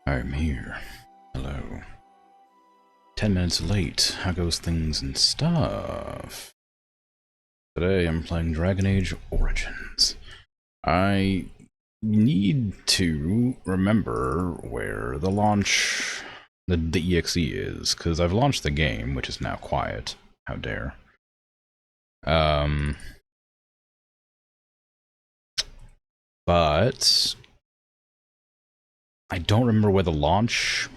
I'm here. Hello. 10 minutes late. How goes things and stuff? Today I'm playing Dragon Age Origins. I need to remember where the launch, the EXE is, because I've launched the game, which is now quiet. How dare. But I don't remember where the launch,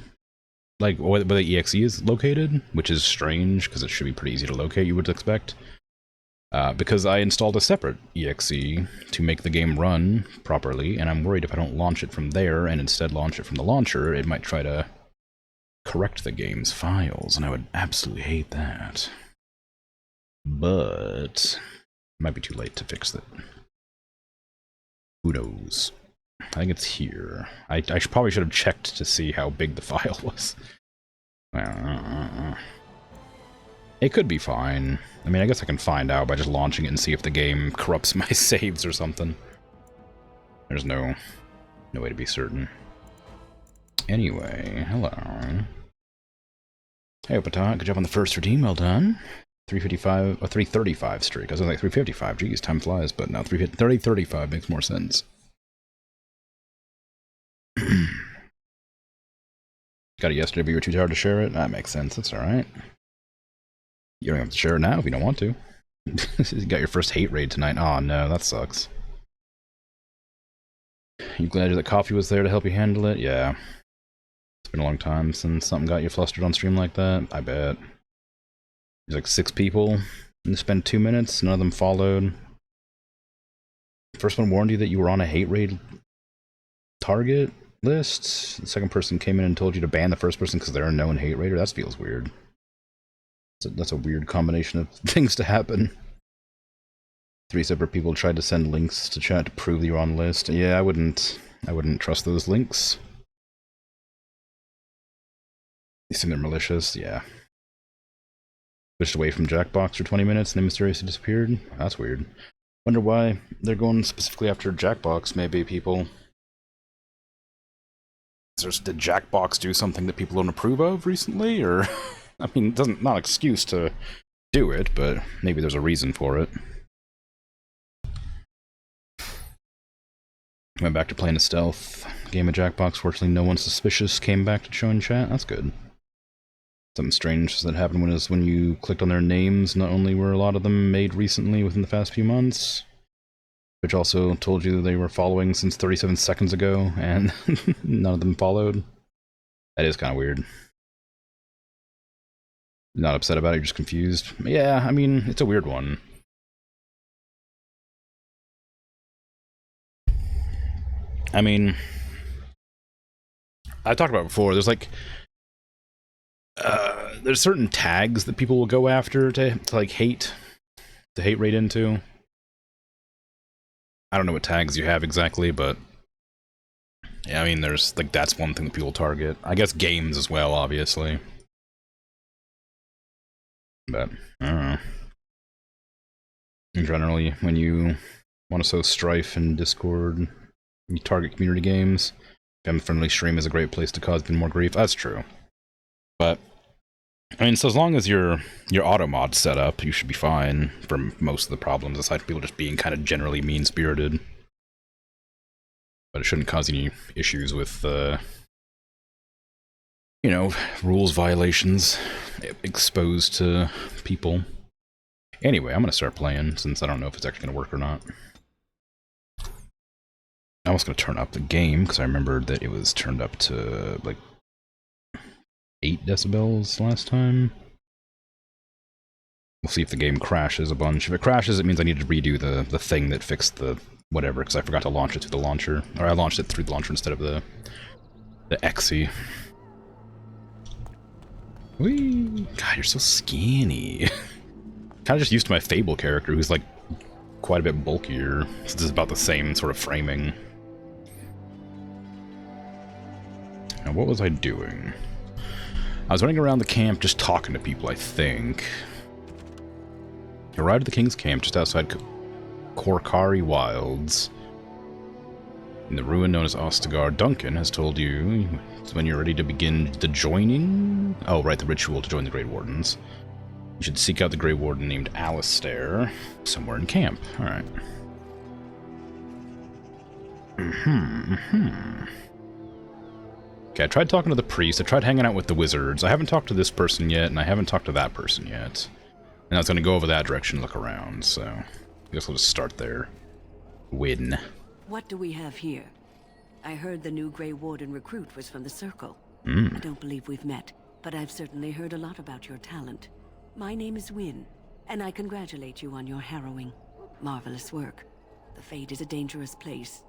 like where the EXE is located, which is strange because it should be pretty easy to locate, you would expect. Because I installed a separate EXE to make the game run properly, and I'm worried if I don't launch it from there and instead launch it from the launcher, it might try to correct the game's files, and I would absolutely hate that. But it might be too late to fix it. Who knows? I think it's here. I probably should have checked to see how big the file was. It could be fine. I mean, I guess I can find out by just launching it and see if the game corrupts my saves or something. There's no way to be certain. Anyway, hello. Hey, Opatot, good job on the first redeem, well done. 355, or 335 streak. I was like 355, geez, time flies, but now 335 makes more sense. Got it yesterday, but you were too tired to share it? That makes sense, that's alright. You don't have to share it now if you don't want to. You got your first hate raid tonight. Oh no, that sucks. You glad that coffee was there to help you handle it? Yeah. It's been a long time since something got you flustered on stream like that. I bet. There's like 6 people, and you spent 2 minutes, none of them followed. First one warned you that you were on a hate raid target list. The second person came in and told you to ban the first person because they're a known hate raider. That feels weird. That's a weird combination of things to happen. 3 separate people tried to send links to chat to prove that you're on the list. Yeah, I wouldn't trust those links. You seem they're malicious, yeah. Switched away from Jackbox for 20 minutes and then mysteriously disappeared? That's weird. Wonder why they're going specifically after Jackbox, maybe, people. Did Jackbox do something that people don't approve of recently, or... I mean, not an excuse to do it, but maybe there's a reason for it. Went back to playing a stealth game of Jackbox. Fortunately, no one suspicious came back to join chat. That's good. Something strange that happened when you clicked on their names. Not only were a lot of them made recently within the past few months, which also told you they were following since 37 seconds ago, and none of them followed. That is kind of weird. Not upset about it, you're just confused. Yeah, I mean, it's a weird one. I mean, I talked about it before, there's like, there's certain tags that people will go after to like hate raid into. I don't know what tags you have exactly, but yeah, I mean, there's like, that's one thing that people target. I guess games as well, obviously. But, I don't know. In general, when you want to sow strife in Discord, you target community games. Family-friendly stream is a great place to cause even more grief. That's true. But, I mean, so as long as your auto mod's set up, you should be fine for most of the problems, aside from people just being kind of generally mean-spirited. But it shouldn't cause any issues with, you know, rules violations exposed to people. Anyway, I'm gonna start playing, since I don't know if it's actually gonna work or not. I was gonna turn up the game, because I remembered that it was turned up to, like, 8 decibels last time. We'll see if the game crashes a bunch. If it crashes, it means I need to redo the thing that fixed the whatever, because I forgot to launch it through the launcher. Or I launched it through the launcher instead of the EXE. Whee! God, you're so skinny. Kind of just used to my Fable character, who's like quite a bit bulkier. This is about the same sort of framing. Now, what was I doing? I was running around the camp just talking to people, I think. I arrived at the King's Camp just outside Korkari Wilds. In the ruin known as Ostagar, Duncan has told you it's when you're ready to begin the joining... Oh, right, the ritual to join the Grey Wardens. You should seek out the Grey Warden named Alistair somewhere in camp. Alright. Okay, I tried talking to the priest, I tried hanging out with the wizards. I haven't talked to this person yet, and I haven't talked to that person yet. And I was going to go over that direction and look around, so... I guess we'll just start there. Win. What do we have here? I heard the new Grey Warden recruit was from the Circle. I don't believe we've met, but I've certainly heard a lot about your talent. My name is Wynne, and I congratulate you on your harrowing, marvelous work. The Fade is a dangerous place.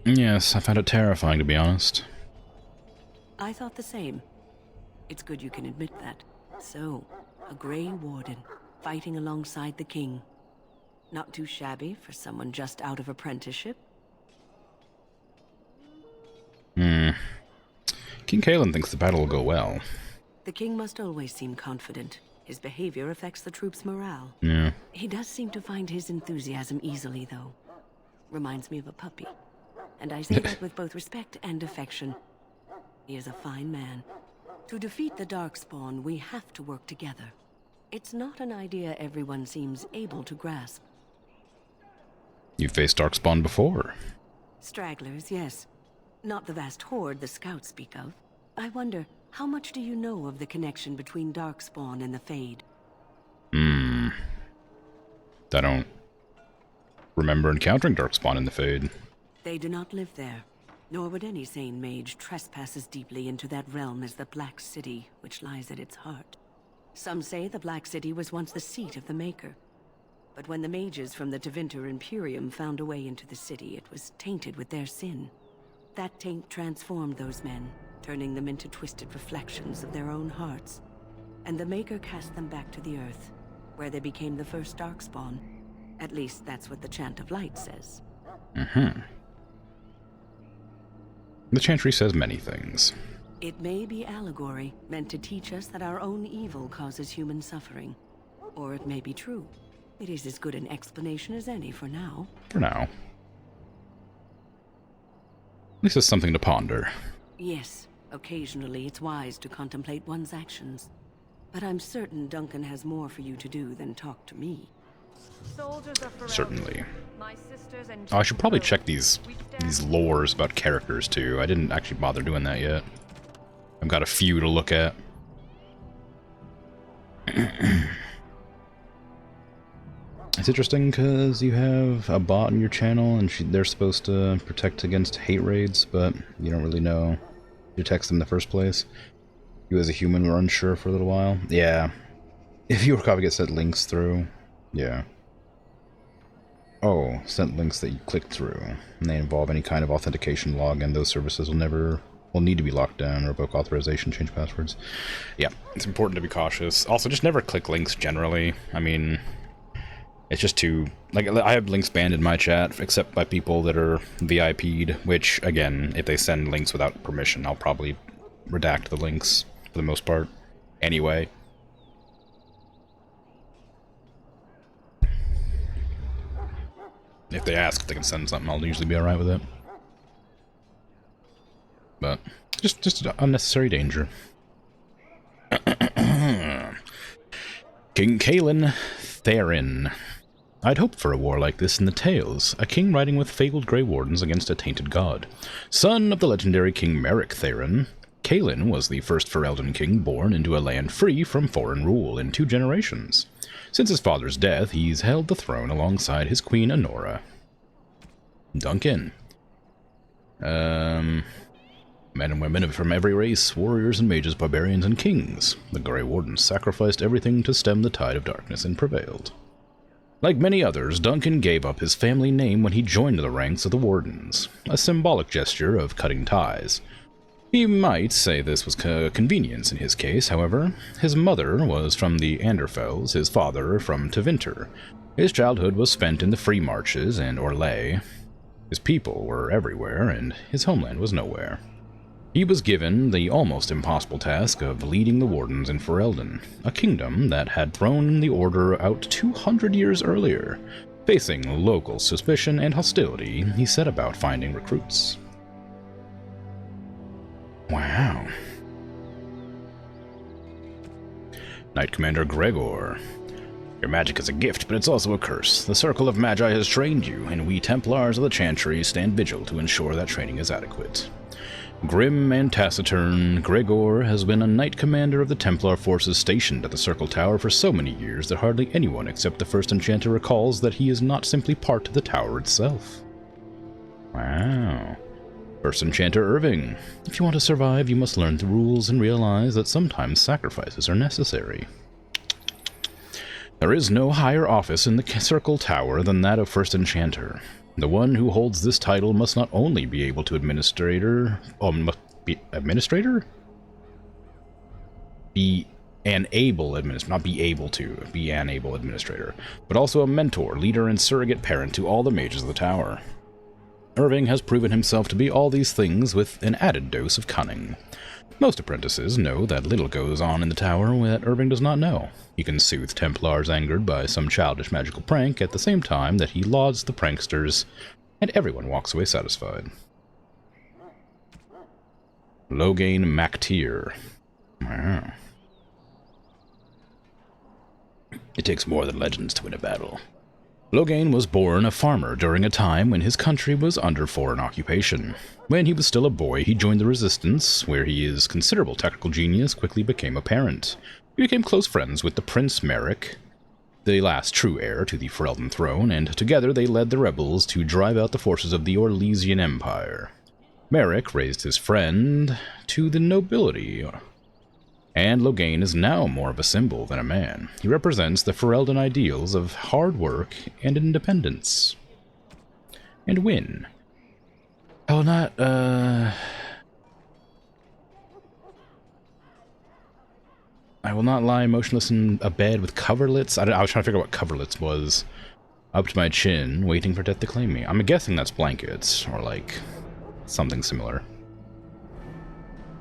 Yes, I found it terrifying, to be honest. I thought the same. It's good you can admit that. So, a Grey Warden, fighting alongside the King. Not too shabby for someone just out of apprenticeship. King Kalen thinks the battle will go well. The King must always seem confident. His behavior affects the troops' morale. Yeah. He does seem to find his enthusiasm easily, though. Reminds me of a puppy. And I say that with both respect and affection. He is a fine man. To defeat the Darkspawn, we have to work together. It's not an idea everyone seems able to grasp. You faced Darkspawn before. Stragglers, yes. Not the vast horde the scouts speak of. I wonder, how much do you know of the connection between Darkspawn and the Fade? I don't remember encountering Darkspawn in the Fade. They do not live there, nor would any sane mage trespass as deeply into that realm as the Black City, which lies at its heart. Some say the Black City was once the seat of the Maker. But when the mages from the Tevinter Imperium found a way into the city, it was tainted with their sin. That taint transformed those men, turning them into twisted reflections of their own hearts. And the Maker cast them back to the Earth, where they became the first Darkspawn. At least that's what the Chant of Light says. The Chantry says many things. It may be allegory, meant to teach us that our own evil causes human suffering. Or it may be true. It is as good an explanation as any for now. For now. At least it's something to ponder. Yes, occasionally it's wise to contemplate one's actions. But I'm certain Duncan has more for you to do than talk to me. Certainly. Oh, I should probably check these lores about characters too. I didn't actually bother doing that yet. I've got a few to look at. It's interesting because you have a bot in your channel and they're supposed to protect against hate raids, but you don't really know who detects them in the first place. You as a human were unsure for a little while. Yeah. If you probably get sent links through. Yeah. Oh, sent links that you click through, and they involve any kind of authentication login. Those services will need to be locked down, revoke authorization, change passwords. Yeah, it's important to be cautious. Also, just never click links generally. I mean, it's just too... Like, I have links banned in my chat, except by people that are VIP'd, which, again, if they send links without permission, I'll probably redact the links, for the most part. Anyway. If they ask if they can send something, I'll usually be alright with it. But, just unnecessary danger. King Kalen Therin. I'd hoped for a war like this in the tales, a king riding with fabled Grey Wardens against a tainted god. Son of the legendary King Merrick Therin, Kalen was the first Ferelden king born into a land free from foreign rule in 2 generations. Since his father's death, he's held the throne alongside his queen Honora. Duncan. Men and women from every race, warriors and mages, barbarians and kings. The Grey Wardens sacrificed everything to stem the tide of darkness and prevailed. Like many others, Duncan gave up his family name when he joined the ranks of the Wardens, a symbolic gesture of cutting ties. He might say this was convenience in his case, however. His mother was from the Anderfells, his father from Tevinter. His childhood was spent in the Free Marches and Orlais. His people were everywhere, and his homeland was nowhere. He was given the almost impossible task of leading the Wardens in Ferelden, a kingdom that had thrown the Order out 200 years earlier. Facing local suspicion and hostility, he set about finding recruits. Wow. Knight Commander Gregor. Your magic is a gift, but it's also a curse. The Circle of Magi has trained you, and we Templars of the Chantry stand vigil to ensure that training is adequate. Grim and taciturn, Gregor has been a Knight Commander of the Templar forces stationed at the Circle Tower for so many years that hardly anyone except the First Enchanter recalls that he is not simply part of the tower itself. Wow. First Enchanter Irving. If you want to survive, you must learn the rules and realize that sometimes sacrifices are necessary. There is no higher office in the Circle Tower than that of First Enchanter. The one who holds this title must not only be able to administrator... must be administrator? Be an able administrator, not be able to, be an able administrator, but also a mentor, leader, and surrogate parent to all the mages of the tower. Irving has proven himself to be all these things with an added dose of cunning. Most apprentices know that little goes on in the tower that Irving does not know. He can soothe Templars angered by some childish magical prank at the same time that he lauds the pranksters, and everyone walks away satisfied. Loghain MacTier. Wow. It takes more than legends to win a battle. Loghain was born a farmer during a time when his country was under foreign occupation. When he was still a boy, he joined the Resistance, where his considerable technical genius quickly became apparent. He became close friends with the Prince Merrick, the last true heir to the Ferelden throne, and together they led the rebels to drive out the forces of the Orlesian Empire. Merrick raised his friend to the nobility, and Loghain is now more of a symbol than a man. He represents the Ferelden ideals of hard work and independence. And win. I will not, I will not lie motionless in a bed with coverlets. I was trying to figure out what coverlets was. Up to my chin, waiting for death to claim me. I'm guessing that's blankets, or like, something similar.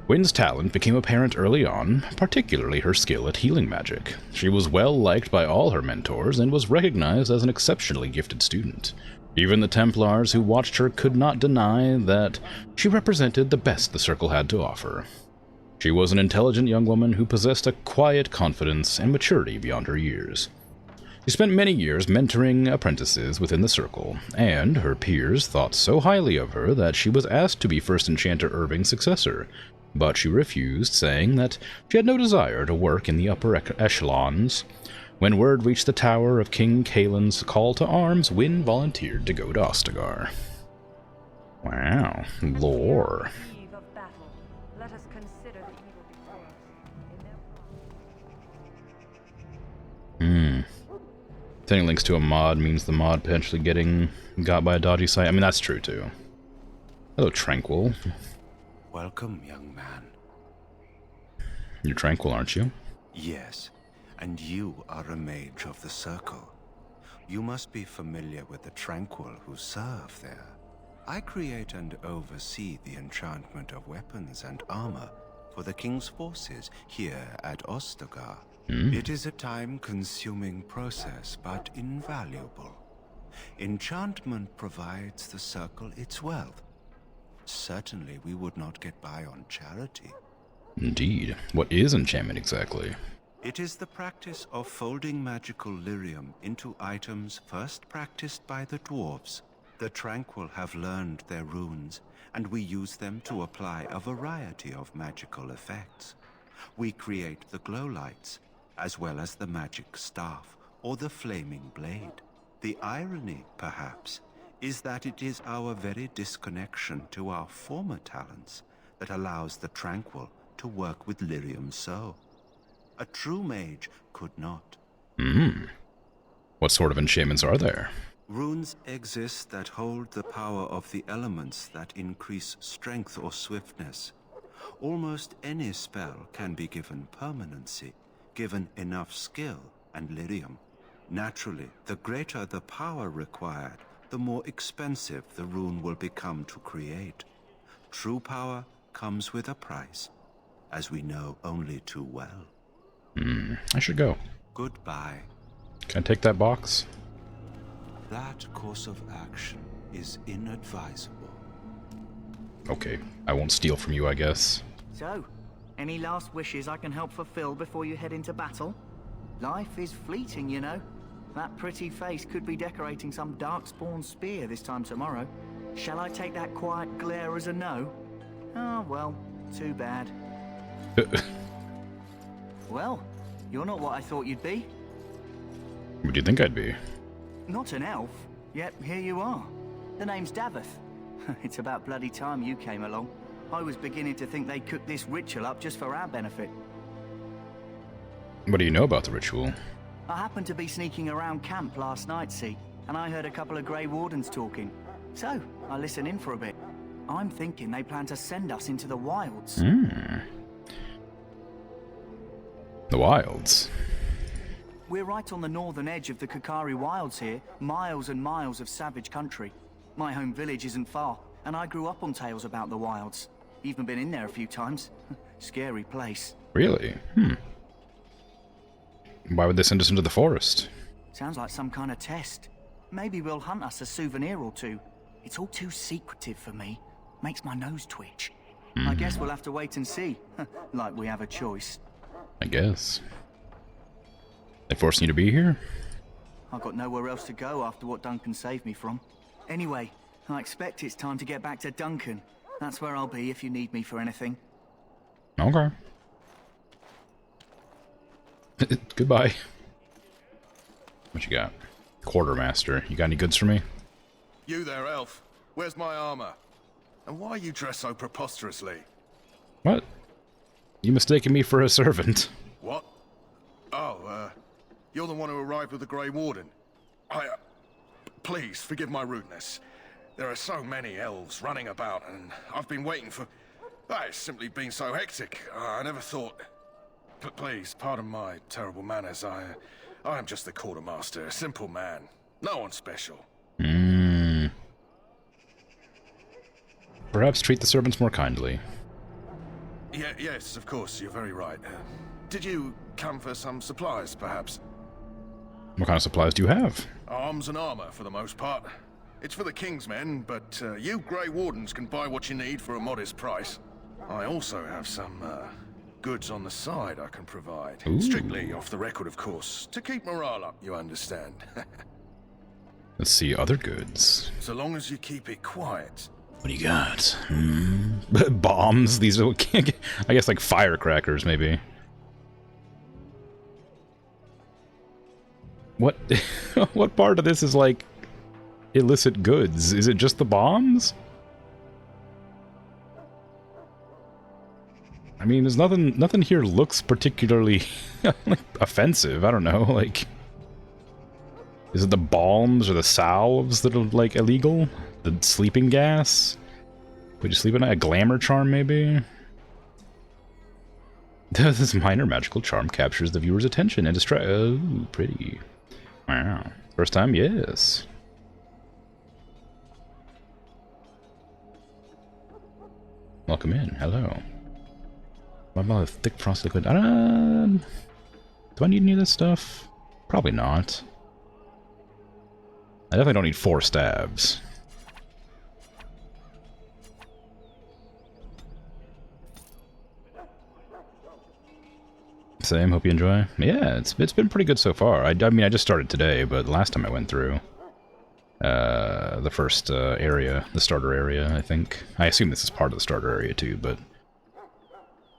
Wynn's talent became apparent early on, particularly her skill at healing magic. She was well liked by all her mentors and was recognized as an exceptionally gifted student. Even the Templars who watched her could not deny that she represented the best the Circle had to offer. She was an intelligent young woman who possessed a quiet confidence and maturity beyond her years. She spent many years mentoring apprentices within the Circle, and her peers thought so highly of her that she was asked to be First Enchanter Irving's successor, but she refused, saying that she had no desire to work in the upper echelons. When word reached the tower of King Kaelin's call to arms, Wynn volunteered to go to Ostagar. Wow, lore. Sending links to a mod means the mod potentially getting got by a dodgy site. I mean, that's true too. Hello, Tranquil. Welcome, young man. You're Tranquil, aren't you? Yes, and you are a mage of the Circle. You must be familiar with the Tranquil who serve there. I create and oversee the enchantment of weapons and armor for the King's forces here at Ostagar. It is a time-consuming process, but invaluable. Enchantment provides the Circle its wealth. Certainly we would not get by on charity. Indeed. What is enchantment exactly? It is the practice of folding magical lyrium into items first practiced by the dwarves. The Tranquil have learned their runes, and we use them to apply a variety of magical effects. We create the glow lights, as well as the magic staff or the flaming blade. The irony, perhaps, is that it is our very disconnection to our former talents that allows the Tranquil to work with lyrium so. A true mage could not. What sort of enchantments are there? Runes exist that hold the power of the elements that increase strength or swiftness. Almost any spell can be given permanency, given enough skill and lyrium. Naturally, the greater the power required, the more expensive the rune will become to create. True power comes with a price, as we know only too well. I should go. Goodbye. Can I take that box? That course of action is inadvisable. Okay, I won't steal from you, I guess. So, any last wishes I can help fulfill before you head into battle? Life is fleeting, you know. That pretty face could be decorating some darkspawn spear this time tomorrow. Shall I take that quiet glare as a no? Oh, well, too bad. Well, you're not what I thought you'd be. What do you think I'd be? Not an elf, yet here you are. The name's Daveth. It's about bloody time you came along. I was beginning to think they cooked this ritual up just for our benefit. What do you know about the ritual? I happened to be sneaking around camp last night, see, and I heard a couple of Grey Wardens talking. So, I listened in for a bit. I'm thinking they plan to send us into the wilds. The wilds? We're right on the northern edge of the Kakari Wilds here, miles and miles of savage country. My home village isn't far, and I grew up on tales about the wilds. Even been in there a few times. Scary place. Really? Why would they send us into the forest? Sounds like some kind of test. Maybe we'll hunt us a souvenir or two. It's all too secretive for me. Makes my nose twitch. I guess we'll have to wait and see. Like we have a choice. I guess. They forcing you to be here? I've got nowhere else to go after what Duncan saved me from. Anyway, I expect it's time to get back to Duncan. That's where I'll be if you need me for anything. Okay. Goodbye. What you got? Quartermaster. You got any goods for me? You there, elf. Where's my armor? And why are you dressed so preposterously? What? You mistaken me for a servant. What? Oh, you're the one who arrived with the Grey Warden. Please, forgive my rudeness. There are so many elves running about, and I've been waiting for... It's simply been so hectic. I never thought... Please, pardon my terrible manners. I am just the quartermaster, a simple man. No one special. Perhaps treat the servants more kindly. Yes, of course, you're very right. Did you come for some supplies, perhaps? What kind of supplies do you have? Arms and armor, for the most part. It's for the King's men, but you Grey Wardens can buy what you need for a modest price. I also have some goods on the side I can provide. Ooh. Strictly off the record, of course. To keep morale up, you understand. Let's see other goods. So long as you keep it quiet. What do you got? Bombs? These are, I guess, like firecrackers, maybe. What? What part of this is like illicit goods? Is it just the bombs? I mean, there's nothing here looks particularly like offensive. I don't know, like, is it the balms or the salves that are like illegal? The sleeping gas? Would you sleep at night? A glamour charm, maybe? This minor magical charm captures the viewer's attention and distract. Oh, pretty. Wow. First time? Yes. Welcome in. Hello. What about a thick frosted liquid? Do I need any of this stuff? Probably not. I definitely don't need 4 stabs. Same, hope you enjoy. Yeah, it's been pretty good so far. I mean, I just started today, but last time I went through the first area, the starter area, I think. I assume this is part of the starter area too, but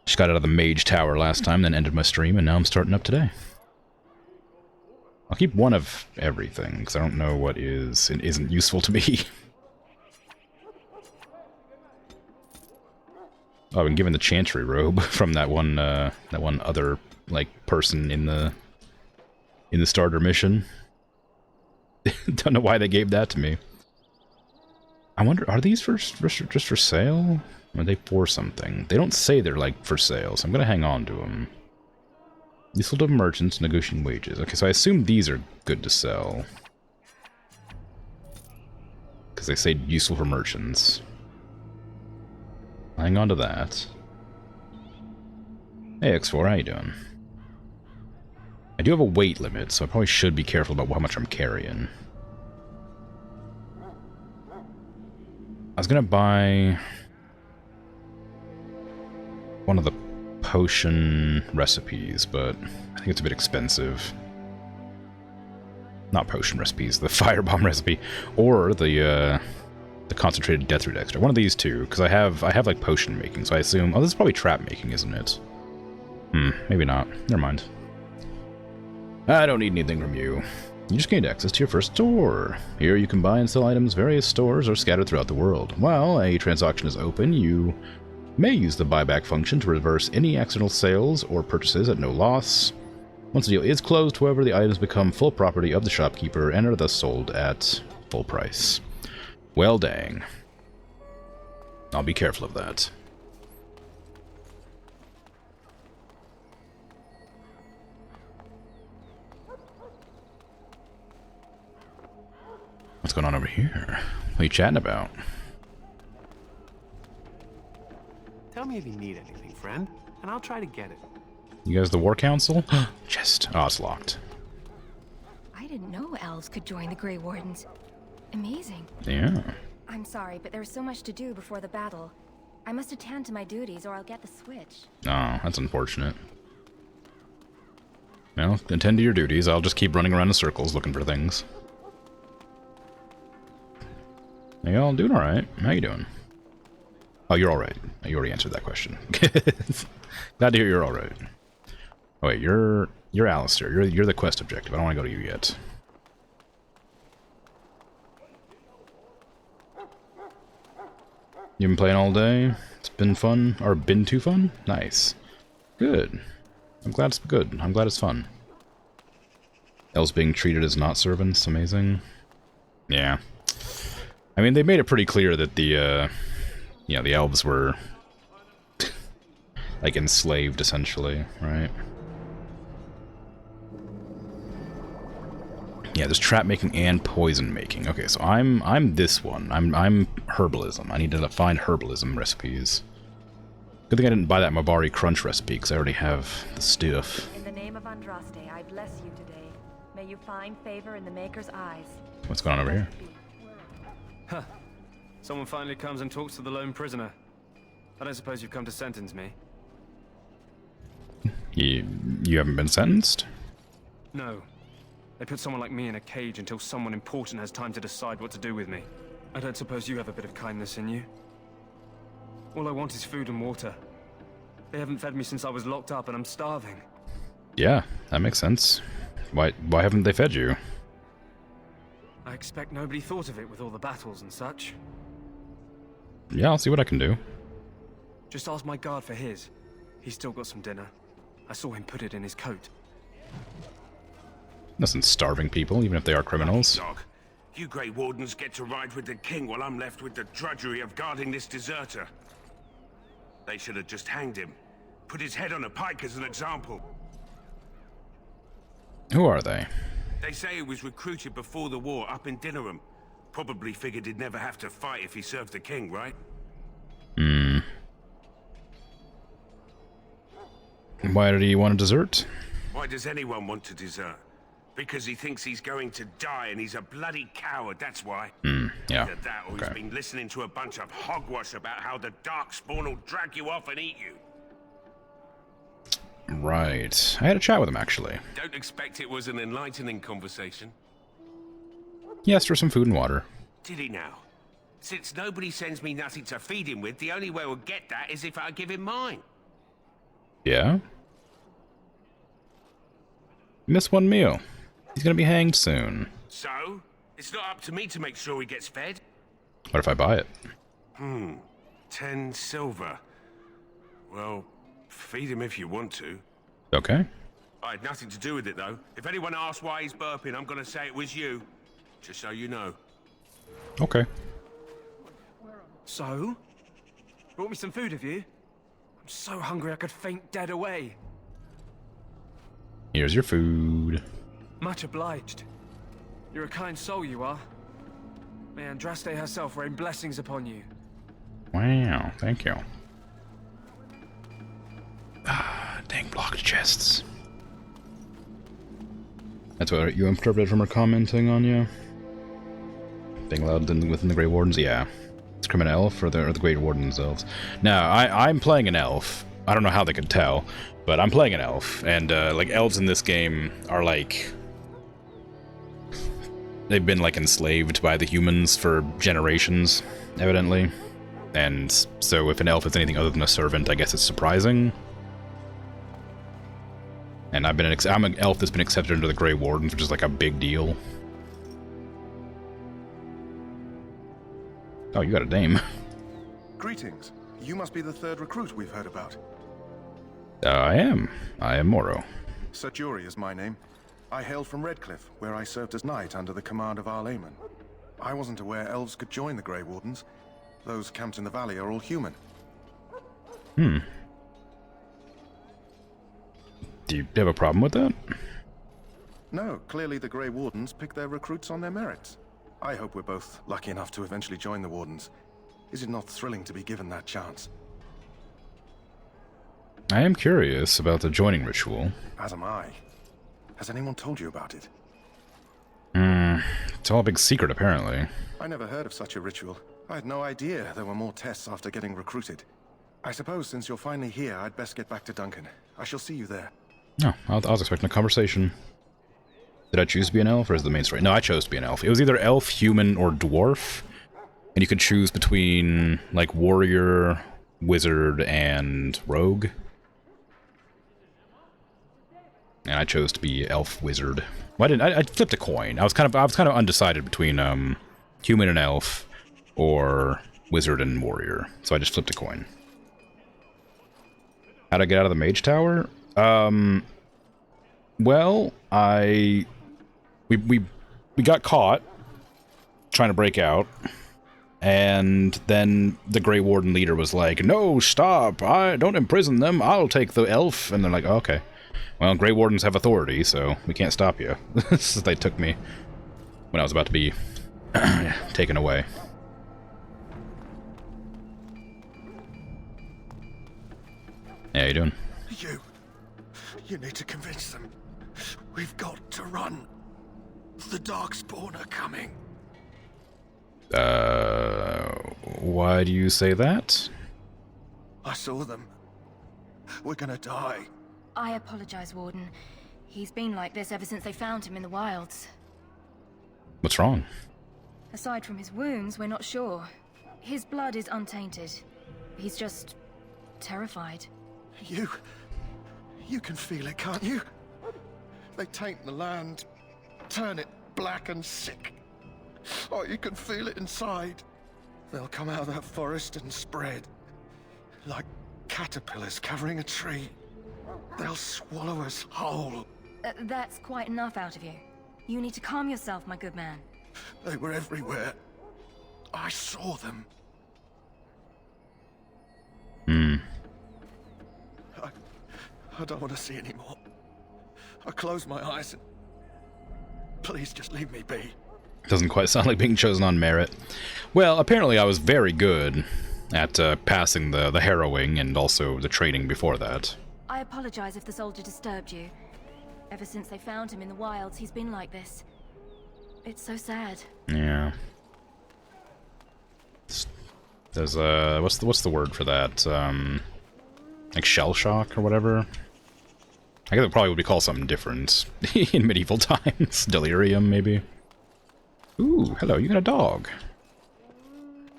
just got out of the mage tower last time, then ended my stream, and now I'm starting up today. I'll keep one of everything, because I don't know what is and isn't useful to me. Oh, I've been given the Chantry robe from that one other, like, person in the starter mission. Don't know why they gave that to me. I wonder, are these just for sale? Or are they for something? They don't say they're, like, for sale, so I'm gonna hang on to them. Useful to merchants negotiating wages. Okay, so I assume these are good to sell. Because they say useful for merchants. Hang on to that. Hey X4, how you doing? I do have a weight limit, so I probably should be careful about how much I'm carrying. I was gonna buy one of the potion recipes, but I think it's a bit expensive. Not potion recipes, the firebomb recipe, or the concentrated death root extra. One of these two, because I have like potion making, so I assume. Oh, this is probably trap making, isn't it? Maybe not. Never mind. I don't need anything from you. You just gained access to your first store. Here you can buy and sell items. Various stores are scattered throughout the world. While a transaction is open, you may use the buyback function to reverse any accidental sales or purchases at no loss. Once the deal is closed, however, the items become full property of the shopkeeper and are thus sold at full price. Well, dang. I'll be careful of that. What's going on over here? What are you chatting about? Tell me if you need anything, friend, and I'll try to get it. You guys the War Council? Chest. Oh, it's locked. I didn't know elves could join the Grey Wardens. Amazing. Yeah. I'm sorry, but there's so much to do before the battle. I must attend to my duties or I'll get the switch. Oh, that's unfortunate. Well, attend to your duties. I'll just keep running around in circles looking for things. Are y'all doing alright? How you doing? Oh, you're alright. You already answered that question. Glad to hear you're alright. Oh wait, you're Alistair. You're the quest objective. I don't want to go to you yet. You been playing all day? It's been fun? Or been too fun? Nice. Good. I'm glad it's good. I'm glad it's fun. Elves being treated as not servants. Amazing. Yeah. I mean, they made it pretty clear that the, the elves were, like, enslaved, essentially, right? Yeah, there's trap making and poison making. Okay, so I'm this one. I'm herbalism. I need to find herbalism recipes. Good thing I didn't buy that Mabari Crunch recipe, because I already have the stuff. In the name of Andraste, I bless you today. May you find favor in the Maker's eyes. What's going on over here? Huh. Someone finally comes and talks to the lone prisoner. I don't suppose you've come to sentence me? You haven't been sentenced? No. They put someone like me in a cage until someone important has time to decide what to do with me. I don't suppose you have a bit of kindness in you? All I want is food and water. They haven't fed me since I was locked up and I'm starving. Yeah, that makes sense. Why haven't they fed you? I expect nobody thought of it with all the battles and such. Yeah, I'll see what I can do. Just ask my guard for his. He's still got some dinner. I saw him put it in his coat. Nothing starving people, even if they are criminals. Dog, you Grey Wardens get to ride with the king while I'm left with the drudgery of guarding this deserter. They should have just hanged him. Put his head on a pike as an example. Who are they? They say he was recruited before the war up in Dinnerham. Probably figured he'd never have to fight if he served the king, right? Hmm. Why did he want to desert? Why does anyone want to desert? Because he thinks he's going to die and he's a bloody coward, that's why. Yeah. Either that or he's been listening to a bunch of hogwash about how the Darkspawn will drag you off and eat you. Right. I had a chat with him, actually. Don't expect it was an enlightening conversation. He asked for some food and water. Did he now? Since nobody sends me nothing to feed him with, the only way we'll get that is if I give him mine. Yeah? Missed one meal. He's gonna be hanged soon. So? It's not up to me to make sure he gets fed? What if I buy it? 10 silver. Well, feed him if you want to. Okay. I had nothing to do with it, though. If anyone asks why he's burping, I'm gonna say it was you. Just so you know. Okay. So? Brought me some food, have you? I'm so hungry I could faint dead away. Here's your food. Much obliged. You're a kind soul, you are. May Andraste herself rain blessings upon you. Wow, thank you. Ah, dang blocked chests. That's what you interpreted from her commenting on you? Being allowed within the Grey Wardens? Yeah. Scrim an elf or the Great Warden's elves? No, I'm playing an elf. I don't know how they could tell, but I'm playing an elf, and like elves in this game are like they've been like enslaved by the humans for generations, evidently. And so if an elf is anything other than a servant, I guess it's surprising. And I'm an elf that's been accepted into the Grey Wardens, which is like a big deal. Oh, you got a name. Greetings. You must be the third recruit we've heard about. I am. I am Moro. Sir Jury is my name. I hail from Redcliffe, where I served as knight under the command of Arlayman. I wasn't aware elves could join the Grey Wardens. Those camped in the valley are all human. Hmm. Do you have a problem with that? No, clearly the Grey Wardens pick their recruits on their merits. I hope we're both lucky enough to eventually join the Wardens. Is it not thrilling to be given that chance? I am curious about the joining ritual. As am I. Has anyone told you about it? It's all a big secret, apparently. I never heard of such a ritual. I had no idea there were more tests after getting recruited. I suppose since you're finally here, I'd best get back to Duncan. I shall see you there. No, I was expecting a conversation. Did I choose to be an elf, or is it the main story? No, I chose to be an elf. It was either elf, human, or dwarf. And you could choose between, like, warrior, wizard, and rogue. And I chose to be elf wizard. Well, I flipped a coin. I was kind of undecided between human and elf, or wizard and warrior. So I just flipped a coin. How'd I get out of the mage tower? Well, we got caught trying to break out, and then the Grey Warden leader was like, "No, stop! Don't imprison them. I'll take the elf." And they're like, oh, "Okay, well, Grey Wardens have authority, so we can't stop you." So they took me when I was about to be taken away. Hey, how you doing? You need to convince them. We've got to run. The Darkspawn are coming. Why do you say that? I saw them. We're gonna die. I apologize, Warden. He's been like this ever since they found him in the wilds. What's wrong? Aside from his wounds, we're not sure. His blood is untainted. He's just terrified. You can feel it, can't you? They taint the land, turn it black and sick. Oh, you can feel it inside. They'll come out of that forest and spread. Like caterpillars covering a tree. They'll swallow us whole. That's quite enough out of you. You need to calm yourself, my good man. They were everywhere. I saw them. I don't want to see anymore. I close my eyes and... Please just leave me be. Doesn't quite sound like being chosen on merit. Well, apparently I was very good at passing the harrowing and also the training before that. I apologize if the soldier disturbed you. Ever since they found him in the wilds, he's been like this. It's so sad. Yeah. There's what's the word for that? Like shell shock or whatever. I guess it probably would be called something different in medieval times. Delirium, maybe. Ooh, hello, you got a dog.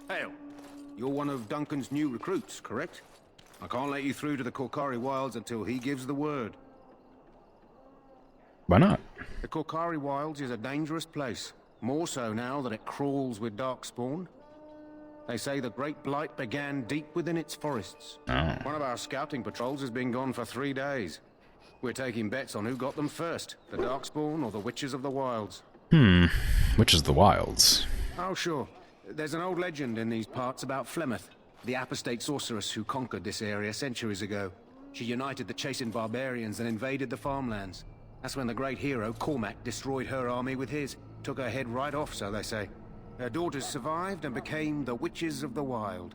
Hail. You're one of Duncan's new recruits, correct? I can't let you through to the Korkari Wilds until he gives the word. Why not? The Korkari Wilds is a dangerous place. More so now that it crawls with darkspawn. They say the Great Blight began deep within its forests. Oh. One of our scouting patrols has been gone for 3 days. We're taking bets on who got them first, the Darkspawn or the Witches of the Wilds. Which is the wilds? Oh, sure. There's an old legend in these parts about Flemeth, the apostate sorceress who conquered this area centuries ago. She united the chasing barbarians and invaded the farmlands. That's when the great hero, Cormac, destroyed her army with his. Took her head right off, so they say. Her daughters survived and became the Witches of the Wild.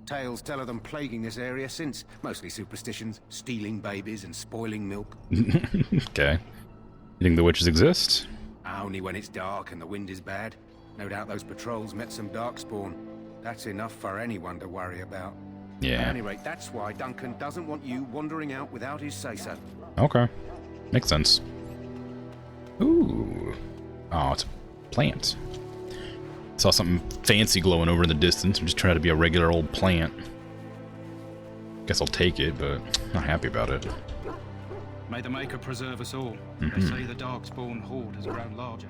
Tales tell of them plaguing this area since. Mostly superstitions, stealing babies and spoiling milk. Okay. You think the witches exist? Only when it's dark and the wind is bad. No doubt those patrols met some darkspawn. That's enough for anyone to worry about. Yeah. At any rate, that's why Duncan doesn't want you wandering out without his say-so. Okay. Makes sense. Ooh. Oh, it's a plant. Saw something fancy glowing over in the distance. I'm just trying to be a regular old plant. Guess I'll take it, but not happy about it. May the Maker preserve us all. Mm-hmm. They say the Darkspawn horde has grown larger.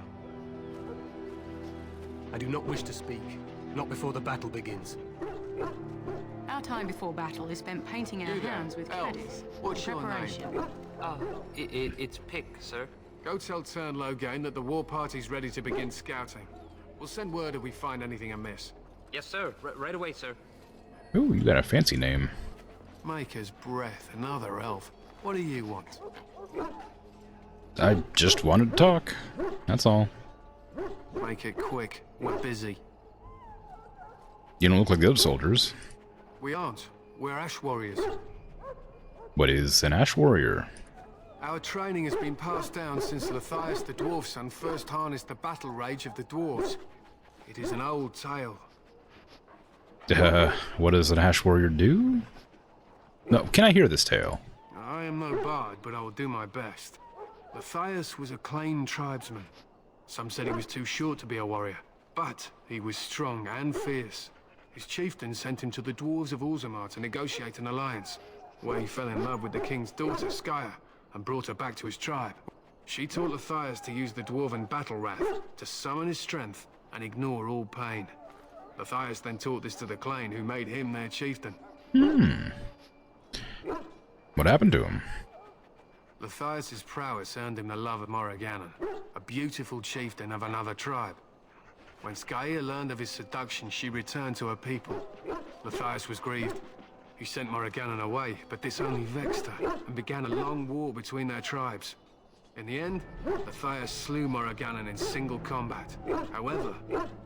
I do not wish to speak. Not before the battle begins. Our time before battle is spent painting our hands with caddies. What's your Preparation. It's Pick, sir. Go tell Turn Logain that the war party's ready to begin scouting. We'll send word if we find anything amiss. Yes, sir. Right away, sir. Ooh, you got a fancy name. Maker's Breath, another elf. What do you want? I just wanted to talk. That's all. Make it quick. We're busy. You don't look like the other soldiers. We aren't. We're Ash Warriors. What is an Ash Warrior? Our training has been passed down since Matthias the Dwarf Son first harnessed the battle rage of the dwarves. It is an old tale. What does an Ash Warrior do? No, can I hear this tale? I am no bard, but I will do my best. Matthias was a Clane tribesman. Some said he was too short to be a warrior, but he was strong and fierce. His chieftain sent him to the dwarves of Orzammar to negotiate an alliance, where he fell in love with the king's daughter, Skya, and brought her back to his tribe. She taught Matthias to use the dwarven battle wrath to summon his strength and ignore all pain. Matthias then taught this to the Clane, who made him their chieftain. What happened to him? Matthias's prowess earned him the love of Morrigannon, a beautiful chieftain of another tribe. When Skya learned of his seduction, she returned to her people. Matthias was grieved. He sent Morrigannon away, but this only vexed her, and began a long war between their tribes. In the end, Matthias slew Morrigannon in single combat. However,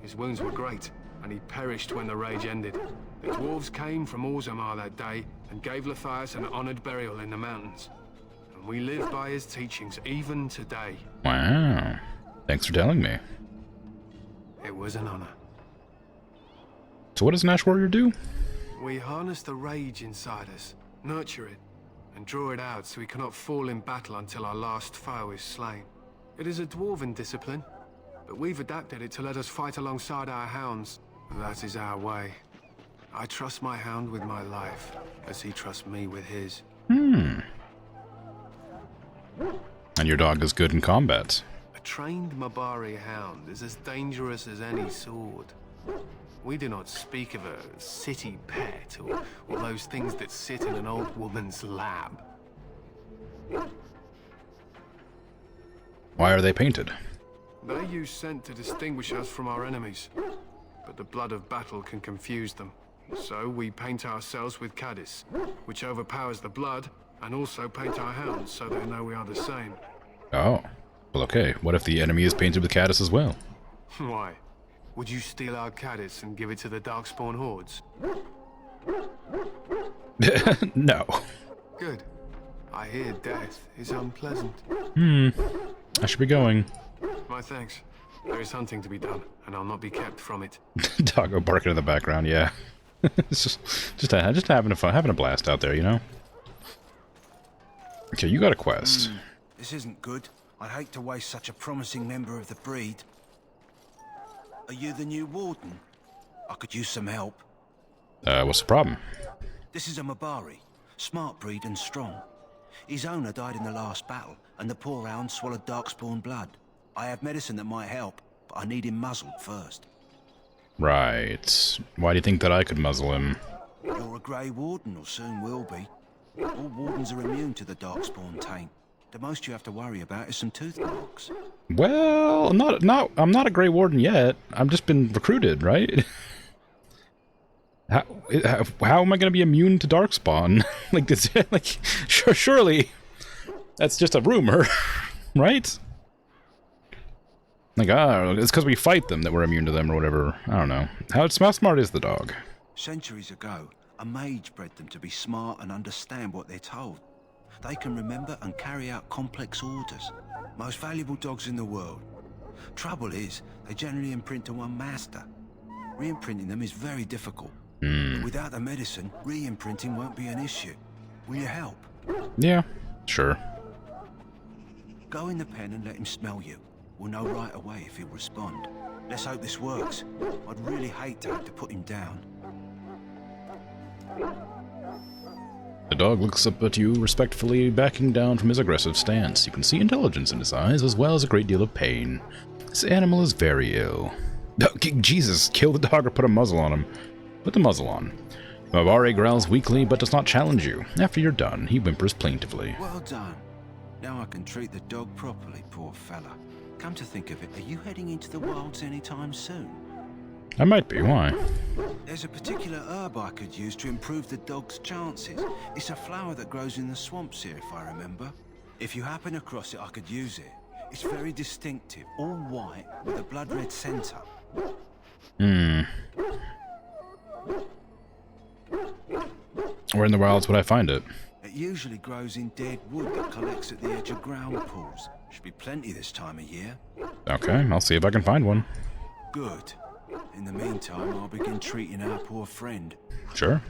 his wounds were great, and he perished when the rage ended. The dwarves came from Orzammar that day, and gave Matthias an honored burial in the mountains. And we live by his teachings even today. Wow. Thanks for telling me. It was an honor. So what does an Ash Warrior do? We harness the rage inside us, nurture it, and draw it out so we cannot fall in battle until our last foe is slain. It is a dwarven discipline, but we've adapted it to let us fight alongside our hounds. That is our way. I trust my hound with my life, as he trusts me with his. And your dog is good in combat. A trained Mabari hound is as dangerous as any sword. We do not speak of a city pet or those things that sit in an old woman's lap. Why are they painted? They use scent to distinguish us from our enemies, but the blood of battle can confuse them. So we paint ourselves with caddis, which overpowers the blood, and also paint our hounds so they know we are the same. Oh. Well, okay. What if the enemy is painted with caddis as well? Why? Would you steal our caddis and give it to the Darkspawn hordes? No. Good. I hear death is unpleasant. I should be going. My thanks. There is hunting to be done, and I'll not be kept from it. Doggo barking in the background, yeah. It's just having a blast out there, you know? Okay, you got a quest. This isn't good. I'd hate to waste such a promising member of the breed. Are you the new warden? I could use some help. What's the problem? This is a Mabari. Smart breed and strong. His owner died in the last battle, and the poor hound swallowed Darkspawn blood. I have medicine that might help, but I need him muzzled first. Right. Why do you think that I could muzzle him? You're a Grey Warden, or soon will be. All wardens are immune to the Darkspawn taint. The most you have to worry about is some tooth marks. Well, I'm not a Grey Warden yet. I've just been recruited, right? How am I going to be immune to Darkspawn? Like this? Like, surely that's just a rumor, right? Like, it's because we fight them that we're immune to them or whatever. I don't know. How smart is the dog? Centuries ago, a mage bred them to be smart and understand what they're told. They can remember and carry out complex orders. Most valuable dogs in the world. Trouble is, they generally imprint to one master. Re-imprinting them is very difficult. Hmm. But without the medicine, re-imprinting won't be an issue. Will you help? Yeah, sure. Go in the pen and let him smell you. We'll know right away if he'll respond. Let's hope this works. I'd really hate to have to put him down. The dog looks up at you, respectfully backing down from his aggressive stance. You can see intelligence in his eyes, as well as a great deal of pain. This animal is very ill. Oh, Jesus, kill the dog or put a muzzle on him. Put the muzzle on. Mabare growls weakly, but does not challenge you. After you're done, he whimpers plaintively. Well done. Now I can treat the dog properly, poor fella. Come to think of it, are you heading into the wilds anytime soon? I might be, why? There's a particular herb I could use to improve the dog's chances. It's a flower that grows in the swamps here, if I remember. If you happen across it, I could use it. It's very distinctive, all white, with a blood-red centre. Hmm. Where in the wilds would I find it? It usually grows in dead wood that collects at the edge of ground pools. Should be plenty this time of year. Okay, I'll see if I can find one. Good. In the meantime, I'll begin treating our poor friend. Sure.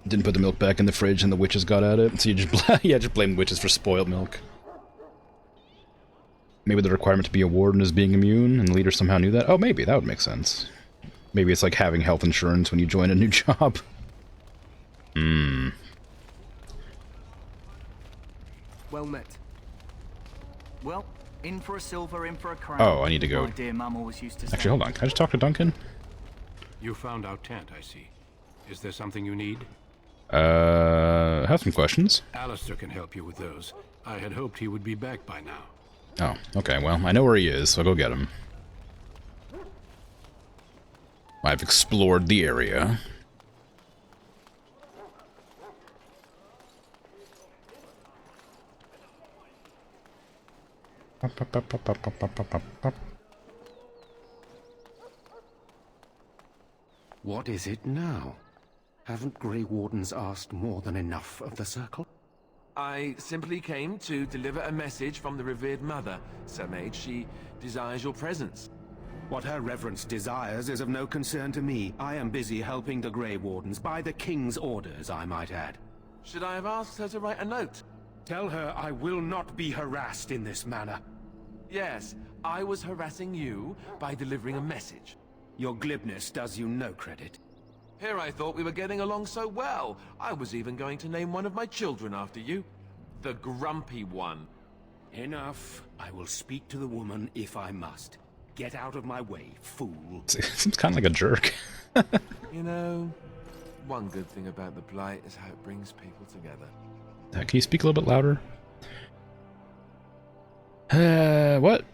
Didn't put the milk back in the fridge and the witches got at it, so you just just blame the witches for spoiled milk. Maybe the requirement to be a warden is being immune, and the leader somehow knew that? Oh, maybe, that would make sense. Maybe it's like having health insurance when you join a new job. Hmm. Well met. Well, in for a silver, in for a crown. Oh, I need to go. My dear Mum always used to say. Actually, hold on. Can I just talk to Duncan? You found our tent, I see. Is there something you need? I have some questions. Alistair can help you with those. I had hoped he would be back by now. Oh, okay. Well, I know where he is, so I'll go get him. I've explored the area. What is it now? Haven't Grey Wardens asked more than enough of the Circle? I simply came to deliver a message from the revered mother, Sir Mage. She desires your presence. What her reverence desires is of no concern to me. I am busy helping the Grey Wardens, by the King's orders, I might add. Should I have asked her to write a note? Tell her I will not be harassed in this manner. Yes, I was harassing you by delivering a message. Your glibness does you no credit. Here I thought we were getting along so well. I was even going to name one of my children after you. The Grumpy One. Enough. I will speak to the woman if I must. Get out of my way, fool. Seems kind of like a jerk. You know, one good thing about the Blight is how it brings people together. Can you speak a little bit louder? What?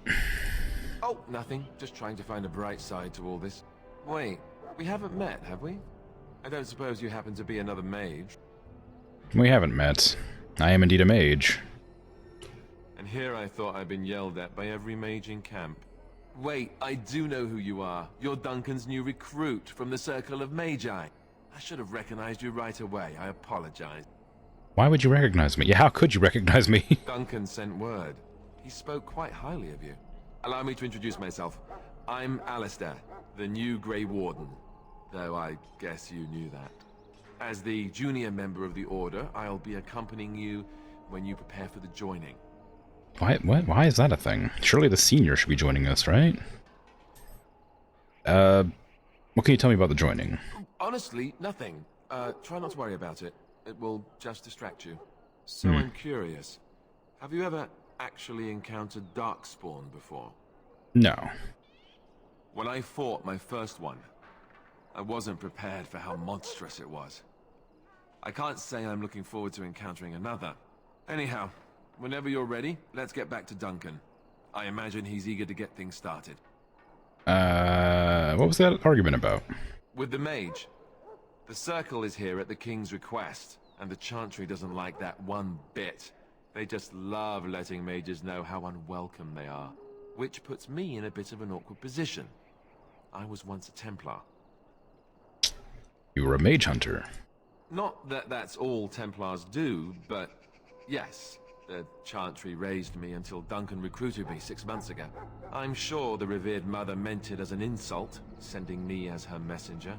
Oh, nothing. Just trying to find a bright side to all this. Wait, we haven't met, have we? I don't suppose you happen to be another mage? We haven't met. I am indeed a mage. And here I thought I'd been yelled at by every mage in camp. Wait, I do know who you are. You're Duncan's new recruit from the Circle of Magi. I should have recognized you right away. I apologize. Why would you recognize me? Yeah, how could you recognize me? Duncan sent word. He spoke quite highly of you. Allow me to introduce myself. I'm Alistair, the new Grey Warden. Though I guess you knew that. As the junior member of the Order, I'll be accompanying you when you prepare for the joining. Why is that a thing? Surely the senior should be joining us, right? What can you tell me about the joining? Honestly, nothing. Try not to worry about it. It will just distract you. So I'm curious. Have you ever actually encountered Darkspawn before? No. When I fought my first one, I wasn't prepared for how monstrous it was. I can't say I'm looking forward to encountering another. Anyhow, whenever you're ready, let's get back to Duncan. I imagine he's eager to get things started. What was that argument about? With the mage. The Circle is here at the King's request, and the Chantry doesn't like that one bit. They just love letting mages know how unwelcome they are, which puts me in a bit of an awkward position. I was once a Templar. You were a mage hunter. Not that that's all Templars do, but yes, The Chantry raised me until Duncan recruited me 6 months ago. I'm sure the revered mother meant it as an insult, sending me as her messenger,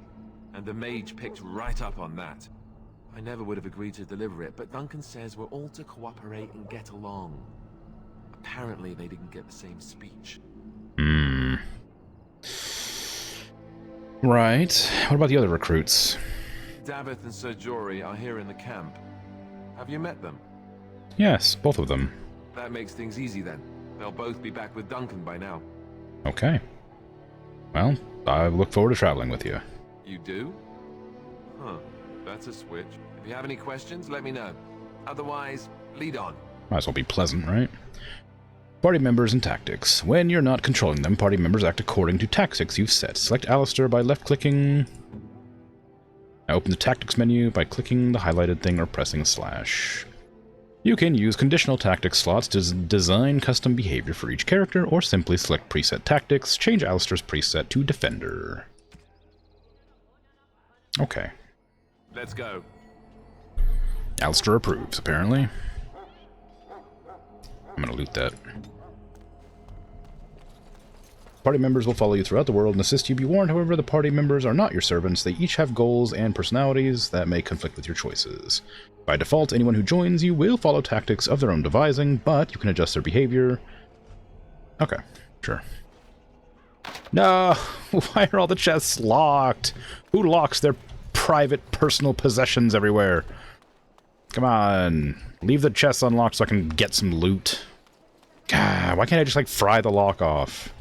and the mage picked right up on that. I never would have agreed to deliver it, but Duncan says we're all to cooperate and get along. Apparently they didn't get the same speech. Right. What about the other recruits? Davith and Sir Jory are here in the camp. Have you met them? Yes, both of them. That makes things easy then. They'll both be back with Duncan by now. Okay. Well, I look forward to traveling with you. You do? Huh. That's a switch. If you have any questions, let me know. Otherwise, lead on. Might as well be pleasant, right? Party members and tactics. When you're not controlling them, party members act according to tactics you've set. Select Alistair by left-clicking. Now open the tactics menu by clicking the highlighted thing or pressing /. You can use conditional tactics slots to design custom behavior for each character, or simply select preset tactics, change Alistair's preset to Defender. Okay. Let's go. Alistair approves, apparently. I'm gonna loot that. Party members will follow you throughout the world and assist you. Be warned, however, the party members are not your servants. They each have goals and personalities that may conflict with your choices. By default, anyone who joins you will follow tactics of their own devising, but you can adjust their behavior. Okay, sure. No! Why are all the chests locked? Who locks their private, personal possessions everywhere? Come on. Leave the chests unlocked so I can get some loot. God, why can't I just, like, fry the lock off?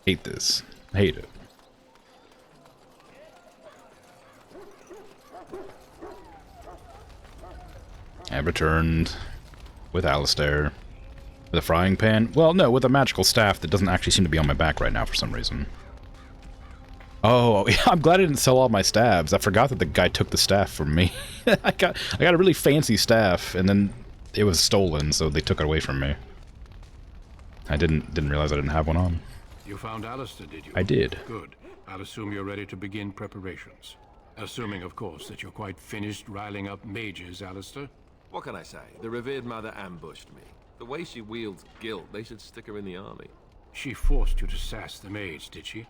Hate this. Hate it. I've returned with Alistair. With a frying pan? Well, no, with a magical staff that doesn't actually seem to be on my back right now for some reason. Oh, yeah, I'm glad I didn't sell all my staves. I forgot that the guy took the staff from me. I got a really fancy staff, and then it was stolen, so they took it away from me. I didn't realize I didn't have one on. You found Alistair, did you? I did. Good. I'll assume you're ready to begin preparations. Assuming, of course, that you're quite finished riling up mages, Alistair. What can I say? The revered mother ambushed me. The way she wields guilt, they should stick her in the army. She forced you to sass the mage, did she?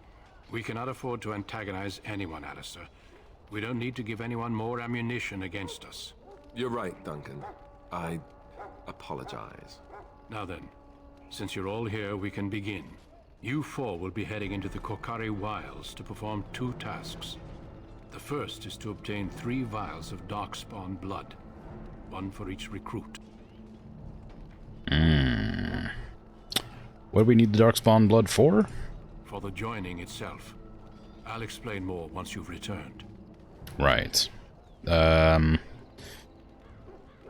We cannot afford to antagonize anyone, Alistair. We don't need to give anyone more ammunition against us. You're right, Duncan. I apologize. Now then, since you're all here, we can begin. You four will be heading into the Kokari Wilds to perform 2 tasks. The first is to obtain 3 vials of Darkspawn blood, 1 for each recruit. What do we need the Darkspawn blood for? For the joining itself. I'll explain more once you've returned. Right.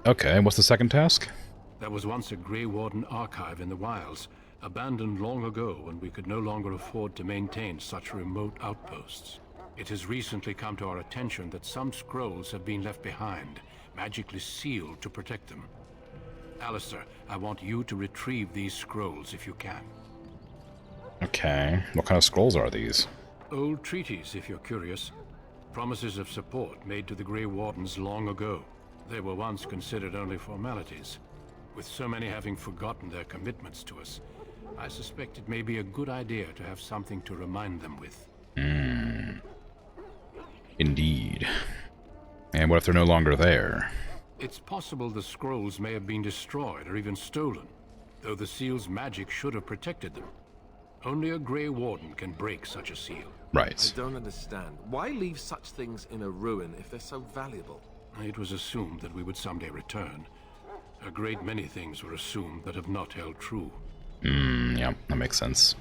Okay, what's the second task? There was once a Grey Warden archive in the wilds, abandoned long ago when we could no longer afford to maintain such remote outposts. It has recently come to our attention that some scrolls have been left behind, magically sealed to protect them. Alistair, I want you to retrieve these scrolls if you can. Okay, what kind of scrolls are these? Old treaties, if you're curious. Promises of support made to the Grey Wardens long ago. They were once considered only formalities. With so many having forgotten their commitments to us, I suspect it may be a good idea to have something to remind them with. Indeed. And what if they're no longer there? It's possible the scrolls may have been destroyed or even stolen, though the seal's magic should have protected them. Only a Grey Warden can break such a seal. Right. I don't understand. Why leave such things in a ruin if they're so valuable? It was assumed that we would someday return. A great many things were assumed that have not held true. Yeah, that makes sense.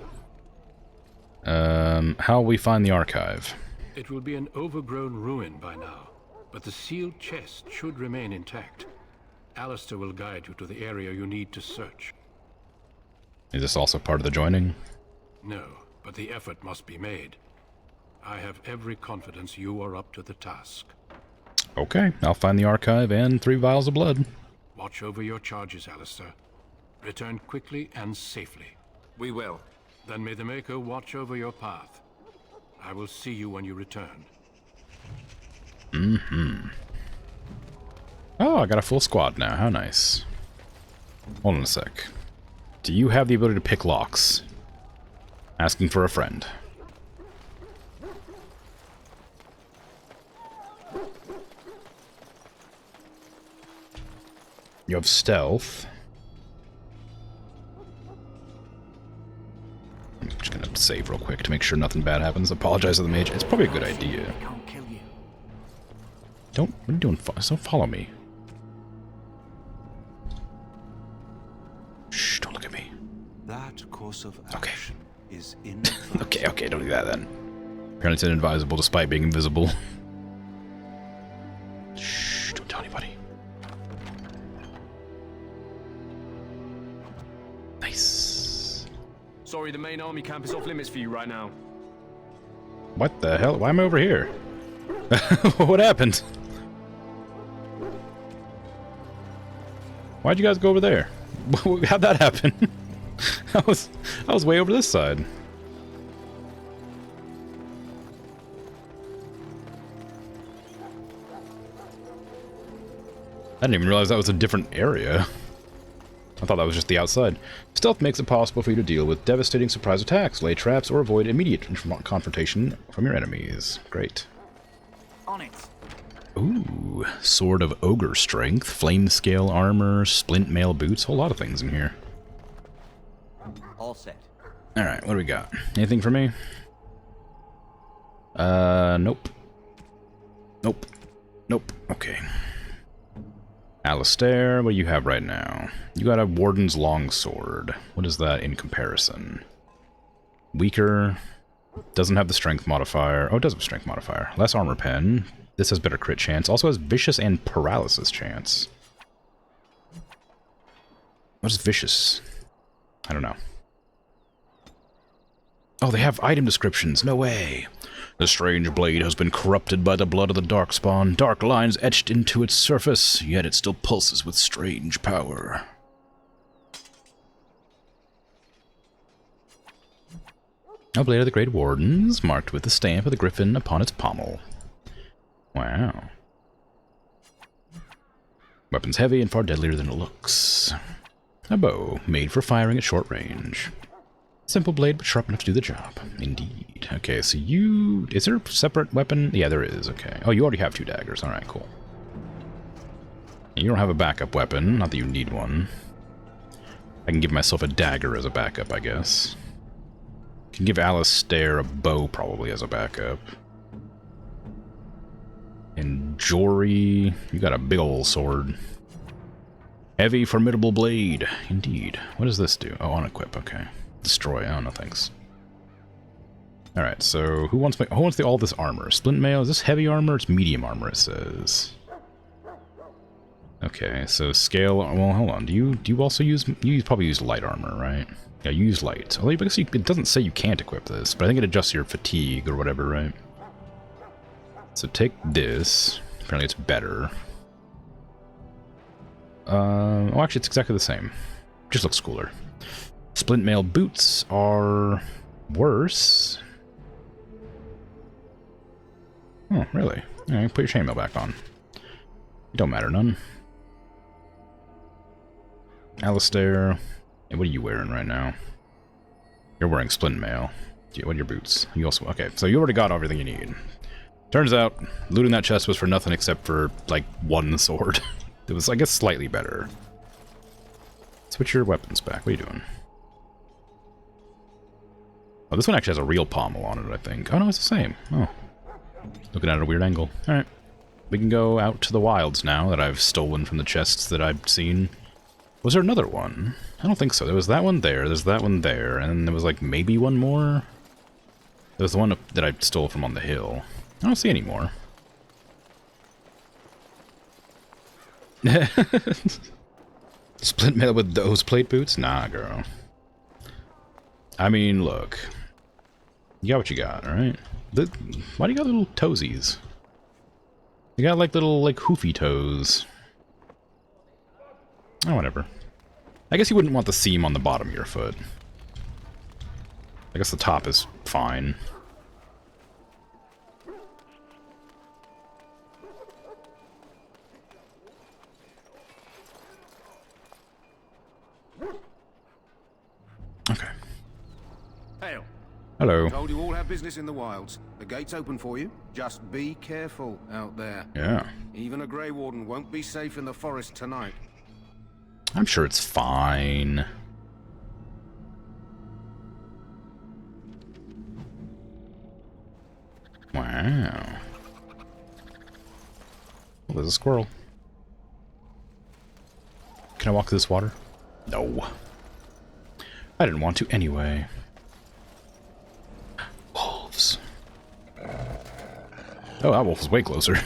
How will we find the archive? It will be an overgrown ruin by now, but the sealed chest should remain intact. Alistair will guide you to the area you need to search. Is this also part of the joining? No, but the effort must be made. I have every confidence you are up to the task. Okay, I'll find the archive and 3 vials of blood. Watch over your charges, Alistair. Return quickly and safely. We will. Then may the Maker watch over your path. I will see you when you return. Oh, I got a full squad now. How nice. Hold on a sec. Do you have the ability to pick locks? Asking for a friend. You have stealth. I'm just gonna save real quick to make sure nothing bad happens. Apologize to the mage. It's probably a good idea. Don't. What are you doing? Don't follow me. Shh! Don't look at me. That course of action is in. Okay. Don't do that then. Apparently it's inadvisable despite being invisible. Shh! Don't tell anybody. Nice. Sorry, the main army camp is off limits for you right now. What the hell? Why am I over here? What happened? Why'd you guys go over there? How'd that happen? I was way over this side. I didn't even realize that was a different area. I thought that was just the outside. Stealth makes it possible for you to deal with devastating surprise attacks, lay traps, or avoid immediate confrontation from your enemies. Great. On it. Ooh, Sword of Ogre Strength, Flame Scale Armor, Splint Mail Boots, whole lot of things in here. All set. Alright, what do we got? Anything for me? Nope. Nope. Okay. Alistair, what do you have right now? You got a Warden's Longsword. What is that in comparison? Weaker. Doesn't have the strength modifier. Oh, it does have a strength modifier. Less armor pen. This has better crit chance. Also has vicious and paralysis chance. What is vicious? I don't know. Oh, they have item descriptions. No way. The strange blade has been corrupted by the blood of the Darkspawn. Dark lines etched into its surface, yet it still pulses with strange power. A blade of the Great Wardens, marked with the stamp of the Griffin upon its pommel. Wow. Weapon's heavy and far deadlier than it looks. A bow, made for firing at short range. Simple blade, but sharp enough to do the job. Indeed. Okay, so you... Is there a separate weapon? Yeah, there is. Okay. Oh, you already have 2 daggers. Alright, cool. You don't have a backup weapon. Not that you need one. I can give myself a dagger as a backup, I guess. Can give Alistair a bow, probably, as a backup. And Jory... You got a big ol' sword. Heavy, formidable blade. Indeed. What does this do? Oh, unequip. Okay. Destroy. Oh, no thanks. Alright, so who wants all this armor? Splint mail? Is this heavy armor? It's medium armor, it says. Okay, so scale... Well, hold on. Do you also use... You probably use light armor, right? Yeah, you use light. Although I guess it doesn't say you can't equip this, but I think it adjusts your fatigue or whatever, right? So take this. Apparently it's better. Oh, actually, it's exactly the same. Just looks cooler. Splint mail boots are worse. Oh, really? Yeah, put your chainmail back on. It don't matter none. Alistair, hey, what are you wearing right now? You're wearing splint mail. What are your boots? You also... Okay, so you already got everything you need. Turns out, looting that chest was for nothing except for, like, 1 sword. It was, I guess, slightly better. Switch your weapons back. What are you doing? Oh, this one actually has a real pommel on it, I think. Oh, no, it's the same. Oh. Looking at it at a weird angle. Alright. We can go out to the wilds now that I've stolen from the chests that I've seen. Was there another one? I don't think so. There was that one there, there's that one there, and then there was, like, maybe one more? There was the one that I stole from on the hill. I don't see any more. Splint mail with those plate boots? Nah, girl. I mean, look. You got what you got, alright? Why do you got little toesies? You got, like, little, like, hoofy toes. Oh, whatever. I guess you wouldn't want the seam on the bottom of your foot. I guess the top is fine. Hello. Told you all have business in the wilds. The gate's open for you. Just be careful out there. Yeah. Even a Grey Warden won't be safe in the forest tonight. I'm sure it's fine. Wow. Well, there's a squirrel. Can I walk through this water? No. I didn't want to anyway. Wolves. Oh, that wolf is way closer.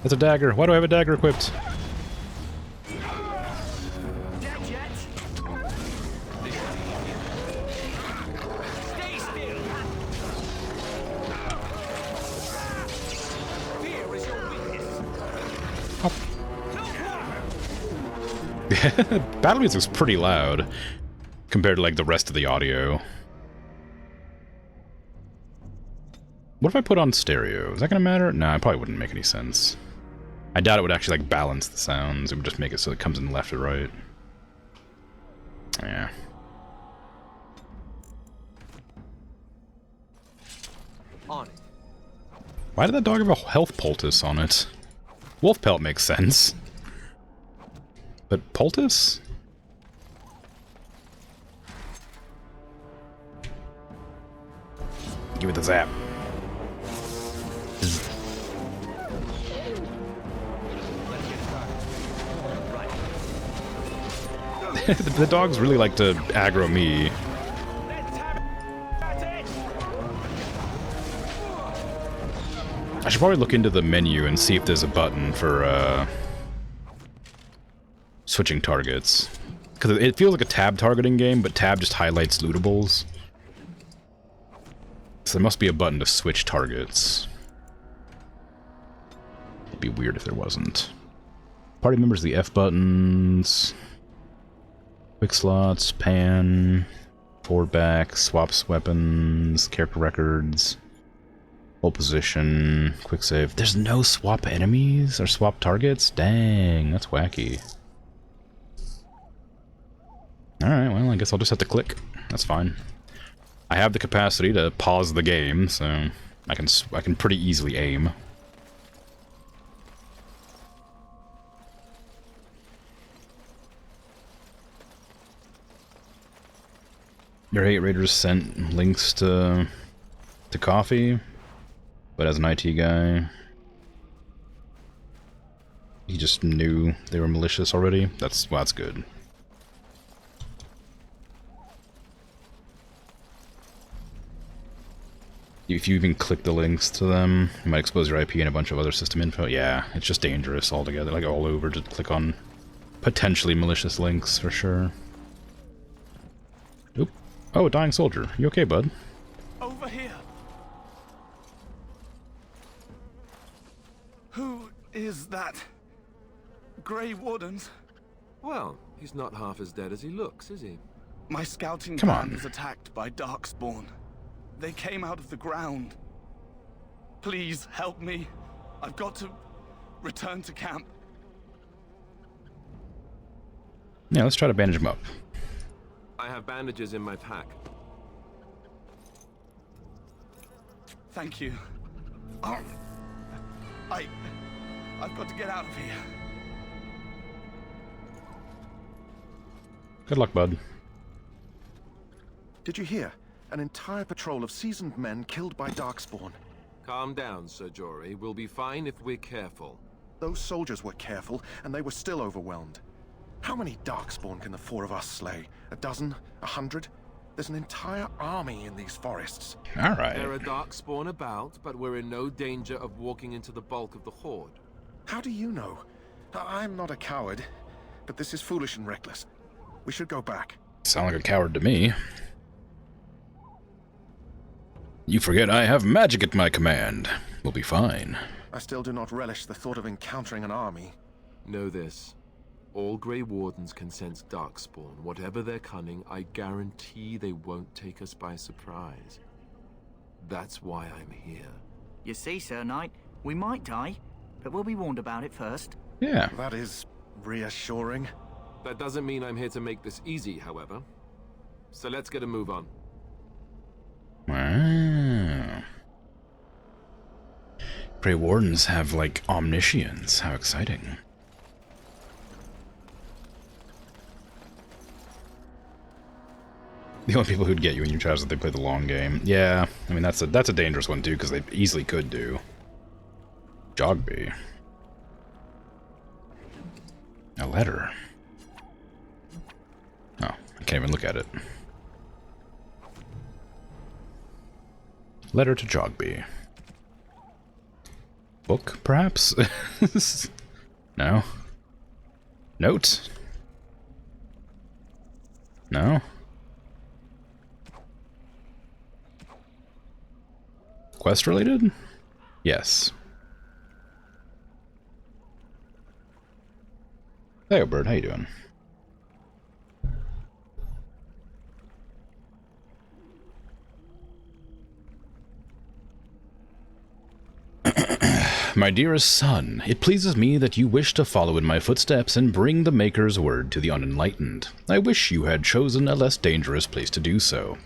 That's a dagger. Why do I have a dagger equipped? Battle music's pretty loud compared to like the rest of the audio. What if I put on stereo? Is that gonna matter? No, it probably wouldn't make any sense. I doubt it would actually like balance the sounds. It would just make it so it comes in left or right. Yeah. On it. Why did that dog have a health poultice on it? Wolf pelt makes sense. But poultice? Give it the zap. The dogs really like to aggro me. I should probably look into the menu and see if there's a button for switching targets. Because it feels like a tab targeting game, but tab just highlights lootables. So there must be a button to switch targets. It'd be weird if there wasn't. Party members, the F buttons. Quick slots, pan, forward back, swaps weapons, character records, hold position, quick save. There's no swap enemies or swap targets? Dang, that's wacky. Alright, well, I guess I'll just have to click. That's fine. I have the capacity to pause the game, so I can pretty easily aim. Your hate raiders sent links to coffee, but as an IT guy, he just knew they were malicious already. Well, that's good. If you even click the links to them, you might expose your IP and a bunch of other system info. Yeah, it's just dangerous altogether, like all over, to click on potentially malicious links for sure. Oop. Oh, a dying soldier. You okay, bud? Over here. Who is that? Grey Wardens? Well, he's not half as dead as he looks, is he? My scouting Come band on. was attacked by Darkspawn. They came out of the ground. Please help me. I've got to return to camp. Yeah, let's try to bandage him up. I have bandages in my pack. Thank you. Oh, I've got to get out of here. Good luck, bud. Did you hear? An entire patrol of seasoned men killed by Darkspawn. Calm down, Sir Jory. We'll be fine if we're careful. Those soldiers were careful, and they were still overwhelmed. How many Darkspawn can the four of us slay? A dozen? 100? There's an entire army in these forests. Alright. There are Darkspawn about, but we're in no danger of walking into the bulk of the horde. How do you know? I'm not a coward, but this is foolish and reckless. We should go back. Sound like a coward to me. You forget I have magic at my command. We'll be fine. I still do not relish the thought of encountering an army. Know this. All Grey Wardens can sense Darkspawn. Whatever their cunning, I guarantee they won't take us by surprise. That's why I'm here. You see, Sir Knight, we might die, but we'll be warned about it first. Yeah. That is reassuring. That doesn't mean I'm here to make this easy, however. so let's get a move on. Wow. Grey Wardens have, like, omniscience. How exciting. The only people who'd get you in your trials is that they play the long game. Yeah, I mean, that's a dangerous one, too, because they easily could do. Jogby. A letter. Oh, I can't even look at it. Letter to Jogby. Book, perhaps? No? Note? No? Quest related? Yes. Hey, Bird, how you doing? My dearest son, it pleases me that you wish to follow in my footsteps and bring the Maker's word to the unenlightened. I wish you had chosen a less dangerous place to do so.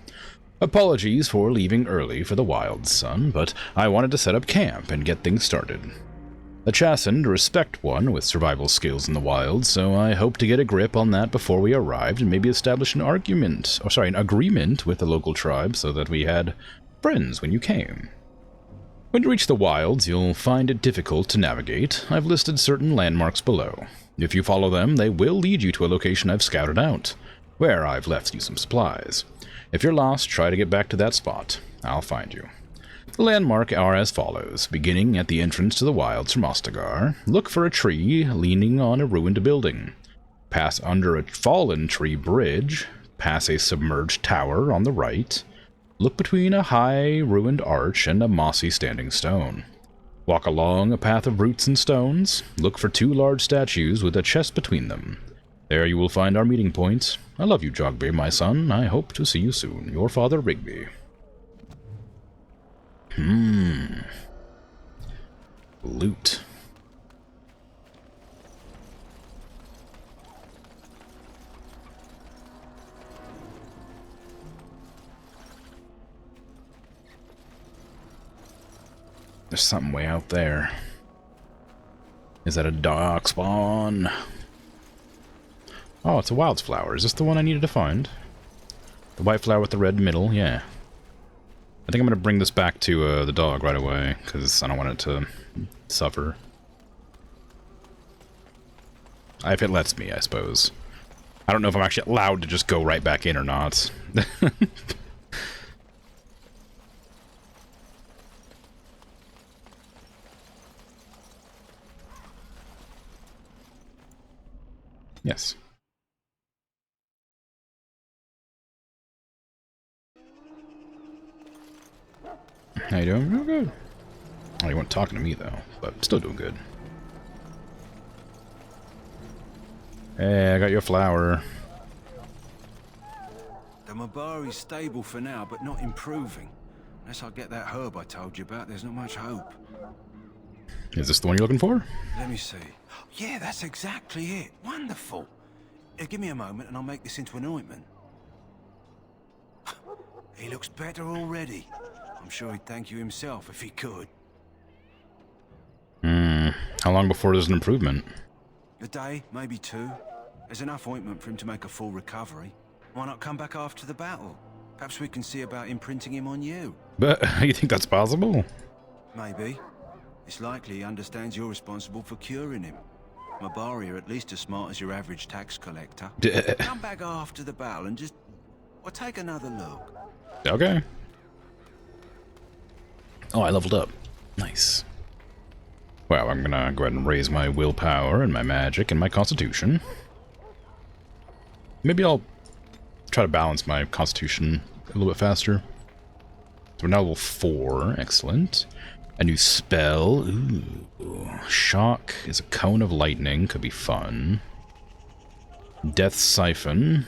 Apologies for leaving early for the wilds, son, but I wanted to set up camp and get things started. The chastened respect one with survival skills in the wild, so I hope to get a grip on that before we arrived and maybe establish an agreement with the local tribe so that we had friends when you came. When you reach the wilds, you'll find it difficult to navigate. I've listed certain landmarks below. If you follow them, they will lead you to a location I've scouted out, where I've left you some supplies. If you're lost, try to get back to that spot. I'll find you. The landmarks are as follows. Beginning at the entrance to the wilds from Ostagar, look for a tree leaning on a ruined building. Pass under a fallen tree bridge, pass a submerged tower on the right, look between a high ruined arch and a mossy standing stone. Walk along a path of roots and stones, look for 2 large statues with a chest between them. There you will find our meeting point. I love you, Jogby, my son. I hope to see you soon. Your father, Rigby. Loot. There's something way out there. Is that a dark spawn? Oh, it's a wildflower. Is this the one I needed to find? The white flower with the red middle? Yeah. I think I'm going to bring this back to the dog right away, because I don't want it to suffer. If it lets me, I suppose. I don't know if I'm actually allowed to just go right back in or not. Yes. How you doing? Real good. Oh, you weren't talking to me, though, but still doing good. Hey, I got your flower. The Mabari's stable for now, but not improving. Unless I get that herb I told you about, there's not much hope. Is this the one you're looking for? Let me see. Yeah, that's exactly it. Wonderful. Give me a moment and I'll make this into an ointment. He looks better already. I'm sure he'd thank you himself if he could. How long before there's an improvement? A day, maybe 2. There's enough ointment for him to make a full recovery. Why not come back after the battle? Perhaps we can see about imprinting him on you. But you think that's possible? Maybe. It's likely he understands you're responsible for curing him. Mabari are at least as smart as your average tax collector. Come back after the battle and just... well, take another look. Okay. Oh, I leveled up. Nice. Well, I'm gonna go ahead and raise my willpower and my magic and my constitution. Maybe I'll try to balance my constitution a little bit faster. So we're now level 4. Excellent. A new spell. Ooh. Shock is a cone of lightning. Could be fun. Death Siphon.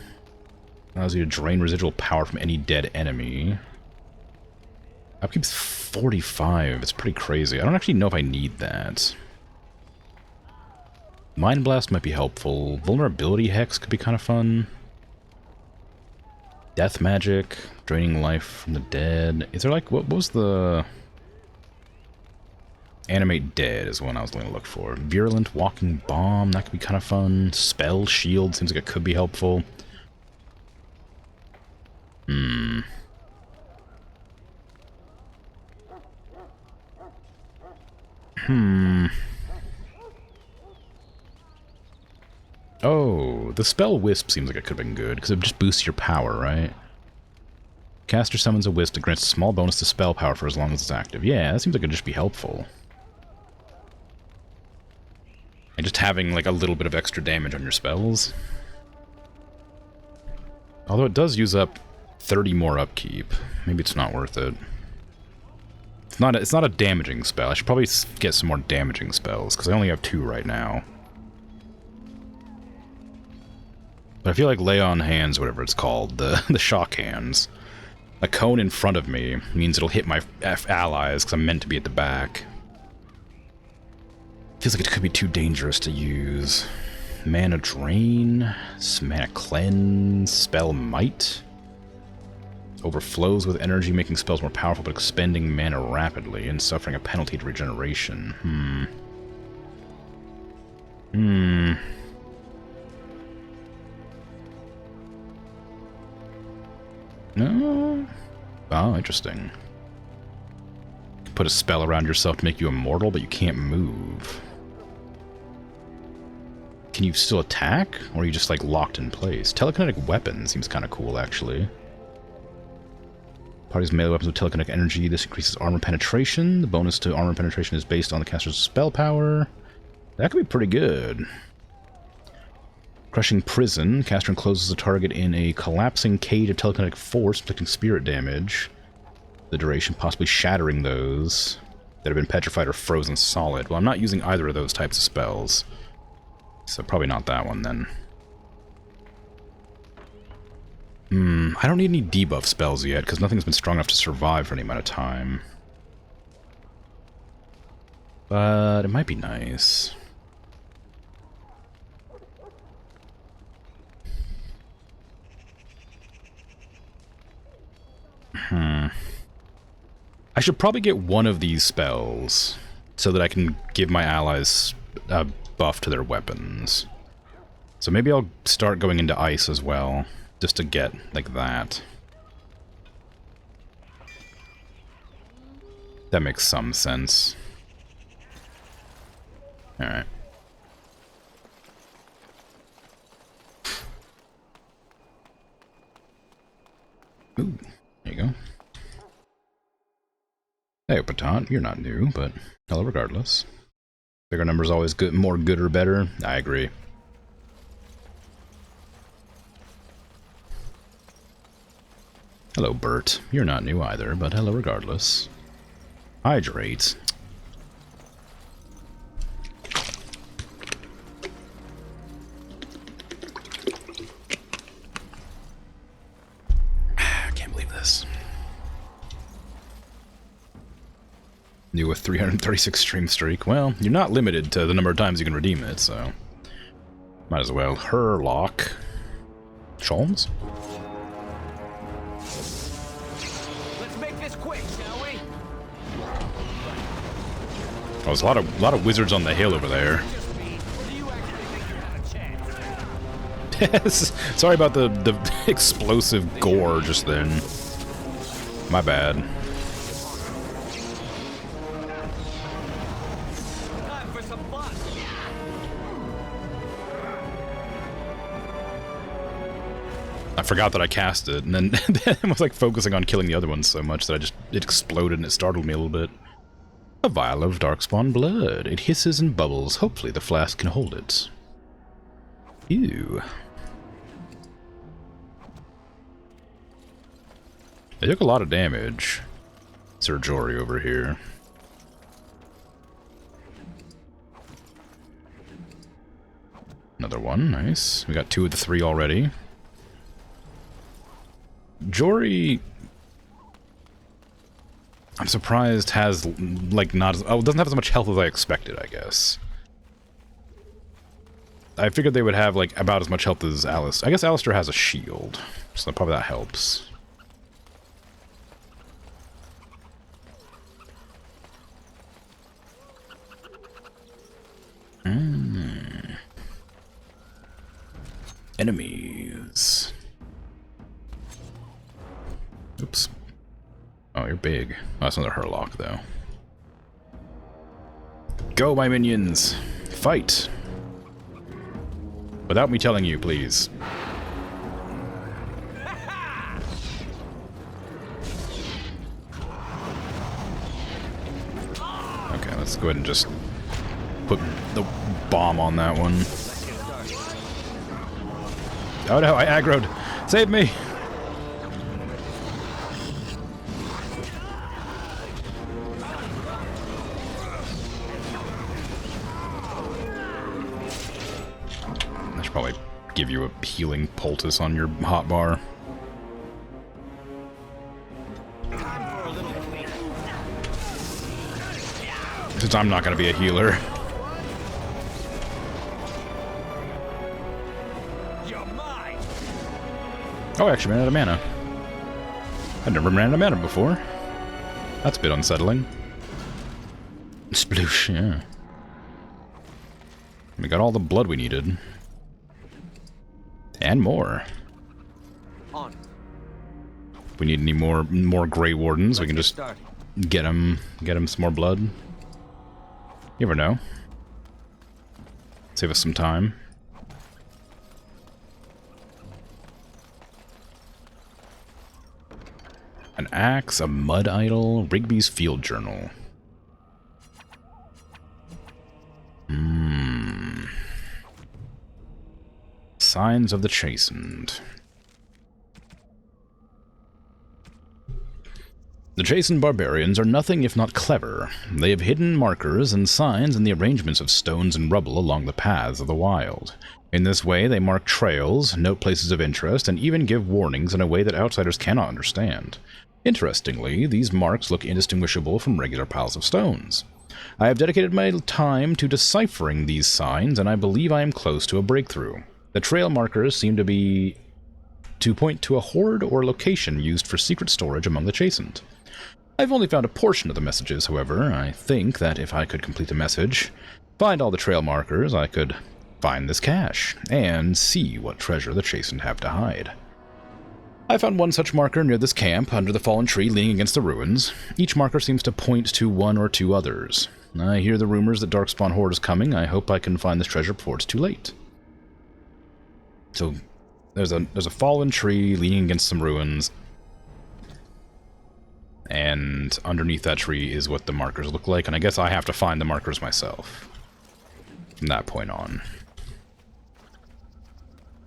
Allows you to drain residual power from any dead enemy. Upkeep's 45. It's pretty crazy. I don't actually know if I need that. Mind Blast might be helpful. Vulnerability Hex could be kind of fun. Death magic, draining life from the dead. Is there like, what was the... Animate dead is one I was going to look for. Virulent walking bomb, that could be kind of fun. Spell shield, seems like it could be helpful. Oh, the spell Wisp seems like it could have been good, because it just boosts your power, right? Caster summons a Wisp that grants a small bonus to spell power for as long as it's active. Yeah, that seems like it'd just be helpful. And just having, like, a little bit of extra damage on your spells. Although it does use up 30 more upkeep. Maybe it's not worth it. It's not a damaging spell. I should probably get some more damaging spells, because I only have 2 right now. But I feel like Lay on Hands, whatever it's called, the shock hands. A cone in front of me means it'll hit my allies, because I'm meant to be at the back. Feels like it could be too dangerous to use. Mana Drain, Mana Cleanse, Spell Might. Overflows with energy, making spells more powerful but expending mana rapidly and suffering a penalty to regeneration. No. Oh, interesting. Put a spell around yourself to make you immortal, but you can't move. Can you still attack? Or are you just, like, locked in place? Telekinetic weapon seems kind of cool, actually. Party's melee weapons with telekinetic energy. This increases armor penetration. The bonus to armor penetration is based on the caster's spell power. That could be pretty good. Crushing Prison. Caster encloses a target in a collapsing cage of telekinetic force, inflicting spirit damage. The duration, possibly shattering those that have been petrified or frozen solid. Well, I'm not using either of those types of spells. So probably not that one, then. I don't need any debuff spells yet, because nothing's been strong enough to survive for any amount of time. But it might be nice. I should probably get one of these spells so that I can give my allies a buff to their weapons. So maybe I'll start going into ice as well, just to get like that. That makes some sense. Alright. Ooh, there you go. Hey, Patant, you're not new, but hello regardless. Bigger numbers always good, more good or better. I agree. Hello, Bert. You're not new either, but hello regardless. Hydrate. I can't believe this. New with 336 stream streak. Well, you're not limited to the number of times you can redeem it, so might as well. Herlock. Sholmes? Let's make this quick, shall we? Oh, there's a lot of wizards on the hill over there. Sorry about the explosive gore just then. My bad. I forgot that I cast it, and then I was like focusing on killing the other ones so much that it exploded and it startled me a little bit. A vial of darkspawn blood. It hisses and bubbles. Hopefully the flask can hold it. Ew. They took a lot of damage. Sir Jory over here. Another one, nice. We got 2 of the 3 already. Jory, I'm surprised has, like, not as... Oh, it doesn't have as much health as I expected, I guess. I figured they would have, like, about as much health as Alice. I guess Alistair has a shield, so probably that helps. Enemies. Oops. Oh, you're big. Oh, that's another Hurlock, though. Go, my minions! Fight! Without me telling you, please. Okay, let's go ahead and just put the bomb on that one. Oh no, I aggroed! Save me! I should probably give you a healing poultice on your hotbar. Since I'm not going to be a healer. Oh, I actually ran out of mana. I've never ran out of mana before. That's a bit unsettling. Sploosh, yeah. We got all the blood we needed. And more. If we need any more Grey Wardens, we can just get them some more blood. You never know. Save us some time. An axe, a mud idol, Rigby's field journal. Signs of the Chastened. The Chastened barbarians are nothing if not clever. They have hidden markers and signs in the arrangements of stones and rubble along the paths of the wild. In this way, they mark trails, note places of interest, and even give warnings in a way that outsiders cannot understand. Interestingly, these marks look indistinguishable from regular piles of stones. I have dedicated my time to deciphering these signs, and I believe I am close to a breakthrough. The trail markers seem to point to a hoard or location used for secret storage among the Chastened. I've only found a portion of the messages, however. I think that if I could complete a message, find all the trail markers, I could find this cache, and see what treasure the Chastened have to hide. I found one such marker near this camp, under the fallen tree leaning against the ruins. Each marker seems to point to one or two others. I hear the rumors that Darkspawn Horde is coming. I hope I can find this treasure before it's too late. So, there's a fallen tree leaning against some ruins. And underneath that tree is what the markers look like, and I guess I have to find the markers myself. From that point on.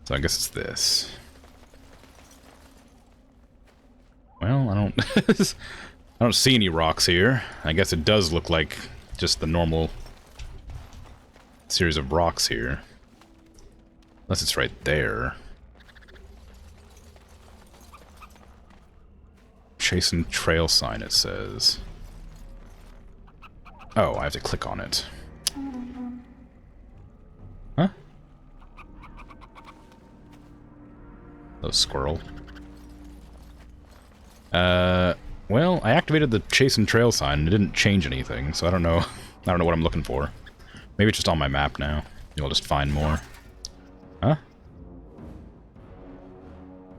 So I guess it's this. Well, I don't see any rocks here. I guess it does look like just the normal series of rocks here. Unless it's right there. Chastened trail sign, it says. Oh, I have to click on it. Huh? Oh, squirrel. Well, I activated the Chastened trail sign and it didn't change anything, so I don't know. I don't know what I'm looking for. Maybe it's just on my map now. Maybe I'll just find more. Huh?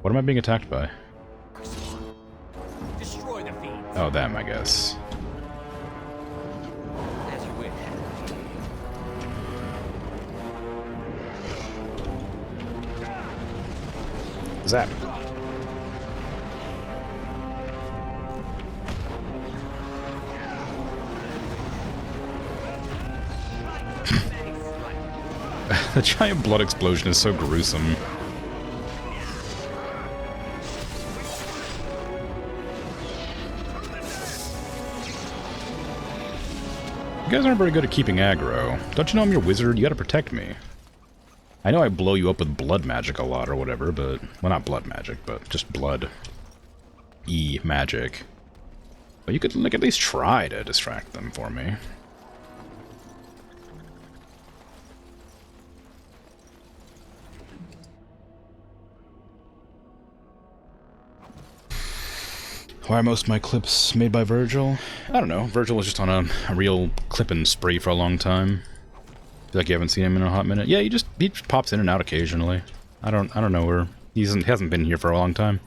What am I being attacked by? Destroy the fiends. Oh, them, I guess. As you wish. Zap. The giant blood explosion is so gruesome. You guys aren't very good at keeping aggro. Don't you know I'm your wizard? You gotta protect me. I know I blow you up with blood magic a lot or whatever, but... Well, not blood magic, but just blood. Magic. But you could, like, at least try to distract them for me. Why are most of my clips made by Virgil? I don't know. Virgil was just on a real clipping spree for a long time. Feel like you haven't seen him in a hot minute. Yeah, he just pops in and out occasionally. I don't know where he hasn't been here for a long time.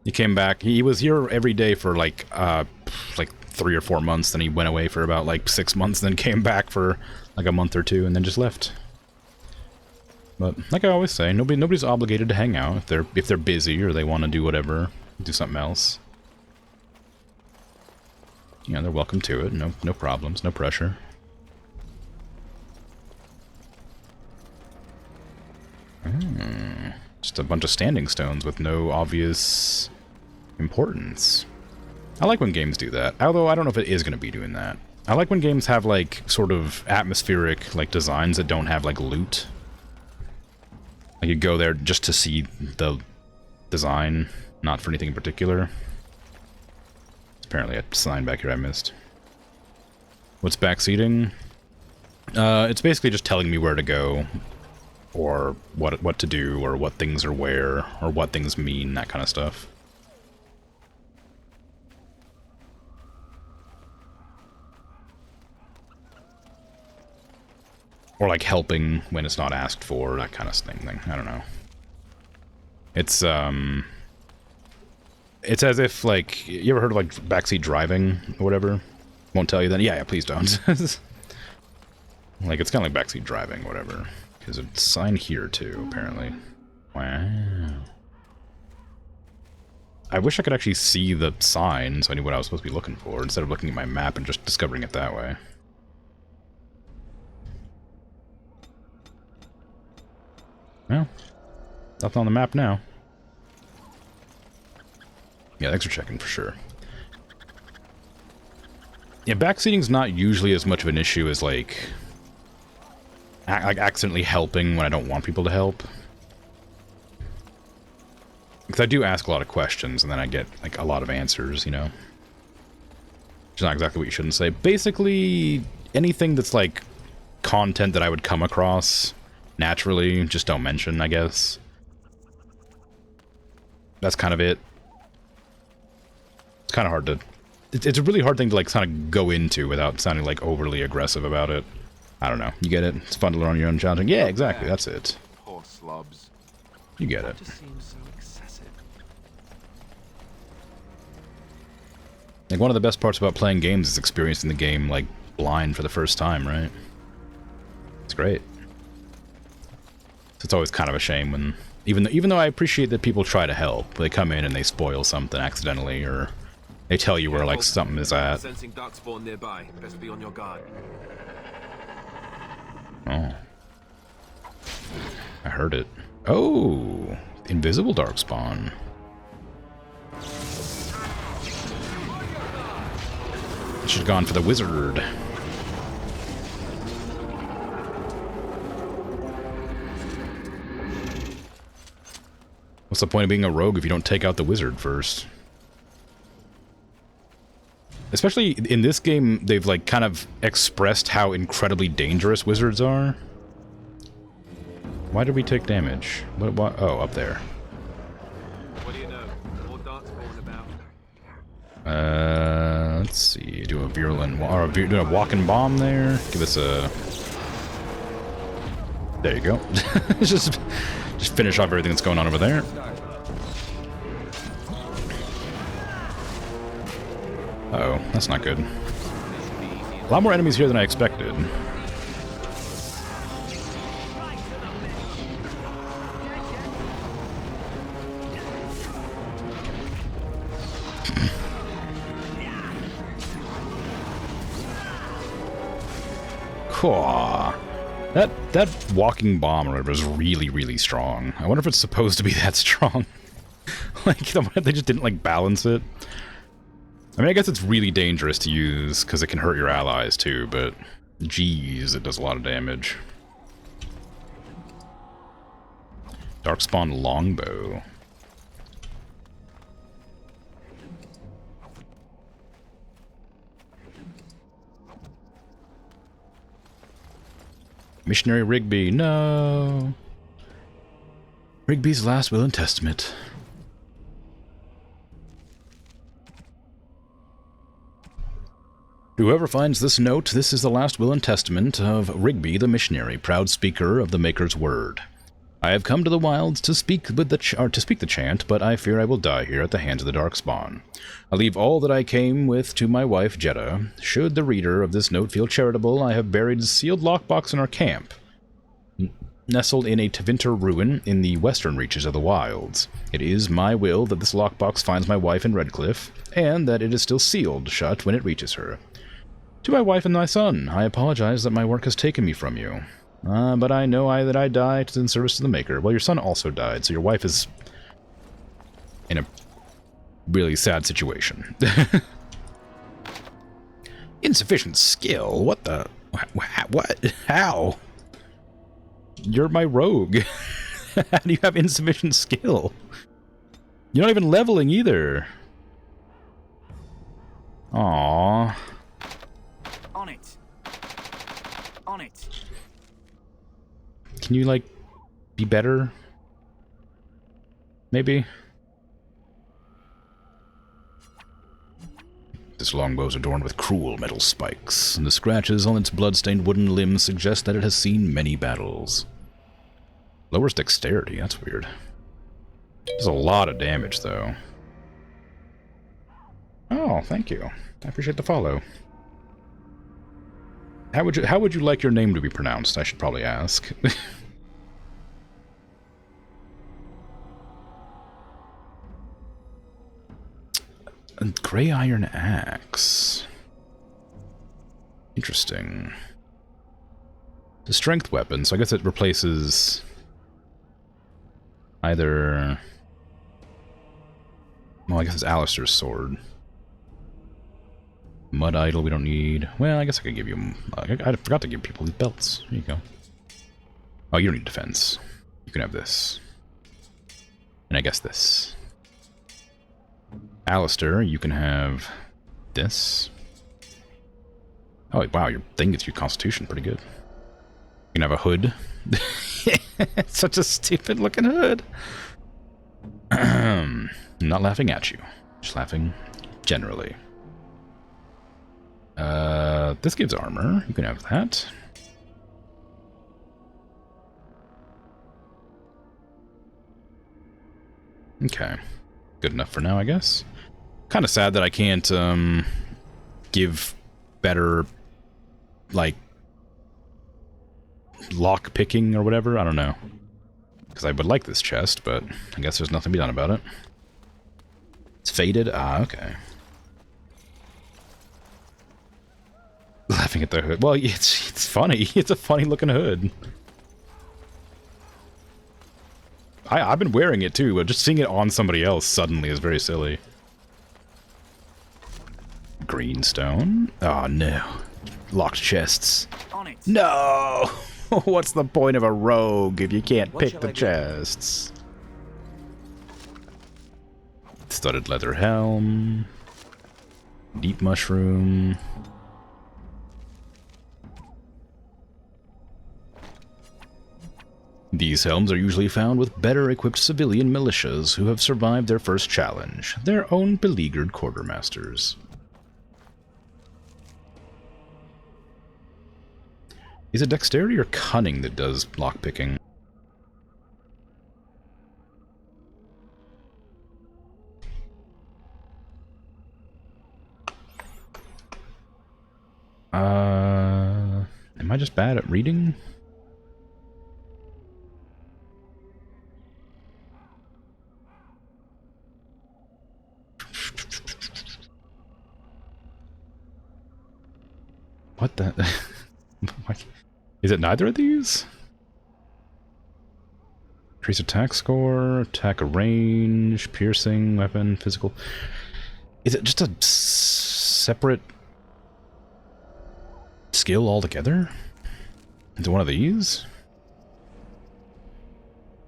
He came back. He was here every day for like 3 or 4 months. Then he went away for about like 6 months. Then came back for like a month or two, and then just left. But like I always say, nobody's obligated to hang out if they're busy or they want to do whatever, do something else. You know, they're welcome to it. No problems, no pressure. Just a bunch of standing stones with no obvious importance. I like when games do that, although I don't know if it is going to be doing that. I like when games have, like, sort of atmospheric, like, designs that don't have, like, loot. Like, you go there just to see the design, not for anything in particular. Apparently a sign back here I missed. What's backseating? It's basically just telling me where to go, or what to do, or what things are where, or what things mean, that kind of stuff. Or like helping when it's not asked for, that kind of thing. I don't know. It's as if, like, you ever heard of like backseat driving or whatever? Won't tell you then? Yeah, please don't. Like, it's kind of like backseat driving, whatever. There's a sign here too, apparently. Wow. I wish I could actually see the sign so I knew what I was supposed to be looking for, instead of looking at my map and just discovering it that way. Well, nothing on the map now. Yeah, thanks for checking, for sure. Yeah, backseating's not usually as much of an issue as, like accidentally helping when I don't want people to help. Because I do ask a lot of questions, and then I get, like, a lot of answers, you know? Which is not exactly what you shouldn't say. Basically, anything that's, like, content that I would come across naturally, just don't mention, I guess. That's kind of it. It's kind of hard to... It's a really hard thing to, like, kind of go into without sounding, like, overly aggressive about it. I don't know. You get it? It's fun to learn on your own challenging. Yeah, exactly. That's it. Poor slobs. You get it. Just seems so excessive. Like, one of the best parts about playing games is experiencing the game, like, blind for the first time, right? It's great. So it's always kind of a shame when... Even though I appreciate that people try to help, they come in and they spoil something accidentally, or they tell you where, like, something is at. Sensing darkspawn nearby. Best be on your guard. Oh. I heard it. Oh! Invisible darkspawn. Should have gone for the wizard. What's the point of being a rogue if you don't take out the wizard first? Especially in this game, they've, like, kind of expressed how incredibly dangerous wizards are. Why did we take damage? What? Oh, up there. What do you know? More darkspawn about. Let's see. Do a virulent, or do a walking bomb there. Give us a... There you go. just finish off everything that's going on over there. Uh-oh, that's not good. A lot more enemies here than I expected. Cool. That walking bomb or whatever is really, really strong. I wonder if it's supposed to be that strong. Like, they just didn't, like, balance it. I mean, I guess it's really dangerous to use, because it can hurt your allies, too, but... Jeez, it does a lot of damage. Darkspawn longbow. Missionary Rigby, no! Rigby's last will and testament. To whoever finds this note, this is the last will and testament of Rigby the missionary, proud speaker of the Maker's word. I have come to the wilds to speak the chant, but I fear I will die here at the hands of the Darkspawn. I leave all that I came with to my wife Jeddah. Should the reader of this note feel charitable, I have buried a sealed lockbox in our camp, nestled in a Tevinter ruin in the western reaches of the wilds. It is my will that this lockbox finds my wife in Redcliffe, and that it is still sealed shut when it reaches her. To my wife and my son, I apologize that my work has taken me from you. But I know that I died in service to the Maker. Well, your son also died, so your wife is in a really sad situation. Insufficient skill? What the... What? How? You're my rogue. How do you have insufficient skill? You're not even leveling either. Aww. On it. On it. Can you, like, be better? Maybe? This longbow is adorned with cruel metal spikes, and the scratches on its blood-stained wooden limbs suggest that it has seen many battles. Lowers dexterity, that's weird. Does a lot of damage, though. Oh, thank you. I appreciate the follow. How would you like your name to be pronounced? I should probably ask. A gray iron axe. Interesting. The strength weapon, so I guess it replaces either... Well, I guess it's Alistair's sword. Mud idol we don't need. Well, I guess I could give you... I forgot to give people these belts. There you go. Oh, you don't need defense. You can have this. And I guess this. Alistair, you can have this. Oh, wow, your thing gets you constitution pretty good. You can have a hood. Such a stupid looking hood. I'm not laughing at you. Just laughing generally. This gives armor. You can have that. Okay. Good enough for now, I guess. Kind of sad that I can't, give better, like, lock picking or whatever. I don't know. Because I would like this chest, but I guess there's nothing to be done about it. It's faded? Ah, okay. Laughing at the hood. Well, it's funny. It's a funny looking hood. I've been wearing it too, but just seeing it on somebody else suddenly is very silly. Greenstone? Oh no. Locked chests. No! What's the point of a rogue if you can't pick the chests? Studded leather helm. Deep mushroom. These helms are usually found with better equipped civilian militias who have survived their first challenge, their own beleaguered quartermasters. Is it dexterity or cunning that does lockpicking? Am I just bad at reading? What the? Is it neither of these? Increase attack score, attack range, piercing, weapon, physical. Is it just a separate skill altogether? Is it one of these?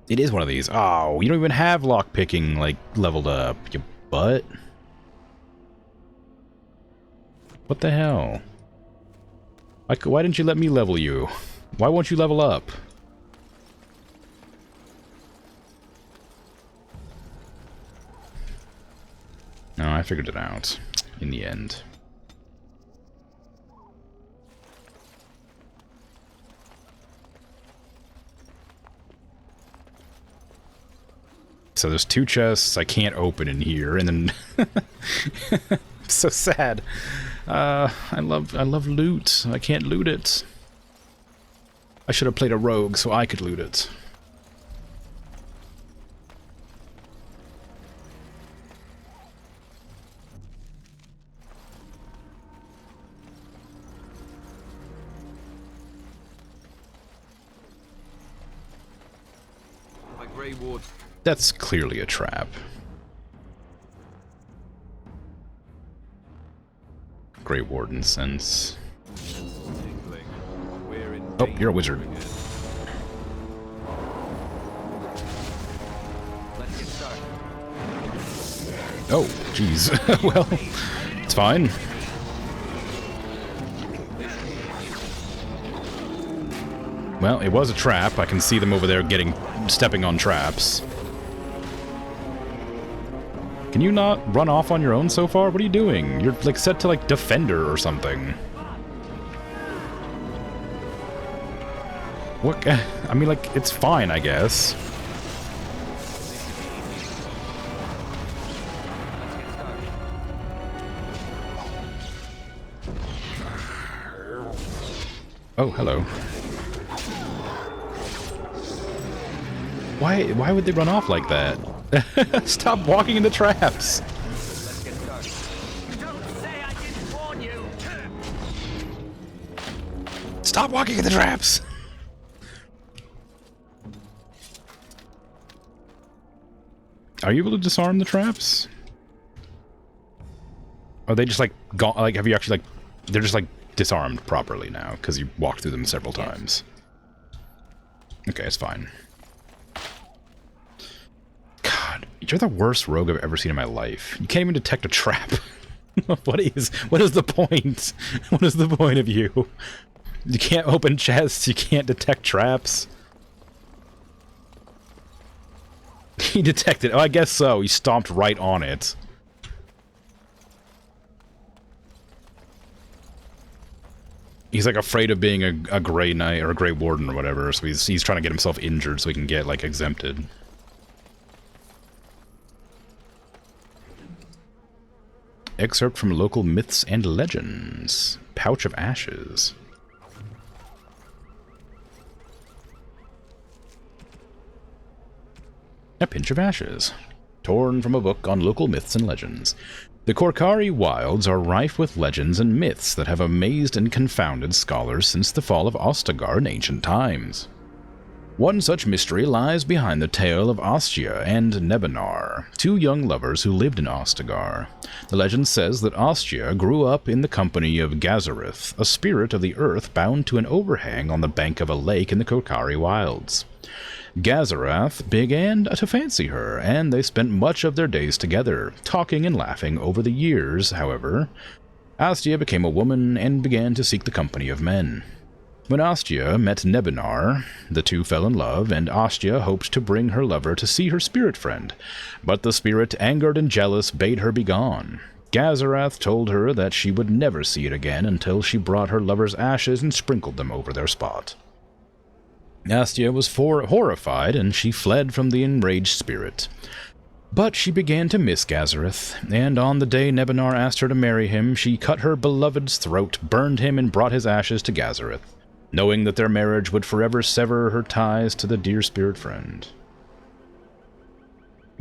It is one of these. Oh, you don't even have lockpicking, like, leveled up, you butt. What the hell? Why didn't you let me level you? Why won't you level up? No, I figured it out in the end. So there's 2 chests I can't open in here, and then... so sad. I love loot. I can't loot it. I should have played a rogue so I could loot it. My Grey Ward. That's clearly a trap. Grey Warden sense. Oh, you're a wizard. Oh, jeez. Well, it's fine. Well, it was a trap. I can see them over there stepping on traps. Can you not run off on your own so far? What are you doing? You're like set to like defender or something. What? I mean, like, it's fine, I guess. Oh, hello. Why would they run off like that? Stop walking in the traps. Stop walking in the traps. Are you able to disarm the traps? Are they just like gone? Like, have you actually like? They're just like disarmed properly now because you walked through them several times. Okay, it's fine. God, you're the worst rogue I've ever seen in my life. You can't even detect a trap. What is the point? What is the point of you? You can't open chests. You can't detect traps. He detected. Oh, I guess so. He stomped right on it. He's like afraid of being a Grey Knight or a Grey Warden or whatever, so he's trying to get himself injured so he can get like exempted. Excerpt from local myths and legends. Pouch of Ashes. A pinch of ashes. Torn from a book on local myths and legends. The Korcari wilds are rife with legends and myths that have amazed and confounded scholars since the fall of Ostagar in ancient times. One such mystery lies behind the tale of Ostia and Nebenar, 2 young lovers who lived in Ostagar. The legend says that Ostia grew up in the company of Gazarith, a spirit of the earth bound to an overhang on the bank of a lake in the Korcari wilds. Gazarath began to fancy her, and they spent much of their days together, talking and laughing. Over the years, however, Ostia became a woman and began to seek the company of men. When Ostia met Nebenar, the 2 fell in love, and Ostia hoped to bring her lover to see her spirit friend, but the spirit, angered and jealous, bade her begone. Gazarath told her that she would never see it again until she brought her lover's ashes and sprinkled them over their spot. Ostia was horrified, and she fled from the enraged spirit. But she began to miss Gazareth, and on the day Nebenar asked her to marry him, she cut her beloved's throat, burned him, and brought his ashes to Gazareth, knowing that their marriage would forever sever her ties to the dear spirit friend.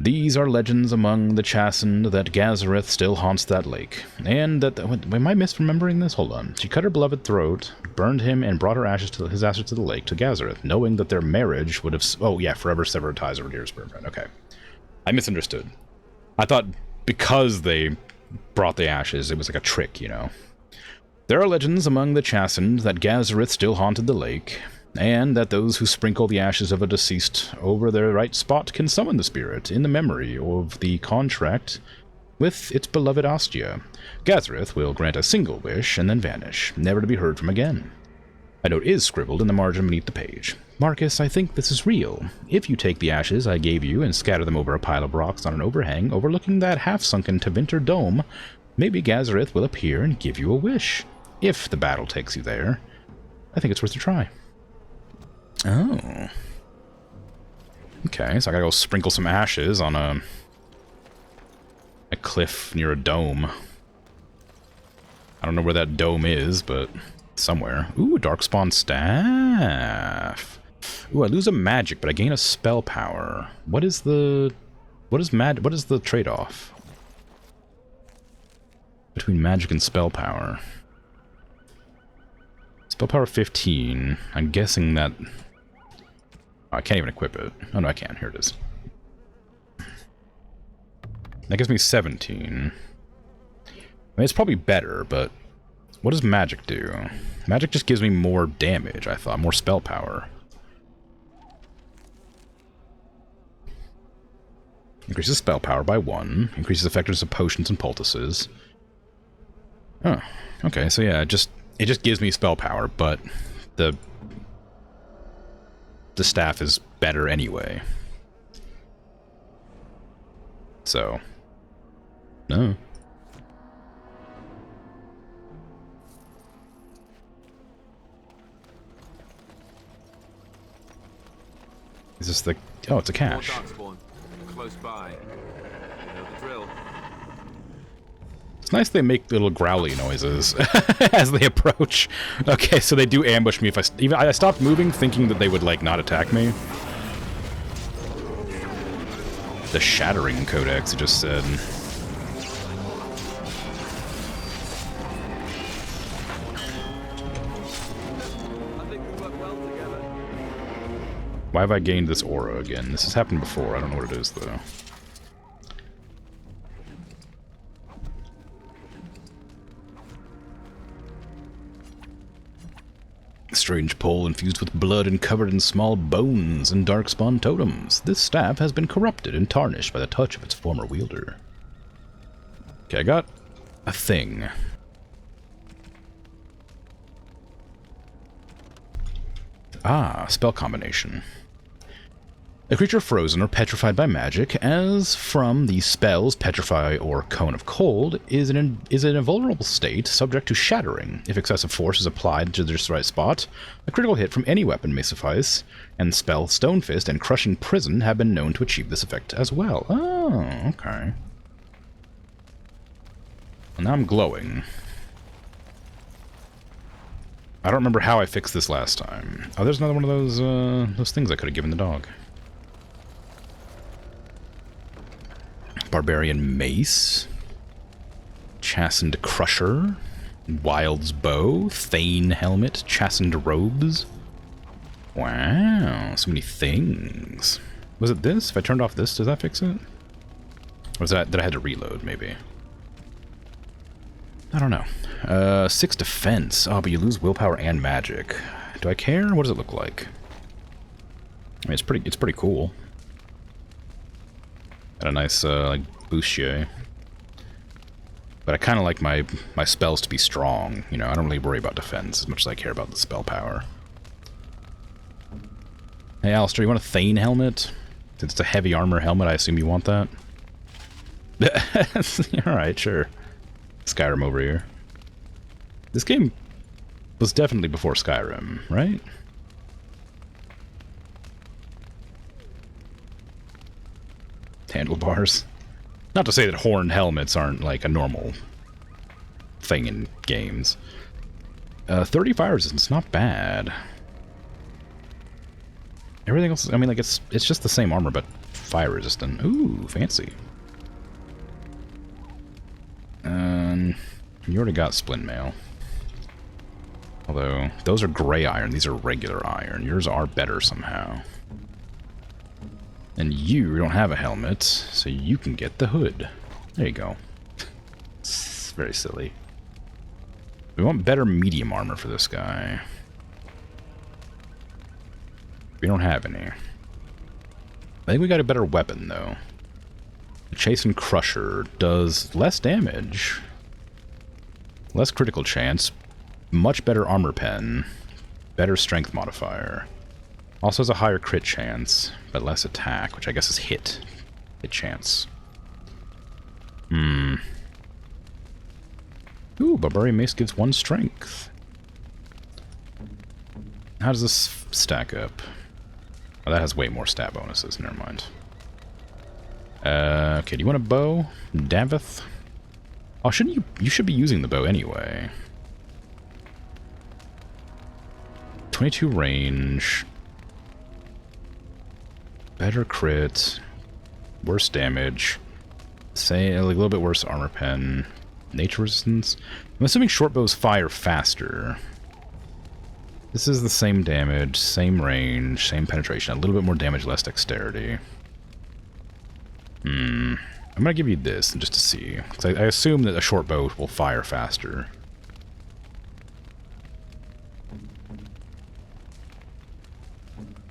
These are legends among the chastened that Gazareth still haunts that lake, and that... Am I misremembering this? Hold on. She cut her beloved throat, burned him, and brought his ashes to the lake, to Gazareth, knowing that their marriage would have... Oh, yeah, forever severed ties of her dear spirit friend. Okay. I misunderstood. I thought because they brought the ashes, it was like a trick, you know. There are legends among the chastened that Gazareth still haunted the lake, and that those who sprinkle the ashes of a deceased over their right spot can summon the spirit in the memory of the contract with its beloved Ostia. Gazareth will grant a single wish and then vanish, never to be heard from again. A note is scribbled in the margin beneath the page. Marcus, I think this is real. If you take the ashes I gave you and scatter them over a pile of rocks on an overhang overlooking that half-sunken Tevinter dome, maybe Gazareth will appear and give you a wish. If the battle takes you there, I think it's worth a try. Oh. Okay, so I gotta go sprinkle some ashes on a cliff near a dome. I don't know where that dome is, but somewhere. Ooh, Darkspawn Staff. Ooh, I lose a magic, but I gain a spell power. What is the trade-off between magic and spell power? Spell power 15. I'm guessing that... Oh, I can't even equip it. Oh no, I can. Here it is. That gives me 17. I mean, it's probably better, but what does magic do? Magic just gives me more damage, I thought. More spell power. Increases spell power by 1. Increases effectiveness of potions and poultices. Oh, okay, so yeah, it just gives me spell power, but the staff is better anyway. So, no. Is this the... Oh, it's a cache. Close by. You know the drill. It's nice they make little growly noises as they approach. Okay, so they do ambush me if I stopped moving thinking that they would, like, not attack me. The Shattering Codex, it just said. Why have I gained this aura again? This has happened before. I don't know what it is, though. Strange pole infused with blood and covered in small bones and darkspawn totems. This staff has been corrupted and tarnished by the touch of its former wielder. Okay, I got a thing. Ah, spell combination. A creature frozen or petrified by magic, as from the spells Petrify or Cone of Cold, is in a vulnerable state, subject to shattering. If excessive force is applied to just the right spot, a critical hit from any weapon may suffice, and spell Stone Fist and Crushing Prison have been known to achieve this effect as well. Oh, okay. Well, now I'm glowing. I don't remember how I fixed this last time. Oh, there's another one of those things I could have given the dog. Barbarian Mace, Chastened Crusher, Wild's Bow, Thane Helmet, Chastened Robes. Wow, so many things. Was it this? If I turned off this, does that fix it? Or was that I had to reload, maybe? I don't know. 6 defense. Oh, but you lose willpower and magic. Do I care? What does it look like? I mean, it's pretty cool. Got a nice, like, bustier. But I kind of like my spells to be strong, you know, I don't really worry about defense as much as I care about the spell power. Hey, Alistair, you want a Thane helmet? Since it's a heavy armor helmet, I assume you want that? Alright, sure. Skyrim over here. This game was definitely before Skyrim, right? Handlebars. Not to say that horned helmets aren't like a normal thing in games. 30 fire resistance, not bad. Everything else, I mean, like it's just the same armor, but fire resistant. Ooh, fancy. You already got splint mail. Although, those are gray iron, these are regular iron. Yours are better somehow. And you don't have a helmet, so you can get the hood. There you go. It's very silly. We want better medium armor for this guy. We don't have any. I think we got a better weapon, though. The Chastened Crusher does less damage. Less critical chance. Much better armor pen. Better strength modifier. Also has a higher crit chance, but less attack, which I guess is hit chance. Ooh, Barbarian Mace gives 1 strength. How does this stack up? Oh, that has way more stat bonuses. Never mind. Okay, do you want a bow? Davith? Oh, shouldn't you... You should be using the bow anyway. 22 range. Better crit. Worse damage. Say a little bit worse armor pen. Nature resistance. I'm assuming short bows fire faster. This is the same damage, same range, same penetration. A little bit more damage, less dexterity. I'm gonna give you this just to see. 'Cause I assume that a short bow will fire faster.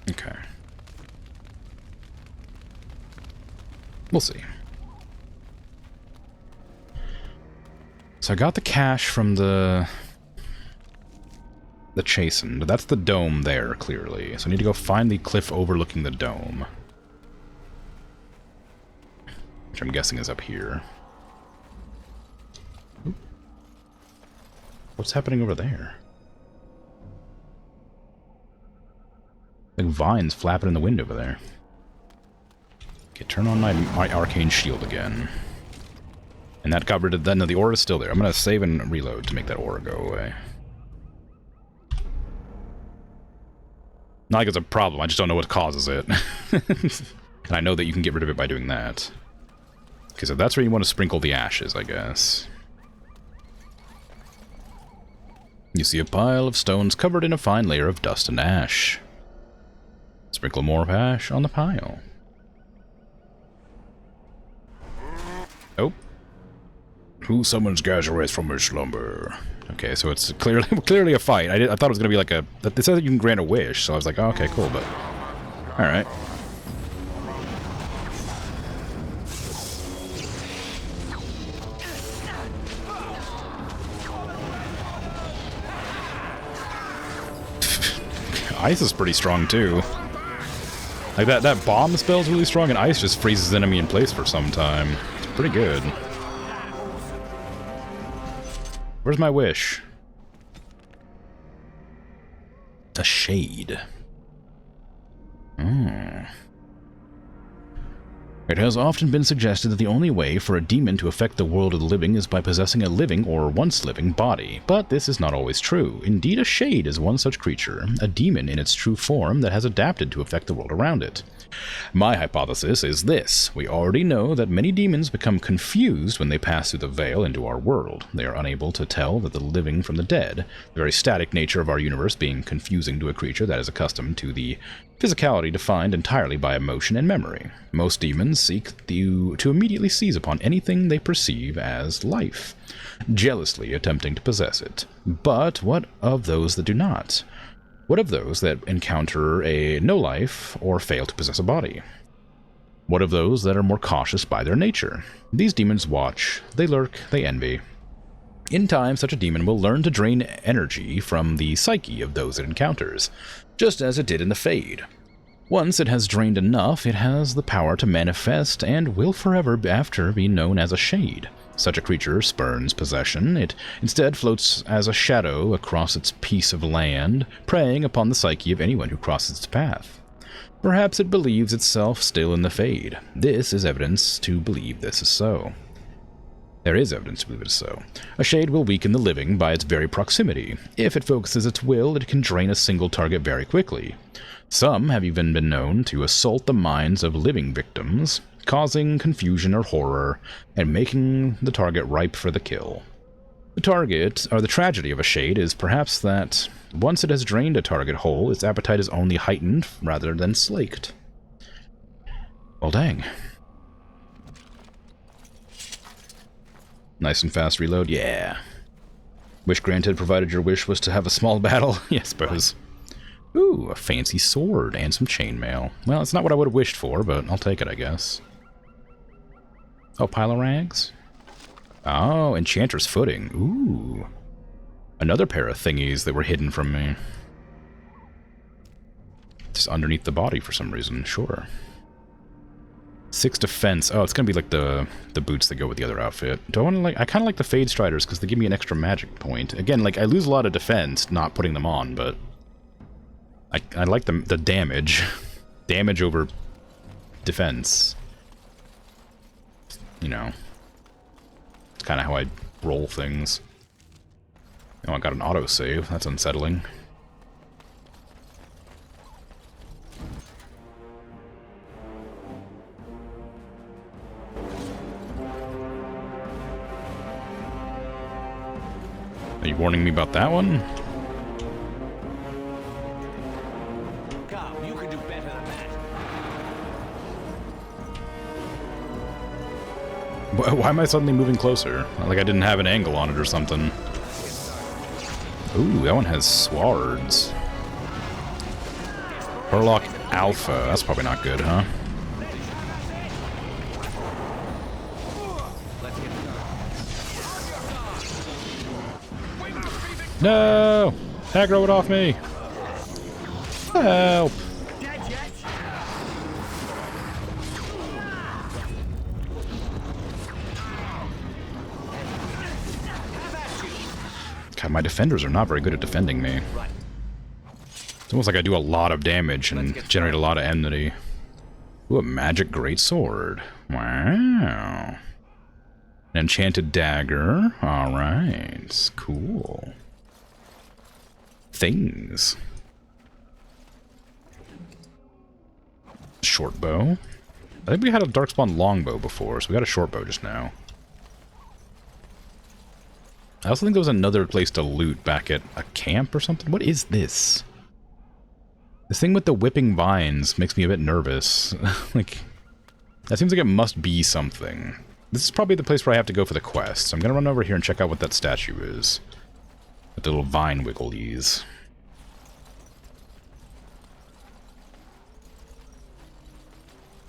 Okay. We'll see. So I got the cash from the Chastened. That's the dome there, clearly. So I need to go find the cliff overlooking the dome. Which I'm guessing is up here. Ooh. What's happening over there? Like vines flapping in the wind over there. Okay, turn on my arcane shield again. And that got rid of... No, the aura is still there. I'm gonna save and reload to make that aura go away. Not like it's a problem, I just don't know what causes it. And I know that you can get rid of it by doing that. Okay, so that's where you want to sprinkle the ashes, I guess. You see a pile of stones covered in a fine layer of dust and ash. Sprinkle more ash on the pile. Oh. Who summons Gazares from his slumber? Okay, so it's clearly a fight. I thought it was going to be like a... It says that you can grant a wish, so I was like, oh, okay, cool, but... Alright. Ice is pretty strong, too. Like, that bomb spell's really strong, and ice just freezes the enemy in place for some time. It's pretty good. Where's my wish? A shade. It has often been suggested that the only way for a demon to affect the world of the living is by possessing a living or once living body, but this is not always true. Indeed, a shade is one such creature, a demon in its true form that has adapted to affect the world around it. My hypothesis is this. We already know that many demons become confused when they pass through the veil into our world. They are unable to tell that the living from the dead, the very static nature of our universe being confusing to a creature that is accustomed to the physicality defined entirely by emotion and memory. Most demons seek to immediately seize upon anything they perceive as life, jealously attempting to possess it. But what of those that do not? What of those that encounter a no life or fail to possess a body? What of those that are more cautious by their nature? These demons watch, they lurk, they envy. In time, such a demon will learn to drain energy from the psyche of those it encounters, just as it did in the Fade. Once it has drained enough, it has the power to manifest and will forever after be known as a shade. Such a creature spurns possession. It instead floats as a shadow across its piece of land, preying upon the psyche of anyone who crosses its path. Perhaps it believes itself still in the Fade. This is evidence to believe this is so. There is evidence to believe it is so. A shade will weaken the living by its very proximity. If it focuses its will, it can drain a single target very quickly. Some have even been known to assault the minds of living victims, causing confusion or horror, and making the target ripe for the kill. The tragedy of a shade is perhaps that once it has drained a target whole, its appetite is only heightened rather than slaked. Well, dang. Nice and fast reload, yeah. Wish granted, provided your wish was to have a small battle. Yeah, I suppose. Ooh, a fancy sword and some chainmail. Well, it's not what I would have wished for, but I'll take it, I guess. Oh, pile of rags? Oh, Enchanter's Footing. Ooh. Another pair of thingies that were hidden from me. Just underneath the body for some reason, sure. 6 defense. Oh, it's gonna be like the boots that go with the other outfit. Do I want to like... I kind of like the Fade Striders because they give me an extra magic point. Again, like, I lose a lot of defense not putting them on, but... I like the damage. damage over defense. You know, it's kind of how I roll things. Oh, I got an autosave. That's unsettling. Are you warning me about that one? Come, you can do better than that. Why am I suddenly moving closer? Like I didn't have an angle on it or something. Ooh, that one has swords. Hurlock Alpha. That's probably not good, huh? No! Aggro it off me! Help! God, my defenders are not very good at defending me. It's almost like I do a lot of damage and generate a lot of enmity. Ooh, a magic greatsword. Wow. An enchanted dagger. Alright. Cool. Things. Short bow. I think we had a Darkspawn longbow before, so we got a short bow just now. I also think there was another place to loot back at a camp or something. What is this? This thing with the whipping vines makes me a bit nervous. Like, that seems like it must be something. This is probably the place where I have to go for the quest, so I'm gonna run over here and check out what that statue is. With the little vine wigglies.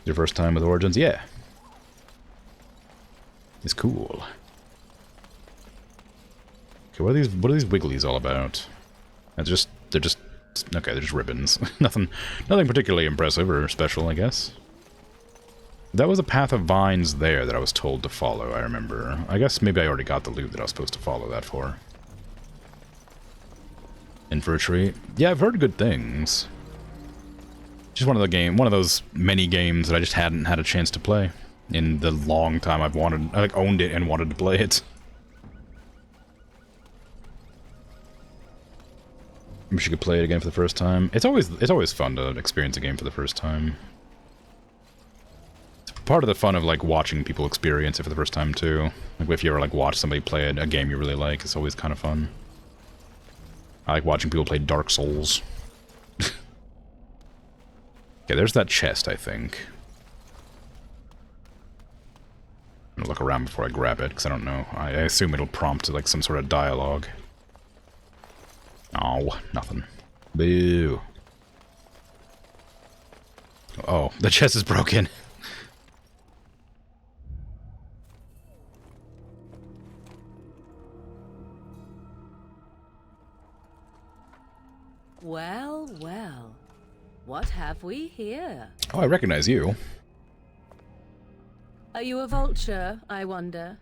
Your first time with Origins? Yeah. It's cool. Okay, what are these wigglies all about? They're just okay, they're just ribbons. nothing particularly impressive or special, I guess. That was a path of vines there that I was told to follow, I remember. I guess maybe I already got the loot that I was supposed to follow that for. In for a treat. Yeah, I've heard good things. Just one of those many games that I just hadn't had a chance to play in the long time I owned it and wanted to play it. Wish you could play it again for the first time. It's always fun to experience a game for the first time. It's part of the fun of like watching people experience it for the first time too. Like if you ever like watch somebody play a game you really like, it's always kind of fun. I like watching people play Dark Souls. Okay, there's that chest, I think. I'm gonna look around before I grab it, because I don't know. I assume it'll prompt like some sort of dialogue. Oh, nothing. Boo. Oh, the chest is broken. Well, well. What have we here? Oh, I recognize you. Are you a vulture, I wonder?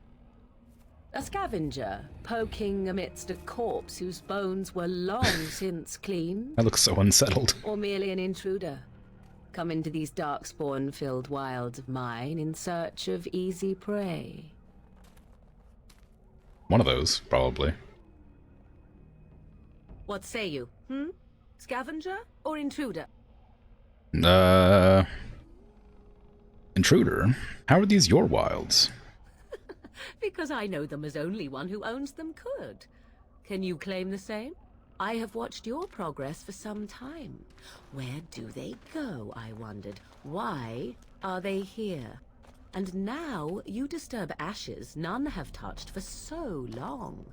A scavenger, poking amidst a corpse whose bones were long since cleaned? I look so unsettled. Or merely an intruder, come into these darkspawn-filled wilds of mine in search of easy prey? One of those, probably. What say you, Scavenger or intruder? Intruder? How are these your wilds? Because I know them as only one who owns them could. Can you claim the same? I have watched your progress for some time. Where do they go, I wondered? Why are they here? And now you disturb ashes none have touched for so long.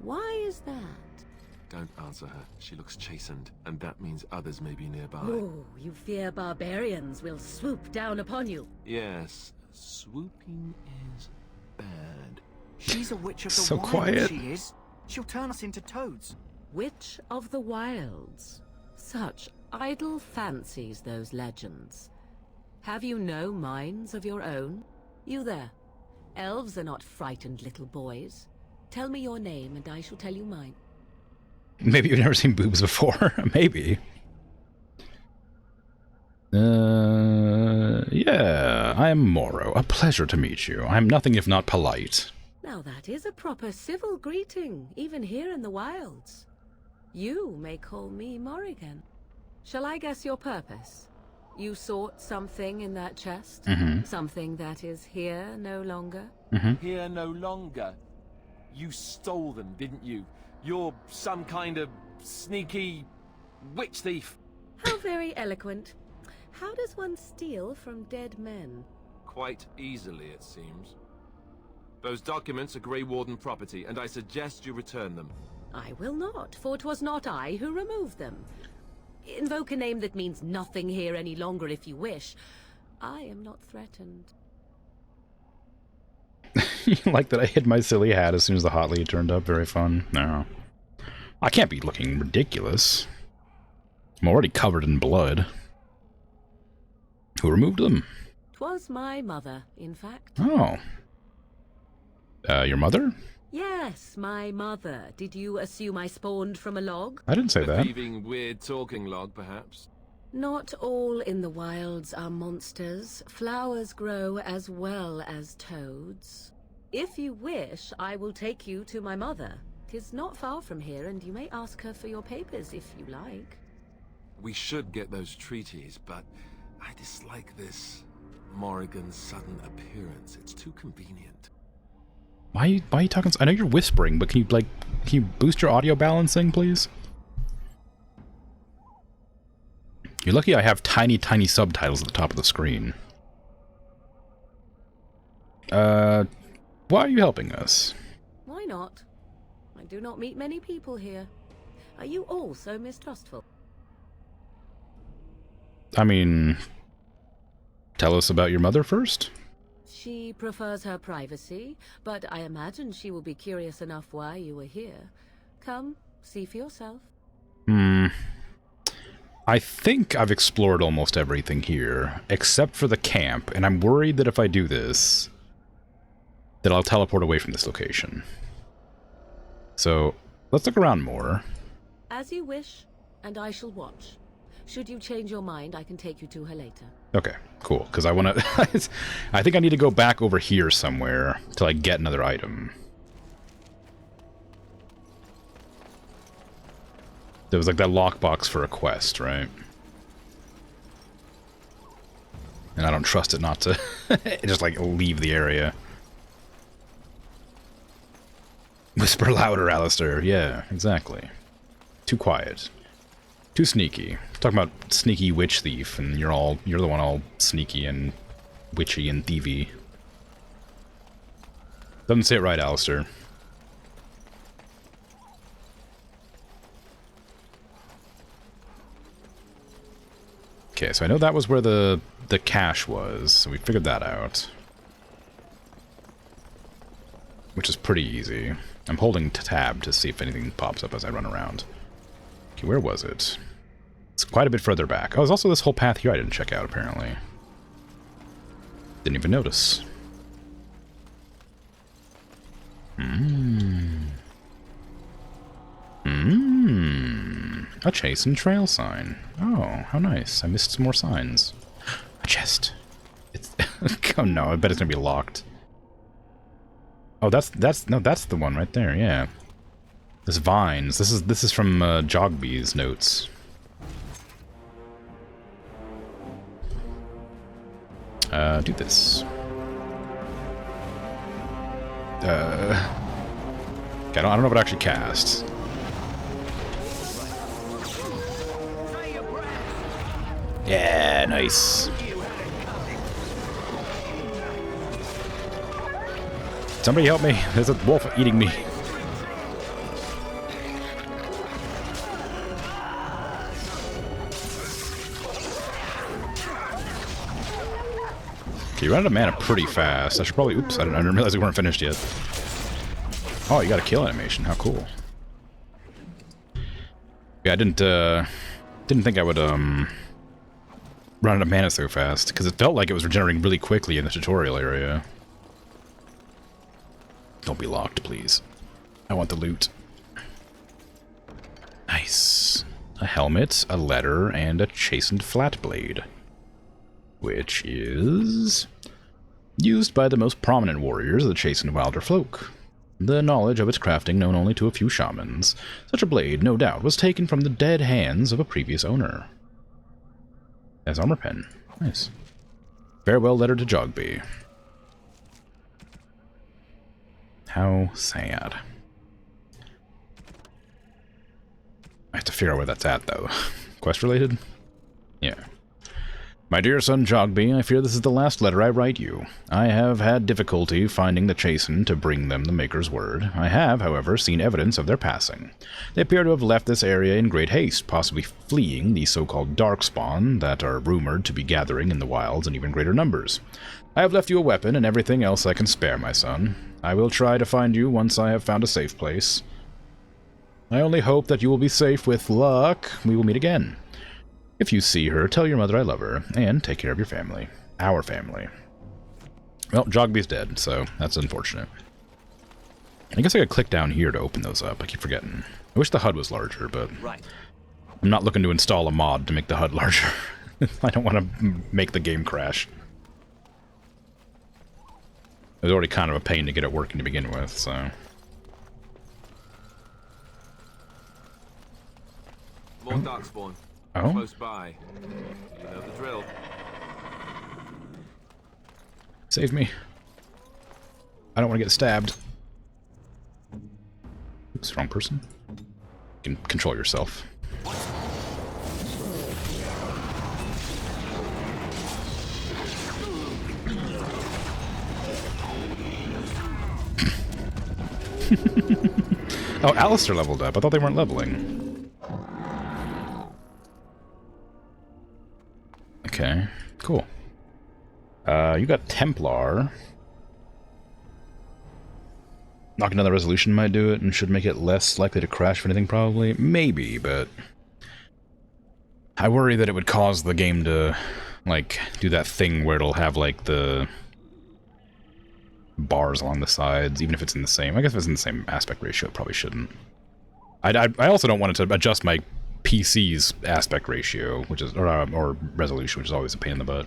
Why is that? Don't answer her. She looks chastened, and that means others may be nearby. Oh, you fear barbarians will swoop down upon you. Yes, swooping is bad. She's a witch of the So wild, quiet. she is. She'll turn us into toads. Witch of the Wilds. Such idle fancies, those legends. Have you no minds of your own? You there. Elves are not frightened little boys. Tell me your name and I shall tell you mine. Maybe you've never seen boobs before. Maybe. Yeah, I'm Moro. A pleasure to meet you. I'm nothing if not polite. Now that is a proper civil greeting, even here in the wilds. You may call me Morrigan. Shall I guess your purpose? You sought something in that chest? Something that is here no longer? Here no longer. You stole them, didn't you? You're some kind of sneaky witch thief. How very eloquent. How does one steal from dead men? Quite easily, it seems. Those documents are Grey Warden property, and I suggest you return them. I will not, for 'twas not I who removed them. Invoke a name that means nothing here any longer if you wish. I am not threatened. You like that I hid my silly hat as soon as the hot lead turned up? Very fun. No. I can't be looking ridiculous. I'm already covered in blood. Who removed them? 'Twas my mother, in fact. Oh. Your mother? Yes, my mother. Did you assume I spawned from a log? I didn't say A that. thieving, weird talking log, perhaps? Not all in the wilds are monsters. Flowers grow as well as toads. If you wish, I will take you to my mother. 'Tis not far from here, and you may ask her for your papers if you like. We should get those treaties, but I dislike this Morrigan's sudden appearance. It's too convenient. Why are you talking? I know you're whispering, but can you boost your audio balancing, please? You're lucky I have tiny subtitles at the top of the screen. Why are you helping us? Why not? I do not meet many people here. Are you all so mistrustful? I mean, tell us about your mother first? She prefers her privacy, but I imagine she will be curious enough why you were here. Come, see for yourself. I think I've explored almost everything here, except for the camp, and I'm worried that if I do this, that I'll teleport away from this location. So, let's look around more. As you wish, and I shall watch. Should you change your mind, I can take you to her later. Okay, cool, because I want to... I think I need to go back over here somewhere till I get another item. There was like that lockbox for a quest, right? And I don't trust it not to just like leave the area. Whisper louder, Alistair. Yeah, exactly. Too quiet. Too sneaky. Talking about sneaky witch thief, and you're the one all sneaky and witchy and thievy. Doesn't say it right, Alistair. Okay, so I know that was where the cache was, so we figured that out. Which is pretty easy. I'm holding tab to see if anything pops up as I run around. Okay, where was it? It's quite a bit further back. Oh, there's also this whole path here I didn't check out, apparently. Didn't even notice. A chastened trail sign. Oh, how nice. I missed some more signs. A chest. It's oh no, I bet it's gonna be locked. Oh, that's the one right there, yeah. This vines. This is from Jogby's notes. Do this. Okay, I don't know if it actually casts. Yeah, nice. Somebody help me. There's a wolf eating me. Okay, you ran out of mana pretty fast. I should probably... Oops, I didn't realize we weren't finished yet. Oh, you got a kill animation. How cool. Yeah, I didn't think I would, run out of mana so fast, because it felt like it was regenerating really quickly in the tutorial area. Don't be locked, please. I want the loot. Nice. A helmet, a letter, and a chastened flat blade. which is used by the most prominent warriors of the Chastened Wilder folk. The knowledge of its crafting known only to a few shamans. Such a blade, no doubt, was taken from the dead hands of a previous owner. As armor pen. Nice. Farewell letter to Jogby. How sad. I have to figure out where that's at, though. Quest related? Yeah. My dear son Jogby, I fear this is the last letter I write you. I have had difficulty finding the Chastened to bring them the Maker's word. I have, however, seen evidence of their passing. They appear to have left this area in great haste, possibly fleeing the so-called Darkspawn that are rumored to be gathering in the wilds in even greater numbers. I have left you a weapon and everything else I can spare, my son. I will try to find you once I have found a safe place. I only hope that you will be safe. With luck, we will meet again. If you see her, tell your mother I love her, and take care of your family. Our family. Well, Jogby's dead, so that's unfortunate. I guess I could click down here to open those up. I keep forgetting. I wish the HUD was larger, but I'm not looking to install a mod to make the HUD larger. I don't want to make the game crash. It was already kind of a pain to get it working to begin with, so... More Darkspawn. Oh? Close by. You know the drill. Save me. I don't want to get stabbed. Oops, wrong person. You can control yourself. Oh, Alistair leveled up. I thought they weren't leveling. Okay, cool. You got Templar. Knocking down the resolution might do it and should make it less likely to crash for anything, probably. Maybe, but... I worry that it would cause the game to, like, do that thing where it'll have, like, the... bars along the sides, even if it's in the same... I guess if it's in the same aspect ratio, it probably shouldn't. I also don't want it to adjust my PC's aspect ratio, which is or resolution, which is always a pain in the butt.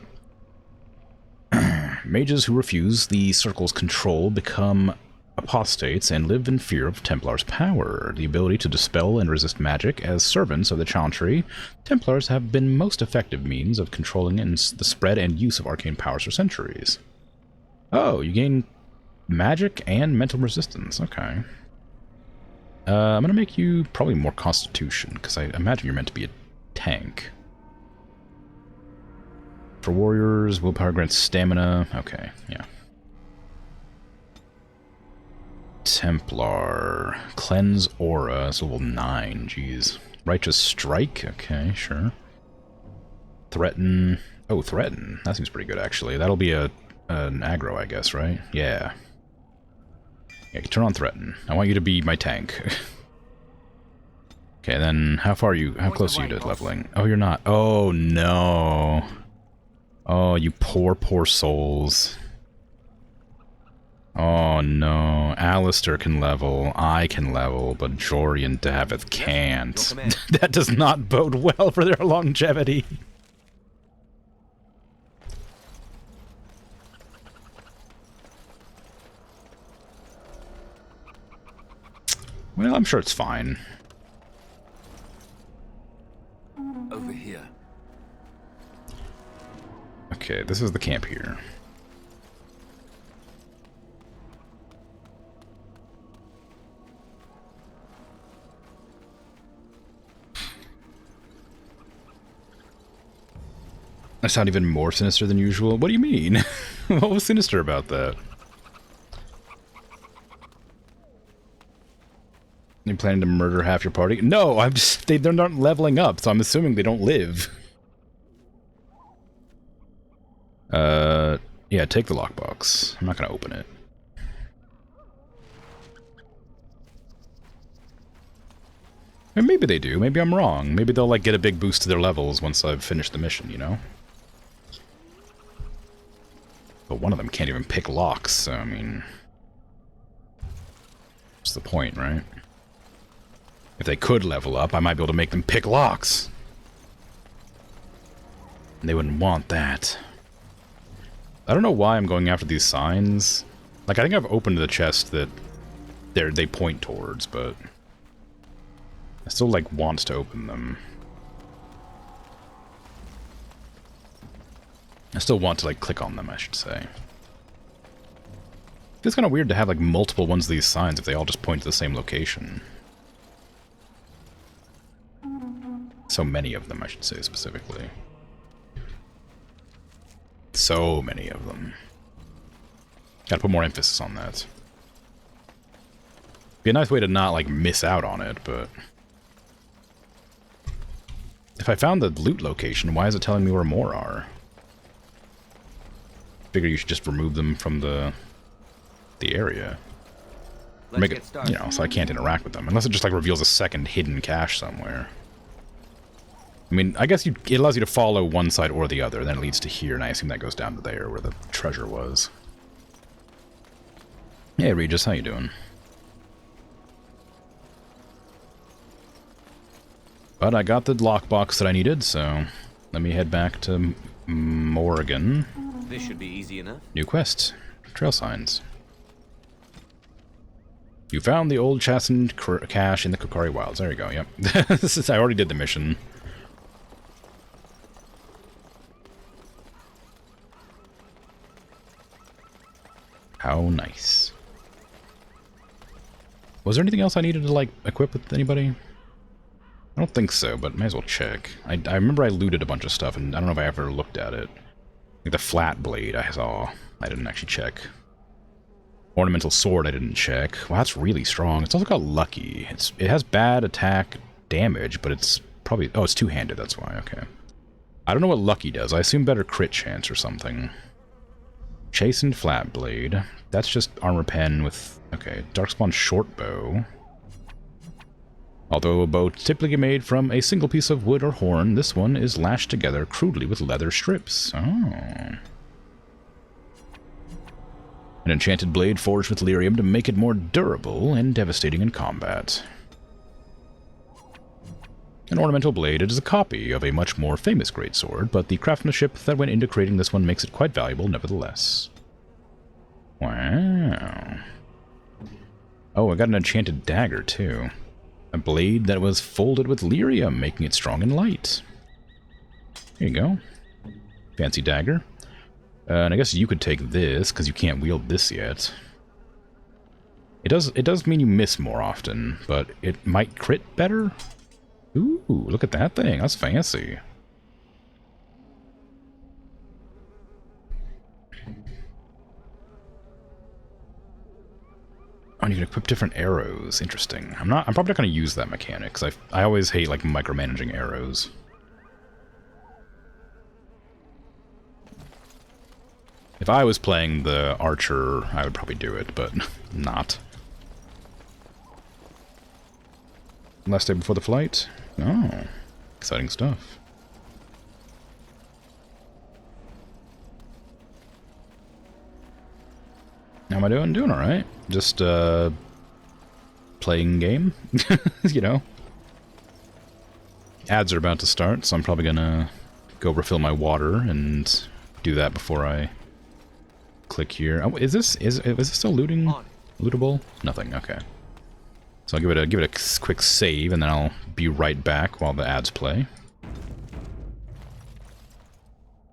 Mages who refuse the circle's control become apostates and live in fear of Templar's power. The ability to dispel and resist magic as servants of the Chantry, Templars have been most effective means of controlling the spread and use of arcane powers for centuries. Oh, you gain magic and mental resistance. Okay. I'm gonna make you probably more Constitution, because I imagine you're meant to be a tank. For warriors, willpower grants stamina. Okay, yeah. Templar. Cleanse Aura. It's level 9, jeez. Righteous Strike. Okay, sure. Threaten. Oh, Threaten. That seems pretty good, actually. That'll be an aggro, I guess, right? Yeah. Yeah, turn on Threaten. I want you to be my tank. Okay, then how close are you to leveling? Oh, you're not. Oh, no. Oh, you poor, poor souls. Oh, no. Alistair can level, I can level, but Jory and Davith can't. That does not bode well for their longevity. Well, I'm sure it's fine. Over here. Okay, this is the camp here. I sound even more sinister than usual. What do you mean? What was sinister about that? You planning to murder half your party? No, I'm just they're not leveling up, so I'm assuming they don't live. Yeah, take the lockbox. I'm not gonna open it. And maybe they do. Maybe I'm wrong. Maybe they'll like get a big boost to their levels once I've finished the mission, you know? But one of them can't even pick locks, so I mean... what's the point, right? If they could level up, I might be able to make them pick locks. And they wouldn't want that. I don't know why I'm going after these signs. Like, I think I've opened the chest that they point towards, but I still, like, want to open them. I still want to, like, click on them, I should say. It's kind of weird to have, like, multiple ones of these signs if they all just point to the same location. So many of them, I should say, specifically. So many of them. Gotta put more emphasis on that. Be a nice way to not, like, miss out on it, but... If I found the loot location, why is it telling me where more are? Figure you should just remove them from the area. Or make it, you know, so I can't interact with them. Unless it just, like, reveals a second hidden cache somewhere. I mean, I guess it allows you to follow one side or the other, then it leads to here, and I assume that goes down to there, where the treasure was. Hey, Regis, how you doing? But I got the lockbox that I needed, so let me head back to Morrigan. This should be easy enough. New quest. Trail signs. You found the old chastened cache in the Kokari Wilds. There you go, yep. I already did the mission. How nice. Was there anything else I needed to, like, equip with anybody? I don't think so, but might as well check. I remember I looted a bunch of stuff, and I don't know if I ever looked at it. Like the flat blade I saw. I didn't actually check. Ornamental sword I didn't check. Wow, that's really strong. It's also got lucky. It has bad attack damage, but it's probably... Oh, it's two-handed, that's why, okay. I don't know what lucky does. I assume better crit chance or something. Chastened flat blade. That's just armor pen with... Okay, darkspawn short bow. Although a bow typically made from a single piece of wood or horn, this one is lashed together crudely with leather strips. Oh. An enchanted blade forged with lyrium to make it more durable and devastating in combat. An ornamental blade, it is a copy of a much more famous greatsword, but the craftsmanship that went into creating this one makes it quite valuable nevertheless. Wow. Oh, I got an enchanted dagger, too. A blade that was folded with lyrium, making it strong and light. There you go. Fancy dagger. And I guess you could take this, because you can't wield this yet. It does mean you miss more often, but it might crit better? Ooh, look at that thing. That's fancy. Oh, and you can equip different arrows. Interesting. I'm probably not going to use that mechanic, because I always hate, like, micromanaging arrows. If I was playing the archer, I would probably do it, but not. Last day before the flight? Oh, exciting stuff. How am I doing? Doing alright. Just, playing game, you know? Ads are about to start, so I'm probably gonna go refill my water and do that before I click here. Oh, is this still looting? Lootable? Nothing, okay. So I'll give it a quick save, and then I'll be right back while the ads play.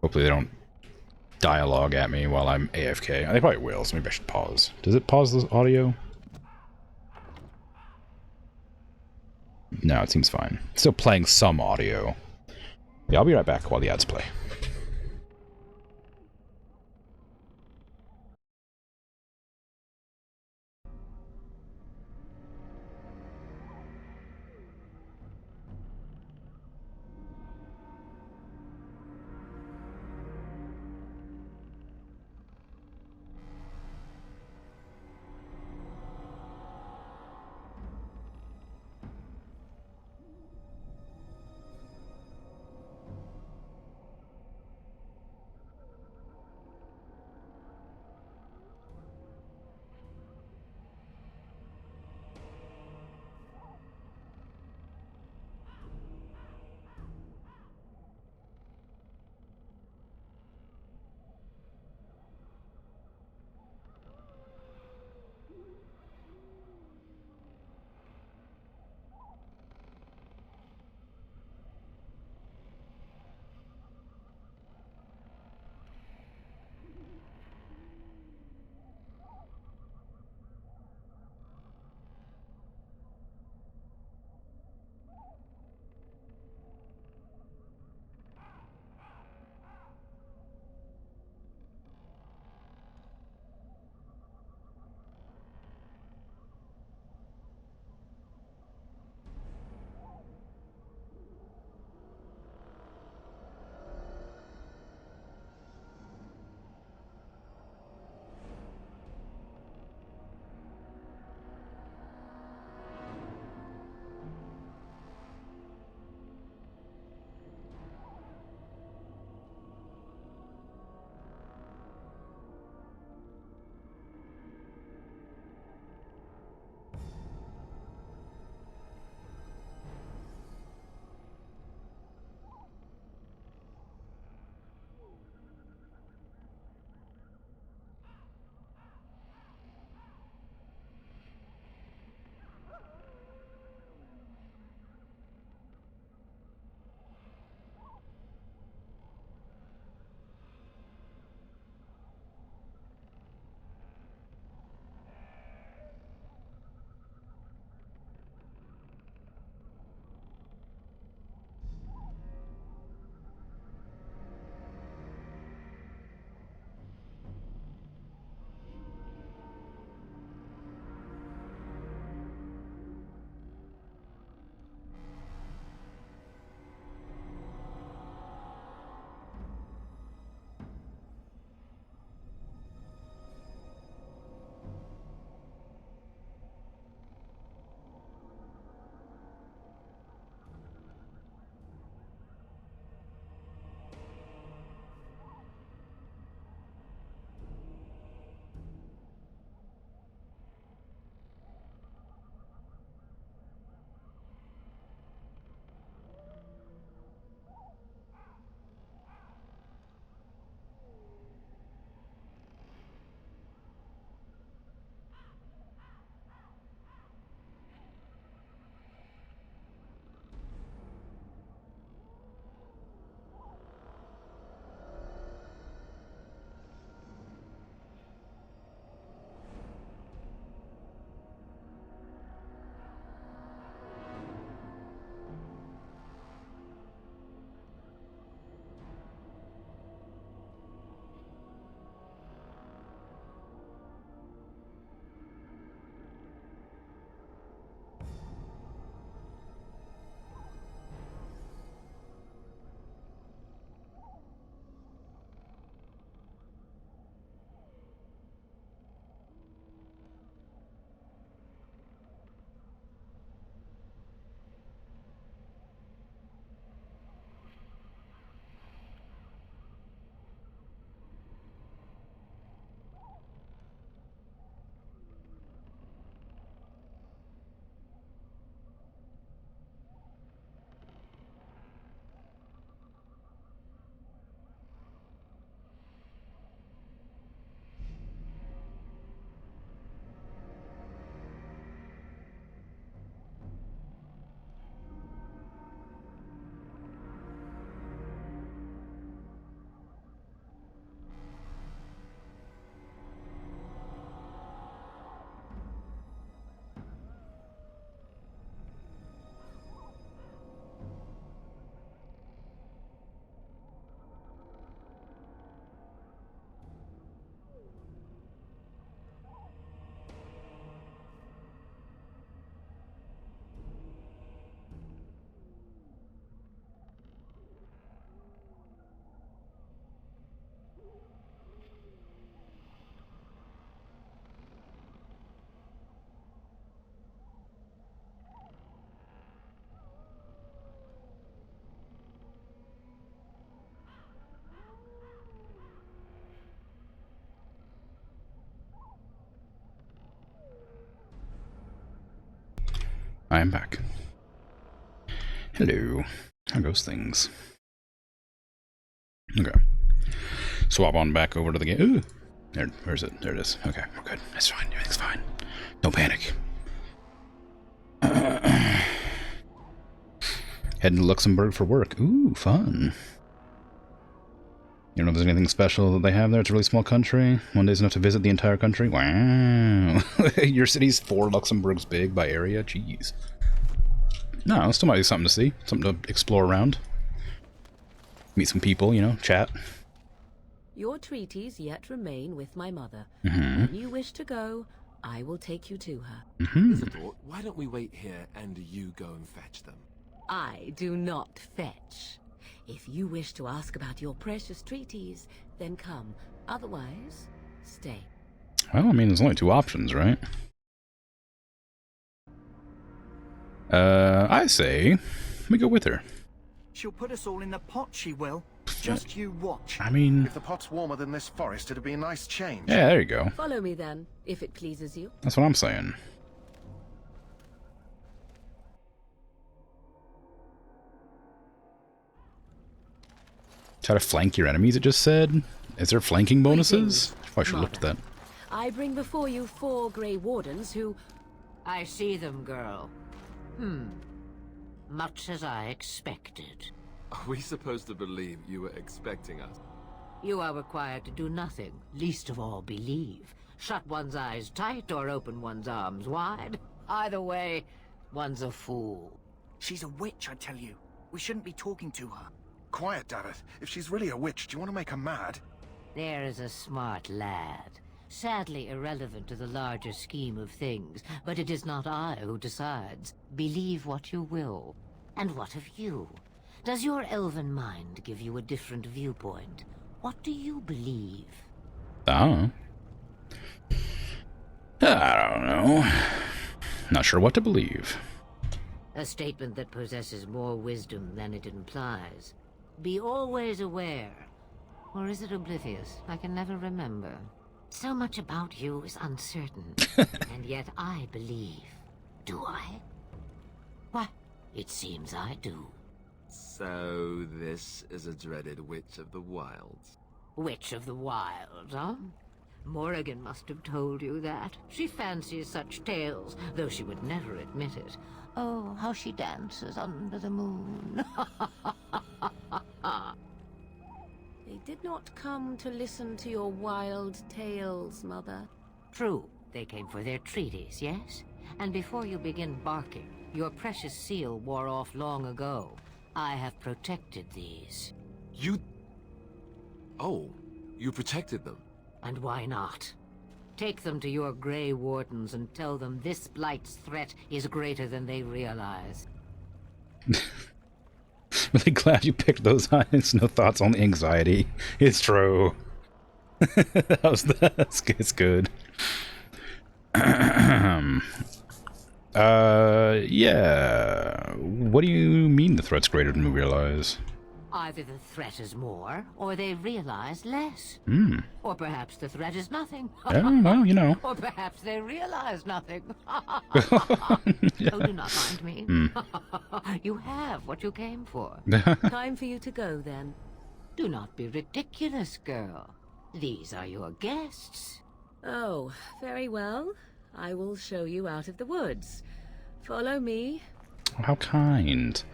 Hopefully they don't dialogue at me while I'm AFK. They probably will, so maybe I should pause. Does it pause the audio? No, it seems fine. Still playing some audio. Yeah, I'll be right back while the ads play. I am back. Hello. How goes things? Okay. Swap on back over to the game. Ooh! Where's it? There it is. Okay, we're good. That's fine. Everything's fine. No panic. Heading to Luxembourg for work. Ooh, fun. You don't know if there's anything special that they have there? It's a really small country. One day's enough to visit the entire country? Wow. Your city's 4 Luxembourgs big by area? Jeez. No, still might be something to see. Something to explore around. Meet some people, you know, chat. Your treaties yet remain with my mother. Mm-hmm. When you wish to go, I will take you to her. Mm-hmm. Isidore, why don't we wait here and you go and fetch them? I do not fetch. If you wish to ask about your precious treaties, then come. Otherwise, stay. Well, I mean, there's only 2 options, right? I say we go with her. She'll put us all in the pot, she will. Just you watch. I mean... If the pot's warmer than this forest, it'd be a nice change. Yeah, there you go. Follow me then, if it pleases you. That's what I'm saying. Try to flank your enemies, it just said? Is there flanking bonuses? I should look at that. I bring before you 4 Grey Wardens who... I see them, girl. Much as I expected. Are we supposed to believe you were expecting us? You are required to do nothing, least of all believe. Shut one's eyes tight or open one's arms wide. Either way, one's a fool. She's a witch, I tell you. We shouldn't be talking to her. Quiet, Davith. If she's really a witch, do you want to make her mad? There is a smart lad. Sadly irrelevant to the larger scheme of things, but it is not I who decides. Believe what you will. And what of you? Does your elven mind give you a different viewpoint? What do you believe? Oh. I don't know. Not sure what to believe. A statement that possesses more wisdom than it implies. Be always aware. Or is it oblivious? I can never remember. So much about you is uncertain. And yet I believe. Do I? Why, it seems I do. So this is a dreaded Witch of the Wilds. Witch of the Wilds, huh? Morrigan must have told you that. She fancies such tales, though she would never admit it. Oh, how she dances under the moon. They did not come to listen to your wild tales, Mother. True, they came for their treaties, yes? And before you begin barking, your precious seal wore off long ago. I have protected these. You... Oh, you protected them? And why not? Take them to your Grey Wardens and tell them this Blight's threat is greater than they realize. Really glad you picked those eyes. No thoughts on the anxiety. It's true. It's good. Yeah. What do you mean the threat's greater than we realize? Either the threat is more, or they realize less. Or perhaps the threat is nothing. Yeah, well, you know. Or perhaps they realize nothing. Oh, do not mind me. You have what you came for. Time for you to go, then. Do not be ridiculous, girl. These are your guests. Oh, very well. I will show you out of the woods. Follow me. Oh, how kind.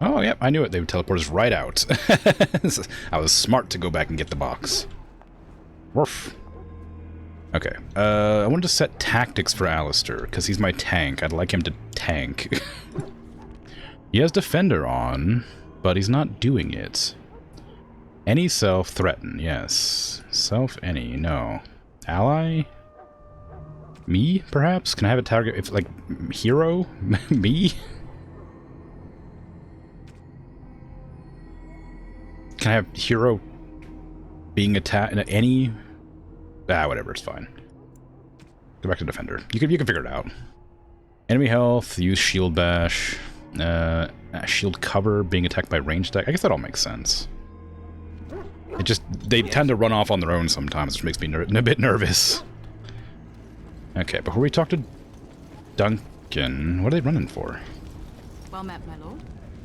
Oh, yep, I knew it. They would teleport us right out. I was smart to go back and get the box. Woof. Okay, I wanted to set tactics for Alistair, because he's my tank. I'd like him to tank. He has Defender on, but he's not doing it. Any self threaten, yes. Self any, no. Ally? Me, perhaps? Can I have a target if, like, hero? Me? Can I have hero being attacked? Any? Ah, whatever. It's fine. Go back to defender. You can figure it out. Enemy health. Use shield bash. Shield cover. Being attacked by ranged attack. I guess that all makes sense. They tend to run off on their own sometimes, which makes me a bit nervous. Okay, before we talk to Duncan, what are they running for? Well met, my lord.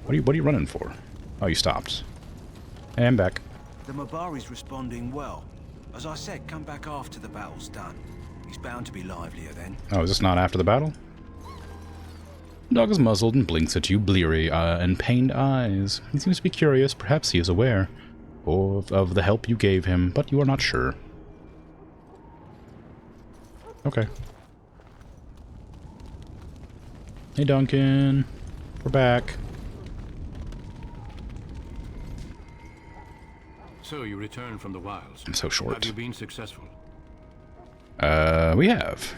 What are you running for? Oh, you stopped. And I'm back. The Mabari's responding well. As I said, come back after the battle's done. He's bound to be livelier then. Oh, is this not after the battle? The dog is muzzled and blinks at you, bleary and pained eyes. He seems to be curious. Perhaps he is aware of the help you gave him, but you are not sure. Okay. Hey, Duncan. We're back. So you returned from the wilds. I'm so short. Have you been successful? We have.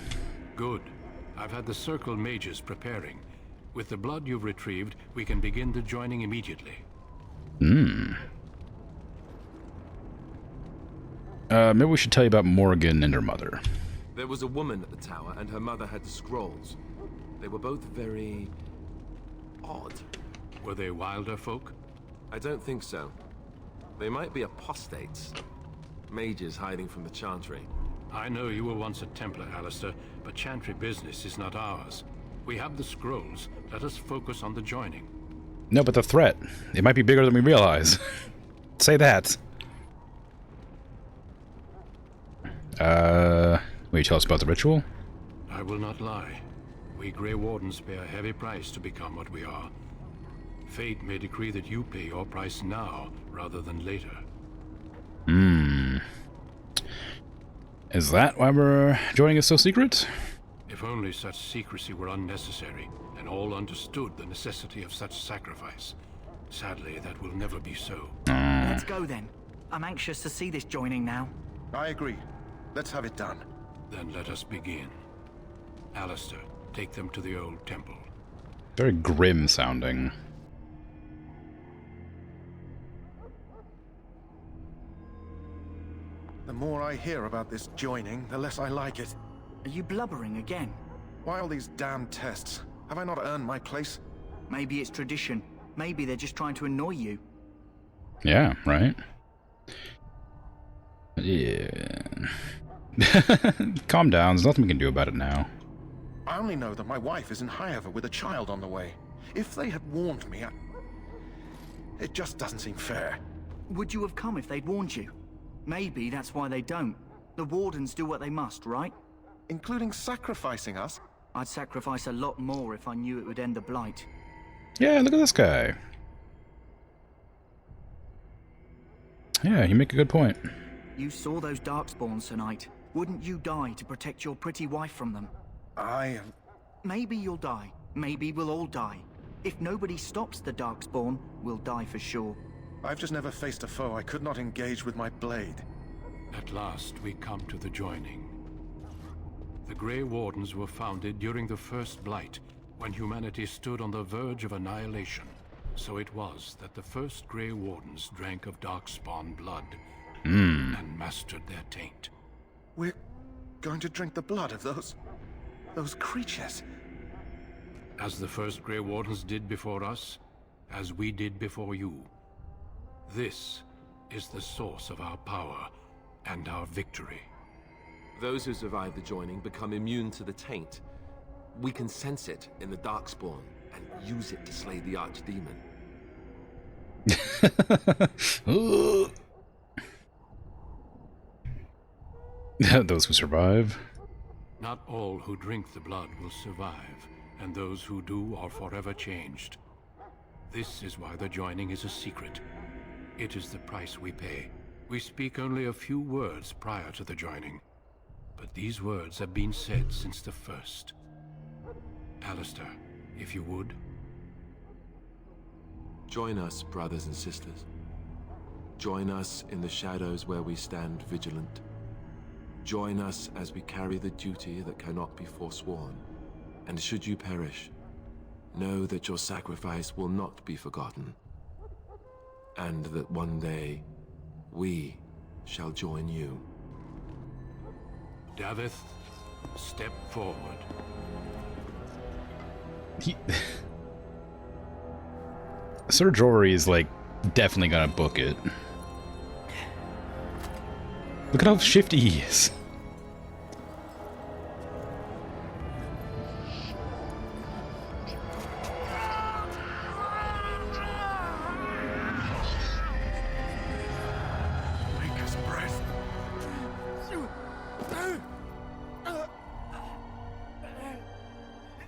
Good. I've had the Circle mages preparing. With the blood you've retrieved, we can begin the joining immediately. Maybe we should tell you about Morrigan and her mother. There was a woman at the tower, and her mother had the scrolls. They were both very... odd. Were they wilder folk? I don't think so. They might be apostates. Mages hiding from the Chantry. I know you were once a Templar, Alistair, but Chantry business is not ours. We have the scrolls. Let us focus on the joining. No, but the threat. It might be bigger than we realize. Say that. Will you tell us about the ritual? I will not lie. We Grey Wardens pay a heavy price to become what we are. Fate may decree that you pay your price now, rather than later. Is that why we're joining us so secret? If only such secrecy were unnecessary, and all understood the necessity of such sacrifice. Sadly, that will never be so. Let's go then. I'm anxious to see this joining now. I agree. Let's have it done. Then let us begin. Alistair, take them to the old temple. Very grim sounding. The more I hear about this joining, the less I like it. Are you blubbering again? Why all these damn tests? Have I not earned my place? Maybe it's tradition. Maybe they're just trying to annoy you. Yeah, right? Yeah. Calm down, there's nothing we can do about it now. I only know that my wife is in Highever with a child on the way. If they had warned me, it just doesn't seem fair. Would you have come if they'd warned you? Maybe that's why they don't. The Wardens do what they must, right? Including sacrificing us? I'd sacrifice a lot more if I knew it would end the Blight. Yeah, look at this guy. Yeah, you make a good point. You saw those Darkspawns tonight. Wouldn't you die to protect your pretty wife from them? Maybe you'll die. Maybe we'll all die. If nobody stops the Darkspawn, we'll die for sure. I've just never faced a foe I could not engage with my blade. At last, we come to the joining. The Grey Wardens were founded during the First Blight, when humanity stood on the verge of annihilation. So it was that the first Grey Wardens drank of Darkspawn blood and mastered their taint. We're going to drink the blood of those creatures. As the first Grey Wardens did before us, as we did before you. This is the source of our power and our victory. Those who survive the joining become immune to the taint. We can sense it in the Darkspawn and use it to slay the Archdemon. Those who survive. Not all who drink the blood will survive, and those who do are forever changed. This is why the joining is a secret. It is the price we pay. We speak only a few words prior to the joining, but these words have been said since the first. Alistair, if you would. Join us, brothers and sisters. Join us in the shadows where we stand vigilant. Join us as we carry the duty that cannot be forsworn. And should you perish, know that your sacrifice will not be forgotten. And that one day, we shall join you. Davith, step forward. Sir Jory is, like, definitely gonna book it. Look at how shifty he is. Maker's breath.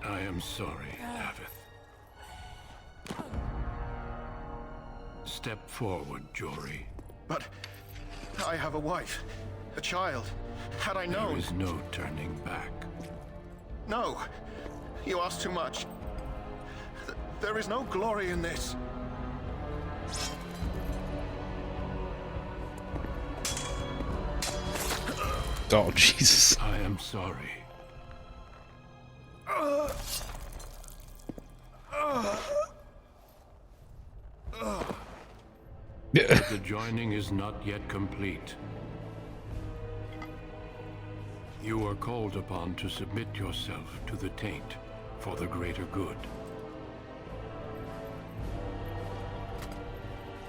I am sorry, Avith. Step forward, Jory. But I have a wife, a child. Had I known... There is no turning back. No, you ask too much. There is no glory in this. Oh, Jesus. I am sorry. But the joining is not yet complete. You are called upon to submit yourself to the taint for the greater good.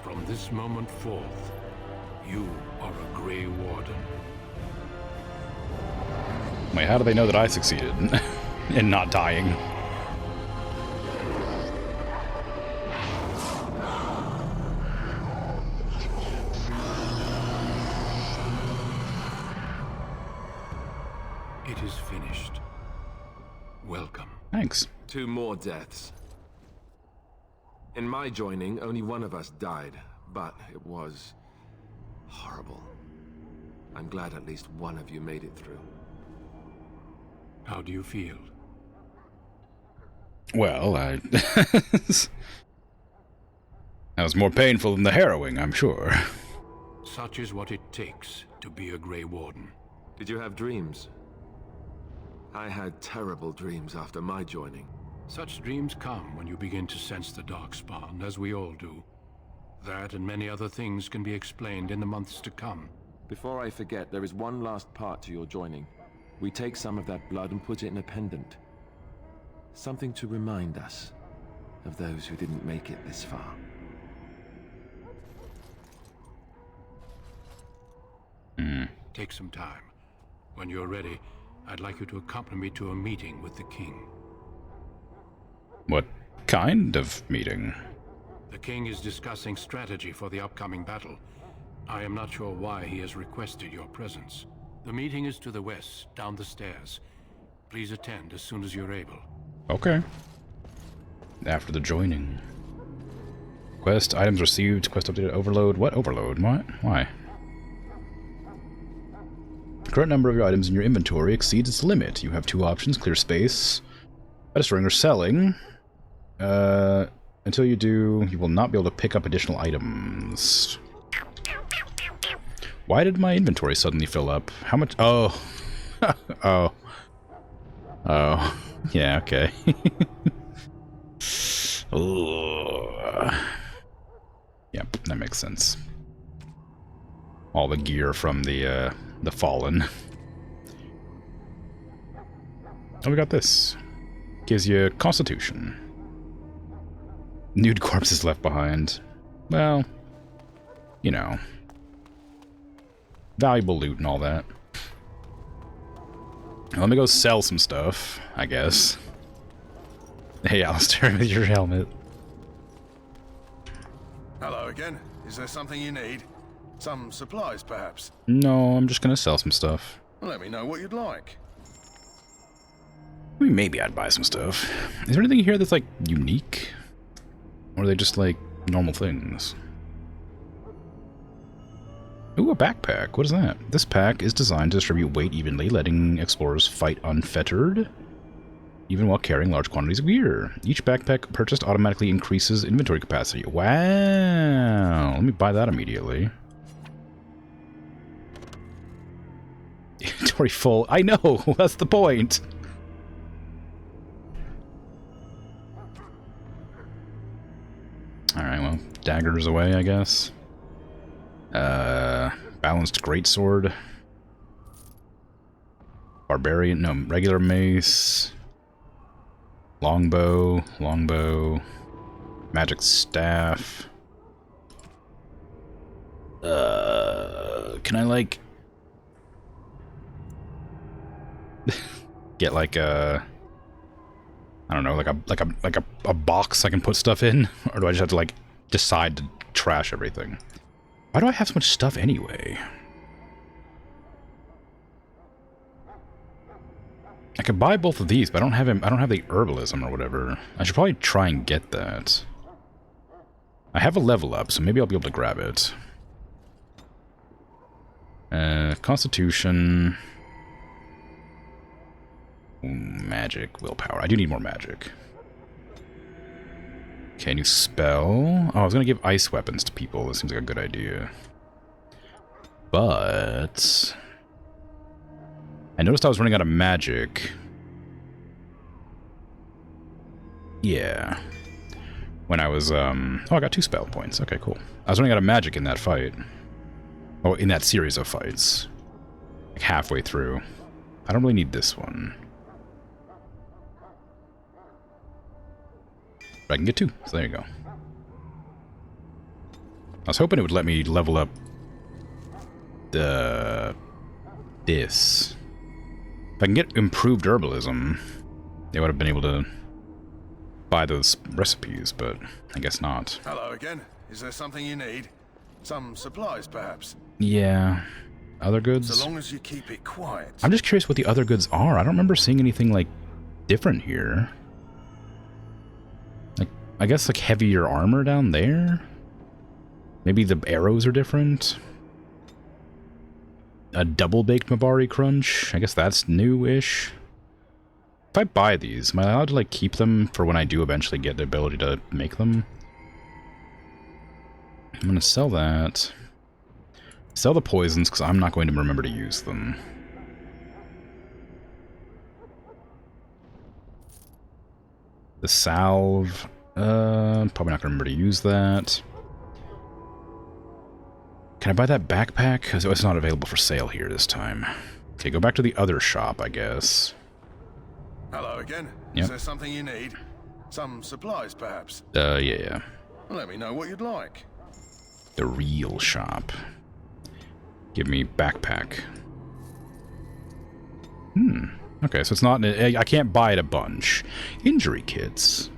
From this moment forth, you are a Grey Warden. Wait, how do they know that I succeeded in not dying? It is finished. Welcome. Thanks. 2 more deaths. In my joining, only one of us died, but it was horrible. I'm glad at least one of you made it through. How do you feel? Well, that was more painful than the harrowing, I'm sure. Such is what it takes to be a Grey Warden. Did you have dreams? I had terrible dreams after my joining. Such dreams come when you begin to sense the Darkspawn, as we all do. That and many other things can be explained in the months to come. Before I forget, there is one last part to your joining. We take some of that blood and put it in a pendant. Something to remind us of those who didn't make it this far. Take some time. When you're ready, I'd like you to accompany me to a meeting with the king. What kind of meeting? The king is discussing strategy for the upcoming battle. I am not sure why he has requested your presence. The meeting is to the west, down the stairs. Please attend as soon as you're able. Okay. After the joining. Quest items received. Quest updated. Overload. What overload? What? Why? The current number of your items in your inventory exceeds its limit. You have 2 options: clear space, by destroying or selling. Until you do, you will not be able to pick up additional items. Why did my inventory suddenly fill up? How much? Oh. Oh. Oh. Yeah, okay. Yep, that makes sense. All the gear from the Fallen. Oh, we got this. Gives you Constitution. Nude corpses left behind. Well, you know. Valuable loot and all that. Let me go sell some stuff, I guess. Hey, Alistair, with your helmet. Hello again. Is there something you need? Some supplies, perhaps? No, I'm just gonna sell some stuff. Let me know what you'd like. I mean, maybe I'd buy some stuff. Is there anything here that's, like, unique? Or are they just, like, normal things? Ooh, a backpack. What is that? This pack is designed to distribute weight evenly, letting explorers fight unfettered, even while carrying large quantities of gear. Each backpack purchased automatically increases inventory capacity. Wow! Let me buy that immediately. Inventory full. I know! That's the point! Alright, well, daggers away, I guess. Balanced greatsword. Barbarian, no, regular mace. Longbow, magic staff. Can I, like, Get like a, I don't know, like a box I can put stuff in, or do I just have to like decide to trash everything? Why do I have so much stuff anyway? I could buy both of these, but I don't have the herbalism or whatever. I should probably try and get that. I have a level up, so maybe I'll be able to grab it. Constitution. Magic, willpower. I do need more magic. Okay, new spell. Oh, I was gonna give ice weapons to people. This seems like a good idea. But I noticed I was running out of magic. Yeah. When I was, oh, I got 2 spell points. Okay, cool. I was running out of magic in that fight. Oh, in that series of fights. Like halfway through. I don't really need this one. But I can get 2, so there you go. I was hoping it would let me level up this. If I can get improved herbalism, they would have been able to buy those recipes, but I guess not. Hello again. Is there something you need? Some supplies, perhaps? Yeah. Other goods? So long as you keep it quiet. I'm just curious what the other goods are. I don't remember seeing anything, like, different here. Like, I guess, like, heavier armor down there? Maybe the arrows are different? A double-baked Mabari Crunch? I guess that's new-ish. If I buy these, am I allowed to, like, keep them for when I do eventually get the ability to make them? I'm gonna sell that. Sell the poisons, because I'm not going to remember to use them. The salve, probably not going to remember to use that. Can I buy that backpack? Because it's not available for sale here this time. Okay, go back to the other shop, I guess. Hello again. Yep. Is there something you need? Some supplies, perhaps? Yeah. Let me know what you'd like. The real shop. Give me backpack. Okay, so it's not... I can't buy it a bunch. Injury kits.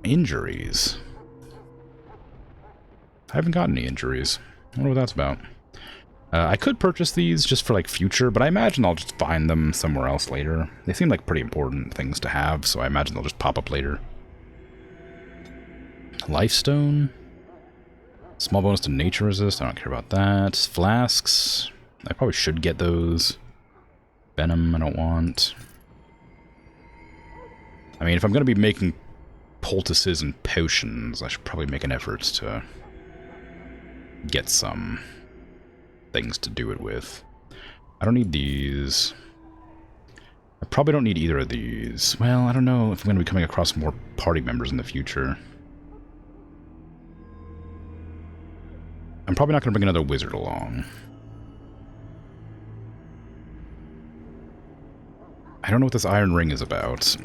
Injuries. I haven't gotten any injuries. I wonder what that's about. I could purchase these just for, like, future, but I imagine I'll just find them somewhere else later. They seem like pretty important things to have, so I imagine they'll just pop up later. Lifestone. Small bonus to nature resist. I don't care about that. Flasks. I probably should get those. Venom, I don't want. I mean, if I'm going to be making poultices and potions, I should probably make an effort to get some things to do it with. I don't need these. I probably don't need either of these. Well, I don't know if I'm going to be coming across more party members in the future. I'm probably not going to bring another wizard along. I don't know what this iron ring is about.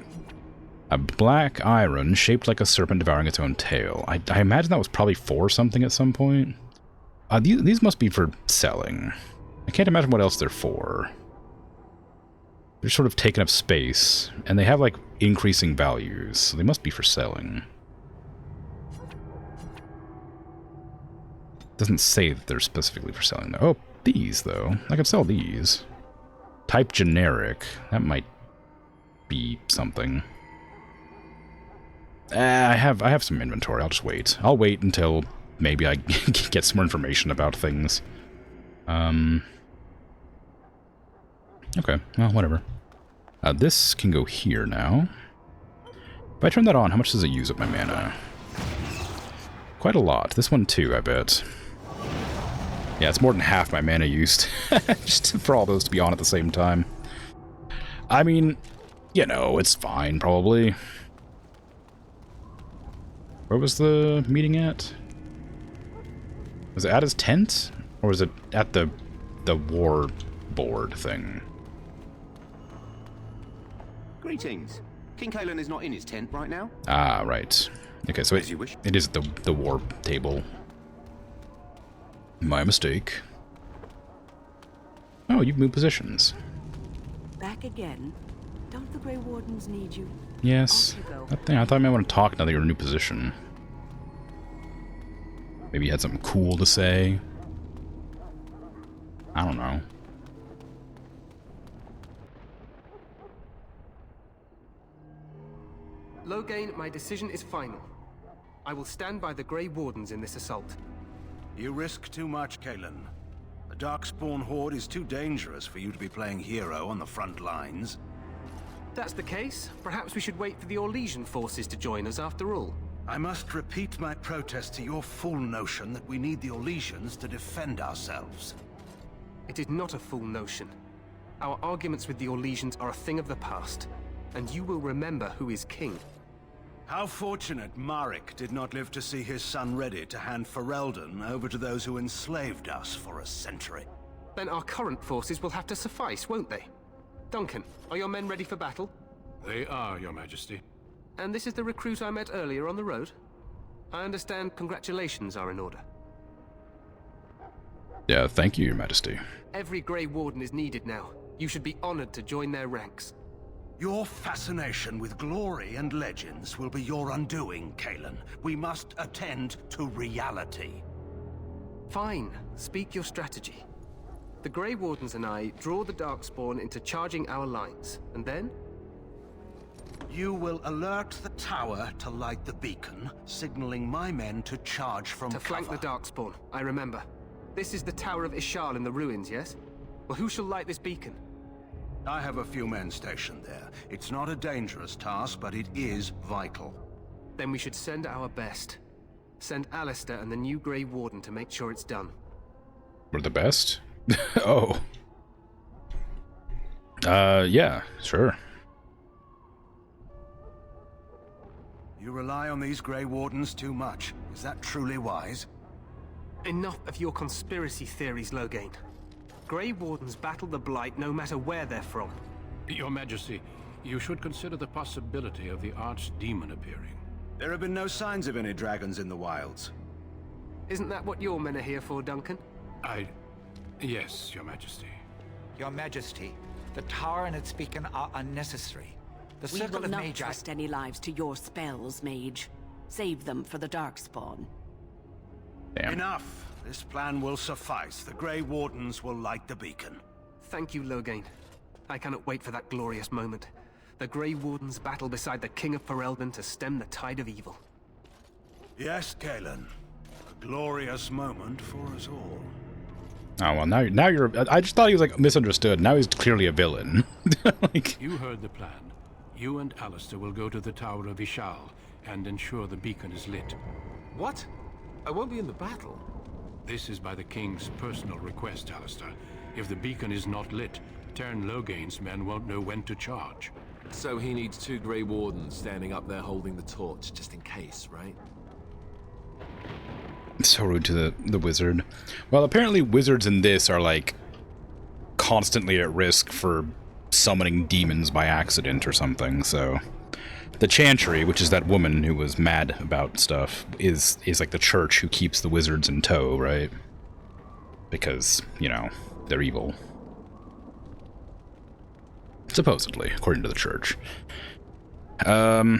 A black iron shaped like a serpent devouring its own tail. I imagine that was probably for something at some point. These must be for selling. I can't imagine what else they're for. They're sort of taking up space, and they have, like, increasing values, so they must be for selling. Doesn't say that they're specifically for selling. Oh, these, though. I could sell these. Type generic. That might be something. I have some inventory. I'll just wait. I'll wait until maybe I get some more information about things. Okay, well, whatever. This can go here now. If I turn that on, how much does it use up my mana? Quite a lot. This one too, I bet. Yeah, it's more than half my mana used. Just for all those to be on at the same time. I mean, you know, it's fine, probably. Where was the meeting at? Was it at his tent? Or was it at the war board thing? Greetings. King Kalen is not in his tent right now. Ah, right. Okay, so it is the war table. My mistake. Oh, you've moved positions. Back again? Don't the Grey Wardens need you? Yes. Off you go. I thought I might want to talk now that you're in a new position. Maybe you had something cool to say. I don't know. Loghain, my decision is final. I will stand by the Grey Wardens in this assault. You risk too much, Kalen. The Darkspawn Horde is too dangerous for you to be playing hero on the front lines. If that's the case, perhaps we should wait for the Orlesian forces to join us after all. I must repeat my protest to your fool notion that we need the Orlesians to defend ourselves. It is not a fool notion. Our arguments with the Orlesians are a thing of the past, and you will remember who is king. How fortunate Marek did not live to see his son ready to hand Ferelden over to those who enslaved us for a century. Then our current forces will have to suffice, won't they? Duncan, are your men ready for battle? They are, Your Majesty. And this is the recruit I met earlier on the road? I understand congratulations are in order. Yeah, thank you, Your Majesty. Every Grey Warden is needed now. You should be honored to join their ranks. Your fascination with glory and legends will be your undoing, Kalen. We must attend to reality. Fine. Speak your strategy. The Grey Wardens and I draw the Darkspawn into charging our lines, and then? You will alert the tower to light the beacon, signaling my men to charge from cover. To flank the Darkspawn, I remember. This is the Tower of Ishal in the ruins, yes? Well, who shall light this beacon? I have a few men stationed there. It's not a dangerous task, but it is vital. Then we should send our best. Send Alistair and the new Grey Warden to make sure it's done. We're the best? Oh. Yeah, sure. You rely on these Grey Wardens too much. Is that truly wise? Enough of your conspiracy theories, Loghain. Grey Wardens battle the Blight no matter where they're from. Your Majesty, you should consider the possibility of the Archdemon appearing. There have been no signs of any dragons in the wilds. Isn't that what your men are here for, Duncan? Yes, Your Majesty. Your Majesty, the tower and its beacon are unnecessary. The We circle will of not mage... trust any lives to your spells, mage. Save them for the Darkspawn. Damn. Enough! This plan will suffice. The Grey Wardens will light the beacon. Thank you, Loghain. I cannot wait for that glorious moment. The Grey Wardens battle beside the King of Ferelden to stem the tide of evil. Yes, Kalen. A glorious moment for us all. Oh, well, now you're... I just thought he was, like, misunderstood. Now he's clearly a villain. Like... You heard the plan. You and Alistair will go to the Tower of Ishal and ensure the beacon is lit. What? I won't be in the battle. This is by the King's personal request, Alistair. If the beacon is not lit, Tern Loghain's men won't know when to charge. So he needs 2 Grey Wardens standing up there holding the torch, just in case, right? So rude to the wizard. Well, apparently wizards in this are, like, constantly at risk for summoning demons by accident or something, so... The Chantry, which is that woman who was mad about stuff, is like the church who keeps the wizards in tow, right? Because, you know, they're evil. Supposedly, according to the church. Yeah,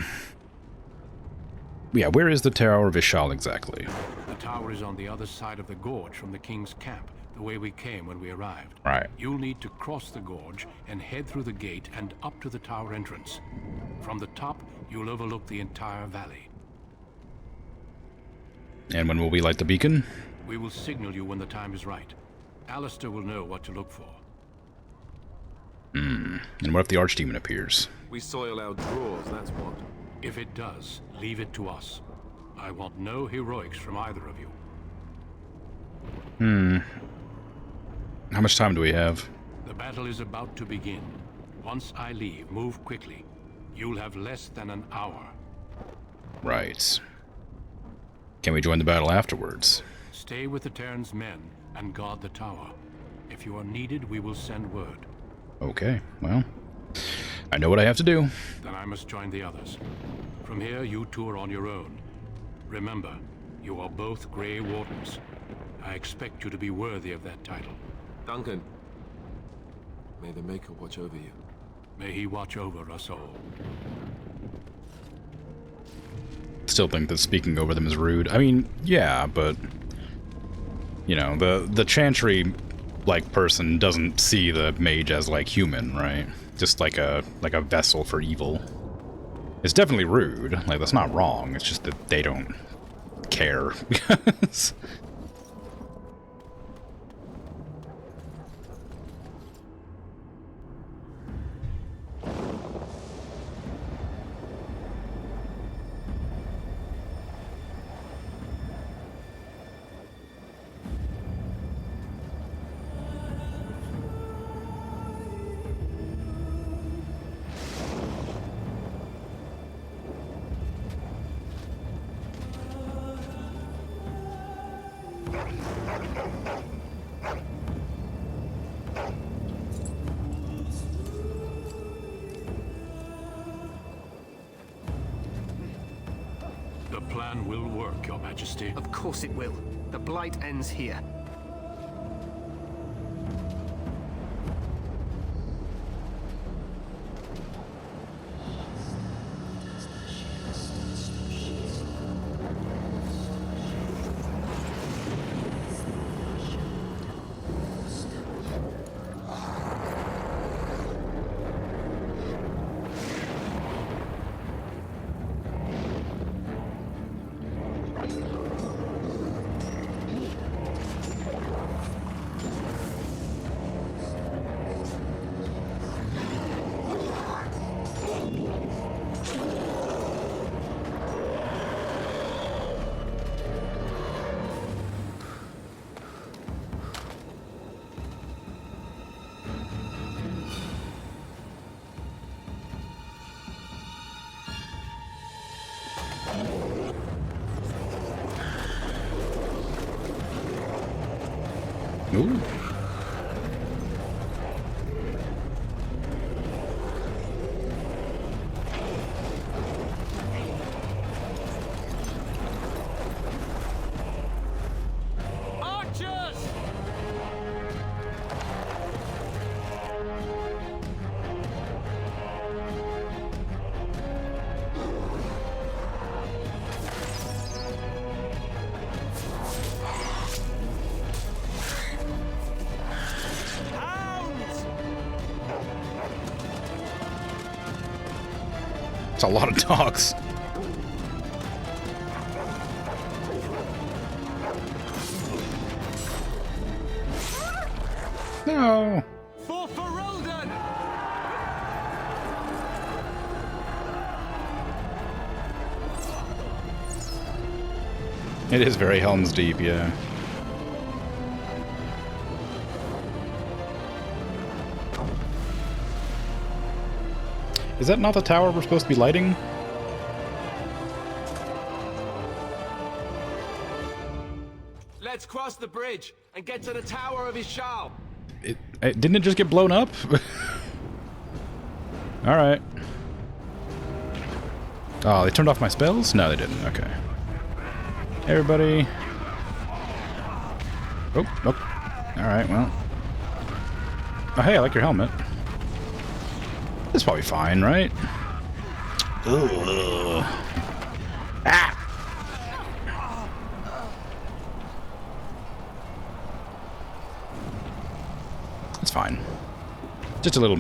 where is the Tower of Ishal exactly? The tower is on the other side of the gorge from the King's camp, the way we came when we arrived. Right. You'll need to cross the gorge and head through the gate and up to the tower entrance. From the top, you'll overlook the entire valley. And when will we light the beacon? We will signal you when the time is right. Alistair will know what to look for. And what if the Archdemon appears? We soil our drawers, that's what. If it does, leave it to us. I want no heroics from either of you. How much time do we have? The battle is about to begin. Once I leave, move quickly. You'll have less than an hour. Right. Can we join the battle afterwards? Stay with the Terran's men and guard the tower. If you are needed, we will send word. Okay, well, I know what I have to do. Then I must join the others. From here, you two are on your own. Remember, you are both Grey Wardens. I expect you to be worthy of that title. Duncan, May the Maker watch over you. May he watch over us all. Still think that speaking over them is rude. I mean, yeah, but you know, the Chantry like person doesn't see the mage as like human, right? Just like a vessel for evil. It's definitely rude. Like, that's not wrong. It's just that they don't care. The plan will work, Your Majesty. Of course it will. The Blight ends here. Ooh. Archers! It's a lot of dogs. No. For Ferelden! It is very Helm's Deep, yeah. Is that not the tower we're supposed to be lighting? Let's cross the bridge and get to the Tower of Ishal. Didn't it just get blown up? Alright. Oh, they turned off my spells? No, they didn't. Okay. Hey, everybody. Oh, oh. Alright, well. Oh, hey, I like your helmet. It's probably fine, right? Ugh. Ah! It's fine. Just a little,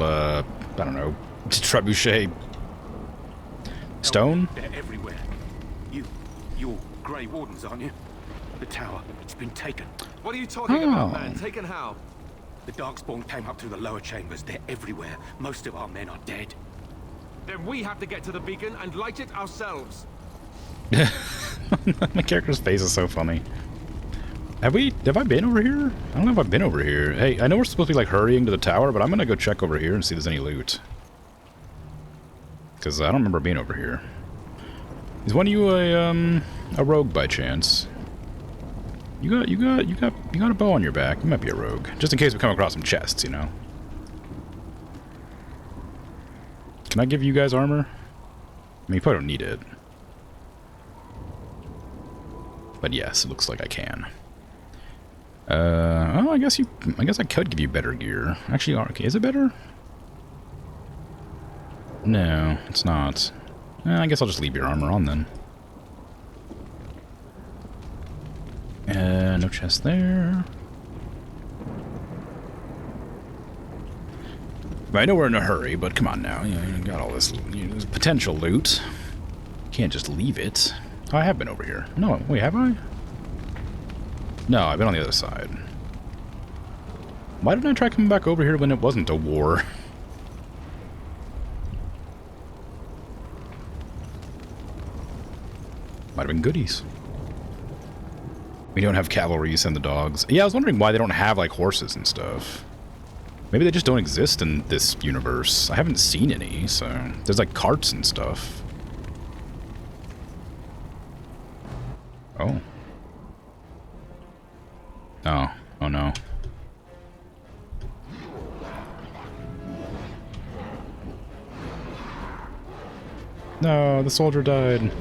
I don't know, trebuchet stone? They're everywhere. You're Grey Wardens, aren't you? The tower, it's been taken. What are you talking about, man? Taken how? The Darkspawn came up through the lower chambers. They're everywhere. Most of our men are dead. Then we have to get to the beacon and light it ourselves. My character's face is so funny. Have I been over here? I don't know if I've been over here. Hey, I know we're supposed to be like hurrying to the tower, but I'm gonna go check over here and see if there's any loot. Because I don't remember being over here. Is one of you a rogue by chance? You got a bow on your back. You might be a rogue. Just in case we come across some chests, you know. Can I give you guys armor? I mean, you probably don't need it. But yes, it looks like I can. Oh, I guess I could give you better gear. Actually, okay, is it better? No, it's not. I guess I'll just leave your armor on then. No chest there. I know we're in a hurry, but come on now. You got all this, this potential loot. Can't just leave it. Oh, I have been over here. No, wait, have I? No, I've been on the other side. Why didn't I try coming back over here when it wasn't a war? Might have been goodies. We don't have cavalry, you send the dogs. Yeah, I was wondering why they don't have, like, horses and stuff. Maybe they just don't exist in this universe. I haven't seen any, so... There's, like, carts and stuff. Oh. Oh. Oh, no. No, the soldier died.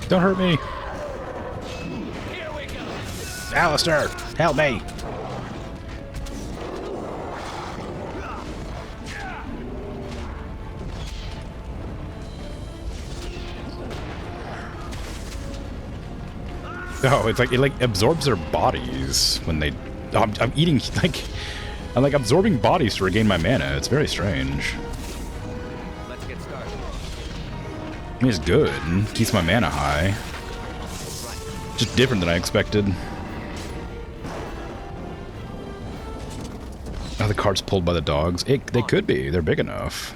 Don't hurt me. Alistair, help me. Oh, it's like it absorbs their bodies when they. I'm eating I'm like absorbing bodies to regain my mana. It's very strange. Let's get started. I mean, it's good. Keeps my mana high. Just different than I expected. Oh, the cart's pulled by the dogs. They could be. They're big enough.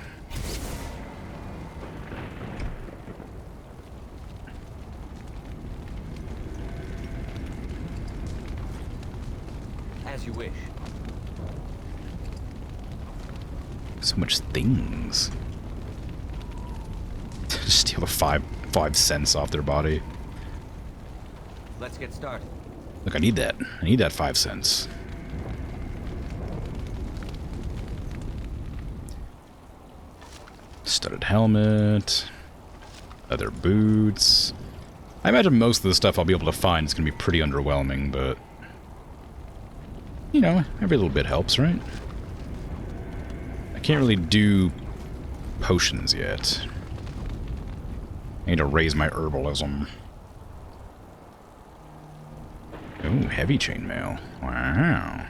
As you wish. So much things. Steal the five cents off their body. Let's get started. Look, I need that. I need that 5 cents. Studded helmet. Leather boots. I imagine most of the stuff I'll be able to find is going to be pretty underwhelming, but... You know, every little bit helps, right? I can't really do potions yet. I need to raise my herbalism. Ooh, heavy chainmail. Wow.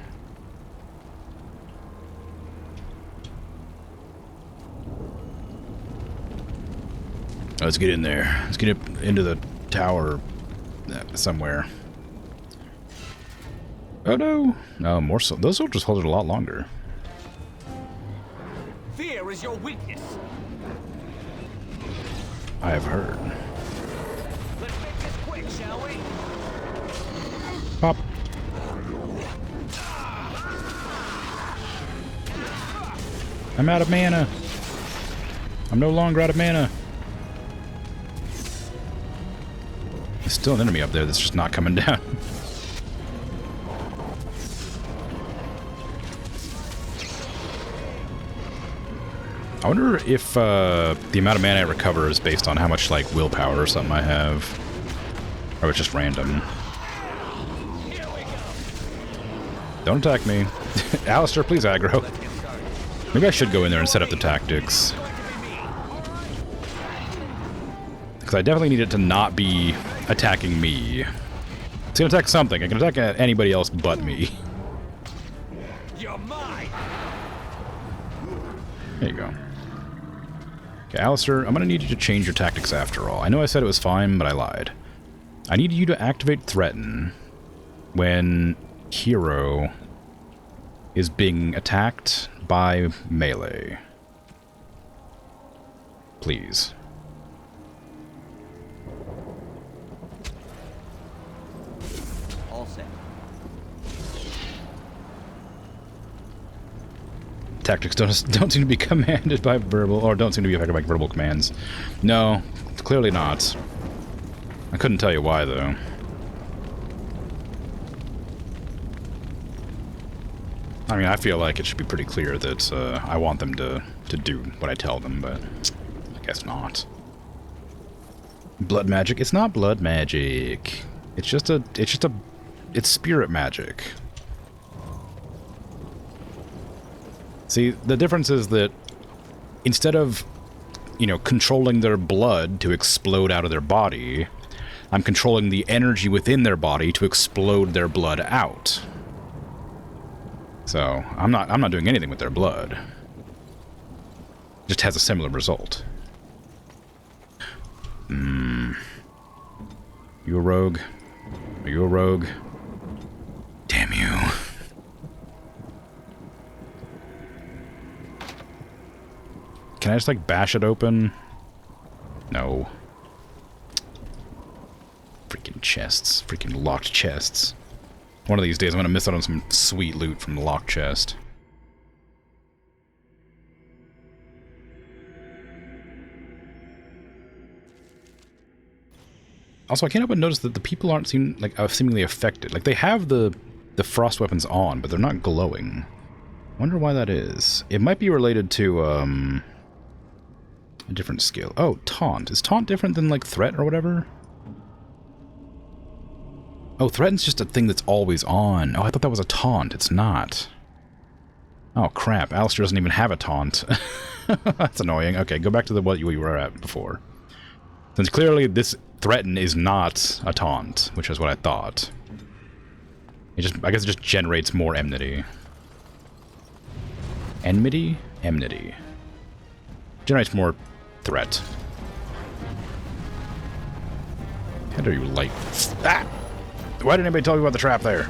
Let's get in there. Let's get up into the tower somewhere. Oh no! No, more so. Those soldiers hold it a lot longer. Fear is your weakness. I have heard. Let's make this quick, shall we? Pop. I'm out of mana. I'm no longer out of mana. There's still an enemy up there that's just not coming down. I wonder if the amount of mana I recover is based on how much, like, willpower or something I have. Or it's just random. Don't attack me. Alistair, please aggro. Maybe I should go in there and set up the tactics. Because I definitely need it to not be attacking me. It's gonna attack something. I can attack anybody else but me. You're mine. There you go. Okay, Alistair, I'm gonna need you to change your tactics after all. I know I said it was fine, but I lied. I need you to activate Threaten when Hero is being attacked by melee. Please. All set. Tactics don't seem to be commanded by verbal, or don't seem to be affected by verbal commands. No, clearly not. I couldn't tell you why, though. I mean, I feel like it should be pretty clear that I want them to do what I tell them, but I guess not. Blood magic? It's not blood magic. It's spirit magic. See, the difference is that instead of, you know, controlling their blood to explode out of their body, I'm controlling the energy within their body to explode their blood out. So, I'm not doing anything with their blood. Just has a similar result. You a rogue? Are you a rogue? Damn you. Can I just, like, bash it open? No. Freaking chests. Freaking locked chests. One of these days I'm gonna miss out on some sweet loot from the locked chest. Also, I can't help but notice that the people aren't seemingly affected. Like, they have the frost weapons on, but they're not glowing. Wonder why that is. It might be related to, a different skill. Oh, taunt. Is taunt different than, like, threat or whatever? Oh, threaten's just a thing that's always on. Oh, I thought that was a taunt. It's not. Oh, crap. Alistair doesn't even have a taunt. That's annoying. Okay, go back to what you were at before. Since clearly this threaten is not a taunt, which is what I thought. I guess it just generates more enmity. Enmity? Enmity. Generates more threat. How dare you light... Ah! Why didn't anybody tell me about the trap there?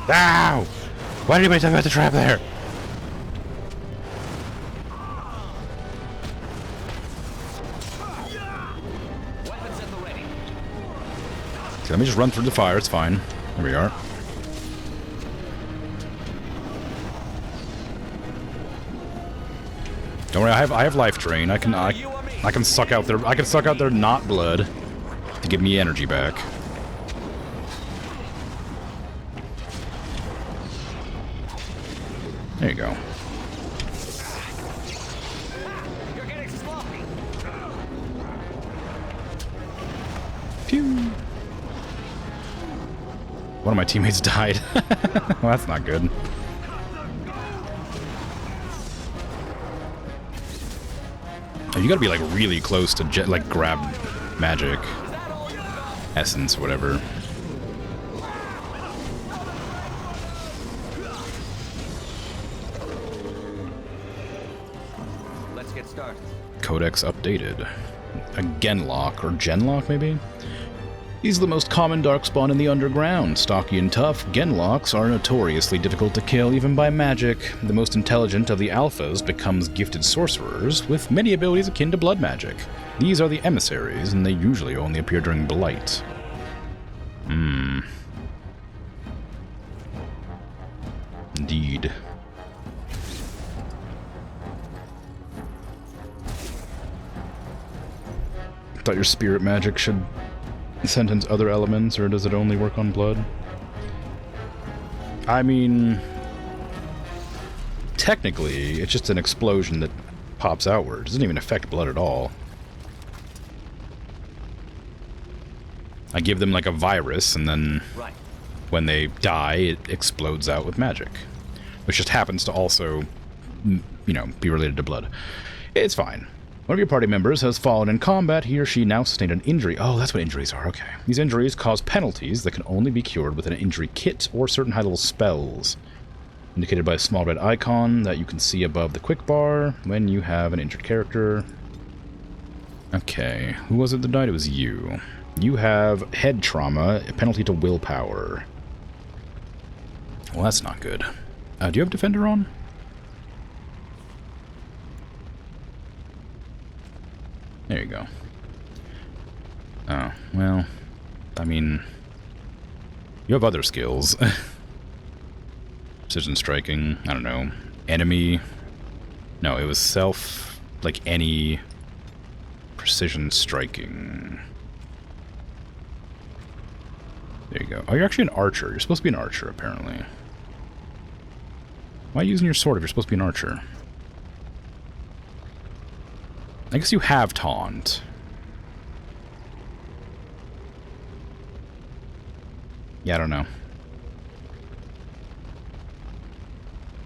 Ow! Why did anybody tell me about the trap there? Okay, let me just run through the fire, it's fine. There we are. Don't worry, I have life drain. I can suck out their not blood to give me energy back. There you go. Pew. One of my teammates died. Well, that's not good. Oh, you gotta be like really close to like grab magic. Essence, whatever. Let's get started. Codex updated. A Genlock, or Genlock maybe? He's the most common darkspawn in the underground. Stocky and tough, Genlocks are notoriously difficult to kill even by magic. The most intelligent of the alphas becomes gifted sorcerers, with many abilities akin to blood magic. These are the emissaries, and they usually only appear during Blight. Indeed. Thought your spirit magic should sentence other elements, or does it only work on blood? I mean, technically, it's just an explosion that pops outward. It doesn't even affect blood at all. I give them like a virus, and then when they die, it explodes out with magic. Which just happens to also, you know, be related to blood. It's fine. One of your party members has fallen in combat. He or she now sustained an injury. Oh, that's what injuries are. Okay. These injuries cause penalties that can only be cured with an injury kit or certain high-level spells. Indicated by a small red icon that you can see above the quick bar when you have an injured character. Okay. Who was it that died? It was you. You have head trauma, a penalty to willpower. Well, that's not good. Do you have Defender on? There you go. Oh, well, I mean, you have other skills. Precision striking, I don't know. Enemy. No, it was self, like any precision striking. There you go. Oh, you're actually an archer. You're supposed to be an archer, apparently. Why are you using your sword if you're supposed to be an archer? I guess you have taunt. Yeah, I don't know.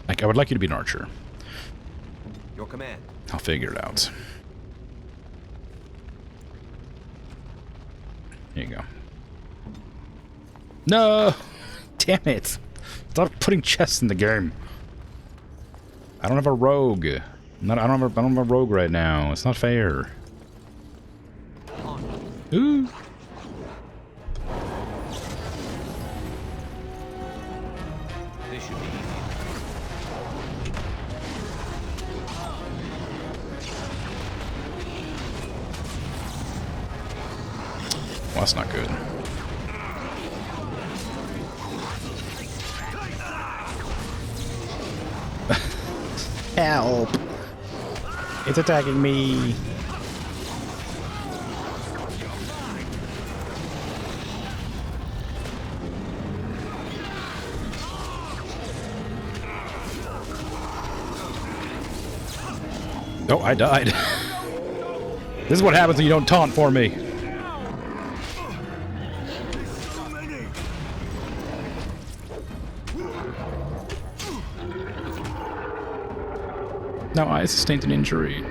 Like, I would like you to be an archer. Your command. I'll figure it out. Here you go. No! Damn it! Stop putting chests in the game. I don't have a rogue. I don't have a rogue right now. It's not fair. Ooh. This should be easy. Well, that's not good. Help! It's attacking me! Oh, I died. This is what happens when you don't taunt for me. No, I sustained an injury.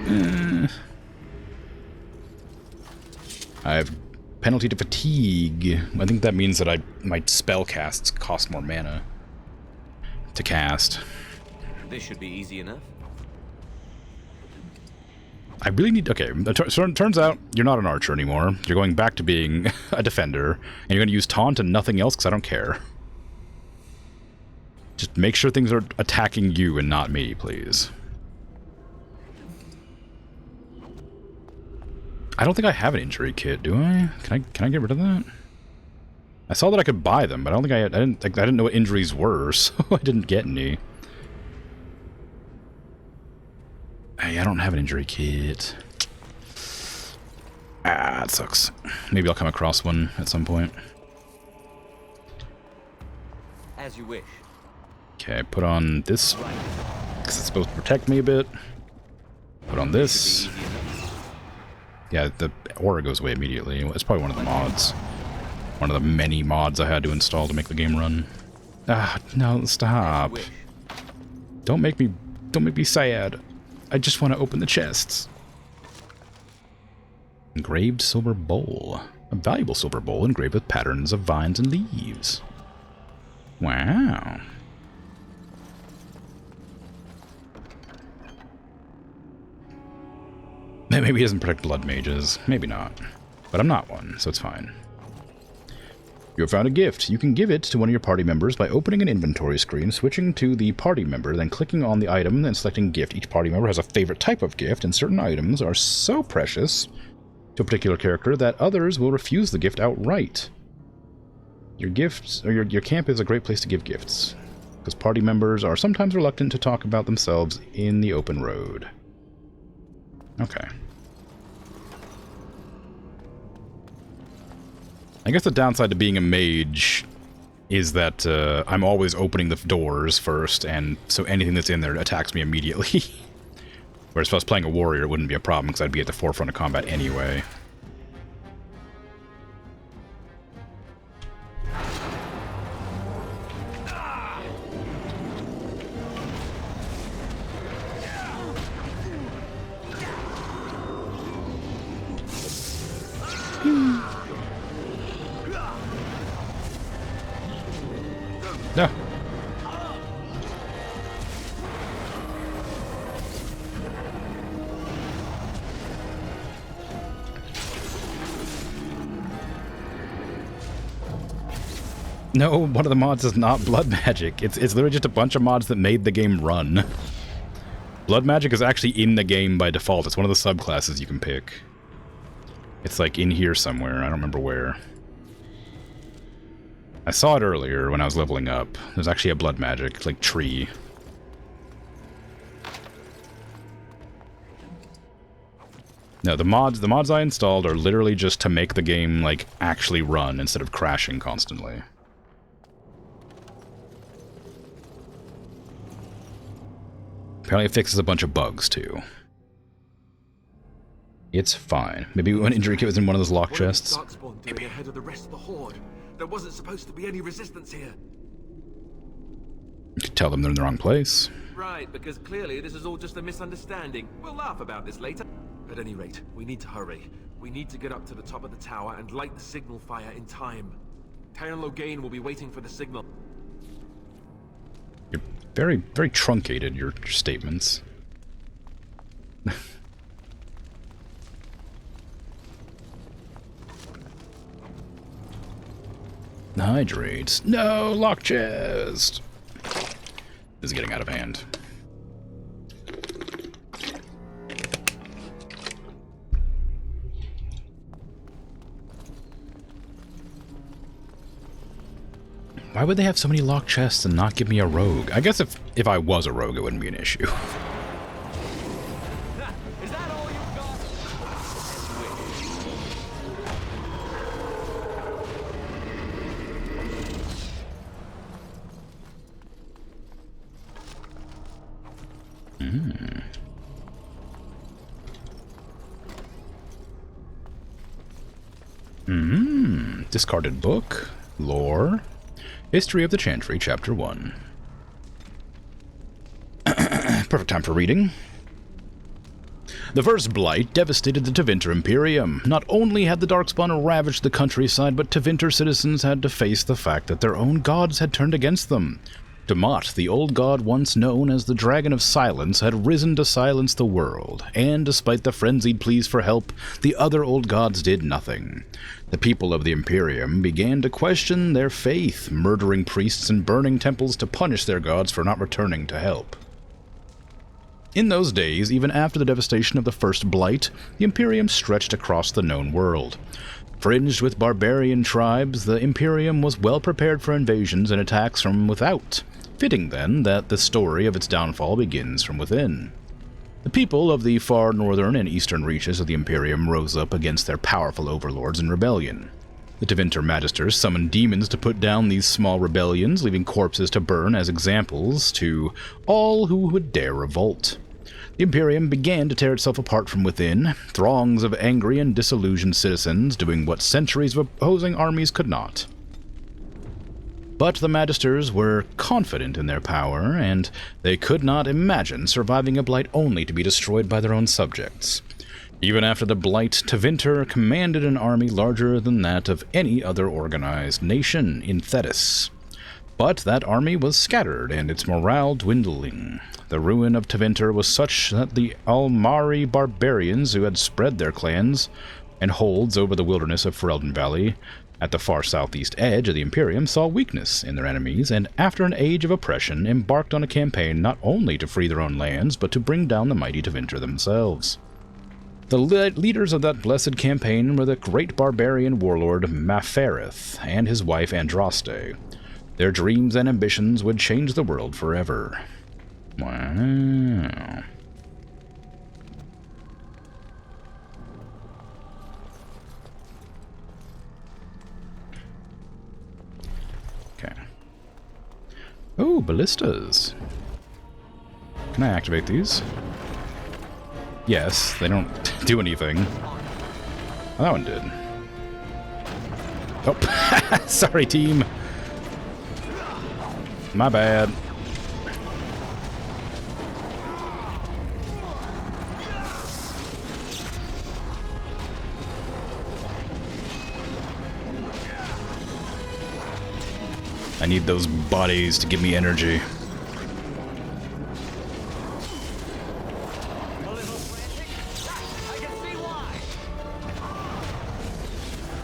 I have penalty to fatigue. I think that means that my spell casts cost more mana to cast. This should be easy enough. I really need... Okay, so it turns out you're not an archer anymore. You're going back to being a defender, and you're going to use taunt and nothing else because I don't care. Just make sure things are attacking you and not me, please. I don't think I have an injury kit, do I? Can I get rid of that? I saw that I could buy them, but I don't think I didn't know what injuries were, so I didn't get any. Hey, I don't have an injury kit. Ah, it sucks. Maybe I'll come across one at some point. As you wish. Okay, put on this, because it's supposed to protect me a bit. Put on this. Yeah, the aura goes away immediately. It's probably one of the mods. One of the many mods I had to install to make the game run. Ah, no, stop. Don't make me sad. I just want to open the chests. Engraved silver bowl. A valuable silver bowl engraved with patterns of vines and leaves. Wow. Maybe he doesn't protect blood mages. Maybe not. But I'm not one, so it's fine. You have found a gift. You can give it to one of your party members by opening an inventory screen, switching to the party member, then clicking on the item and selecting gift. Each party member has a favorite type of gift, and certain items are so precious to a particular character that others will refuse the gift outright. Your gifts, or your camp is a great place to give gifts, because party members are sometimes reluctant to talk about themselves in the open road. Okay. I guess the downside to being a mage is that I'm always opening the doors first, and so anything that's in there attacks me immediately. Whereas if I was playing a warrior, it wouldn't be a problem, because I'd be at the forefront of combat anyway. No. No, one of the mods is not blood magic. It's literally just a bunch of mods that made the game run. Blood magic is actually in the game by default. It's one of the subclasses you can pick. It's like in here somewhere. I don't remember where. I saw it earlier when I was leveling up. There's actually a blood magic, like, tree. No, the mods I installed are literally just to make the game, like, actually run instead of crashing constantly. Apparently it fixes a bunch of bugs, too. It's fine. Maybe one injury kit was in one of those lock chests. Darkspawn doing ahead of the rest of the horde? There wasn't supposed to be any resistance here. You could tell them they're in the wrong place. Right, because clearly this is all just a misunderstanding. We'll laugh about this later. At any rate, we need to hurry. We need to get up to the top of the tower and light the signal fire in time. Taron Logain will be waiting for the signal. You're very, very truncated, your statements. Hydrates. No, lock chest. This is getting out of hand. Why would they have so many lock chests and not give me a rogue? I guess if I was a rogue, it wouldn't be an issue. Discarded book. Lore. History of the Chantry, Chapter 1. Perfect time for reading. The first blight devastated the Tevinter Imperium. Not only had the Darkspawn ravaged the countryside, but Tevinter citizens had to face the fact that their own gods had turned against them. Tiamat, the old god once known as the Dragon of Silence, had risen to silence the world, and despite the frenzied pleas for help, the other old gods did nothing. The people of the Imperium began to question their faith, murdering priests and burning temples to punish their gods for not returning to help. In those days, even after the devastation of the First Blight, the Imperium stretched across the known world. Fringed with barbarian tribes, the Imperium was well prepared for invasions and attacks from without. Fitting, then, that the story of its downfall begins from within. The people of the far northern and eastern reaches of the Imperium rose up against their powerful overlords in rebellion. The Tevinter Magisters summoned demons to put down these small rebellions, leaving corpses to burn as examples to all who would dare revolt. The Imperium began to tear itself apart from within, throngs of angry and disillusioned citizens doing what centuries of opposing armies could not. But the Magisters were confident in their power, and they could not imagine surviving a blight only to be destroyed by their own subjects. Even after the blight, Tevinter commanded an army larger than that of any other organized nation in Thetis. But that army was scattered, and its morale dwindling. The ruin of Tevinter was such that the Almari barbarians who had spread their clans and holds over the wilderness of Ferelden Valley at the far southeast edge of the Imperium saw weakness in their enemies, and after an age of oppression embarked on a campaign not only to free their own lands, but to bring down the mighty Tevinter themselves. The leaders of that blessed campaign were the great barbarian warlord Mafereth and his wife Andraste. Their dreams and ambitions would change the world forever. Wow. Okay. Oh, ballistas. Can I activate these? Yes, they don't do anything. Oh, that one did. Oh, sorry, team. My bad. I need those bodies to give me energy.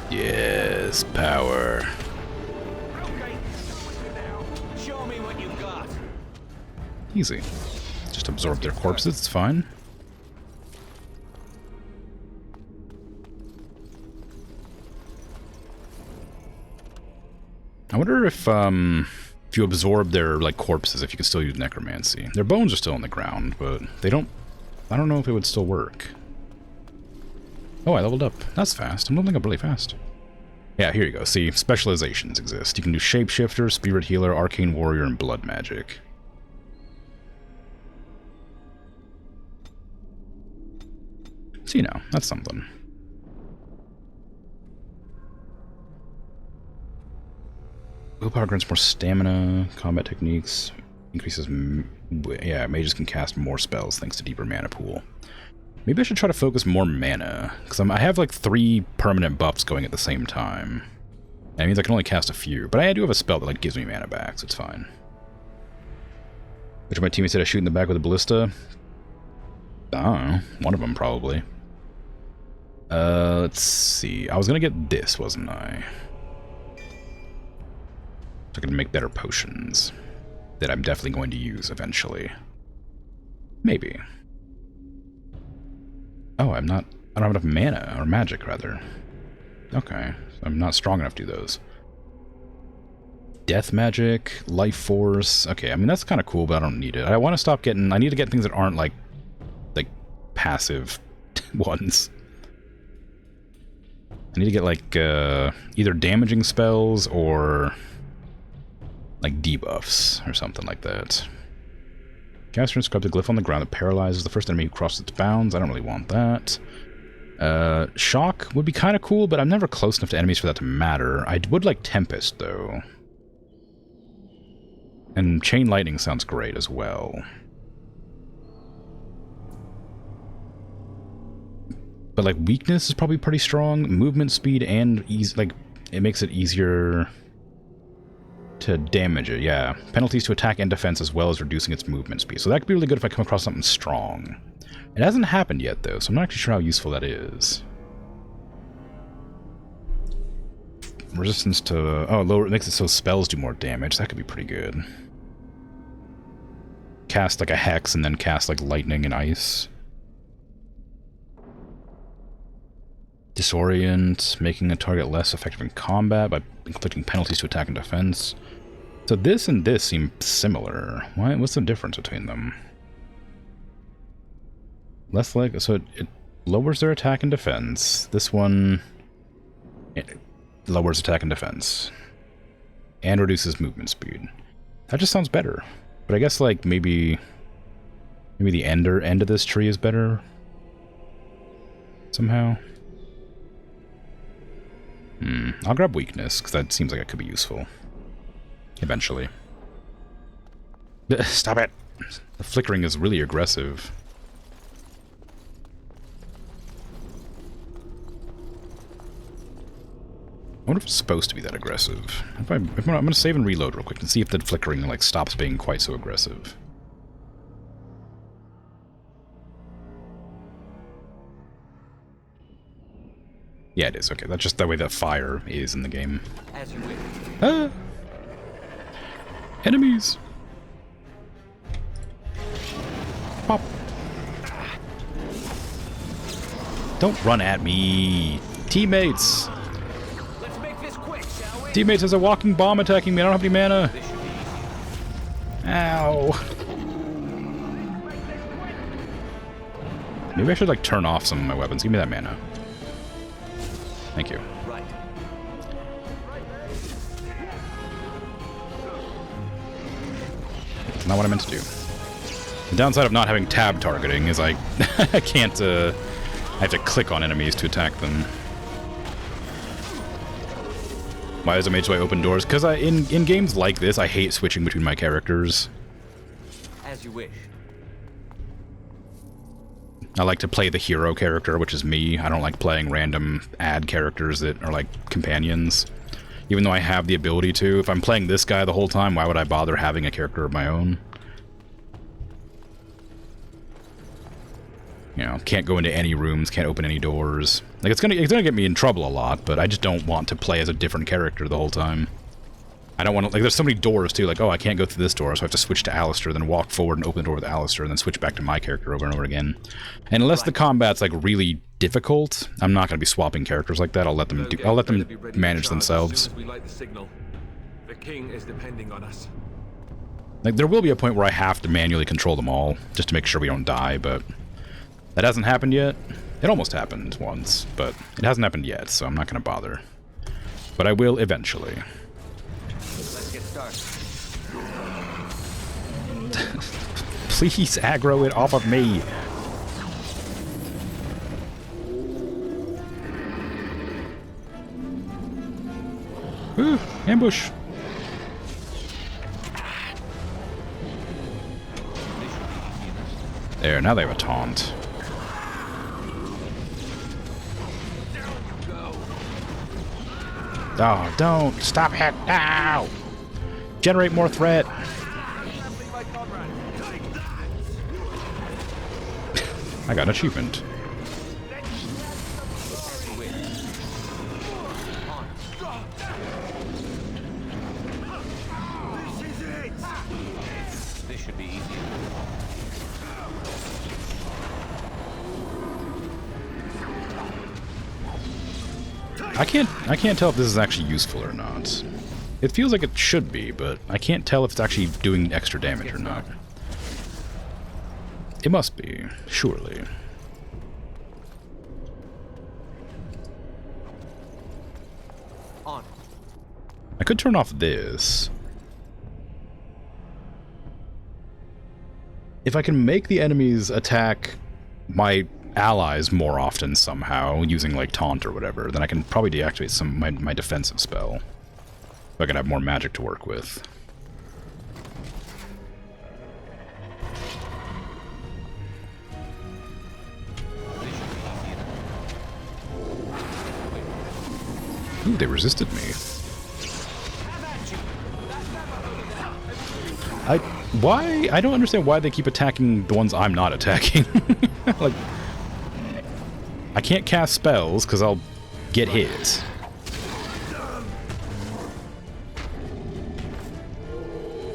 Yes, power. Show me what you've got. Easy. Just absorb their corpses, it's fine. I wonder if you absorb their, like, corpses, if you can still use necromancy. Their bones are still on the ground, but they don't... I don't know if it would still work. Oh, I leveled up. That's fast. I'm leveling up really fast. Yeah, here you go. See, specializations exist. You can do Shapeshifter, Spirit Healer, Arcane Warrior, and Blood Magic. So, you know, that's something. Willpower grants more stamina, combat techniques, increases... Yeah, mages can cast more spells thanks to deeper mana pool. Maybe I should try to focus more mana, because I have like 3 permanent buffs going at the same time. That means I can only cast a few, but I do have a spell that like gives me mana back, so it's fine. Which of my teammates did I shoot in the back with a ballista? I don't know. One of them, probably. Let's see. I was gonna get this, wasn't I? So I can make better potions that I'm definitely going to use eventually. Maybe. Oh, I don't have enough mana, or magic, rather. Okay, so I'm not strong enough to do those. Death magic, life force. Okay, I mean, that's kind of cool, but I don't need it. I want to stop getting... I need to get things that aren't, like passive ones. I need to get, like, either damaging spells or, like, debuffs or something like that. Caster inscribed a glyph on the ground that paralyzes the first enemy who crosses its bounds. I don't really want that. Shock would be kind of cool, but I'm never close enough to enemies for that to matter. I would like Tempest, though. And Chain Lightning sounds great as well. But, like, Weakness is probably pretty strong. Movement speed and ease, like, it makes it easier to damage it, yeah. Penalties to attack and defense as well as reducing its movement speed. So that could be really good if I come across something strong. It hasn't happened yet, though, so I'm not actually sure how useful that is. Resistance to... Oh, lower, it makes it so spells do more damage. That could be pretty good. Cast, like, a Hex and then cast, like, Lightning and Ice. Disorient, making a target less effective in combat by inflicting penalties to attack and defense. So this and this seem similar. What's the difference between them? Less like... So it lowers their attack and defense. This one... It lowers attack and defense. And reduces movement speed. That just sounds better. But I guess, like, maybe the end of this tree is better. Somehow. I'll grab Weakness, because that seems like it could be useful. Eventually. Stop it! The flickering is really aggressive. I wonder if it's supposed to be that aggressive. I'm going to save and reload real quick and see if the flickering, like, stops being quite so aggressive. Yeah, it is. Okay, that's just the way that fire is in the game. As you wish. Ah! Enemies! Pop! Don't run at me! Teammates! Let's make this quick, shall we? Teammates, there's a walking bomb attacking me. I don't have any mana. Ow! Maybe I should, like, turn off some of my weapons. Give me that mana. Thank you. Right. That's not what I meant to do. The downside of not having tab targeting is I can't, I have to click on enemies to attack them. Why as a mage do I open doors? Because in games like this, I hate switching between my characters. As you wish. I like to play the hero character, which is me. I don't like playing random ad characters that are like companions. Even though I have the ability to. If I'm playing this guy the whole time, why would I bother having a character of my own? You know, can't go into any rooms, can't open any doors. Like, it's gonna get me in trouble a lot, but I just don't want to play as a different character the whole time. I don't want to, like, there's so many doors, too, like, oh, I can't go through this door, so I have to switch to Alistair, then walk forward and open the door with Alistair, and then switch back to my character over and over again. And unless the combat's, like, really difficult, I'm not going to be swapping characters like that. I'll let them manage themselves. We light the signal. The king is depending on us. Like, there will be a point where I have to manually control them all, just to make sure we don't die, but that hasn't happened yet. It almost happened once, but it hasn't happened yet, so I'm not going to bother. But I will eventually. Let's get started. Please aggro it off of me. Ooh, ambush. There, now they have a taunt. Oh, don't! Stop it! Ow! Generate more threat! I got an achievement. This should be easy. I can't tell if this is actually useful or not. It feels like it should be, but I can't tell if it's actually doing extra damage or not. It must be, surely. On. I could turn off this. If I can make the enemies attack my allies more often somehow, using like taunt or whatever, then I can probably deactivate some my defensive spell. If I can have more magic to work with. Ooh, they resisted me. I don't understand why they keep attacking the ones I'm not attacking. Like, I can't cast spells because I'll get hit.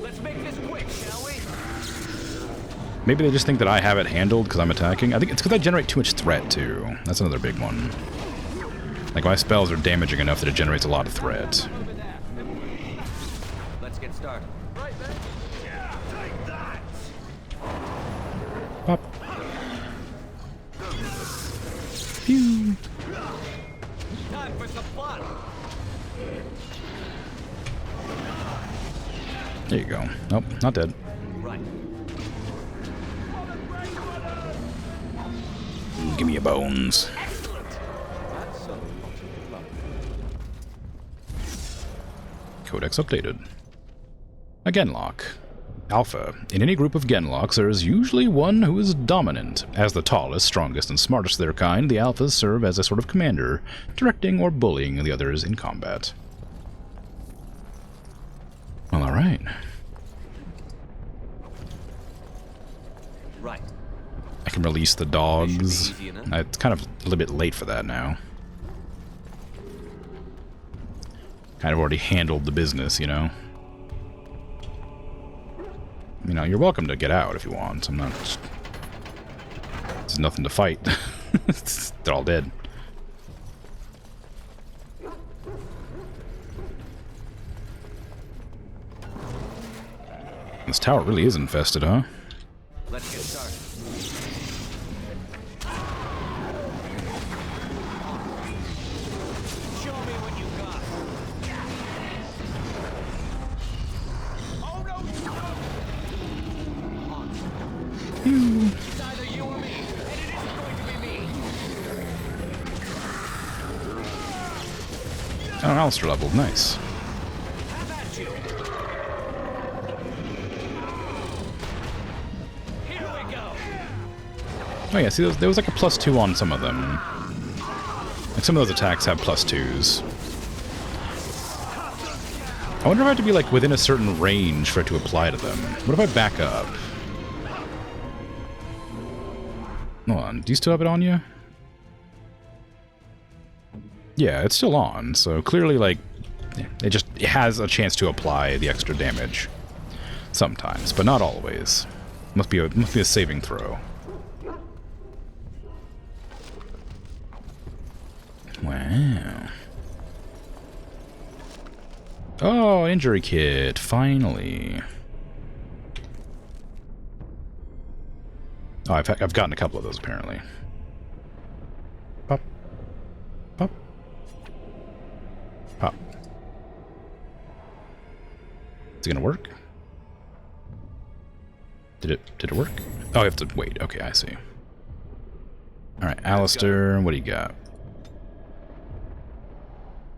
Let's make this quick, shall we? Maybe they just think that I have it handled because I'm attacking. I think it's because I generate too much threat too. That's another big one. Like, my spells are damaging enough that it generates a lot of threat. Let's get started. Right then. Yeah, take that. Pop. Pew. Time for some fun. There you go. Nope, not dead. Right. Give me your bones. Codex updated. A Genlock. Alpha. In any group of Genlocks, there is usually one who is dominant. As the tallest, strongest, and smartest of their kind, the Alphas serve as a sort of commander, directing or bullying the others in combat. Well, alright. Right. I can release the dogs. It's kind of a little bit late for that now. Kind of already handled the business, you know? You know, you're welcome to get out if you want. I'm not... There's nothing to fight. They're all dead. This tower really is infested, huh? Let's get started. Show me what you got. Oh no! It's either you or me, and it isn't going to be me. Oh, Alistair leveled. Nice. How about you? Here we go. Oh yeah, see, there was like a +2 on some of them. Like, some of those attacks have +2s. I wonder if I have to be, like, within a certain range for it to apply to them. What if I back up? Hold on, do you still have it on you? Yeah, it's still on, so clearly, like, it has a chance to apply the extra damage. Sometimes, but not always. Must be a saving throw. Wow. Oh, injury kit, finally. Oh, I've gotten a couple of those apparently. Pop. Pop. Pop. Is it gonna work? Did it work? Oh, I have to wait. Okay, I see. Alright, Alistair, what do you got?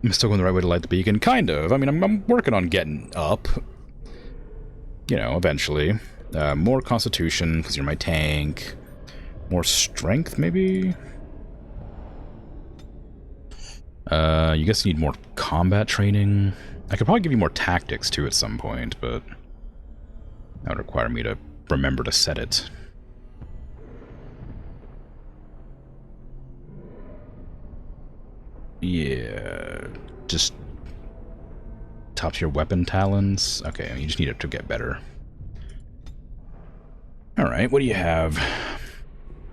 I'm still going the right way to light the beacon? Kind of. I mean, I'm working on getting up. You know, eventually. More constitution, because you're my tank. More strength, maybe? You guys need more combat training. I could probably give you more tactics, too, at some point, but that would require me to remember to set it. Yeah, just top tier weapon talents. Okay, you just need it to get better. Alright, what do you have?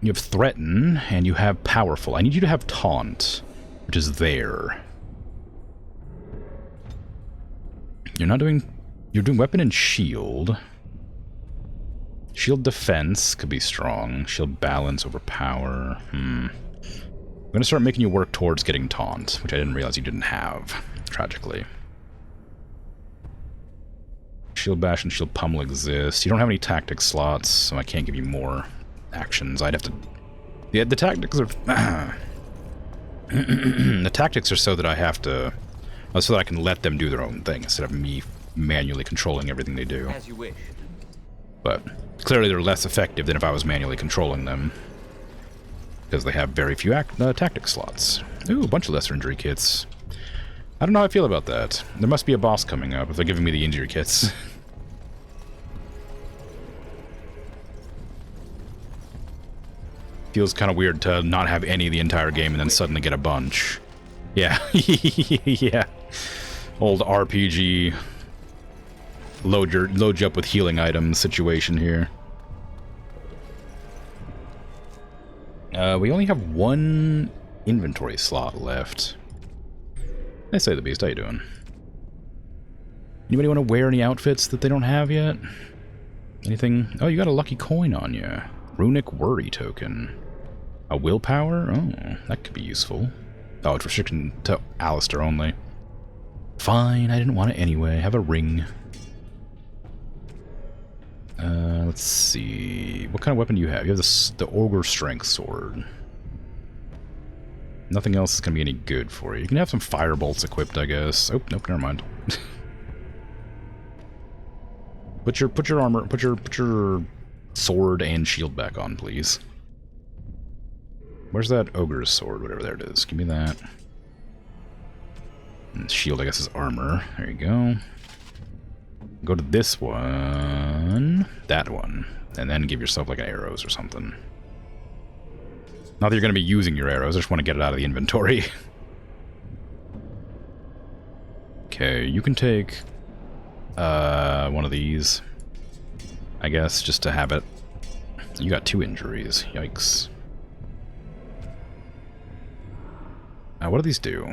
You have Threaten, and you have Powerful. I need you to have Taunt, which is there. You're not doing... You're doing Weapon and Shield. Shield Defense could be strong. Shield Balance over Power. I'm gonna start making you work towards getting Taunt, which I didn't realize you didn't have, tragically. Shield Bash and Shield Pummel exist. You don't have any tactics slots, so I can't give you more actions. I'd have to... Yeah, the tactics are... the tactics are so that I have to... so that I can let them do their own thing, instead of me manually controlling everything they do. As you wish. But clearly they're less effective than if I was manually controlling them. Because they have very few tactic slots. Ooh, a bunch of lesser injury kits. I don't know how I feel about that. There must be a boss coming up if they're giving me the injury kits. Feels kind of weird to not have any the entire game and then suddenly get a bunch. Yeah. Yeah. Old RPG load you up with healing items situation here. We only have one inventory slot left. I say the beast, how you doing? Anybody want to wear any outfits that they don't have yet? Anything? Oh, you got a lucky coin on you. Runic Worry Token. A willpower? Oh, that could be useful. Oh, it's restricted to Alistair only. Fine, I didn't want it anyway. Have a ring. Let's see. What kind of weapon do you have? You have the Ogre Strength Sword. Nothing else is going to be any good for you. You can have some Firebolts equipped, I guess. Oh, nope, never mind. Put your armor, put your sword and shield back on, please. Where's that Ogre's sword? Whatever there it is. Give me that. And shield, I guess, is armor. There you go. Go to this one, that one, and then give yourself like arrows or something. Not that you're going to be using your arrows, I just want to get it out of the inventory. Okay, you can take one of these, I guess, just to have it. You got 2 injuries, yikes. What do these do?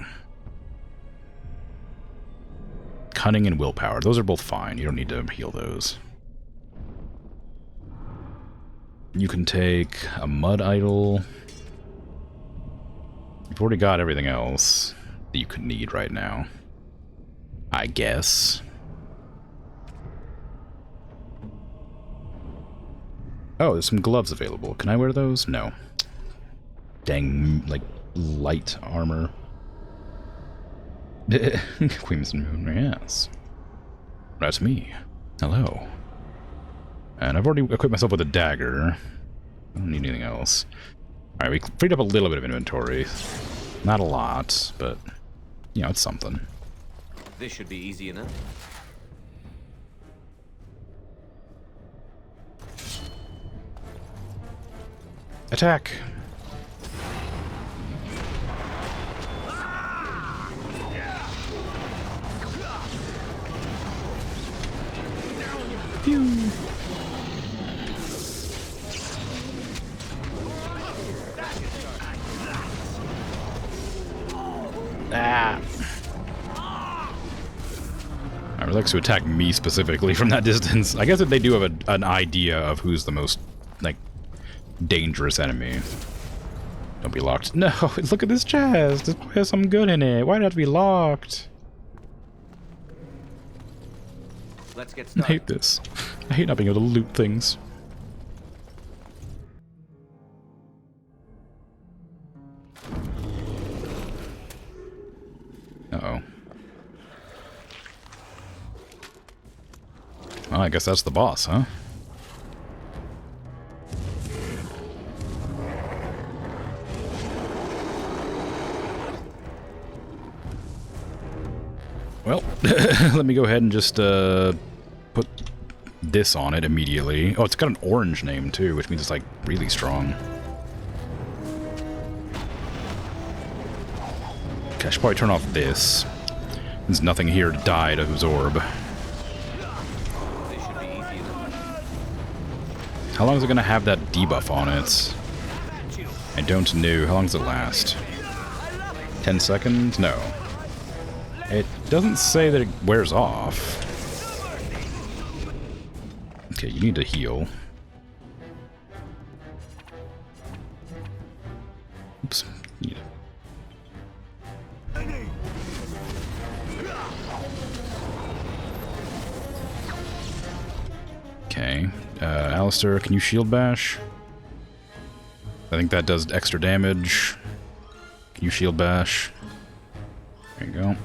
Cunning and willpower. Those are both fine. You don't need to heal those. You can take a mud idol. You've already got everything else that you could need right now, I guess. Oh, there's some gloves available. Can I wear those? No. Dang, like, light armor. Krimzonmoon, yes. That's me. Hello. And I've already equipped myself with a dagger. I don't need anything else. Alright, we freed up a little bit of inventory. Not a lot, but, you know, it's something. This should be easy enough. Attack! Pew! Ah! I would like to attack me specifically from that distance. I guess that they do have an idea of who's the most, like, dangerous enemy. Don't be locked. No, look at this chest. This has some good in it. Why did it have to be locked? Let's get I started. hate this. I hate not being able to loot things. Oh, Uh-oh. Well, I guess that's the boss, huh? Well, let me go ahead and just put this on it immediately. Oh, it's got an orange name too, which means it's like really strong. Okay, I should probably turn off this. There's nothing here to die to absorb. How long is it going to have that debuff on it? I don't know. How long does it last? 10 seconds? No. It doesn't say that it wears off. Okay, you need to heal. Oops. Okay. Alistair, can you shield bash? I think that does extra damage. Can you shield bash? There you go.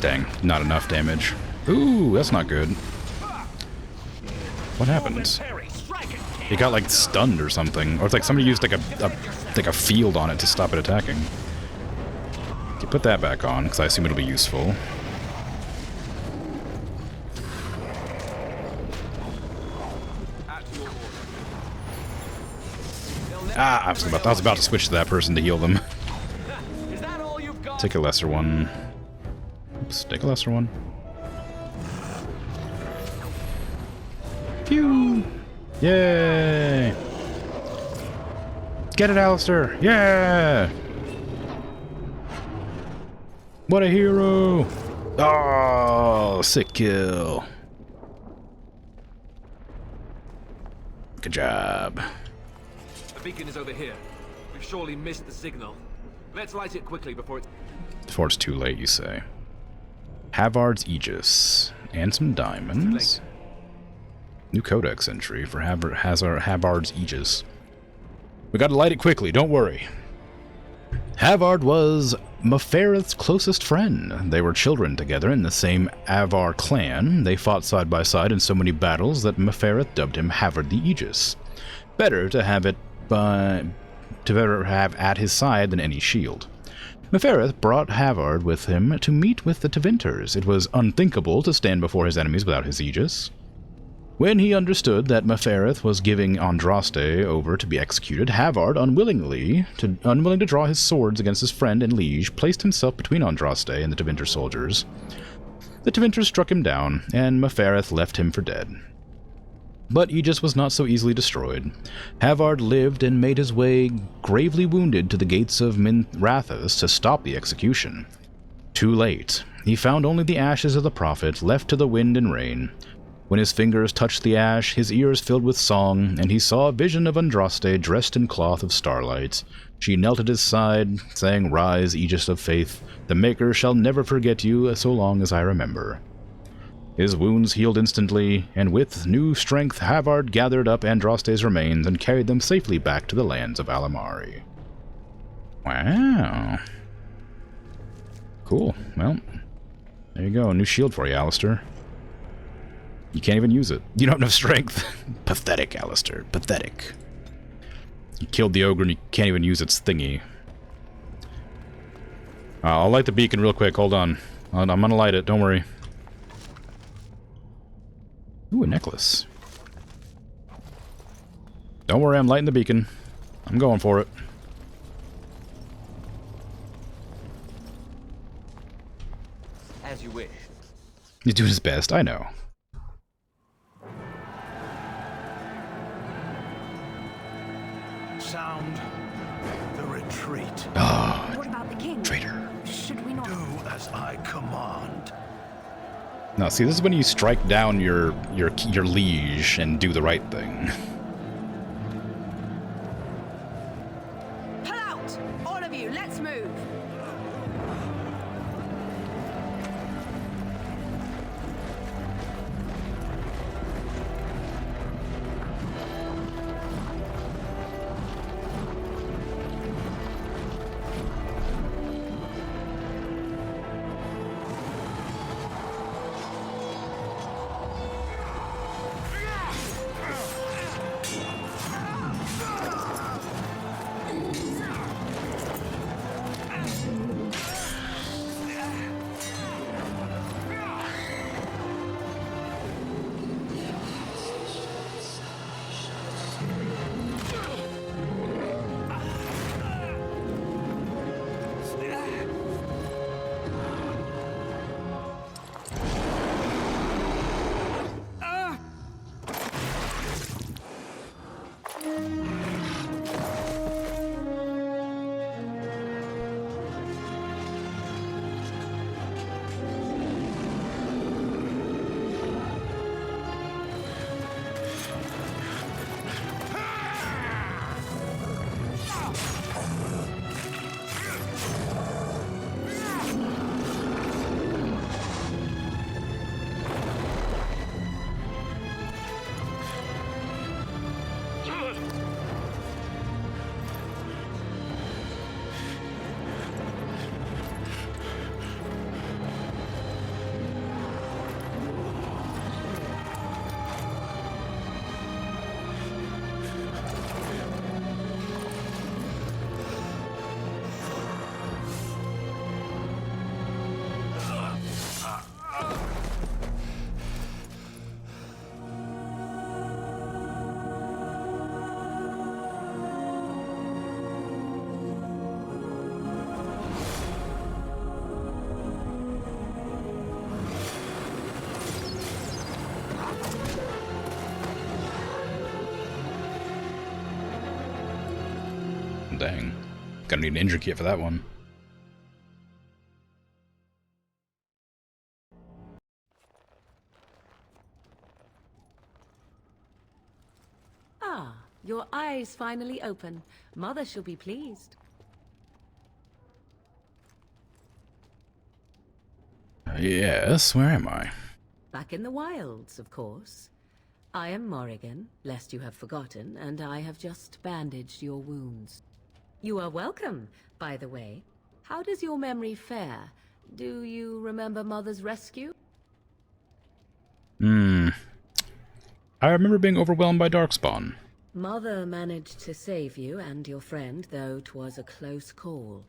Dang, not enough damage. Ooh, that's not good. What happened? It got like stunned or something, or it's like somebody used like a field on it to stop it attacking. Okay, put that back on because I assume it'll be useful. Ah, I was about to switch to that person to heal them. Take a lesser one. Oops, take a lesser one. Phew! Yay! Get it, Alistair! Yeah! What a hero! Oh, sick kill. Good job. The beacon is over here. We've surely missed the signal. Let's light it quickly before it's too late, you say. Havard's Aegis. And some diamonds. New codex entry for Havard's Aegis. We gotta light it quickly, don't worry. Havard was Mefereth's closest friend. They were children together in the same Avar clan. They fought side by side in so many battles that Mefereth dubbed him Havard the Aegis. Better to have at his side than any shield. Mefereth brought Havard with him to meet with the Tevinters. It was unthinkable to stand before his enemies without his Aegis. When he understood that Mefereth was giving Andraste over to be executed, Havard, unwilling to draw his swords against his friend and liege, placed himself between Andraste and the Tevinter soldiers. The Tevinters struck him down, and Mefereth left him for dead. But Aegis was not so easily destroyed. Havard lived and made his way, gravely wounded, to the gates of Minrathous to stop the execution. Too late. He found only the ashes of the prophet, left to the wind and rain. When his fingers touched the ash, his ears filled with song, and he saw a vision of Andraste dressed in cloth of starlight. She knelt at his side, saying, "Rise, Aegis of faith, the Maker shall never forget you so long as I remember." His wounds healed instantly, and with new strength Havard gathered up Andraste's remains and carried them safely back to the lands of Alamari. Wow. Cool. Well, there you go. A new shield for you, Alistair. You can't even use it. You don't have enough strength. Pathetic, Alistair. Pathetic. You killed the ogre and you can't even use its thingy. I'll light the beacon real quick. Hold on. I'm gonna light it. Don't worry. Ooh, a necklace. Don't worry, I'm lighting the beacon. I'm going for it. As you wish. He's doing his best, I know. Sound the retreat. Ah, what about the king? Traitor. Should we not do as I command? Now, see, this is when you strike down your liege and do the right thing. Pull out! All of you, let's move! Gonna need an injury kit for that one. Ah, your eyes finally open. Mother shall be pleased. Yes, where am I? Back in the wilds, of course. I am Morrigan, lest you have forgotten, and I have just bandaged your wounds. You are welcome, by the way. How does your memory fare? Do you remember Mother's rescue? I remember being overwhelmed by Darkspawn. Mother managed to save you and your friend, though 'twas a close call.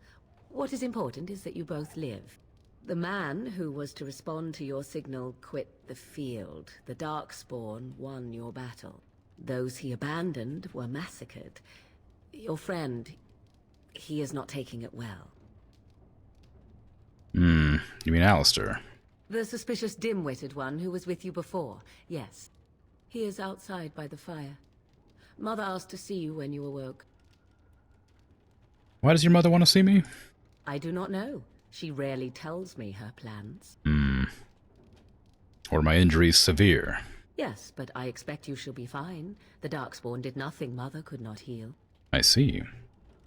What is important is that you both live. The man who was to respond to your signal quit the field. The Darkspawn won your battle. Those he abandoned were massacred. Your friend, he is not taking it well. You mean Alistair? The suspicious dim-witted one who was with you before, yes. He is outside by the fire. Mother asked to see you when you awoke. Why does your mother want to see me? I do not know. She rarely tells me her plans. Or my injuries severe? Yes, but I expect you shall be fine. The Darkspawn did nothing Mother could not heal. I see.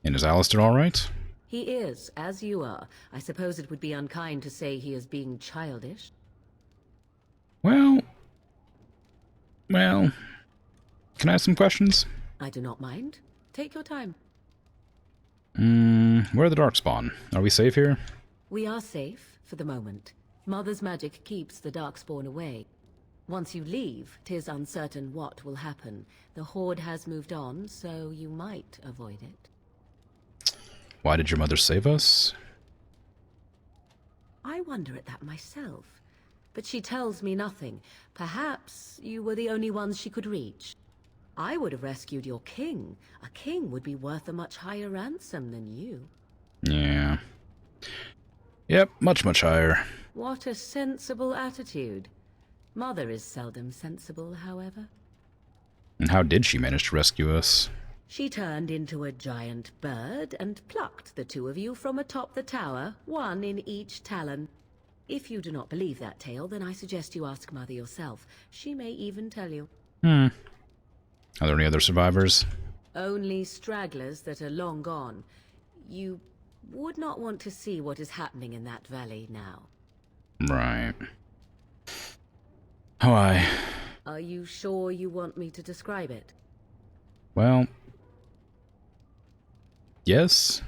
And is Alistair alright? He is, as you are. I suppose it would be unkind to say he is being childish. Well, can I ask some questions? I do not mind. Take your time. Where are the Darkspawn? Are we safe here? We are safe, for the moment. Mother's magic keeps the Darkspawn away. Once you leave, 'tis uncertain what will happen. The Horde has moved on, so you might avoid it. Why did your mother save us? I wonder at that myself. But she tells me nothing. Perhaps you were the only ones she could reach. I would have rescued your king. A king would be worth a much higher ransom than you. Yeah. Yep, much higher. What a sensible attitude. Mother is seldom sensible, however. And how did she manage to rescue us? She turned into a giant bird and plucked the two of you from atop the tower, one in each talon. If you do not believe that tale, then I suggest you ask Mother yourself. She may even tell you. Are there any other survivors? Only stragglers that are long gone. You would not want to see what is happening in that valley now. Right. Why? Are you sure you want me to describe it? Well, yes.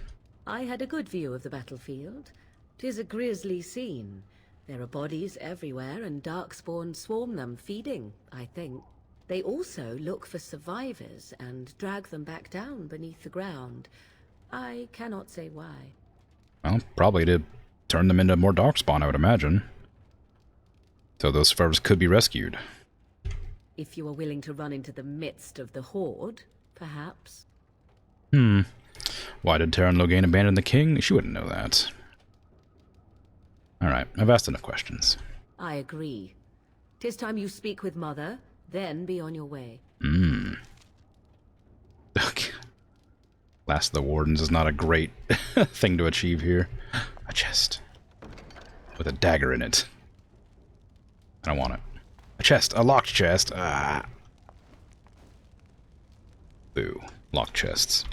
I had a good view of the battlefield. 'Tis a grisly scene. There are bodies everywhere, and Darkspawn swarm them, feeding, I think. They also look for survivors and drag them back down beneath the ground. I cannot say why. Well, probably to turn them into more Darkspawn, I would imagine. So those survivors could be rescued. If you are willing to run into the midst of the Horde, perhaps. Why did Terran Logain abandon the king? She wouldn't know that. Alright, I've asked enough questions. I agree. 'Tis time you speak with Mother, then be on your way. Okay. Last of the Wardens is not a great thing to achieve here. A chest. With a dagger in it. I don't want it. A chest. A locked chest. Boo. Locked chests.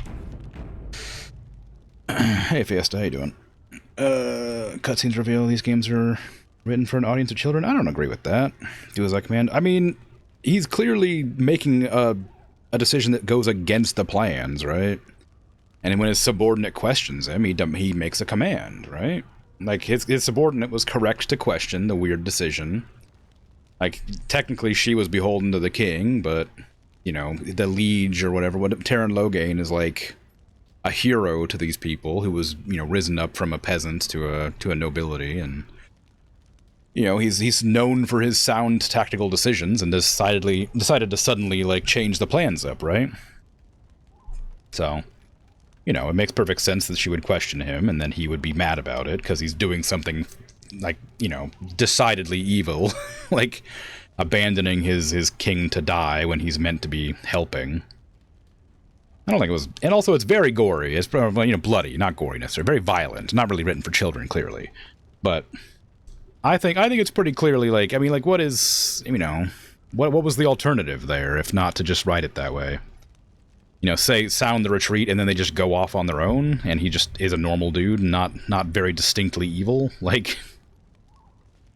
Hey, Fiesta, how you doing? Cutscenes reveal these games are written for an audience of children. I don't agree with that. Do as I command. I mean, he's clearly making a decision that goes against the plans, right? And when his subordinate questions him, he makes a command, right? Like, his subordinate was correct to question the weird decision. Like, technically she was beholden to the king, but, you know, the liege or whatever, Terran Logain is like a hero to these people who was, you know, risen up from a peasant to a nobility, and you know, he's known for his sound tactical decisions and decided to suddenly like change the plans up, right? So, you know, it makes perfect sense that she would question him, and then he would be mad about it because he's doing something like, you know, decidedly evil, like abandoning his king to die when he's meant to be helping. I don't think it was, and also it's very gory. It's probably, you know, bloody, not gory necessarily. Very violent, not really written for children, clearly. But I think it's pretty clearly like, I mean, like, what is, you know, what was the alternative there if not to just write it that way? You know, say sound the retreat and then they just go off on their own and he just is a normal dude, not very distinctly evil. Like,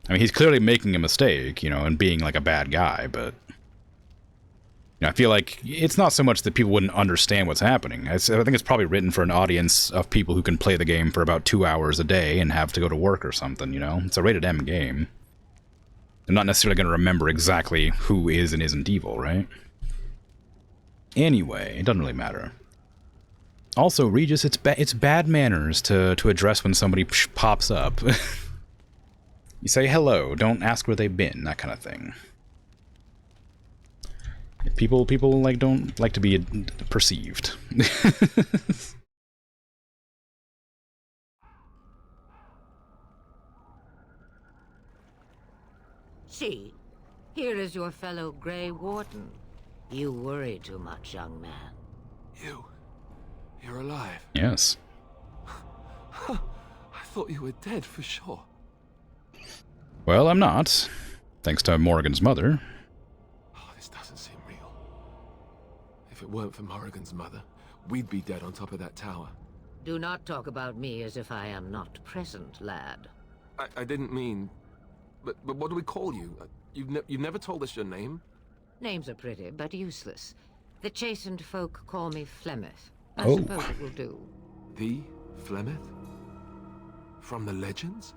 I mean, he's clearly making a mistake, you know, and being like a bad guy, but you know, I feel like it's not so much that people wouldn't understand what's happening. I think it's probably written for an audience of people who can play the game for about 2 hours a day and have to go to work or something, you know? It's a rated M game. They're not necessarily going to remember exactly who is and isn't evil, right? Anyway, it doesn't really matter. Also, Regis, it's bad manners to address when somebody pops up. You say hello, don't ask where they've been, that kind of thing. People like don't like to be perceived. See, here is your fellow Grey Warden. You worry too much, young man. You're alive. Yes. I thought you were dead for sure. Well, I'm not. Thanks to Morrigan's mother. Oh, this doesn't seem real. If it weren't for Morrigan's mother, we'd be dead on top of that tower. Do not talk about me as if I am not present, lad. I didn't mean... But what do we call you? You've never told us your name? Names are pretty, but useless. The chastened folk call me Flemeth. I Oh. suppose it will do. The Flemeth? From the legends?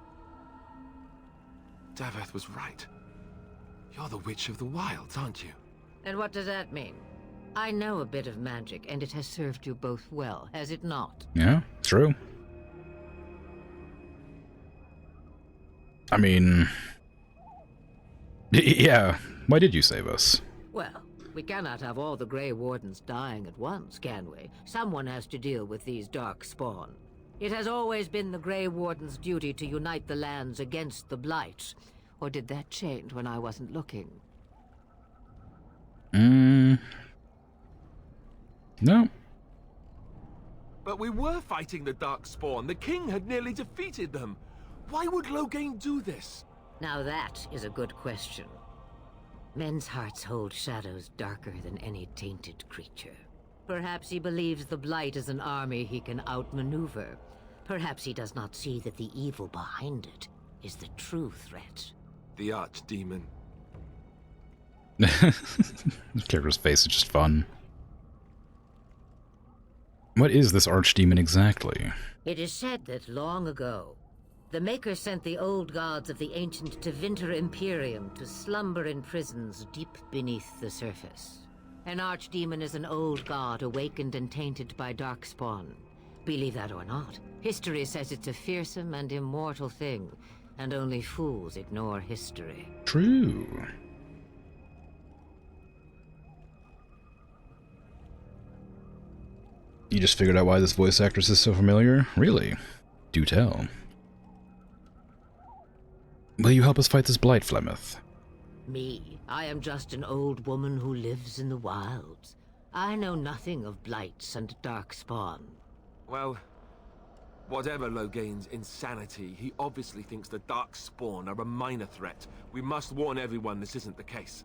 Daveth was right. You're the Witch of the Wilds, aren't you? And what does that mean? I know a bit of magic, and it has served you both well, has it not? Yeah, true. I mean... Yeah, why did you save us? Well, we cannot have all the Grey Wardens dying at once, can we? Someone has to deal with these dark spawn. It has always been the Grey Warden's duty to unite the lands against the Blight. Or did that change when I wasn't looking? No. But we were fighting the Darkspawn. The king had nearly defeated them. Why would Loghain do this? Now that is a good question. Men's hearts hold shadows darker than any tainted creature. Perhaps he believes the Blight is an army he can outmaneuver. Perhaps he does not see that the evil behind it is the true threat. The Archdemon. The character's face is just fun. What is this Archdemon exactly? It is said that long ago, the Maker sent the old gods of the ancient Tevinter Imperium to slumber in prisons deep beneath the surface. An archdemon is an old god awakened and tainted by darkspawn. Believe that or not, history says it's a fearsome and immortal thing, and only fools ignore history. True. You just figured out why this voice actress is so familiar? Really? Do tell. Will you help us fight this blight, Flemeth? Me? I am just an old woman who lives in the wilds. I know nothing of blights and darkspawn. Well, whatever Loghain's insanity, he obviously thinks the Darkspawn are a minor threat. We must warn everyone this isn't the case.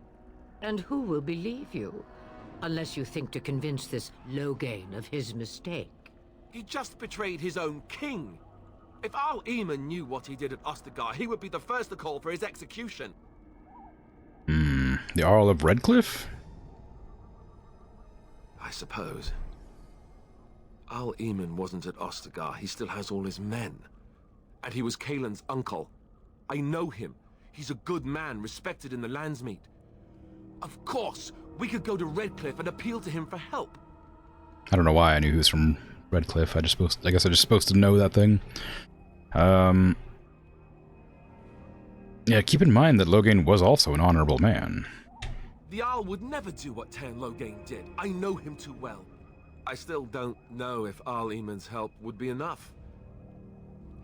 And who will believe you? Unless you think to convince this Loghain of his mistake. He just betrayed his own king. If Al Eamon knew what he did at Ostagar, he would be the first to call for his execution. The Jarl of Redcliffe? I suppose. Al Eamon wasn't at Ostagar. He still has all his men. And he was Kaelin's uncle. I know him. He's a good man, respected in the Landsmeet. Of course, we could go to Redcliffe and appeal to him for help. I don't know why I knew he was from Redcliffe. I guess I'm just supposed to know that thing. Yeah, keep in mind that Loghain was also an honorable man. The Jarl would never do what Tairn Loghain did. I know him too well. I still don't know if Al Eamon's help would be enough.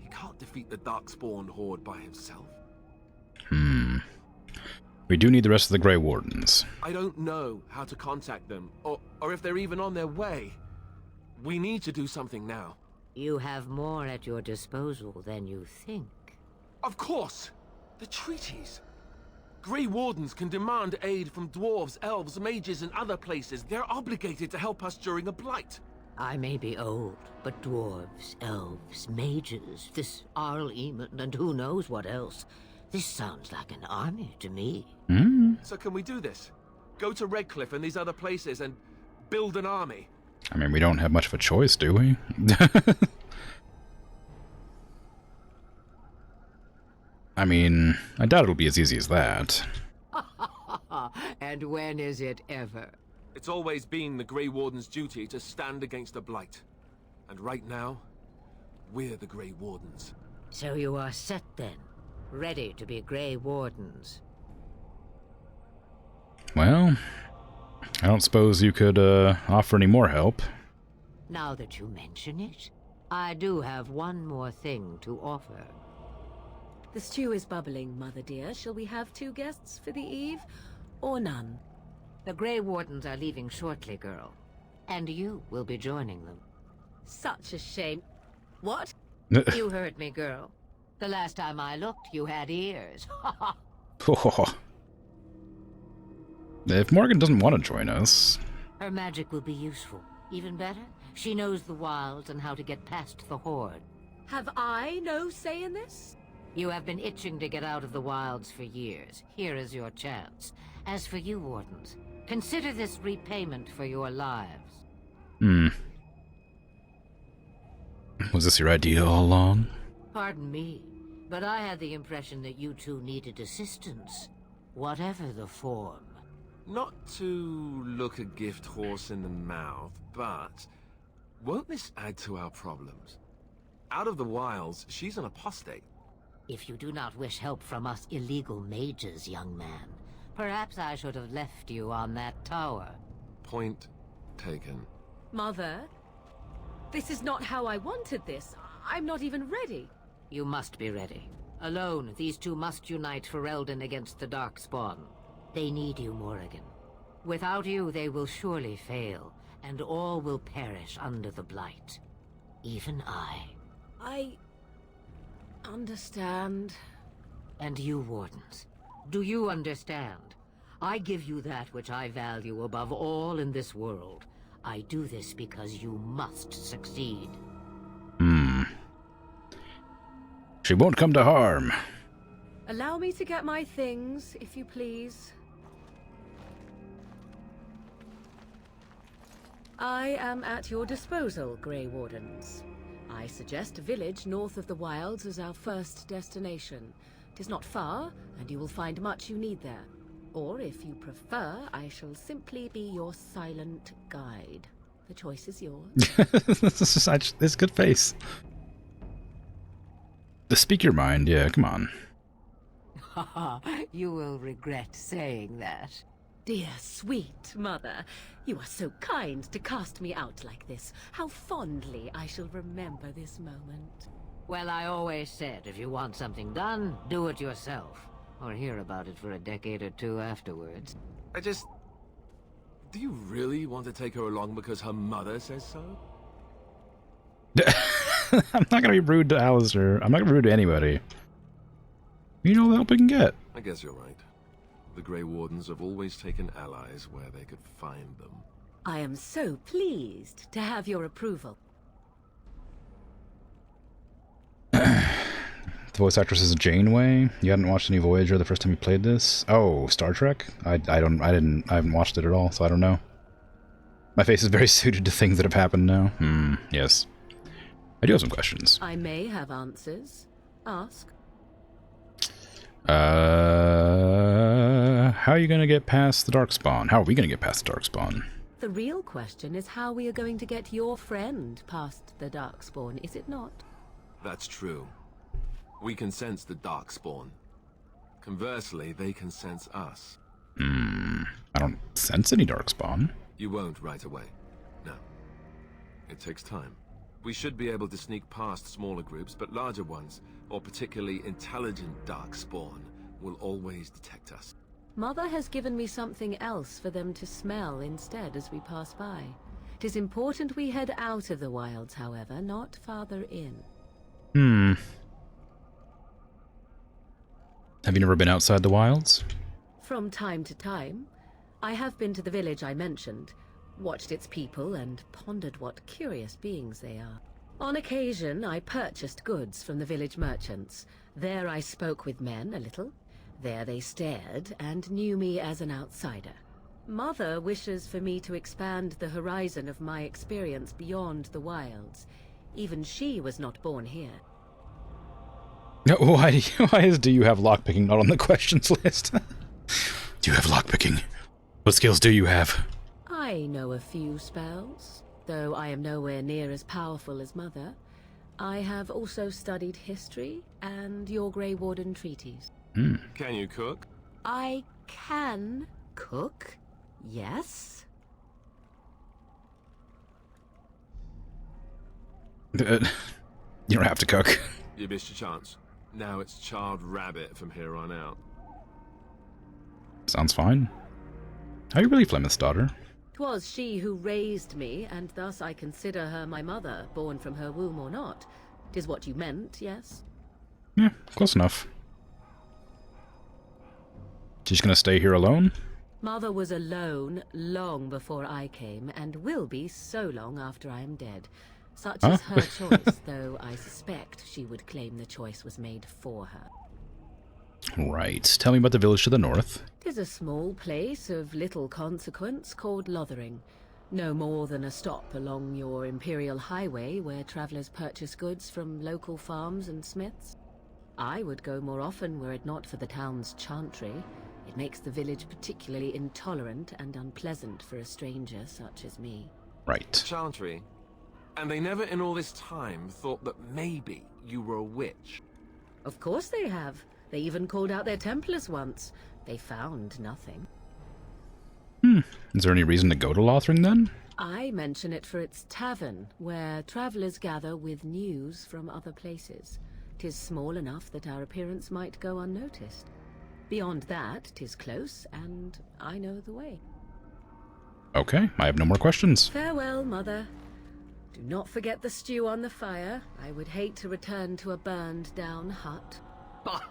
He can't defeat the Darkspawn horde by himself. We do need the rest of the Grey Wardens. I don't know how to contact them, or if they're even on their way. We need to do something now. You have more at your disposal than you think. Of course! The treaties! Grey Wardens can demand aid from dwarves, elves, mages, and other places. They're obligated to help us during a blight. I may be old, but dwarves, elves, mages, this Arl Eamon, and who knows what else. This sounds like an army to me. So can we do this? Go to Redcliffe and these other places and build an army? I mean, we don't have much of a choice, do we? I mean, I doubt it'll be as easy as that. And when is it ever? It's always been the Grey Warden's duty to stand against a blight. And right now, we're the Grey Wardens. So you are set then, ready to be Grey Wardens. Well, I don't suppose you could offer any more help. Now that you mention it, I do have one more thing to offer. The stew is bubbling, Mother dear. Shall we have 2 guests for the eve, or none? The Grey Wardens are leaving shortly, girl. And you will be joining them. Such a shame. What? You heard me, girl. The last time I looked, you had ears. If Morgan doesn't want to join us... Her magic will be useful. Even better, she knows the wilds and how to get past the Horde. Have I no say in this? You have been itching to get out of the wilds for years. Here is your chance. As for you, Wardens, consider this repayment for your lives. Was this your idea all along? Pardon me, but I had the impression that you two needed assistance. Whatever the form. Not to look a gift horse in the mouth, but won't this add to our problems? Out of the wilds, she's an apostate. If you do not wish help from us illegal mages, young man, perhaps I should have left you on that tower. Point taken. Mother, this is not how I wanted this. I'm not even ready. You must be ready. Alone, these two must unite Ferelden against the Darkspawn. They need you, Morrigan. Without you, they will surely fail, and all will perish under the Blight. Even I. I... understand. And you, Wardens, do you understand? I give you that which I value above all in this world. I do this because you must succeed. She won't come to harm. Allow me to get my things, if you please. I am at your disposal, Grey Wardens. I suggest a village north of the wilds as our first destination. It is not far, and you will find much you need there. Or, if you prefer, I shall simply be your silent guide. The choice is yours. This is good face. Speak your mind, yeah, come on. You will regret saying that. Dear, sweet mother, you are so kind to cast me out like this. How fondly I shall remember this moment. Well, I always said, if you want something done, do it yourself. Or hear about it for a decade or two afterwards. Do you really want to take her along because her mother says so? I'm not gonna be rude to Alistair. I'm not gonna be rude to anybody. You know the help we can get. I guess you're right. The Grey Wardens have always taken allies where they could find them. I am so pleased to have your approval. The voice actress is Janeway. You hadn't watched any Voyager the first time you played this? Oh, Star Trek? I haven't watched it at all, so I don't know. My face is very suited to things that have happened now. Yes. I do have some questions. I may have answers. Ask. How are you gonna get past the Darkspawn? How are we gonna get past the Darkspawn? The real question is how we are going to get your friend past the Darkspawn, is it not? That's true. We can sense the Darkspawn. Conversely, they can sense us. I don't sense any Darkspawn. You won't right away. No. It takes time. We should be able to sneak past smaller groups, but larger ones, or particularly intelligent Darkspawn, will always detect us. Mother has given me something else for them to smell instead as we pass by. It is important we head out of the wilds, however, not farther in. Have you never been outside the wilds? From time to time, I have been to the village I mentioned, watched its people, and pondered what curious beings they are. On occasion, I purchased goods from the village merchants. There I spoke with men a little. There they stared and knew me as an outsider. Mother wishes for me to expand the horizon of my experience beyond the wilds. Even she was not born here. Why do you have lockpicking not on the questions list? Do you have lockpicking? What skills do you have? I know a few spells, though I am nowhere near as powerful as Mother. I have also studied history and your Grey Warden treaties. Can you cook? I can cook, yes. You don't have to cook. You missed your chance. Now it's charred rabbit from here on out. Sounds fine. Are you really Flemeth's daughter? 'Twas she who raised me, and thus I consider her my mother, born from her womb or not. 'Tis what you meant, yes? Yeah, close enough. She's gonna stay here alone? Mother was alone long before I came, and will be so long after I am dead. Such is her choice, though I suspect she would claim the choice was made for her. Right. Tell me about the village to the north. 'Tis a small place of little consequence called Lothering. No more than a stop along your Imperial Highway where travelers purchase goods from local farms and smiths. I would go more often were it not for the town's chantry. It makes the village particularly intolerant and unpleasant for a stranger such as me. Right. Chantry? And they never in all this time thought that maybe you were a witch? Of course they have. They even called out their Templars once. They found nothing. Is there any reason to go to Lothring then? I mention it for its tavern, where travelers gather with news from other places. 'Tis small enough that our appearance might go unnoticed. Beyond that, 'tis close, and I know the way. Okay, I have no more questions. Farewell, Mother. Do not forget the stew on the fire. I would hate to return to a burned-down hut. Bah!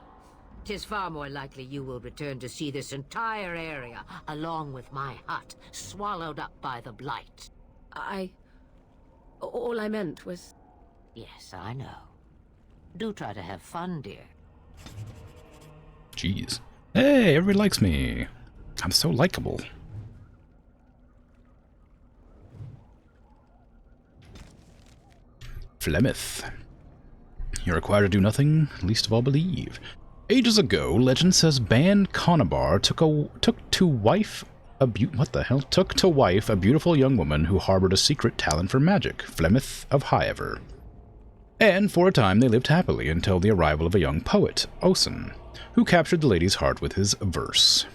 'Tis far more likely you will return to see this entire area, along with my hut, swallowed up by the blight. All I meant was... Yes, I know. Do try to have fun, dear. Jeez. Hey, everybody likes me. I'm so likable. Flemeth. You're required to do nothing, least of all believe. Ages ago, legend says Ban Conabar took to wife a beautiful young woman who harbored a secret talent for magic, Flemeth of Highever. And for a time they lived happily until the arrival of a young poet, Osen, who captured the lady's heart with his verse.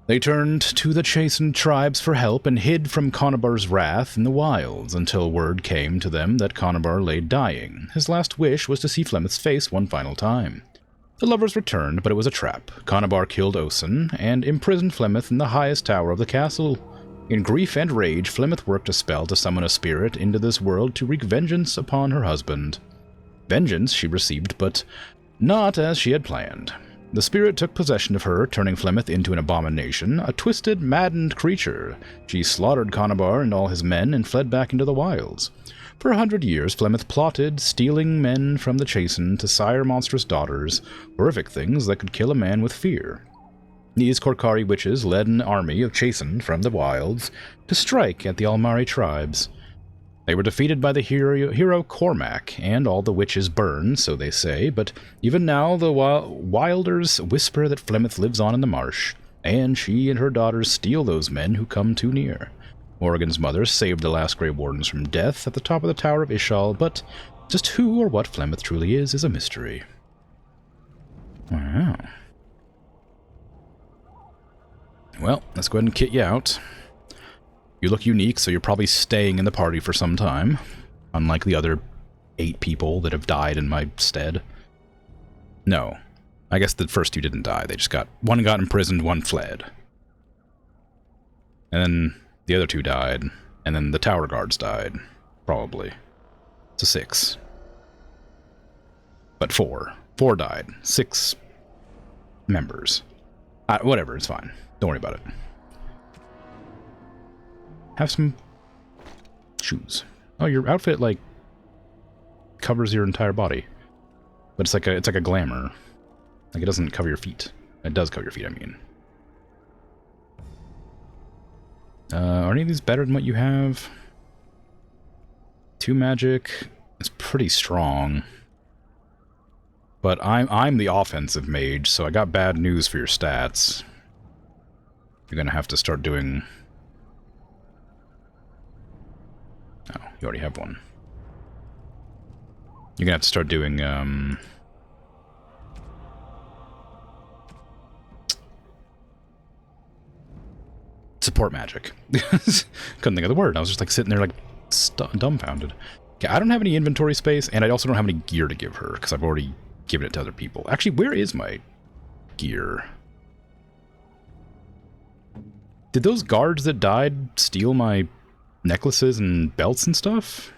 They turned to the chastened tribes for help and hid from Conabar's wrath in the wilds until word came to them that Conabar lay dying. His last wish was to see Flemeth's face one final time. The lovers returned, but it was a trap. Conabar killed Osen and imprisoned Flemeth in the highest tower of the castle. In grief and rage, Flemeth worked a spell to summon a spirit into this world to wreak vengeance upon her husband. Vengeance she received, but not as she had planned. The spirit took possession of her, turning Flemeth into an abomination, a twisted, maddened creature. She slaughtered Conabar and all his men and fled back into the wilds. For 100 years, Flemeth plotted, stealing men from the Chasen to sire monstrous daughters, horrific things that could kill a man with fear. These Korkari witches led an army of Chasen from the wilds to strike at the Almari tribes. They were defeated by the hero Cormac, and all the witches burned, so they say, but even now the wilders whisper that Flemeth lives on in the marsh, and she and her daughters steal those men who come too near. Morrigan's mother saved the last Grey Wardens from death at the top of the Tower of Ishal, but just who or what Flemeth truly is a mystery. Wow. Well, let's go ahead and kit you out. You look unique, so you're probably staying in the party for some time, unlike the other 8 people that have died in my stead. No. I guess the first 2 didn't die. They just one got imprisoned, one fled. And then the other 2 died, and And then the tower guards died. Probably. It's a 6. But 4. 4 died. 6 members. Whatever, it's fine. Don't worry about it. Have some shoes. Oh, your outfit, like, covers your entire body. But it's like a glamour. Like, it doesn't cover your feet. It does cover your feet, I mean. Are any of these better than what you have? 2 magic is pretty strong. But I'm the offensive mage, so I got bad news for your stats. You're gonna have to start doing... Oh, you already have one. You're gonna have to start doing, support magic. Couldn't think of the word. I was just like sitting there like dumbfounded. Okay, I don't have any inventory space, and I also don't have any gear to give her, because I've already given it to other people. Actually, where is my gear? Did those guards that died steal my necklaces and belts and stuff?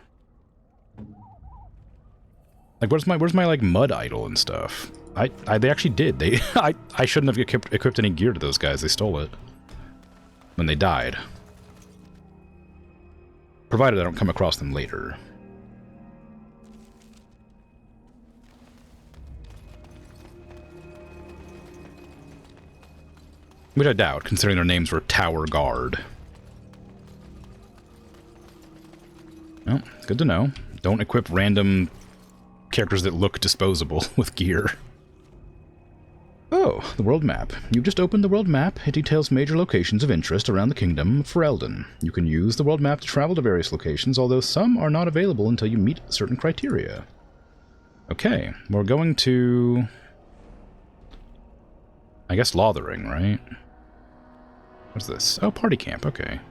Like, where's my like mud idol and stuff? They actually did. I shouldn't have equipped any gear to those guys. They stole it when they died. Provided I don't come across them later. Which I doubt, considering their names were Tower Guard. Well, good to know. Don't equip random characters that look disposable with gear. Oh, the world map. You've just opened the world map. It details major locations of interest around the kingdom of Ferelden. You can use the world map to travel to various locations, although some are not available until you meet certain criteria. Okay, we're going to... I guess Lothering, right? What's this? Oh, party camp, okay.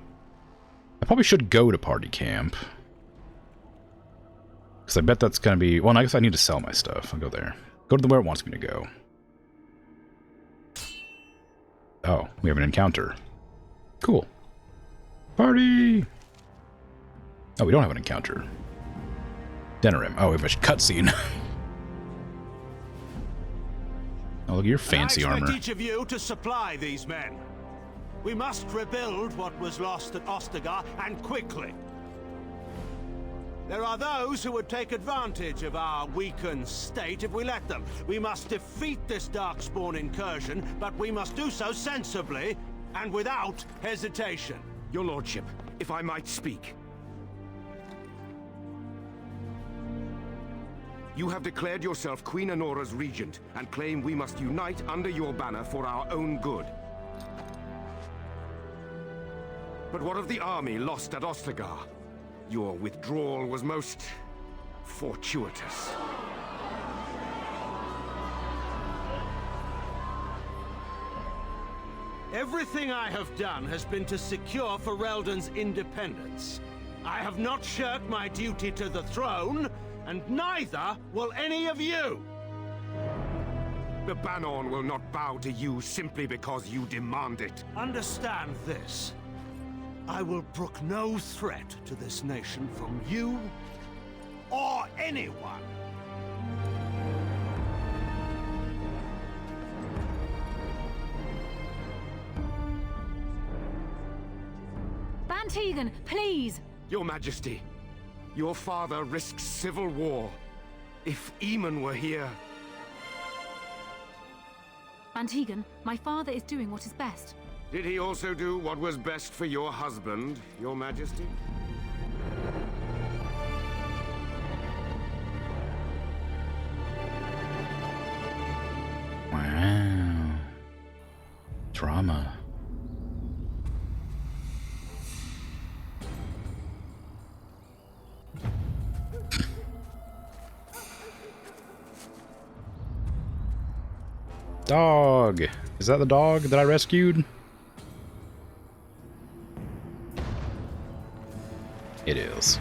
I probably should go to party camp. Because I bet that's going to be... Well, I guess I need to sell my stuff. I'll go there. Go to where it wants me to go. Oh, we have an encounter. Cool. Party! Oh, we don't have an encounter. Denerim. Oh, we have a cutscene. Oh, look at your fancy armor. I expect each of you to supply these men. We must rebuild what was lost at Ostagar, and quickly. There are those who would take advantage of our weakened state if we let them. We must defeat this Darkspawn incursion, but we must do so sensibly and without hesitation. Your lordship, if I might speak. You have declared yourself Queen Anora's regent and claim we must unite under your banner for our own good. But what of the army lost at Ostagar? Your withdrawal was most fortuitous. Everything I have done has been to secure Ferelden's independence. I have not shirked my duty to the throne, and neither will any of you. The Banorn will not bow to you simply because you demand it. Understand this. I will brook no threat to this nation from you or anyone. Bantegan, please! Your Majesty, your father risks civil war. If Eamon were here... Bantegan, my father is doing what is best. Did he also do what was best for your husband, Your Majesty? Wow. Drama. Dog! Is that the dog that I rescued? It is.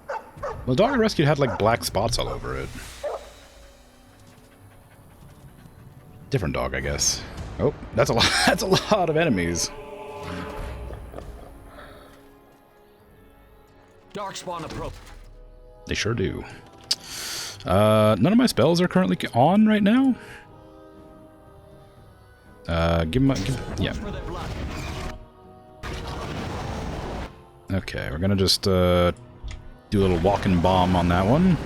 Well, the dog I rescued had like black spots all over it. Different dog, I guess. Oh, that's a lot. That's a lot of enemies. Darkspawn approach. They sure do. None of my spells are currently on right now. Yeah. Okay, we're gonna just do a little walking bomb on that one.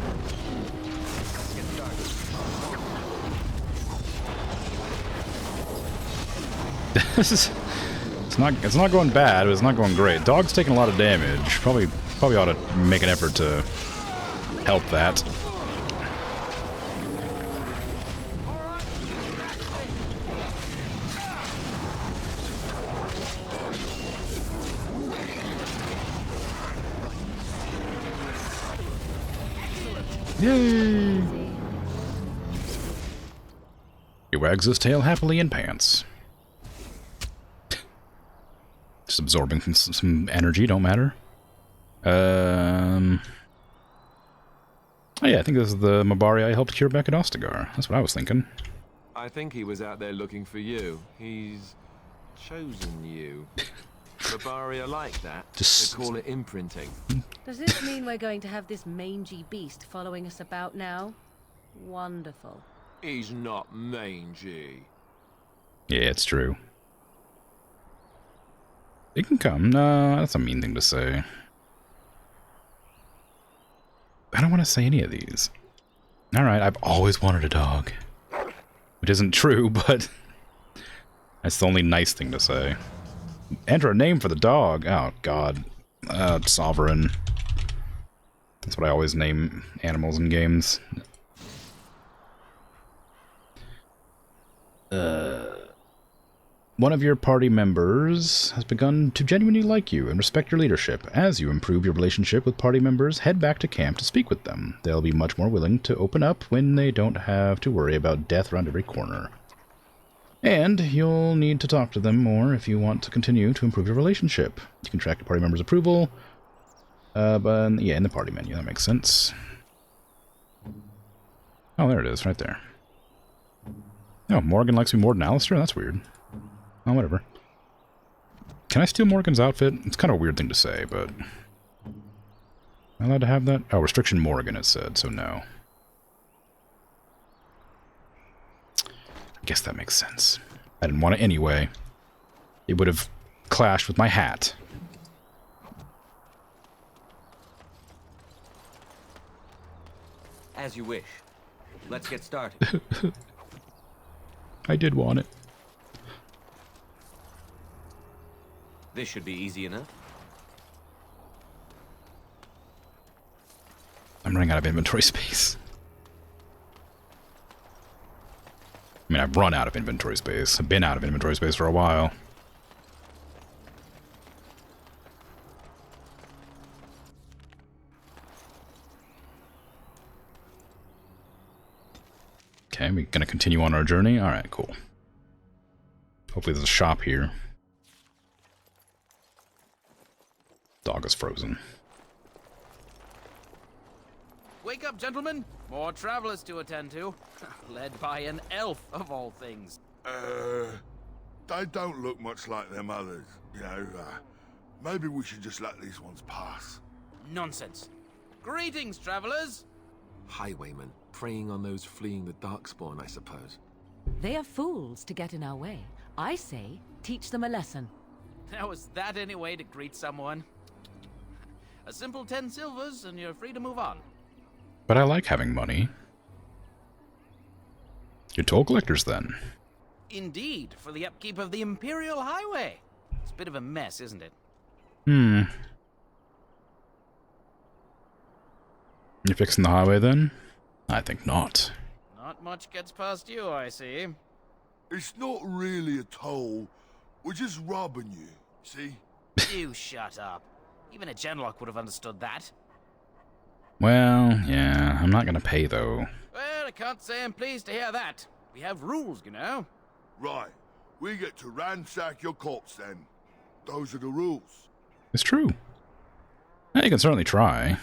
It's not going bad, but it's not going great. Dog's taking a lot of damage. Probably ought to make an effort to help that. Yay! He wags his tail happily in pants. Just absorbing some energy, don't matter. Oh yeah, I think this is the Mabari I helped cure back at Ostagar. That's what I was thinking. I think he was out there looking for you. He's chosen you. Barbari are like that. They call it imprinting. Does this mean we're going to have this mangy beast following us about now? Wonderful. He's not mangy. Yeah, it's true. It can come. No, that's a mean thing to say. I don't want to say any of these. Alright, I've always wanted a dog. Which isn't true, but that's the only nice thing to say. Enter a name for the dog. Oh, God. Sovereign. That's what I always name animals in games. One of your party members has begun to genuinely like you and respect your leadership. As you improve your relationship with party members, head back to camp to speak with them. They'll be much more willing to open up when they don't have to worry about death around every corner. And you'll need to talk to them more if you want to continue to improve your relationship. You can track your party members' approval, but yeah, in the party menu, that makes sense. Oh, there it is, right there. Oh, Morgan likes me more than Alistair? That's weird. Oh, whatever. Can I steal Morgan's outfit? It's kind of a weird thing to say, but... Am I allowed to have that? Oh, restriction Morgan, it said, so no. I guess that makes sense. I didn't want it anyway. It would have clashed with my hat. As you wish. Let's get started. I did want it. This should be easy enough. I'm running out of inventory space. I mean, I've run out of inventory space. I've been out of inventory space for a while. Okay, we're gonna continue on our journey. Alright, cool. Hopefully there's a shop here. Dog is frozen. Wake up, gentlemen! More travelers to attend to. Led by an elf, of all things. They don't look much like them others. You know, maybe we should just let these ones pass. Nonsense. Greetings, travelers! Highwaymen, preying on those fleeing the Darkspawn, I suppose. They are fools to get in our way. I say, teach them a lesson. Now, is that any way to greet someone? A simple 10 silvers, and you're free to move on. But I like having money. You're toll collectors, then. Indeed, for the upkeep of the Imperial Highway. It's a bit of a mess, isn't it? You're fixing the highway, then? I think not. Not much gets past you, I see. It's not really a toll. We're just robbing you, see? You shut up. Even a genlock would have understood that. Well, yeah, I'm not gonna pay, though. Well, I can't say I'm pleased to hear that. We have rules, you know. Right. We get to ransack your corpse, then. Those are the rules. It's true. You can certainly try.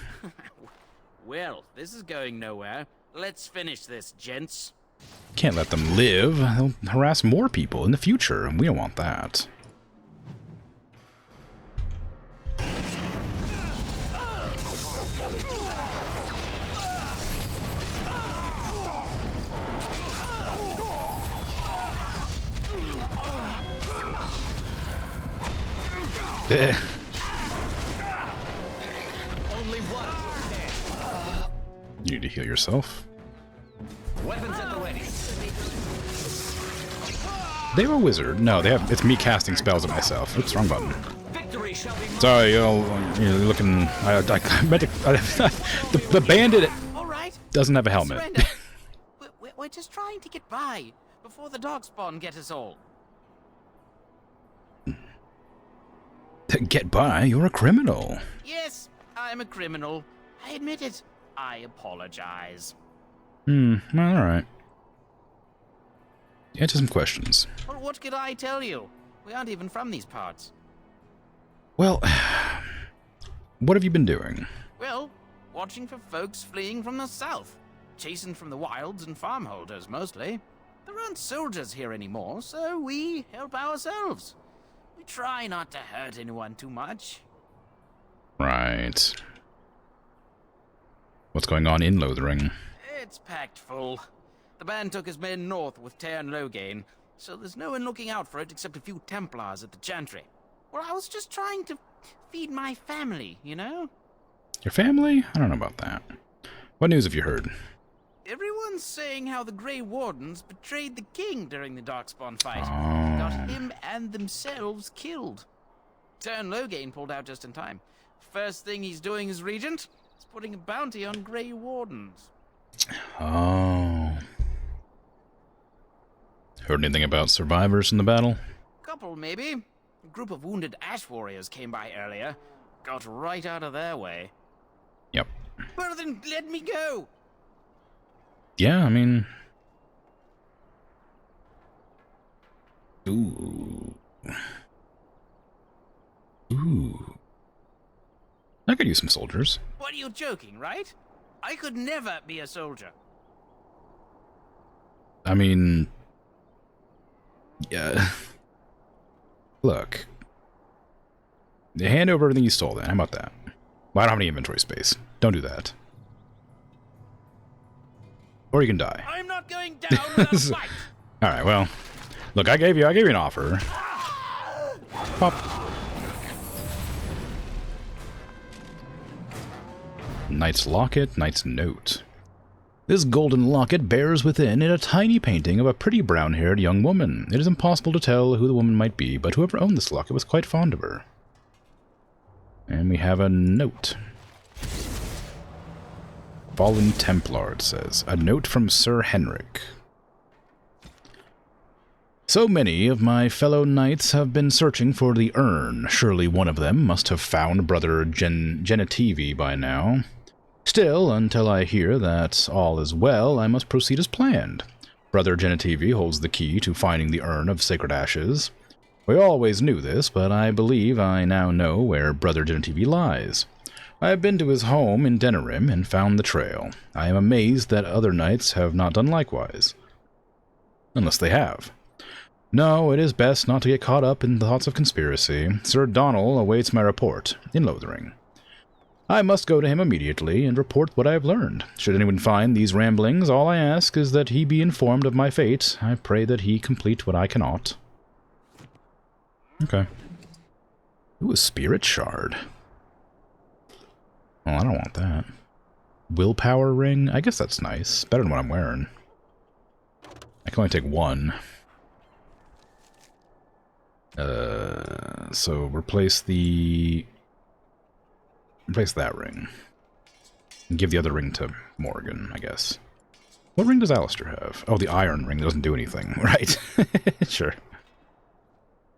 Well, this is going nowhere. Let's finish this, gents. Can't let them live. They'll harass more people in the future, and we don't want that. Only one. You need to heal yourself. Weapons at the ready. They have a wizard. No, they have. It's me casting spells at myself. Oops, wrong button. Victory shall be. Sorry, you're looking. I meant to, the bandit All right. doesn't have a helmet. Surrender. We're just trying to get by before the darkspawn get us all. Get by? You're a criminal. Yes, I'm a criminal. I admit it. I apologize. Well, all right. Answer some questions. Well, what could I tell you? We aren't even from these parts. Well, what have you been doing? Well, watching for folks fleeing from the south. Chasing from the wilds and farmholders, mostly. There aren't soldiers here anymore, so we help ourselves. We try not to hurt anyone too much. Right. What's going on in Lothering? It's packed full. The band took his men north with Teyrn Loghain, so there's no one looking out for it except a few Templars at the Chantry. Well, I was just trying to feed my family, you know? Your family? I don't know about that. What news have you heard? Everyone's saying how the Grey Wardens betrayed the king during the Darkspawn fight. Oh. Got him and themselves killed. Teyrn Loghain pulled out just in time. First thing he's doing as regent is putting a bounty on Grey Wardens. Oh. Heard anything about survivors in the battle? Couple, maybe. A group of wounded ash warriors came by earlier. Got right out of their way. Yep. Well, then let me go! Yeah, I mean... Ooh. Ooh. I could use some soldiers. What are you joking, right? I could never be a soldier. I mean... Yeah. Look. Hand over everything you stole then. How about that? Well, I don't have any inventory space. Don't do that. Or you can die. I'm not going down without a fight! Alright, well. Look, I gave you an offer. Pop. Knight's Locket, Knight's Note. This golden locket bears within it a tiny painting of a pretty brown-haired young woman. It is impossible to tell who the woman might be, but whoever owned this locket was quite fond of her. And we have a note. Fallen Templar, it says. A note from Sir Henrik. So many of my fellow knights have been searching for the urn. Surely one of them must have found Brother Genetivi by now. Still, until I hear that all is well, I must proceed as planned. Brother Genetivi holds the key to finding the urn of sacred ashes. We always knew this, but I believe I now know where Brother Genetivi lies. I have been to his home in Denerim and found the trail. I am amazed that other knights have not done likewise. Unless they have. No, it is best not to get caught up in thoughts of conspiracy. Sir Donal awaits my report, in Lothering. I must go to him immediately and report what I have learned. Should anyone find these ramblings, all I ask is that he be informed of my fate. I pray that he complete what I cannot. Okay. Ooh, a spirit shard. Well, I don't want that. Willpower ring? I guess that's nice. Better than what I'm wearing. I can only take one. So replace that ring. And give the other ring to Morgan, I guess. What ring does Alistair have? Oh, the iron ring doesn't do anything, right? Sure.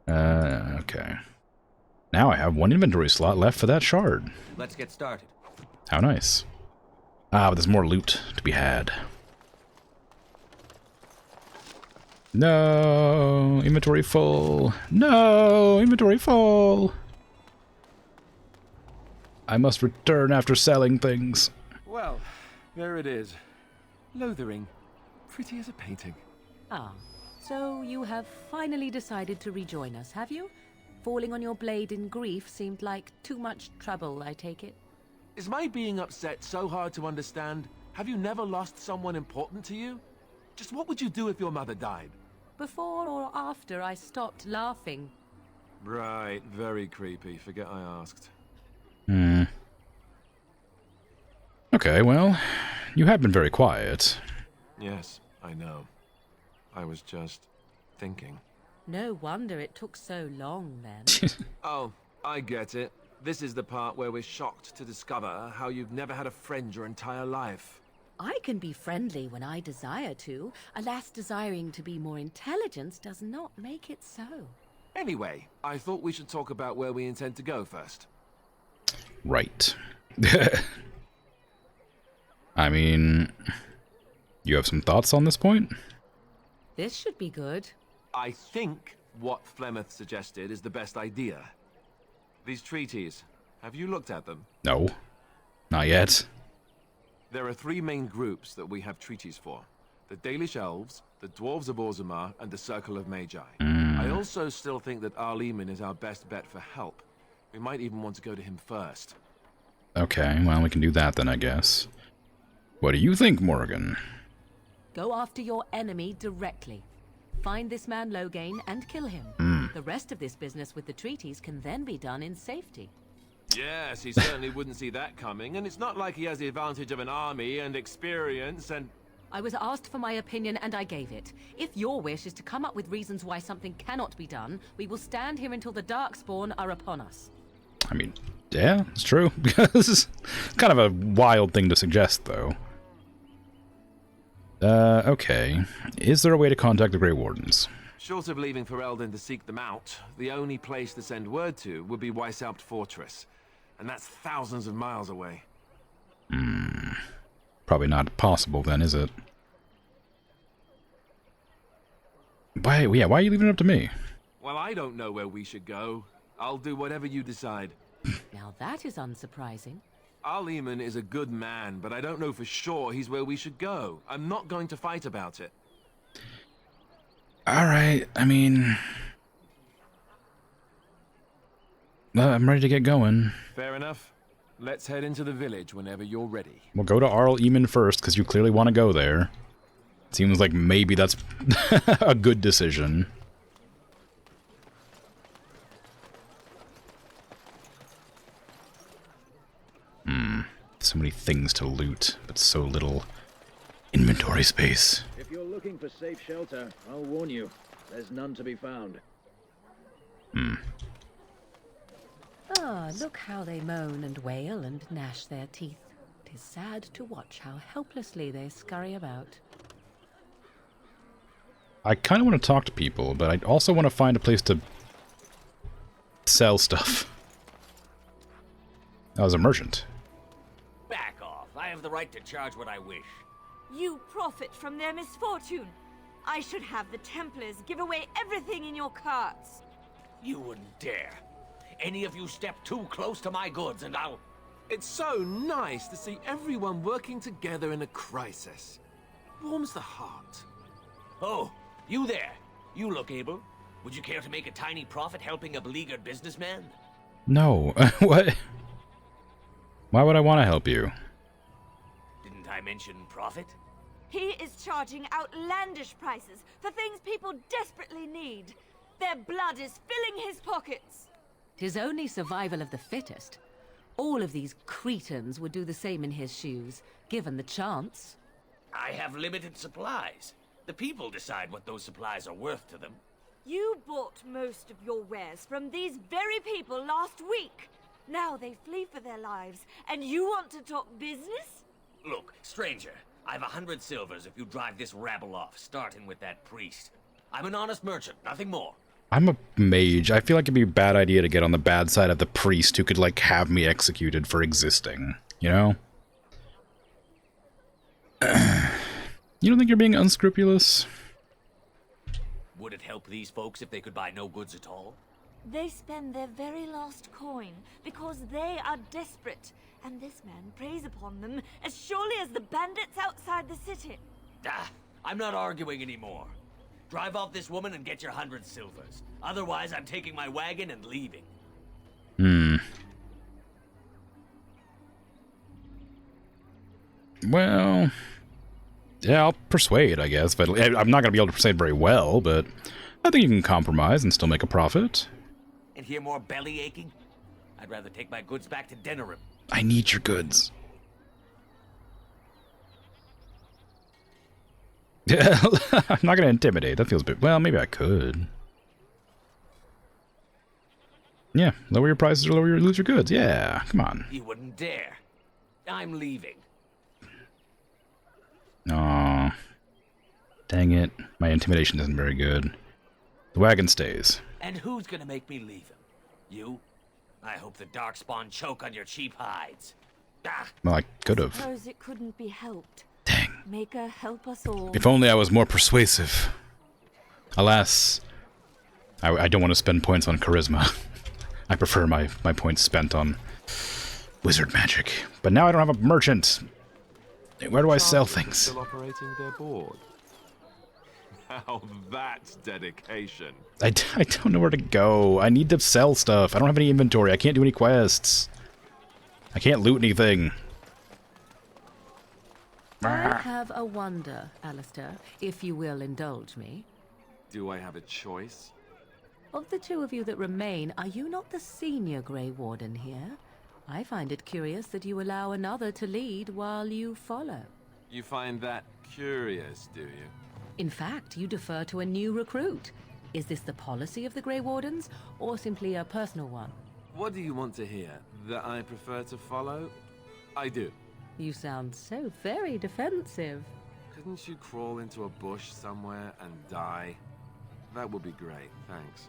Okay. Now I have one inventory slot left for that shard. Let's get started. How nice. Ah, but there's more loot to be had. No, inventory full. No, inventory full. I must return after selling things. Well, there it is. Lothering. Pretty as a painting. Ah, so you have finally decided to rejoin us, have you? Falling on your blade in grief seemed like too much trouble, I take it. Is my being upset so hard to understand? Have you never lost someone important to you? Just what would you do if your mother died? Before or after I stopped laughing. Right, very creepy. Forget I asked. Hmm. Okay, well, you have been very quiet. Yes, I know. I was just thinking. No wonder it took so long, then. Oh, I get it. This is the part where we're shocked to discover how you've never had a friend your entire life. I can be friendly when I desire to. Alas, desiring to be more intelligent does not make it so. Anyway, I thought we should talk about where we intend to go first. Right. I mean, you have some thoughts on this point? This should be good. I think what Flemeth suggested is the best idea. These treaties, have you looked at them? No, not yet. There are three main groups that we have treaties for. The Dalish Elves, the Dwarves of Orzammar, and the Circle of Magi. I also still think that Arleman is our best bet for help. We might even want to go to him first. Okay, well, we can do that then, I guess. What do you think, Morrigan? Go after your enemy directly. Find this man Loghain and kill him. The rest of this business with the treaties can then be done in safety. Yes, he certainly wouldn't see that coming, and it's not like he has the advantage of an army and experience and... I was asked for my opinion and I gave it. If your wish is to come up with reasons why something cannot be done, we will stand here until the Darkspawn are upon us. I mean, yeah, it's true. This is kind of a wild thing to suggest, though. Okay. Is there a way to contact the Grey Wardens? Short of leaving Ferelden to seek them out, the only place to send word to would be Weishaupt Fortress. And that's thousands of miles away. Probably not possible then, is it? Why are you leaving it up to me? Well, I don't know where we should go. I'll do whatever you decide. Now that is unsurprising. Arleman is a good man, but I don't know for sure he's where we should go. I'm not going to fight about it. Alright, I mean... I'm ready to get going. Fair enough. Let's head into the village whenever you're ready. We'll go to Arl Eamon first, because you clearly want to go there. Seems like maybe that's a good decision. So many things to loot, but so little inventory space. If you're looking for safe shelter, I'll warn you, there's none to be found. Ah, look how they moan and wail and gnash their teeth. 'Tis sad to watch how helplessly they scurry about. I kind of want to talk to people, but I also want to find a place to sell stuff. I was a merchant. Back off. I have the right to charge what I wish. You profit from their misfortune. I should have the Templars give away everything in your carts. You wouldn't dare. Any of you step too close to my goods and I'll... It's so nice to see everyone working together in a crisis. Warms the heart. Oh, you there. You look able. Would you care to make a tiny profit helping a beleaguered businessman? No. What? Why would I want to help you? Didn't I mention profit? He is charging outlandish prices for things people desperately need. Their blood is filling his pockets. 'Tis only survival of the fittest. All of these cretins would do the same in his shoes, given the chance. I have limited supplies. The people decide what those supplies are worth to them. You bought most of your wares from these very people last week. Now they flee for their lives, and you want to talk business? Look, stranger, I've 100 silvers if you drive this rabble off, starting with that priest. I'm an honest merchant, nothing more. I'm a mage. I feel like it'd be a bad idea to get on the bad side of the priest who could, like, have me executed for existing, you know? You don't think you're being unscrupulous? Would it help these folks if they could buy no goods at all? They spend their very last coin because they are desperate, and this man preys upon them as surely as the bandits outside the city. Ah, I'm not arguing anymore. Drive off this woman and get your 100 silvers. Otherwise, I'm taking my wagon and leaving. Well... yeah, I'll persuade, I guess, but I'm not going to be able to persuade very well, but I think you can compromise and still make a profit. and hear more belly aching? I'd rather take my goods back to Denerim. I need your goods. Yeah, I'm not gonna intimidate. That feels a bit. Well, maybe I could. Yeah, lower your prices or lose your goods. Yeah, come on. You wouldn't dare. I'm leaving. Aw. Dang it. My intimidation isn't very good. The wagon stays. And who's gonna make me leave him? You? I hope the Darkspawn choke on your cheap hides. Ah. Well, I could have. Suppose it couldn't be helped. Dang. Maker, help us all. If only I was more persuasive. Alas, I don't want to spend points on charisma. I prefer my points spent on wizard magic. But now I don't have a merchant. Where do I sell things? Still operating their board. Now that's dedication. I don't know where to go. I need to sell stuff. I don't have any inventory. I can't do any quests. I can't loot anything. I have a wonder, Alistair, if you will indulge me. Do I have a choice? Of the two of you that remain, are you not the senior Grey Warden here? I find it curious that you allow another to lead while you follow. You find that curious, do you? In fact, you defer to a new recruit. Is this the policy of the Grey Wardens, or simply a personal one? What do you want to hear? That I prefer to follow? I do. You sound so very defensive. Couldn't you crawl into a bush somewhere and die? That would be great, thanks.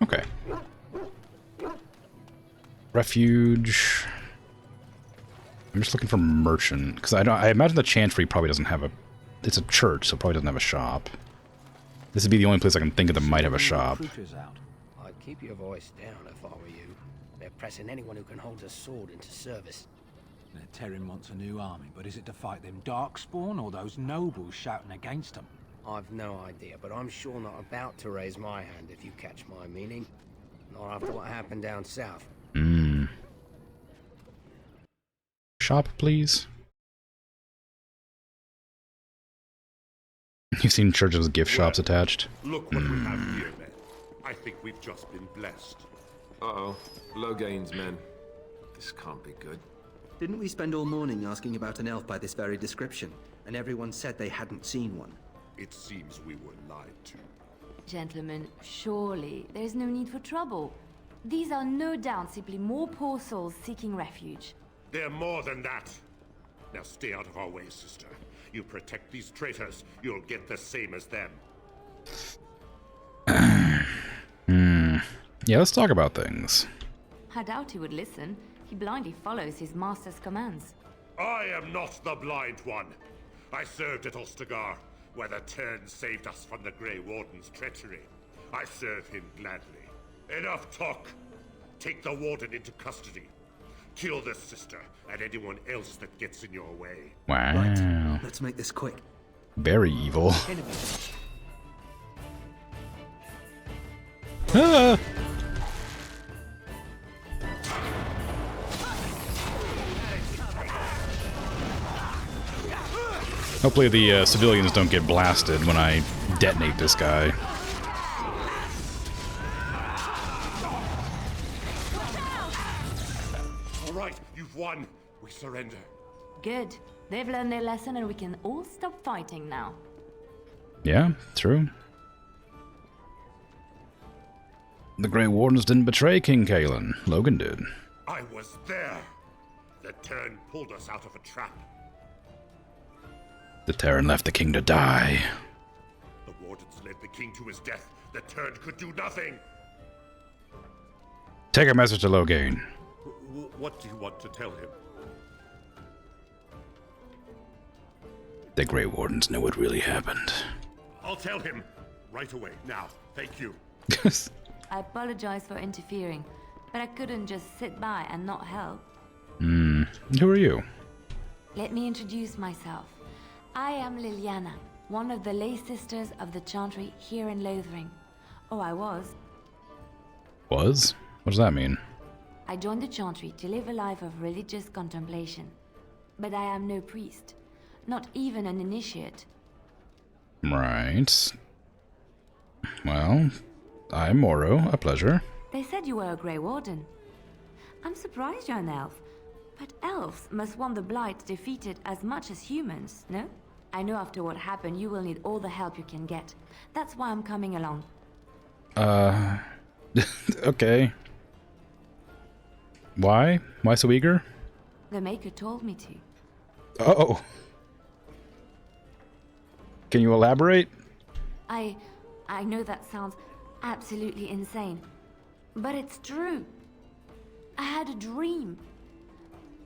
Okay. Refuge. I'm just looking for merchant, because I imagine the Chantry probably doesn't have a... It's a church, so it probably doesn't have a shop. This would be the only place I can think of that might have a shop. I'd keep your voice down if I were you. They're pressing anyone who can hold a sword into service. Terran wants a new army, but is it to fight them Darkspawn or those nobles shouting against them? I've no idea, but I'm sure not about to raise my hand if you catch my meaning. Not after what happened down south. Shop, please. You've seen churches with gift shops attached. Look what we have here, men. I think we've just been blessed. Uh-oh. Logain's men. This can't be good. Didn't we spend all morning asking about an elf by this very description, and everyone said they hadn't seen one? It seems we were lied to. Gentlemen, surely there's no need for trouble. These are no doubt simply more poor souls seeking refuge. They're more than that. Now stay out of our way, sister. You protect these traitors, you'll get the same as them. Yeah, let's talk about things. I doubt he would listen. He blindly follows his master's commands. I am not the blind one. I served at Ostagar, where the Tern saved us from the Grey Warden's treachery. I serve him gladly. Enough talk. Take the Warden into custody. Kill this sister and anyone else that gets in your way. Wow. Right. Let's make this quick. Very evil. Ah! Hopefully the civilians don't get blasted when I detonate this guy. All right, you've won. We surrender. Good. They've learned their lesson and we can all stop fighting now. Yeah, true. The Grey Wardens didn't betray King Kalen. Logan did. I was there. The Tern pulled us out of a trap. The Terran left the king to die. The Wardens led the king to his death. The Tern could do nothing. Take a message to Logain. What do you want to tell him? The Grey Wardens know what really happened. I'll tell him. Right away. Now. Thank you. I apologize for interfering, but I couldn't just sit by and not help. Who are you? Let me introduce myself. I am Liliana, one of the lay sisters of the Chantry here in Lothering. Oh, I was. Was? What does that mean? I joined the Chantry to live a life of religious contemplation. But I am no priest, not even an initiate. Right. Well, I'm Moro. A pleasure. They said you were a Grey Warden. I'm surprised you're an elf. But elves must want the Blight defeated as much as humans, no? I know after what happened, you will need all the help you can get. That's why I'm coming along. Okay. Why? Why so eager? The Maker told me to. Oh. Can you elaborate? I know that sounds absolutely insane, but it's true. I had a dream.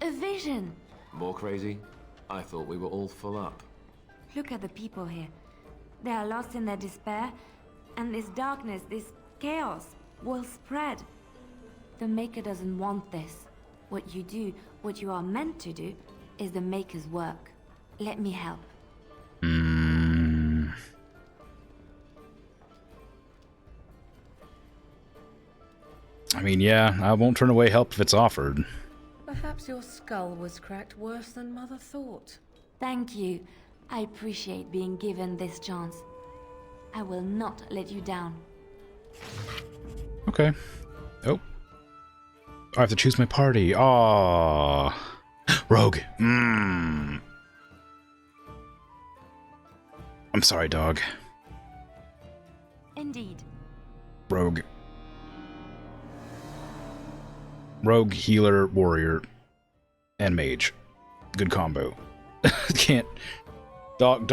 A vision. More crazy? I thought we were all full up. Look at the people here. They are lost in their despair, and this darkness, this chaos, will spread. The Maker doesn't want this. What you do, what you are meant to do, is the Maker's work. Let me help. I mean, yeah, I won't turn away help if it's offered. Perhaps your skull was cracked worse than Mother thought. Thank you. I appreciate being given this chance. I will not let you down. Okay. Oh. I have to choose my party. Aww. Rogue. I'm sorry, dog. Indeed. Rogue. Rogue, healer, warrior, and mage. Good combo. Can't. Dog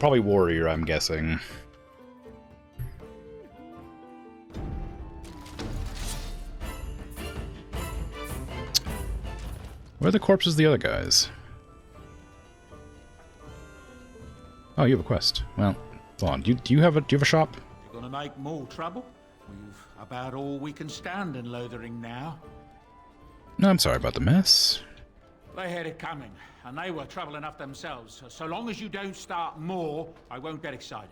probably warrior, I'm guessing. Where are the corpses of the other guys? Oh, you have a quest. Well, hold on. Do you have a shop? You're gonna make more trouble? We've about all we can stand in Lothering now. No, I'm sorry about the mess. They had it coming, and they were trouble enough themselves. So long as you don't start more, I won't get excited.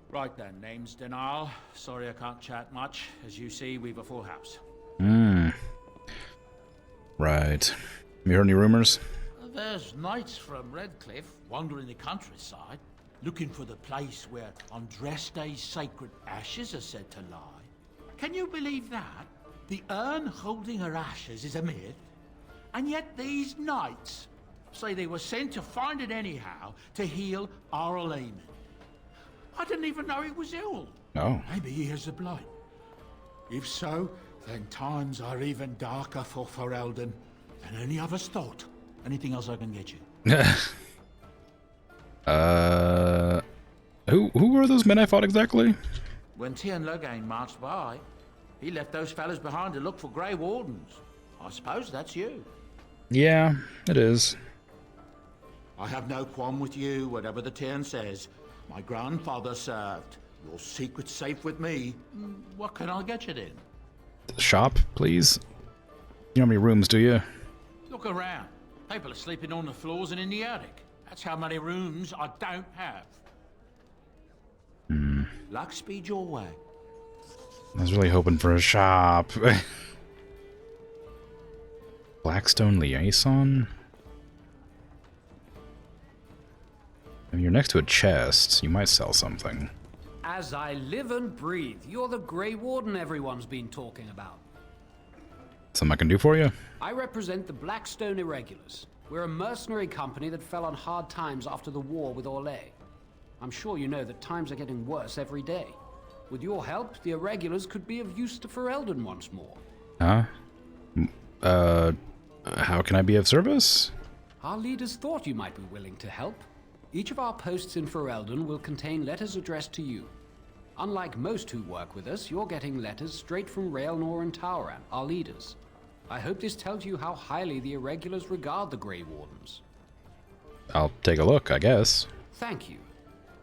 Right then, name's Denal. Sorry I can't chat much. As you see, we've a full house. Right. Have you heard any rumors? There's knights from Redcliffe wandering the countryside, looking for the place where Andreste's sacred ashes are said to lie. Can you believe that? The urn holding her ashes is a myth, and yet these knights say they were sent to find it anyhow to heal Arl Eamon. I didn't even know he was ill. Oh. Maybe he has the blight. If so, then times are even darker for Ferelden than any of us thought. Anything else I can get you? Who were those men I fought exactly? When Tien Logain marched by, he left those fellas behind to look for Grey Wardens. I suppose that's you. Yeah, it is. I have no qualm with you, whatever the Tien says. My grandfather served. Your secret's safe with me. What can I get you then? The shop, please. You know how many rooms, do you? Look around. People are sleeping on the floors and in the attic. That's how many rooms I don't have. Luck speed your way. I was really hoping for a shop. Blackstone Liaison? I mean, you're next to a chest. You might sell something. As I live and breathe, you're the Grey Warden everyone's been talking about. Something I can do for you? I represent the Blackstone Irregulars. We're a mercenary company that fell on hard times after the war with Orlais. I'm sure you know that times are getting worse every day. With your help, the Irregulars could be of use to Ferelden once more. Huh? How can I be of service? Our leaders thought you might be willing to help. Each of our posts in Ferelden will contain letters addressed to you. Unlike most who work with us, you're getting letters straight from Raelnor and Tauran, our leaders. I hope this tells you how highly the Irregulars regard the Grey Wardens. I'll take a look, I guess. Thank you.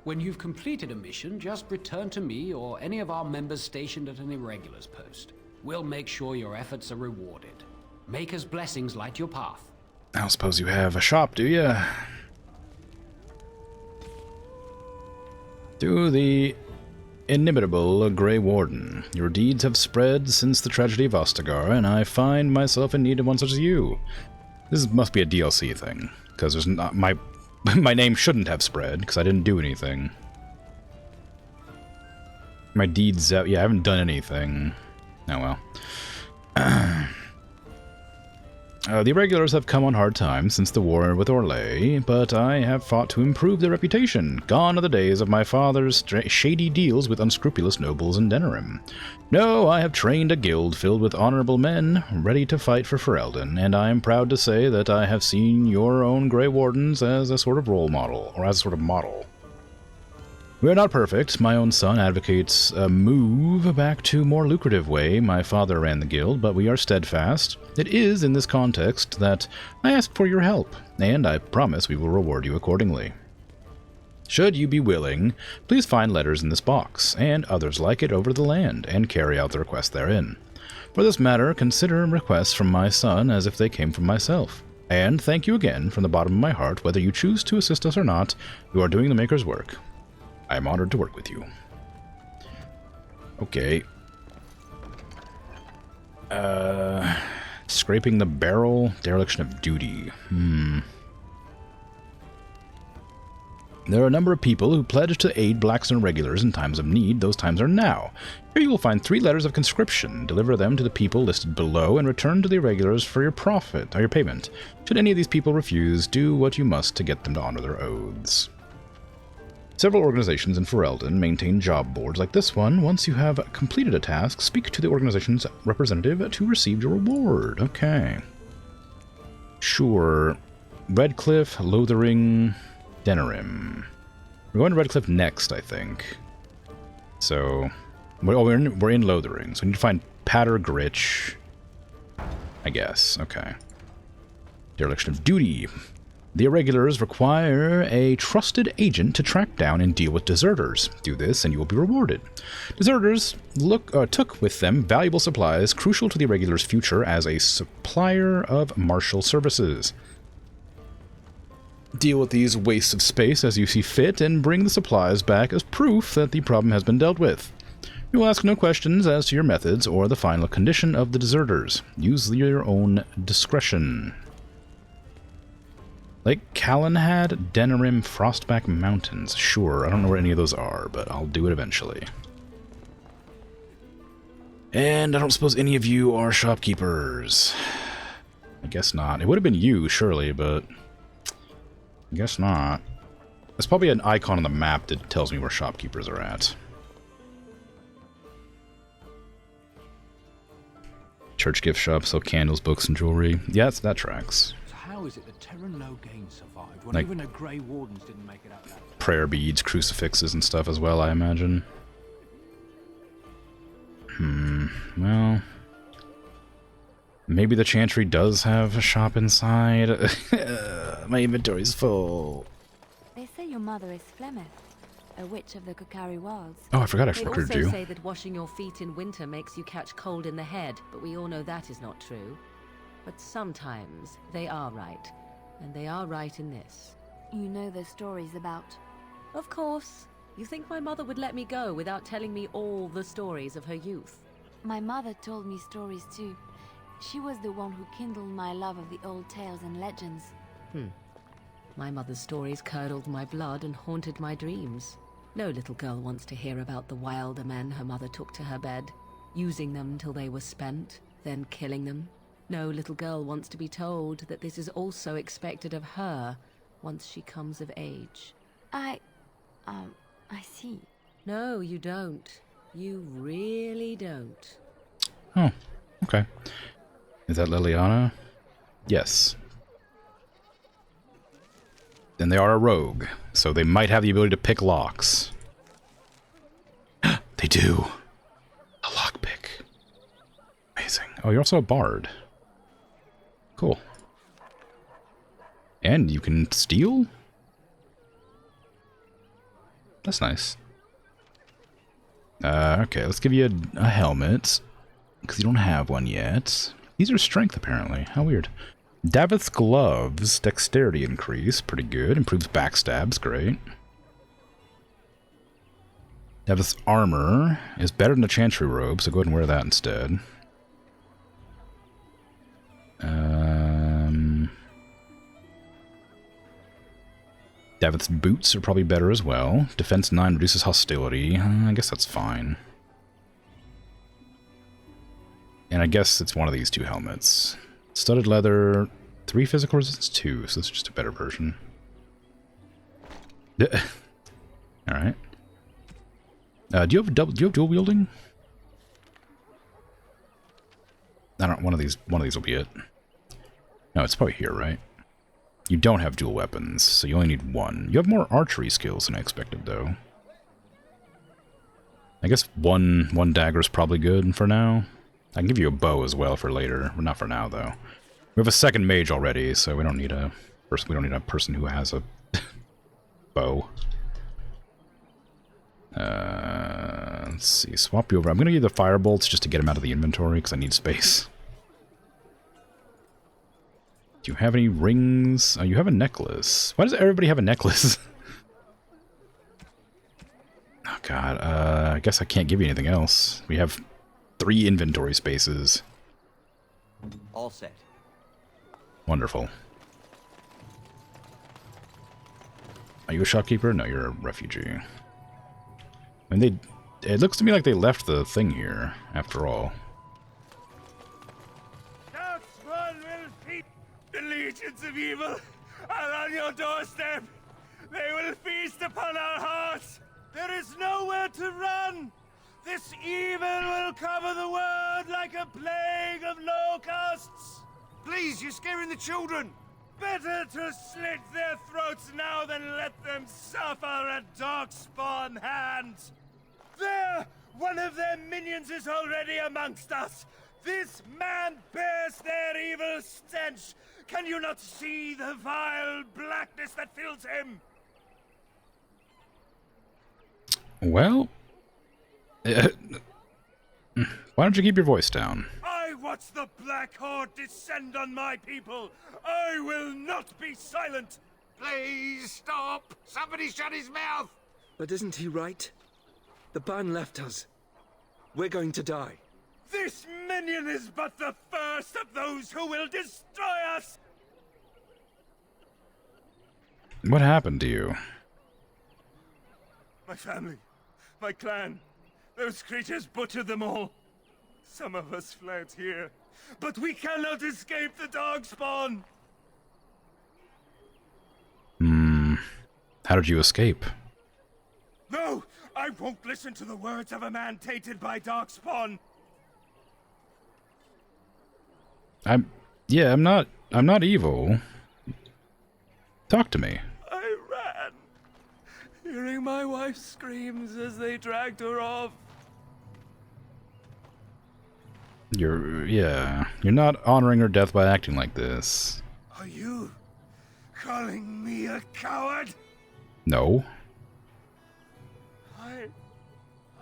When you've completed a mission, just return to me or any of our members stationed at an Irregulars post. We'll make sure your efforts are rewarded. Maker's blessings light your path. I don't suppose you have a shop, do you? To the inimitable Grey Warden, your deeds have spread since the tragedy of Ostagar, and I find myself in need of one such as you. This must be a DLC thing, because there's not my name shouldn't have spread, because I didn't do anything. My deeds out. Yeah, I haven't done anything. Oh well. The irregulars have come on hard times since the war with Orlais, but I have fought to improve their reputation. Gone are the days of my father's shady deals with unscrupulous nobles in Denerim. No, I have trained a guild filled with honorable men, ready to fight for Ferelden, and I am proud to say that I have seen your own Grey Wardens as a sort of role model, or as a sort of model. We are not perfect. My own son advocates a move back to a more lucrative way my father ran the guild, but we are steadfast. It is in this context that I ask for your help, and I promise we will reward you accordingly. Should you be willing, please find letters in this box, and others like it over the land, and carry out the request therein. For this matter, consider requests from my son as if they came from myself. And thank you again from the bottom of my heart. Whether you choose to assist us or not, you are doing the Maker's work. I am honored to work with you. Okay. Scraping the barrel, dereliction of duty. There are a number of people who pledge to aid blacks and irregulars in times of need. Those times are now. Here you will find 3 letters of conscription. Deliver them to the people listed below and return to the irregulars for your profit or your payment. Should any of these people refuse, do what you must to get them to honor their oaths. Several organizations in Ferelden maintain job boards like this one. Once you have completed a task, speak to the organization's representative to receive your reward. Okay. Sure. Redcliffe, Lothering, Denerim. We're going to Redcliffe next, I think. So, we're in Lothering, so we need to find Patter Gritch, I guess. Okay. Dereliction of duty. The irregulars require a trusted agent to track down and deal with deserters. Do this and you will be rewarded. Deserters took with them valuable supplies crucial to the irregulars' future as a supplier of martial services. Deal with these wastes of space as you see fit and bring the supplies back as proof that the problem has been dealt with. You will ask no questions as to your methods or the final condition of the deserters. Use your own discretion. Lake Calenhad, Denerim, Frostback Mountains. Sure, I don't know where any of those are, but I'll do it eventually. And I don't suppose any of you are shopkeepers. I guess not. It would have been you, surely, but I guess not. There's probably an icon on the map that tells me where shopkeepers are at. Church gift shop, sell candles, books, and jewelry. Yeah, that tracks. How is it that Terran Logain survived when Like even the Grey Wardens didn't make it out that? Prayer beads, crucifixes, and stuff as well, I imagine. Well, maybe the Chantry does have a shop inside. My inventory's full. They say your mother is Flemeth, a witch of the Kokari Wilds. Oh, I forgot I recruited They you. also say that washing your feet in winter makes you catch cold in the head, but we all know that is not true. But sometimes they are right, and they are right in this. You know the stories about... Of course. You think my mother would let me go without telling me all the stories of her youth? My mother told me stories too. She was the one who kindled my love of the old tales and legends. My mother's stories curdled my blood and haunted my dreams. No little girl wants to hear about the wilder men her mother took to her bed, using them till they were spent, then killing them. No little girl wants to be told that this is also expected of her once she comes of age. I see. No, you don't. You really don't. Oh, okay. Is that Liliana? Yes. Then they are a rogue, so they might have the ability to pick locks. They do. A lockpick. Amazing. Oh, you're also a bard. Cool. And you can steal? That's nice. Okay, let's give you a helmet, because you don't have one yet. These are strength, apparently. How weird. Davith's gloves, dexterity increase, pretty good. Improves backstabs, great. Davith's armor is better than the Chantry robe, so go ahead and wear that instead. Davith's boots are probably better as well. Defense 9 reduces hostility. I guess that's fine. And I guess it's one of these two helmets. Studded leather, 3 physical resistance, 2, so this is just a better version. Alright. Do you have dual wielding? I don't. One of these will be it. No, it's probably here, right? You don't have dual weapons, so you only need one. You have more archery skills than I expected, though. I guess one dagger is probably good for now. I can give you a bow as well for later, but not for now, though. We have a second mage already, so we don't need a person who has a bow. Let's see. Swap you over. I'm gonna give you the fire bolts just to get him out of the inventory because I need space. Do you have any rings? Oh, you have a necklace. Why does everybody have a necklace? Oh god, I guess I can't give you anything else. We have 3 inventory spaces. All set. Wonderful. Are you a shopkeeper? No, you're a refugee. I mean, it looks to me like they left the thing here, after all. Darkspawn will feed the legions of evil are on your doorstep. They will feast upon our hearts. There is nowhere to run. This evil will cover the world like a plague of locusts. Please, you're scaring the children. Better to slit their throats now than let them suffer at Darkspawn hands. There! One of their minions is already amongst us. This man bears their evil stench. Can you not see the vile blackness that fills him? Well... why don't you keep your voice down? I watch the Black Horde descend on my people. I will not be silent. Please stop. Somebody shut his mouth. But isn't he right? The ban left us. We're going to die. This minion is but the first of those who will destroy us. What happened to you? My family, my clan, those creatures butchered them all. Some of us fled here, but we cannot escape the Darkspawn. How did you escape? No, I won't listen to the words of a man tainted by Darkspawn. I'm not evil. Talk to me. I ran, hearing my wife's screams as they dragged her off. You're not honoring her death by acting like this. Are you calling me a coward? No.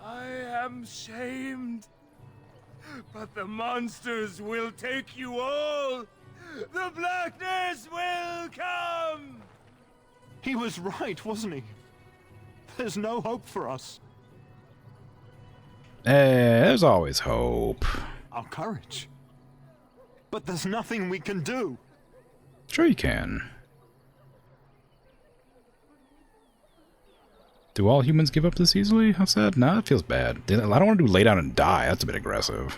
I am shamed. But the monsters will take you all. The blackness will come. He was right, wasn't he? There's no hope for us. There's always hope. Our courage. But there's nothing we can do. Sure you can. Do all humans give up this easily? How sad? Nah, that feels bad. I don't want to do lay down and die. That's a bit aggressive.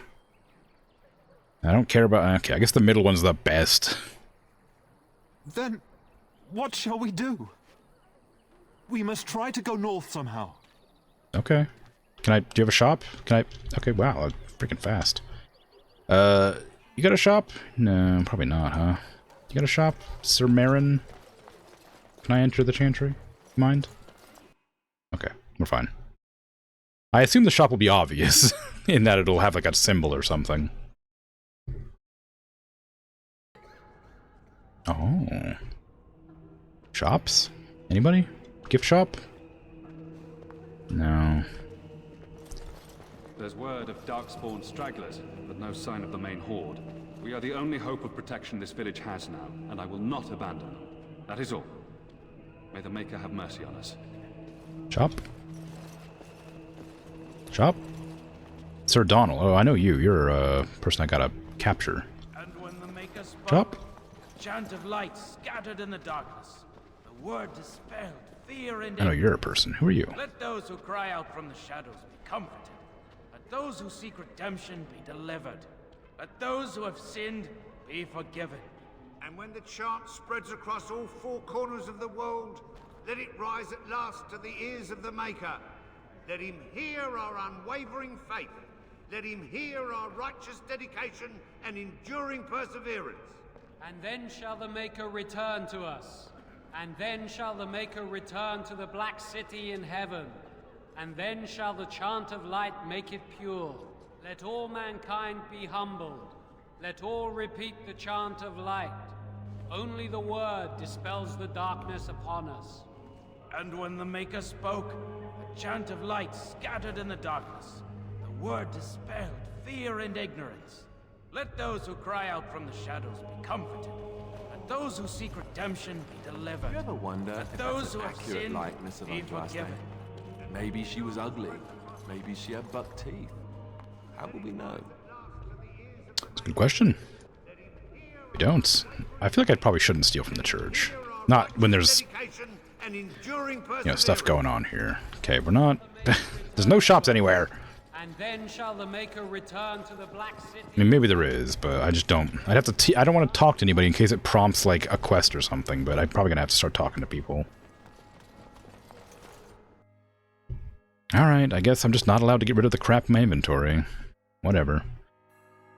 I don't care about... Okay, I guess the middle one's the best. Then, what shall we do? We must try to go north somehow. Okay. Do you have a shop? Okay, wow, freaking fast. You got a shop? No, probably not, huh? You got a shop, Sir Marin? Can I enter the chantry? Mind? Okay, we're fine. I assume the shop will be obvious, in that it'll have like a symbol or something. Oh. Shops? Anybody? Gift shop? No. There's word of Darkspawn stragglers, but no sign of the main horde. We are the only hope of protection this village has now, and I will not abandon them. That is all. May the Maker have mercy on us. Shop? Shop? Sir Donald. Oh, I know you. You're a person I gotta capture. And when the Maker spoke, Shop? a chant of light scattered in the darkness. The The word dispelled fear and I know you're a person. Who are you? Let those who cry out from the shadows be comforted. Let those who seek redemption be delivered. Let those who have sinned be forgiven. And when the chant spreads across all four corners of the world, let it rise at last to the ears of the Maker. Let him hear our unwavering faith. Let him hear our righteous dedication and enduring perseverance. And then shall the Maker return to us. And then shall the Maker return to the Black City in heaven. And then shall the chant of light make it pure. Let all mankind be humbled. Let all repeat the chant of light. Only the word dispels the darkness upon us. And when the Maker spoke, a chant of light scattered in the darkness. The word dispelled fear and ignorance. Let those who cry out from the shadows be comforted. Let those who seek redemption be delivered. You ever wonder if those that's an who have accurate sinned likeness of be Andraste? forgiven. Maybe she was ugly. Maybe she had buck teeth. How will we know? That's a good question. We don't. I feel like I probably shouldn't steal from the church. Not when there's, stuff going on here. Okay, we're not... There's no shops anywhere. And then shall the Maker return to the Black City. I mean, maybe there is, but I just don't. I'd have to. I don't want to talk to anybody in case it prompts like a quest or something. But I'm probably gonna have to start talking to people. All right, I guess I'm just not allowed to get rid of the crap in my inventory. Whatever.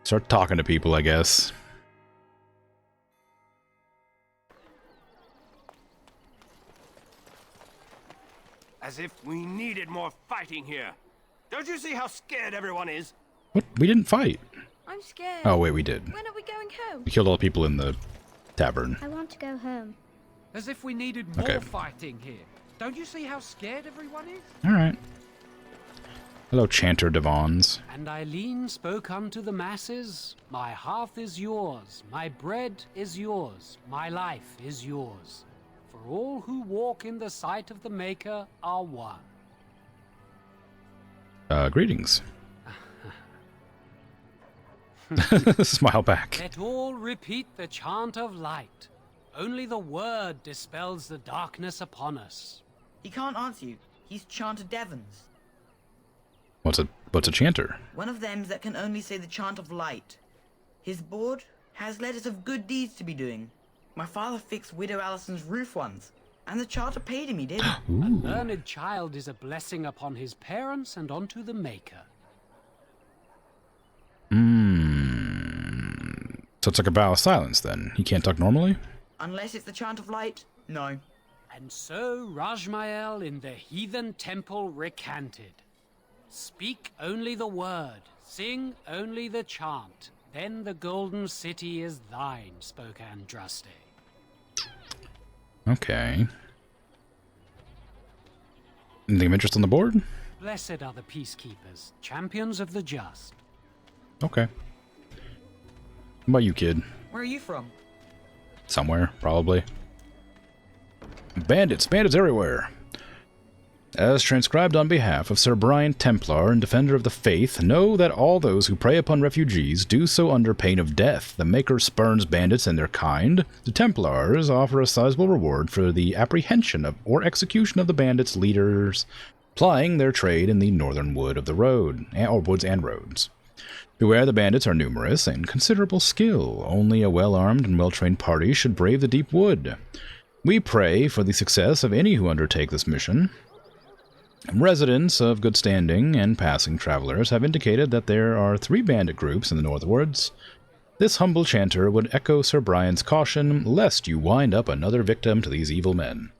Start talking to people, I guess. As if we needed more fighting here. Don't you see how scared everyone is? What? We didn't fight. I'm scared. Oh wait, we did. When are we going home? We killed all the people in the tavern. I want to go home. As if we needed more fighting here. Don't you see how scared everyone is? All right. Hello, Chanter Devons. And Eileen spoke unto the masses, my hearth is yours, my bread is yours, my life is yours. For all who walk in the sight of the Maker are one. Greetings. Smile back. Let all repeat the chant of light. Only the word dispels the darkness upon us. He can't answer you. He's chanted Devons. What's a chanter? One of them that can only say the chant of light. His board has letters of good deeds to be doing. My father fixed Widow Allison's roof once, and the charter paid him, he did. A learned child is a blessing upon his parents and onto the Maker. So it's like a vow of silence then. He can't talk normally? Unless it's the chant of light, no. And so Rajmael in the heathen temple recanted. Speak only the word, sing only the chant, then the golden city is thine, spoke Andraste. Okay. Anything of interest on the board? Blessed are the peacekeepers, champions of the just. Okay. What about you, kid? Where are you from? Somewhere, probably. Bandits everywhere. As transcribed on behalf of Sir Brian Templar and Defender of the Faith, know that all those who prey upon refugees do so under pain of death. The Maker spurns bandits and their kind. The Templars offer a sizable reward for the apprehension of or execution of the bandits' leaders plying their trade in the northern wood of the road, or woods and roads. Beware, the bandits are numerous and considerable skill. Only a well-armed and well-trained party should brave the deep wood. We pray for the success of any who undertake this mission. Residents of good standing and passing travelers have indicated that there are 3 bandit groups in the northwards. This humble chanter would echo Sir Brian's caution, lest you wind up another victim to these evil men.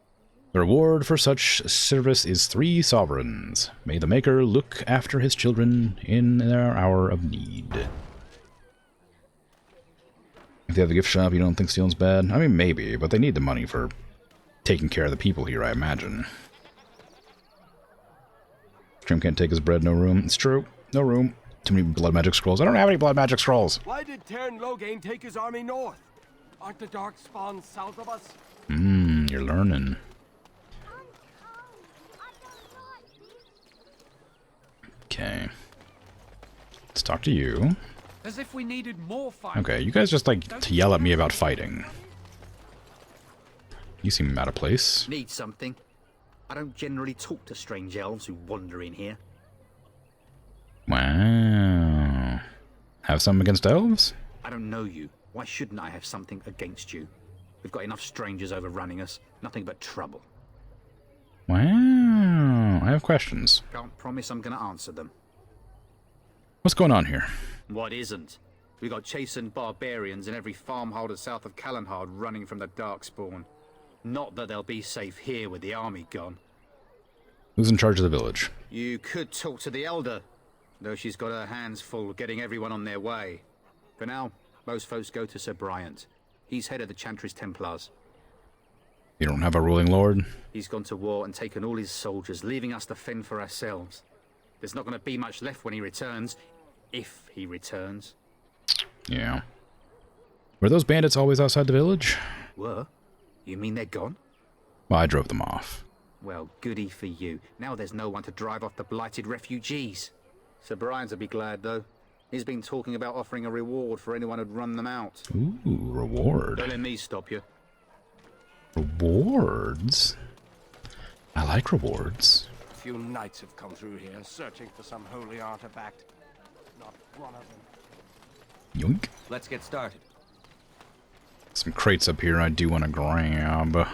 The reward for such service is 3 sovereigns. May the Maker look after his children in their hour of need. If they have a gift shop, you don't think stealing's bad? I mean, maybe, but they need the money for taking care of the people here, I imagine. Trim can't take his bread, no room. It's true. No room. Too many blood magic scrolls. I don't have any blood magic scrolls. Why did Tern Loghain take his army north? Aren't the dark spawns south of us? You're learning. Okay. Let's talk to you. As if we needed more fighting. Okay, you guys just like to yell at me about fighting. You seem out of place. Need something? I don't generally talk to strange elves who wander in here. Wow. Have something against elves? I don't know you. Why shouldn't I have something against you? We've got enough strangers overrunning us. Nothing but trouble. Wow. I have questions. Can't promise I'm gonna answer them. What's going on here? What isn't? We got chastened barbarians in every farmholder south of Callanhard running from the Darkspawn. Not that they'll be safe here with the army gone. Who's in charge of the village? You could talk to the Elder, though she's got her hands full getting everyone on their way. For now, most folks go to Sir Bryant. He's head of the Chantry's Templars. You don't have a ruling lord? He's gone to war and taken all his soldiers, leaving us to fend for ourselves. There's not going to be much left when he returns. If he returns. Yeah. Were those bandits always outside the village? Were? You mean they're gone? Well, I drove them off. Well, goody for you. Now there's no one to drive off the blighted refugees. Sir Brian's will be glad, though. He's been talking about offering a reward for anyone who'd run them out. Ooh, reward. Don't let me stop you. Rewards? I like rewards. A few knights have come through here, searching for some holy artifact. Not one of them. Yoink. Let's get started. Some crates up here I do want to grab.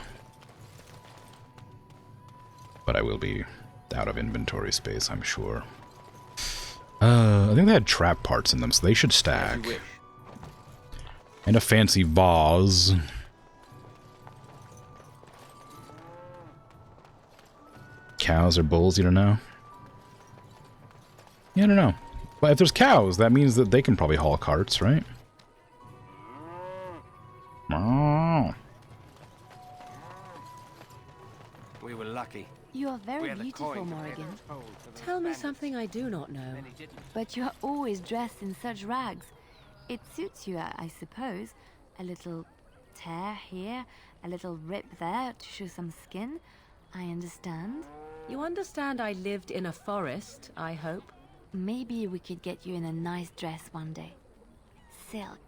But I will be out of inventory space, I'm sure. I think they had trap parts in them, so they should stack. And a fancy vase. Cows or bulls, you don't know? Yeah, I don't know. But if there's cows, that means that they can probably haul carts, right? Oh. We were lucky. You are very We had a beautiful, coin to Morrigan. pay the toll for those Tell me bandits. something I do not know. But you are always dressed in such rags. It suits you, I suppose. A little tear here, a little rip there to show some skin. I understand. You understand I lived in a forest, I hope? Maybe we could get you in a nice dress one day. Silk.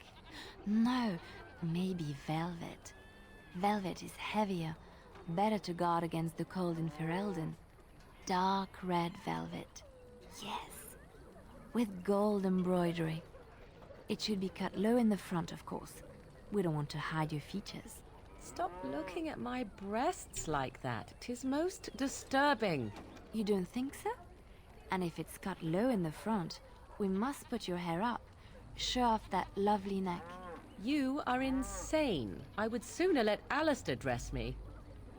No, maybe velvet. Velvet is heavier, better to guard against the cold in Ferelden. Dark red velvet. Yes. With gold embroidery. It should be cut low in the front, of course. We don't want to hide your features. Stop looking at my breasts like that. 'Tis most disturbing. You don't think so? And if it's cut low in the front, we must put your hair up. Show off that lovely neck. You are insane. I would sooner let Alistair dress me.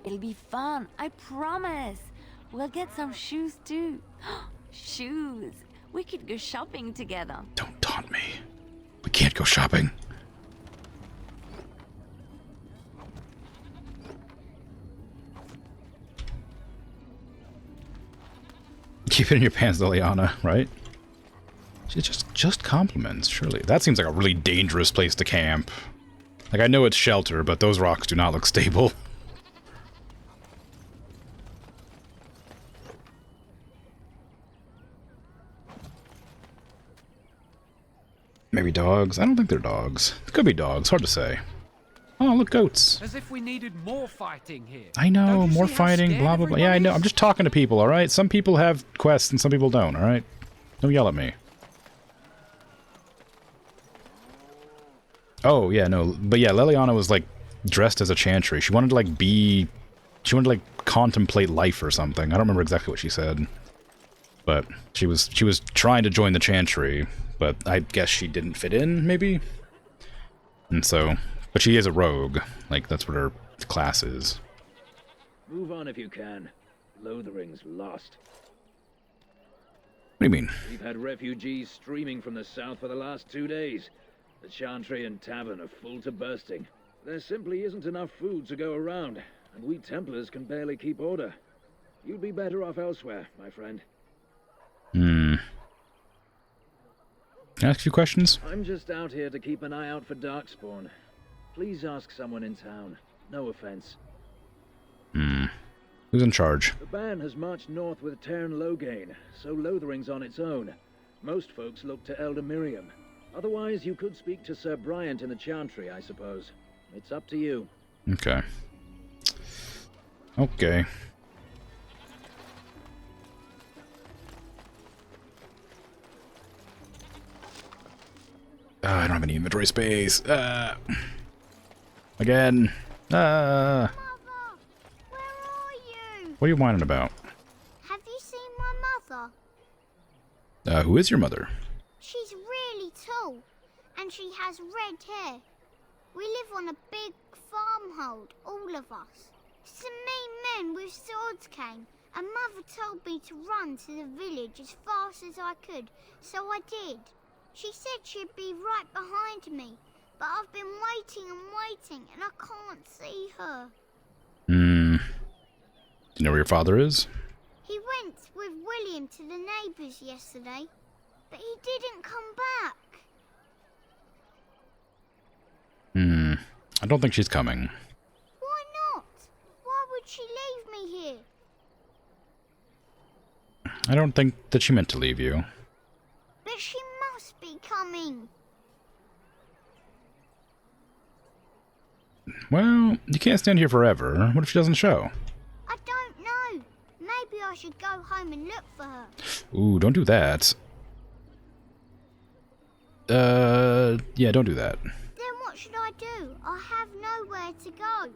It'll be fun, I promise. We'll get some shoes too. Shoes. We could go shopping together. Don't taunt me. We can't go shopping. Keep it in your pants, Liliana, right? It's just compliments, surely. That seems like a really dangerous place to camp. Like, I know it's shelter, but those rocks do not look stable. Maybe dogs? I don't think they're dogs. It could be dogs, hard to say. Oh, look, goats. As if we needed more fighting here. I know, Don't you more see how fighting, scared blah, blah, blah. Yeah, I everyone know. is? I'm just talking to people, alright? Some people have quests and some people don't, alright? Don't yell at me. Oh, yeah, no. But yeah, Liliana was, like, dressed as a chantry. She wanted to, like, be... She wanted to, like, contemplate life or something. I don't remember exactly what she said. But she was trying to join the chantry, but I guess she didn't fit in, maybe? And so... But she is a rogue. Like, that's what her class is. Move on if you can. Lothering's lost. What do you mean? We've had refugees streaming from the south for the last 2 days. The Chantry and Tavern are full to bursting. There simply isn't enough food to go around, and we Templars can barely keep order. You'd be better off elsewhere, my friend. Can I ask a few questions? I'm just out here to keep an eye out for Darkspawn. Please ask someone in town. No offense. Who's in charge? The band has marched north with Tern Loghain, so Lothering's on its own. Most folks look to Elder Miriam. Otherwise, you could speak to Sir Bryant in the Chantry, I suppose. It's up to you. Okay. Okay. I don't have any inventory space. Again. Mother, where are you? What are you whining about? Have you seen my mother? Who is your mother? She's really tall, and she has red hair. We live on a big farmhold, all of us. Some mean men with swords came, and Mother told me to run to the village as fast as I could, so I did. She said she'd be right behind me, but I've been waiting and waiting, and I can't see her. Do you know where your father is? He went with William to the neighbours yesterday, but he didn't come back. I don't think she's coming. Why not? Why would she leave me here? I don't think that she meant to leave you. But she must be coming. Well, you can't stand here forever. What if she doesn't show? I don't know. Maybe I should go home and look for her. Ooh, don't do that. Yeah, don't do that. Then what should I do? I have nowhere to go. And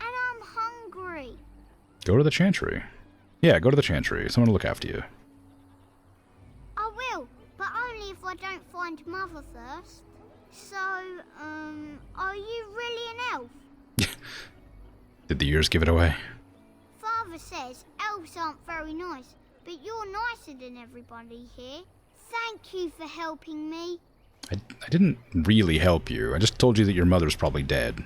I'm hungry. Go to the Chantry. Yeah, go to the Chantry. Someone will look after you. I will, but only if I don't find Mother first. So, are you really an elf? Did the years give it away? Father says elves aren't very nice, but you're nicer than everybody here. Thank you for helping me. I didn't really help you. I just told you that your mother's probably dead.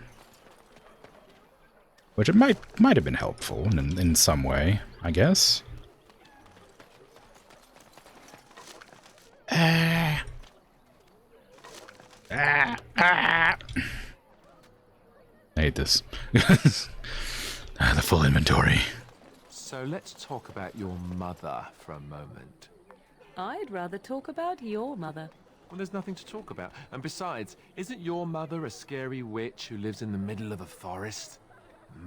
Which it might have been helpful in some way, I guess. I hate this. The full inventory. So let's talk about your mother for a moment. I'd rather talk about your mother. Well, there's nothing to talk about. And besides, isn't your mother a scary witch who lives in the middle of a forest?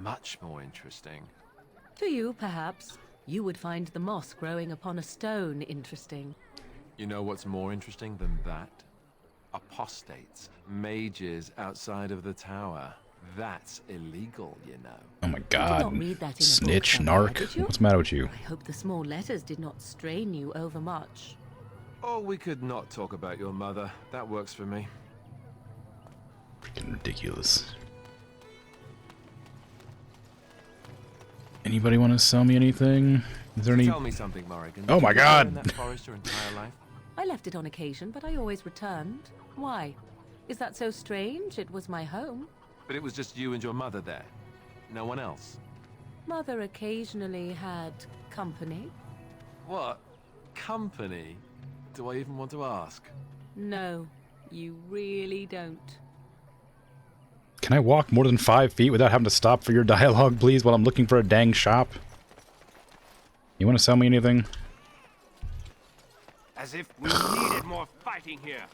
Much more interesting. To you, perhaps. You would find the moss growing upon a stone interesting. You know what's more interesting than that? Apostates, mages outside of the tower. That's illegal, you know. Oh my You did god. not read that in a Snitch, book somewhere, narc. did you? What's the matter with you? I hope the small letters did not strain you overmuch. Oh, we could not talk about your mother. That works for me. Freaking ridiculous. Anybody want to sell me anything? Is there any... Tell me something, Morrigan. Oh my god! Did you live in that forest your entire life? I left it on occasion, but I always returned. Why? Is that so strange? It was my home. But it was just you and your mother there. No one else. Mother occasionally had company. What? Company? Do I even want to ask? No, you really don't. Can I walk more than 5 feet without having to stop for your dialogue, please, while I'm looking for a dang shop? You want to sell me anything? As if we needed more fighting here.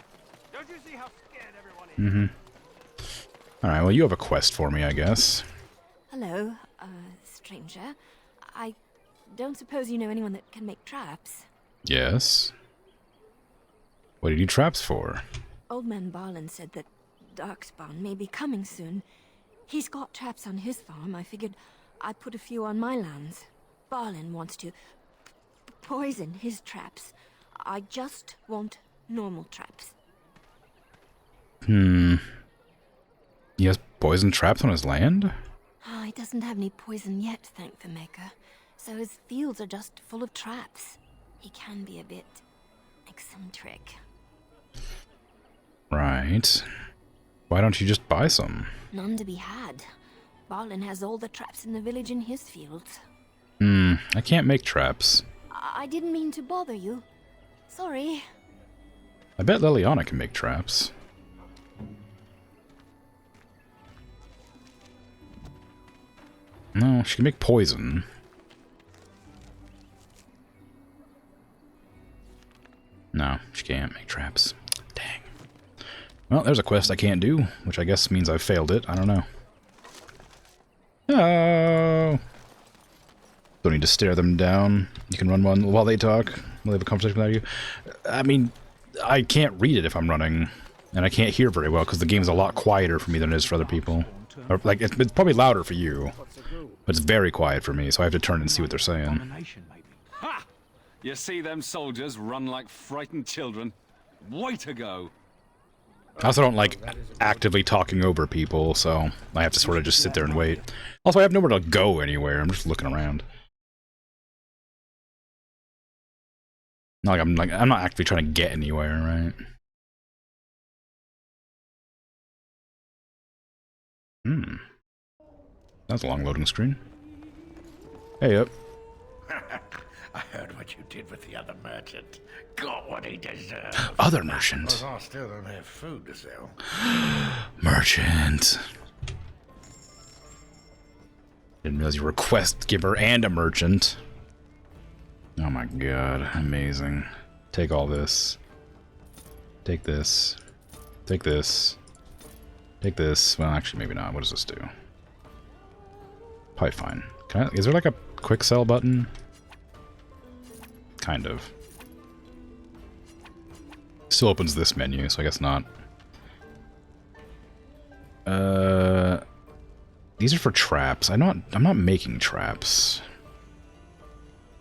Don't you see how scared everyone is? Alright, well, you have a quest for me, I guess. Hello, stranger. I don't suppose you know anyone that can make traps? Yes. What do you need traps for? Old man Barlin said that Darkspawn may be coming soon. He's got traps on his farm. I figured I'd put a few on my lands. Barlin wants to poison his traps. I just want normal traps. He has poison traps on his land? He doesn't have any poison yet, thank the Maker. So his fields are just full of traps. He can be a bit eccentric. Right. Why don't you just buy some? None to be had. Barlin has all the traps in the village in his fields. I can't make traps. I didn't mean to bother you. Sorry. I bet Liliana can make traps. No, she can make poison. No, she can't make traps. Dang. Well, there's a quest I can't do, which I guess means I've failed it. I don't know. Oh! Don't need to stare them down. You can run one while they talk, while they have a conversation without you. I mean, I can't read it if I'm running, and I can't hear very well because the game's a lot quieter for me than it is for other people. Or, like, it's probably louder for you, but it's very quiet for me, so I have to turn and see what they're saying. Ha! You see them soldiers run like frightened children? Way to go! I also don't like actively talking over people, so I have to sort of just sit there and wait. Also, I have nowhere to go anywhere. I'm just looking around. Not like I'm not actively trying to get anywhere, right? That's a long loading screen. Hey up. I heard what you did with the other merchant. Got what he deserved. Other merchant? But I still don't have food to sell. Merchant. Didn't realize you were a quest giver and a merchant. Oh my god, amazing. Take all this. Take this. Take this. Take this. Well, actually, maybe not. What does this do? Probably fine. Is there like a quick sell button? Kind of. Still opens this menu, so I guess not. These are for traps. I'm not making traps.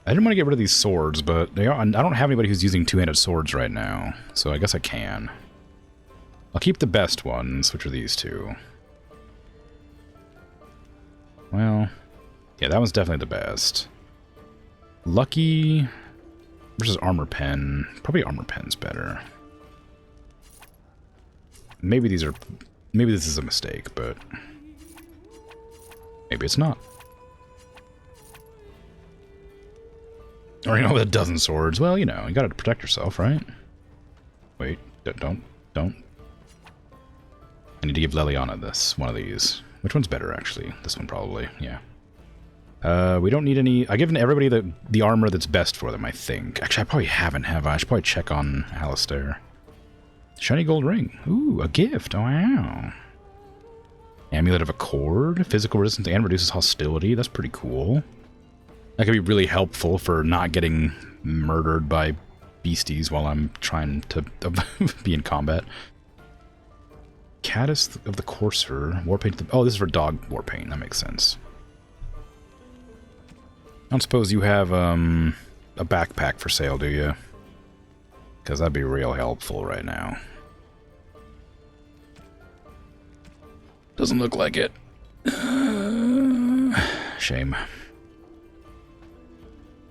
I didn't want to get rid of these swords, but I don't have anybody who's using two-handed swords right now, so I guess I can. I'll keep the best ones, which are these two. Well, yeah, that one's definitely the best. Lucky versus armor pen. Probably armor pen's better. Maybe this is a mistake, but maybe it's not. Or, you know, with a dozen swords. Well, you know, you gotta protect yourself, right? Wait, don't. I need to give Leliana one of these. Which one's better, actually? This one, probably, yeah. We don't need any... I've given everybody the armor that's best for them, I think. Actually, I probably haven't, have I? I should probably check on Alistair. Shiny gold ring. Ooh, a gift. Oh, wow. Amulet of Accord. Physical resistance and reduces hostility. That's pretty cool. That could be really helpful for not getting murdered by beasties while I'm trying to be in combat. Caddis of the Courser. Warpaint. Oh, this is for dog warpaint. That makes sense. I don't suppose you have a backpack for sale, do you? Because that'd be real helpful right now. Doesn't look like it. Shame.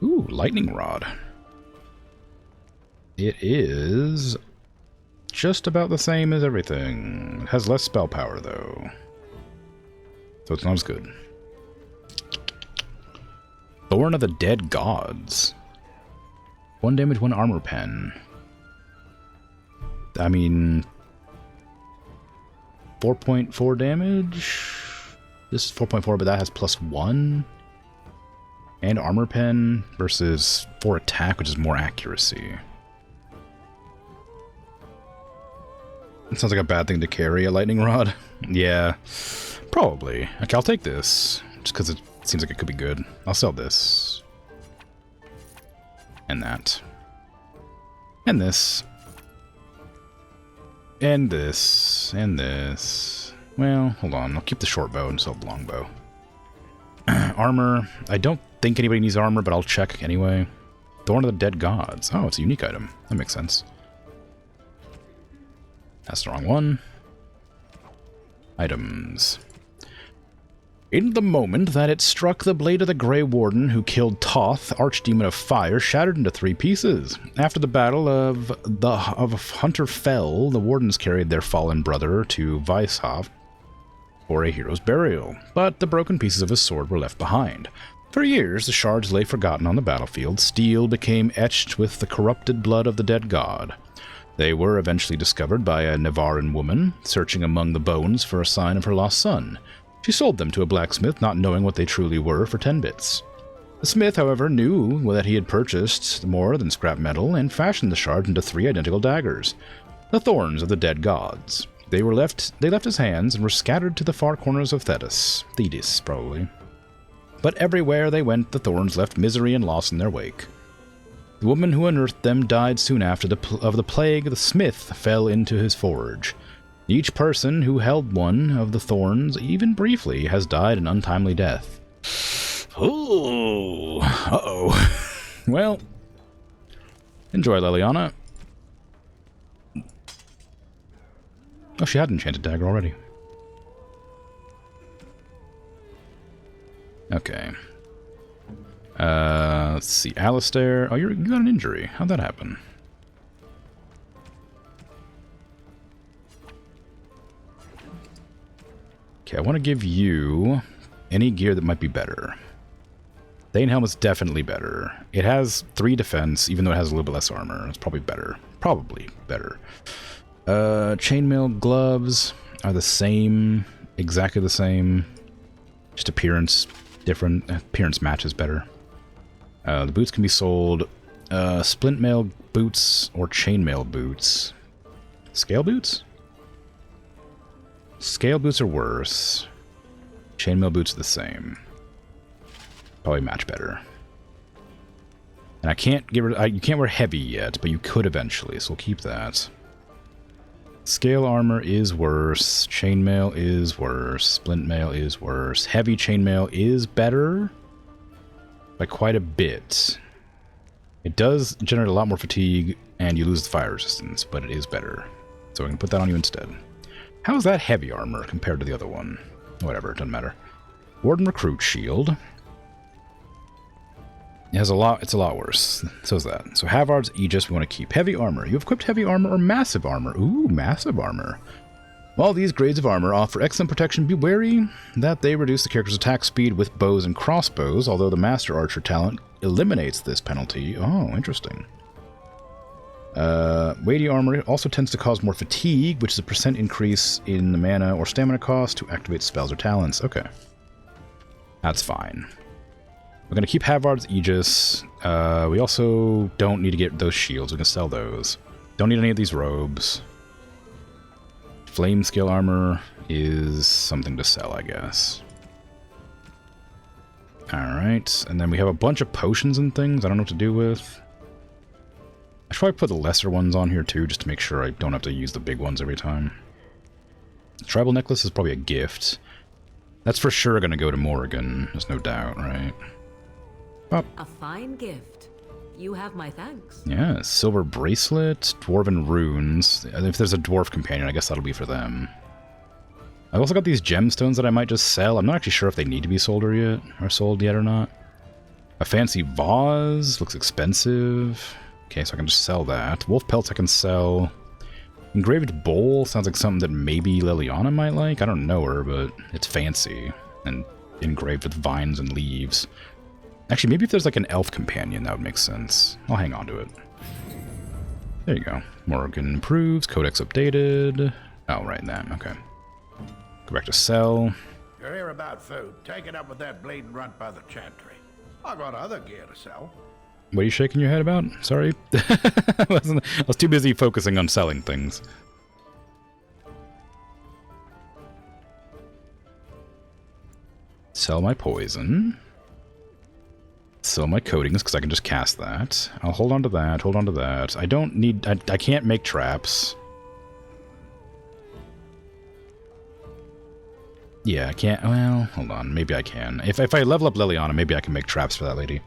Ooh, lightning rod. It is just about the same as everything. It has less spell power, though. So it's not as good. Thorn of the Dead Gods. 1 damage, 1 armor pen. I mean... 4.4 damage? This is 4.4, but that has +1. And armor pen versus 4 attack, which is more accuracy. It sounds like a bad thing to carry, a lightning rod. Yeah, probably. Okay, I'll take this, just because it seems like it could be good. I'll sell this. And that. And this. And this. And this. Well, hold on. I'll keep the short bow and sell the long bow. Armor. I don't think anybody needs armor, but I'll check anyway. Thorn of the Dead Gods. Oh, it's a unique item. That makes sense. That's the wrong one. Items. In the moment that it struck, the blade of the Grey Warden, who killed Toth, Archdemon of Fire, shattered into 3 pieces. After the battle of Hunter Fell, the Wardens carried their fallen brother to Weishaupt for a hero's burial, but the broken pieces of his sword were left behind. For years, the shards lay forgotten on the battlefield. Steel became etched with the corrupted blood of the dead god. They were eventually discovered by a Navaran woman, searching among the bones for a sign of her lost son. She sold them to a blacksmith, not knowing what they truly were, for 10 bits. The smith, however, knew that he had purchased more than scrap metal and fashioned the shards into 3 identical daggers, the thorns of the dead gods. They left his hands and were scattered to the far corners of Thetis, probably. but everywhere they went the thorns left misery and loss in their wake. The woman who unearthed them died soon after of the plague. The smith fell into his forge. Each person who held one of the thorns, even briefly, has died an untimely death. Ooh. Uh-oh. Well, enjoy, Leliana. Oh, she had an enchanted dagger already. Okay. Let's see. Alistair. Oh, you got an injury. How'd that happen? Okay, I want to give you any gear that might be better. Thane Helmet's definitely better. It has 3 defense, even though it has a little bit less armor. It's probably better. Probably better. Chainmail gloves are the same. Exactly the same. Just appearance different. Appearance matches better. The boots can be sold. Splint mail boots or chainmail boots. Scale boots? Scale boots are worse. Chainmail boots are the same. Probably match better. And I can't get rid. You can't wear heavy yet, but you could eventually, so we'll keep that. Scale armor is worse. Chainmail is worse. Splint mail is worse. Heavy chainmail is better by quite a bit. It does generate a lot more fatigue, and you lose the fire resistance, but it is better. So I'm going to put that on you instead. How is that heavy armor compared to the other one? Whatever, it doesn't matter. Warden Recruit Shield. It's a lot worse. So is that. So Havard's Aegis we want to keep. Heavy armor. You have equipped heavy armor or massive armor. Ooh, massive armor. While these grades of armor offer excellent protection, be wary that they reduce the character's attack speed with bows and crossbows, although the Master Archer talent eliminates this penalty. Oh, interesting. Weighty armor also tends to cause more fatigue, which is a % increase in the mana or stamina cost to activate spells or talents. Okay. That's fine. We're going to keep Havard's Aegis. We also don't need to get those shields. We can sell those. Don't need any of these robes. Flame scale armor is something to sell, I guess. Alright, and then we have a bunch of potions and things I don't know what to do with. I should probably put the lesser ones on here too, just to make sure I don't have to use the big ones every time. Tribal necklace is probably a gift. That's for sure going to go to Morrigan, there's no doubt, right? Oh. A fine gift. You have my thanks. Yeah, silver bracelet, dwarven runes. If there's a dwarf companion, I guess that'll be for them. I've also got these gemstones that I might just sell. I'm not actually sure if they need to be sold yet or not. A fancy vase looks expensive. Okay, so I can just sell that. Wolf pelts I can sell. Engraved bowl sounds like something that maybe Leliana might like. I don't know her, but it's fancy and engraved with vines and leaves. Actually, maybe if there's like an elf companion, that would make sense. I'll hang on to it. There you go. Morrigan improves. Codex updated. Oh, right, that. Okay. Go back to sell. You're here about food. Take it up with that bleeding runt by the chantry. I got other gear to sell. What are you shaking your head about? Sorry. I was too busy focusing on selling things. Sell my poison. Sell my coatings, because I can just cast that. I'll hold on to that, hold on to that. I don't need... I can't make traps. Yeah, I can't... Well, hold on. Maybe I can. If I level up Leliana, maybe I can make traps for that lady.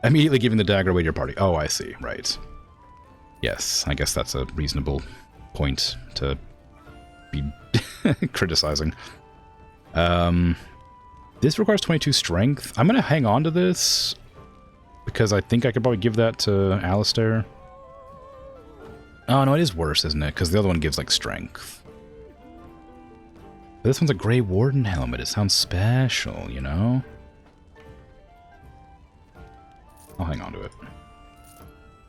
Immediately giving the dagger away to your party. Oh, I see. Right. Yes, I guess that's a reasonable point to be criticizing. This requires 22 strength. I'm going to hang on to this because I think I could probably give that to Alistair. Oh, no, it is worse, isn't it? Because the other one gives, like, strength. But this one's a Grey Warden helmet. It sounds special, you know? I'll hang on to it.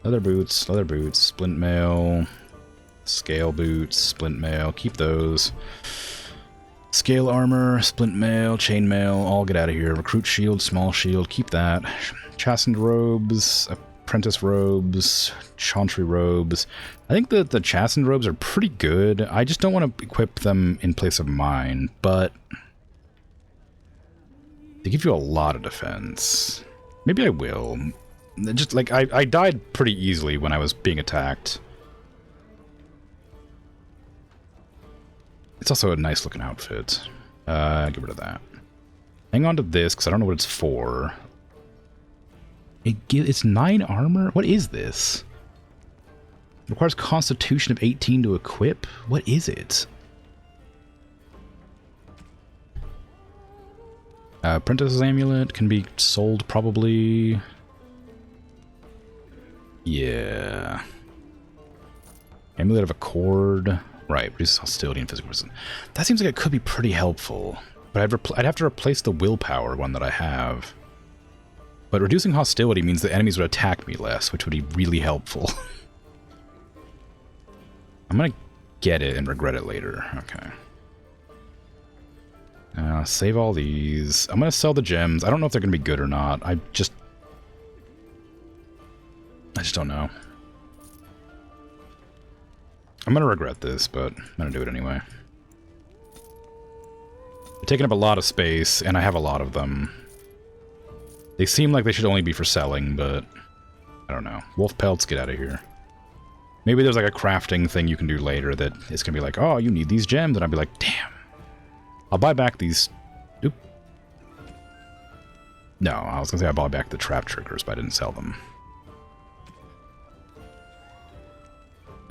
Leather boots, splint mail, scale boots, splint mail. Keep those. Scale armor, splint mail, chain mail, all get out of here. Recruit shield, small shield, keep that. Chastened robes, apprentice robes, chauntry robes. I think the chastened robes are pretty good. I just don't want to equip them in place of mine, but They give you a lot of defense. Maybe I will. Just like I died pretty easily when I was being attacked. It's also a nice looking outfit. Get rid of that. Hang on to this because I don't know what it's for. It's 9 armor? What is this? Requires Constitution of 18 to equip? What is it? Apprentice's Amulet can be sold probably. Yeah. Amulet of Accord. Right, reduces hostility and physical resistance. That seems like it could be pretty helpful. But I'd have to replace the willpower one that I have. But reducing hostility means the enemies would attack me less, which would be really helpful. I'm gonna get it and regret it later. Okay. Save all these. I'm gonna sell the gems. I don't know if they're gonna be good or not. I just don't know. I'm gonna regret this, but I'm gonna do it anyway. They're taking up a lot of space, and I have a lot of them. They seem like they should only be for selling, but I don't know. Wolf pelts, get out of here. Maybe there's like a crafting thing you can do later that it's gonna be like, oh, you need these gems, and I'll be like, damn. I'll buy back these. Oop. No, I was gonna say I bought back the trap triggers, but I didn't sell them.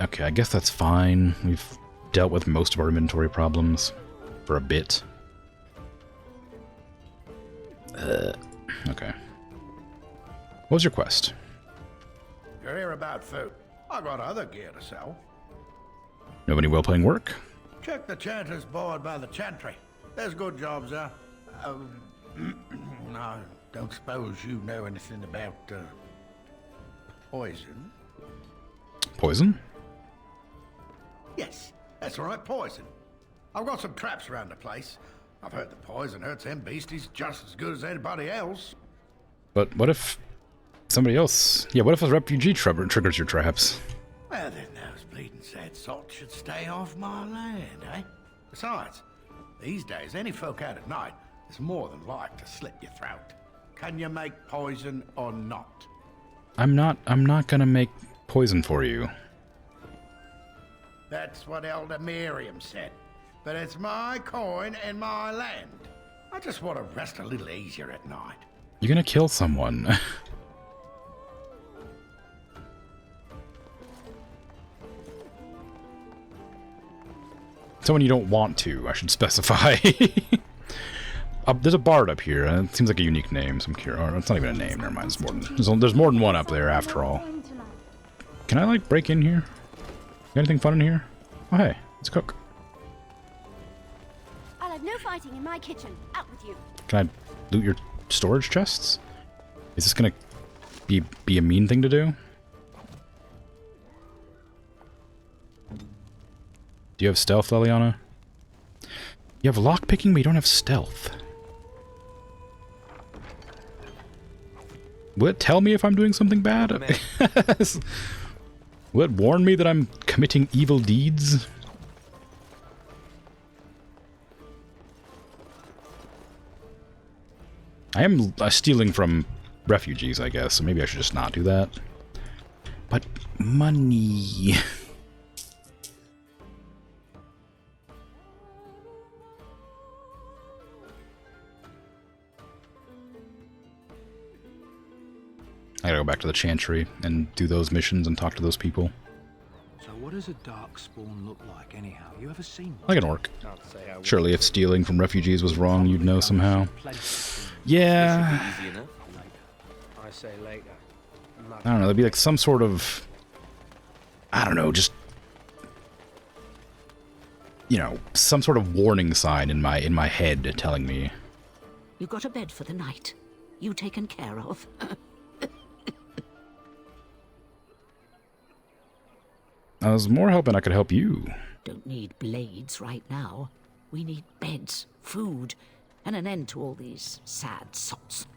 Okay, I guess that's fine. We've dealt with most of our inventory problems for a bit. Okay. What was your quest? You're here about food. I got other gear to sell. Know of any well-paying work? Check the chanter's board by the chantry. There's good jobs there. I don't suppose you know anything about poison? Poison? Yes, that's right, poison. I've got some traps around the place. I've heard the poison hurts them beasties just as good as anybody else. But what if somebody else... Yeah, what if a refugee triggers your traps? Well, then those bleeding sad sots should stay off my land, eh? Besides, these days, any folk out at night is more than like to slit your throat. Can you make poison or not? I'm not gonna make poison for you. That's what Elder Miriam said. But it's my coin and my land. I just want to rest a little easier at night. You're gonna kill someone. Someone you don't want to, I should specify. There's a bard up here. It seems like a unique name. So I'm curious. Or it's not even a name. Never mind. There's more than one up there, after all. Can I, like, break in here? Got anything fun in here? Oh, hey. Let's cook. I'll have no fighting in my kitchen. Out with you. Can I loot your storage chests? Is this gonna be a mean thing to do? Do you have stealth, Leliana? You have lockpicking, but you don't have stealth. Will it tell me if I'm doing something bad? Will it warn me that I'm committing evil deeds? I am stealing from refugees, I guess, so maybe I should just not do that. But money... I gotta go back to the Chantry and do those missions and talk to those people. So what does a darkspawn look like anyhow? You ever seen one? Like an orc. Surely if stealing from refugees was wrong, you'd know somehow. Yeah. I say later. I don't know, there'd be like some sort of... I don't know, just... You know, some sort of warning sign in my head telling me... You got a bed for the night. You taken care of. I was more hoping I could help you. Don't need blades right now. We need beds, food, and an end to all these sad sots.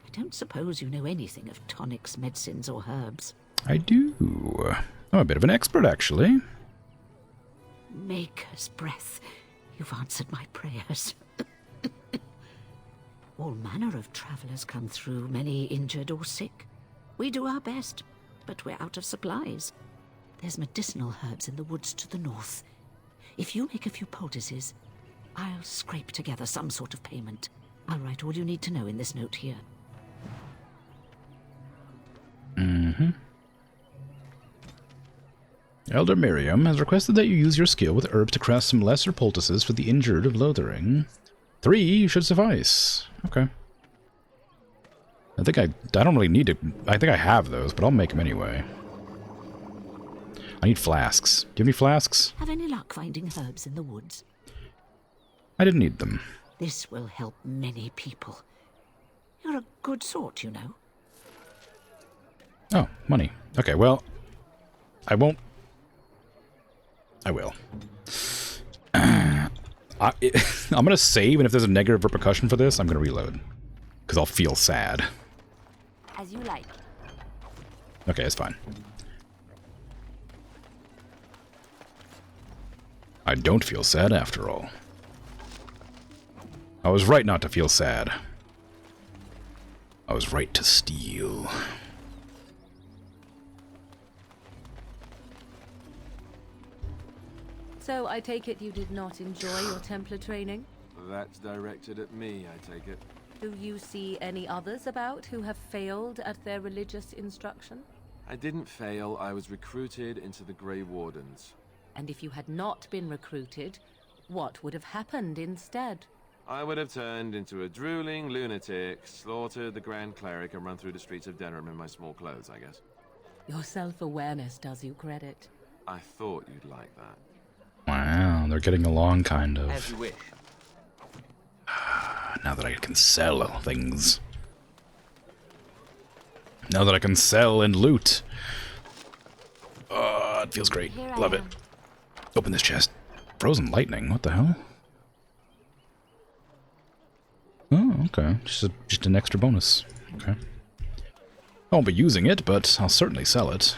I don't suppose you know anything of tonics, medicines, or herbs. I do. I'm a bit of an expert, actually. Maker's breath. You've answered my prayers. All manner of travelers come through, many injured or sick. We do our best, but we're out of supplies. There's medicinal herbs in the woods to the north. If you make a few poultices, I'll scrape together some sort of payment. I'll write all you need to know in this note here. Mm-hmm. Elder Miriam has requested that you use your skill with herbs to craft some lesser poultices for the injured of Lothering. 3 should suffice. Okay. I don't really need to... I think I have those, but I'll make them anyway. I need flasks. Do you have any flasks? Have any luck finding herbs in the woods? I didn't need them. This will help many people. You're a good sort, you know. Oh, money. Okay, well... I won't... I will. I'm gonna save, and if there's a negative repercussion for this, I'm gonna reload. Because I'll feel sad. As you like. Okay, it's fine. I don't feel sad after all. I was right not to feel sad. I was right to steal. So I take it you did not enjoy your Templar training? That's directed at me, I take it. Do you see any others about who have failed at their religious instruction? I didn't fail, I was recruited into the Grey Wardens. And if you had not been recruited, what would have happened instead? I would have turned into a drooling lunatic, slaughtered the Grand Cleric, and run through the streets of Denham in my small clothes, I guess. Your self-awareness does you credit. I thought you'd like that. Wow, they're getting along, kind of. As you wish. Now that I can sell things. Now that I can sell and loot. Oh, it feels great. Love it. Open this chest. Frozen lightning, what the hell? Oh, okay. Just an extra bonus. Okay. I won't be using it, but I'll certainly sell it.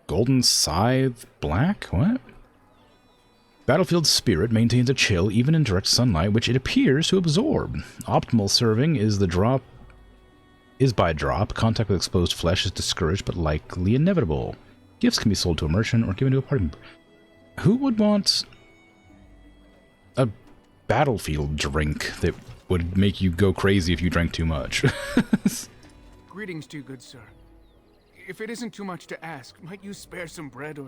Golden Scythe Black? What? Battlefield Spirit maintains a chill even in direct sunlight, which it appears to absorb. Optimal serving is by drop. Contact with exposed flesh is discouraged, but likely inevitable. Gifts can be sold to a merchant or given to a party member. Who would want a battlefield drink that would make you go crazy if you drank too much? Greetings to you, good sir. If it isn't too much to ask, might you spare some bread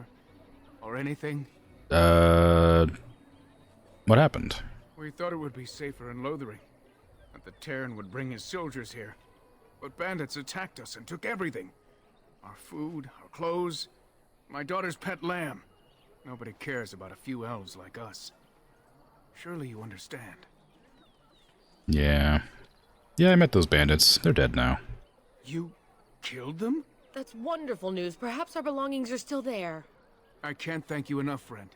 or anything? What happened? We thought it would be safer in Lothering, that the Terran would bring his soldiers here. But bandits attacked us and took everything. Our food, our clothes, my daughter's pet lamb. Nobody cares about a few elves like us. Surely you understand. Yeah. Yeah, I met those bandits. They're dead now. You killed them? That's wonderful news. Perhaps our belongings are still there. I can't thank you enough, friend.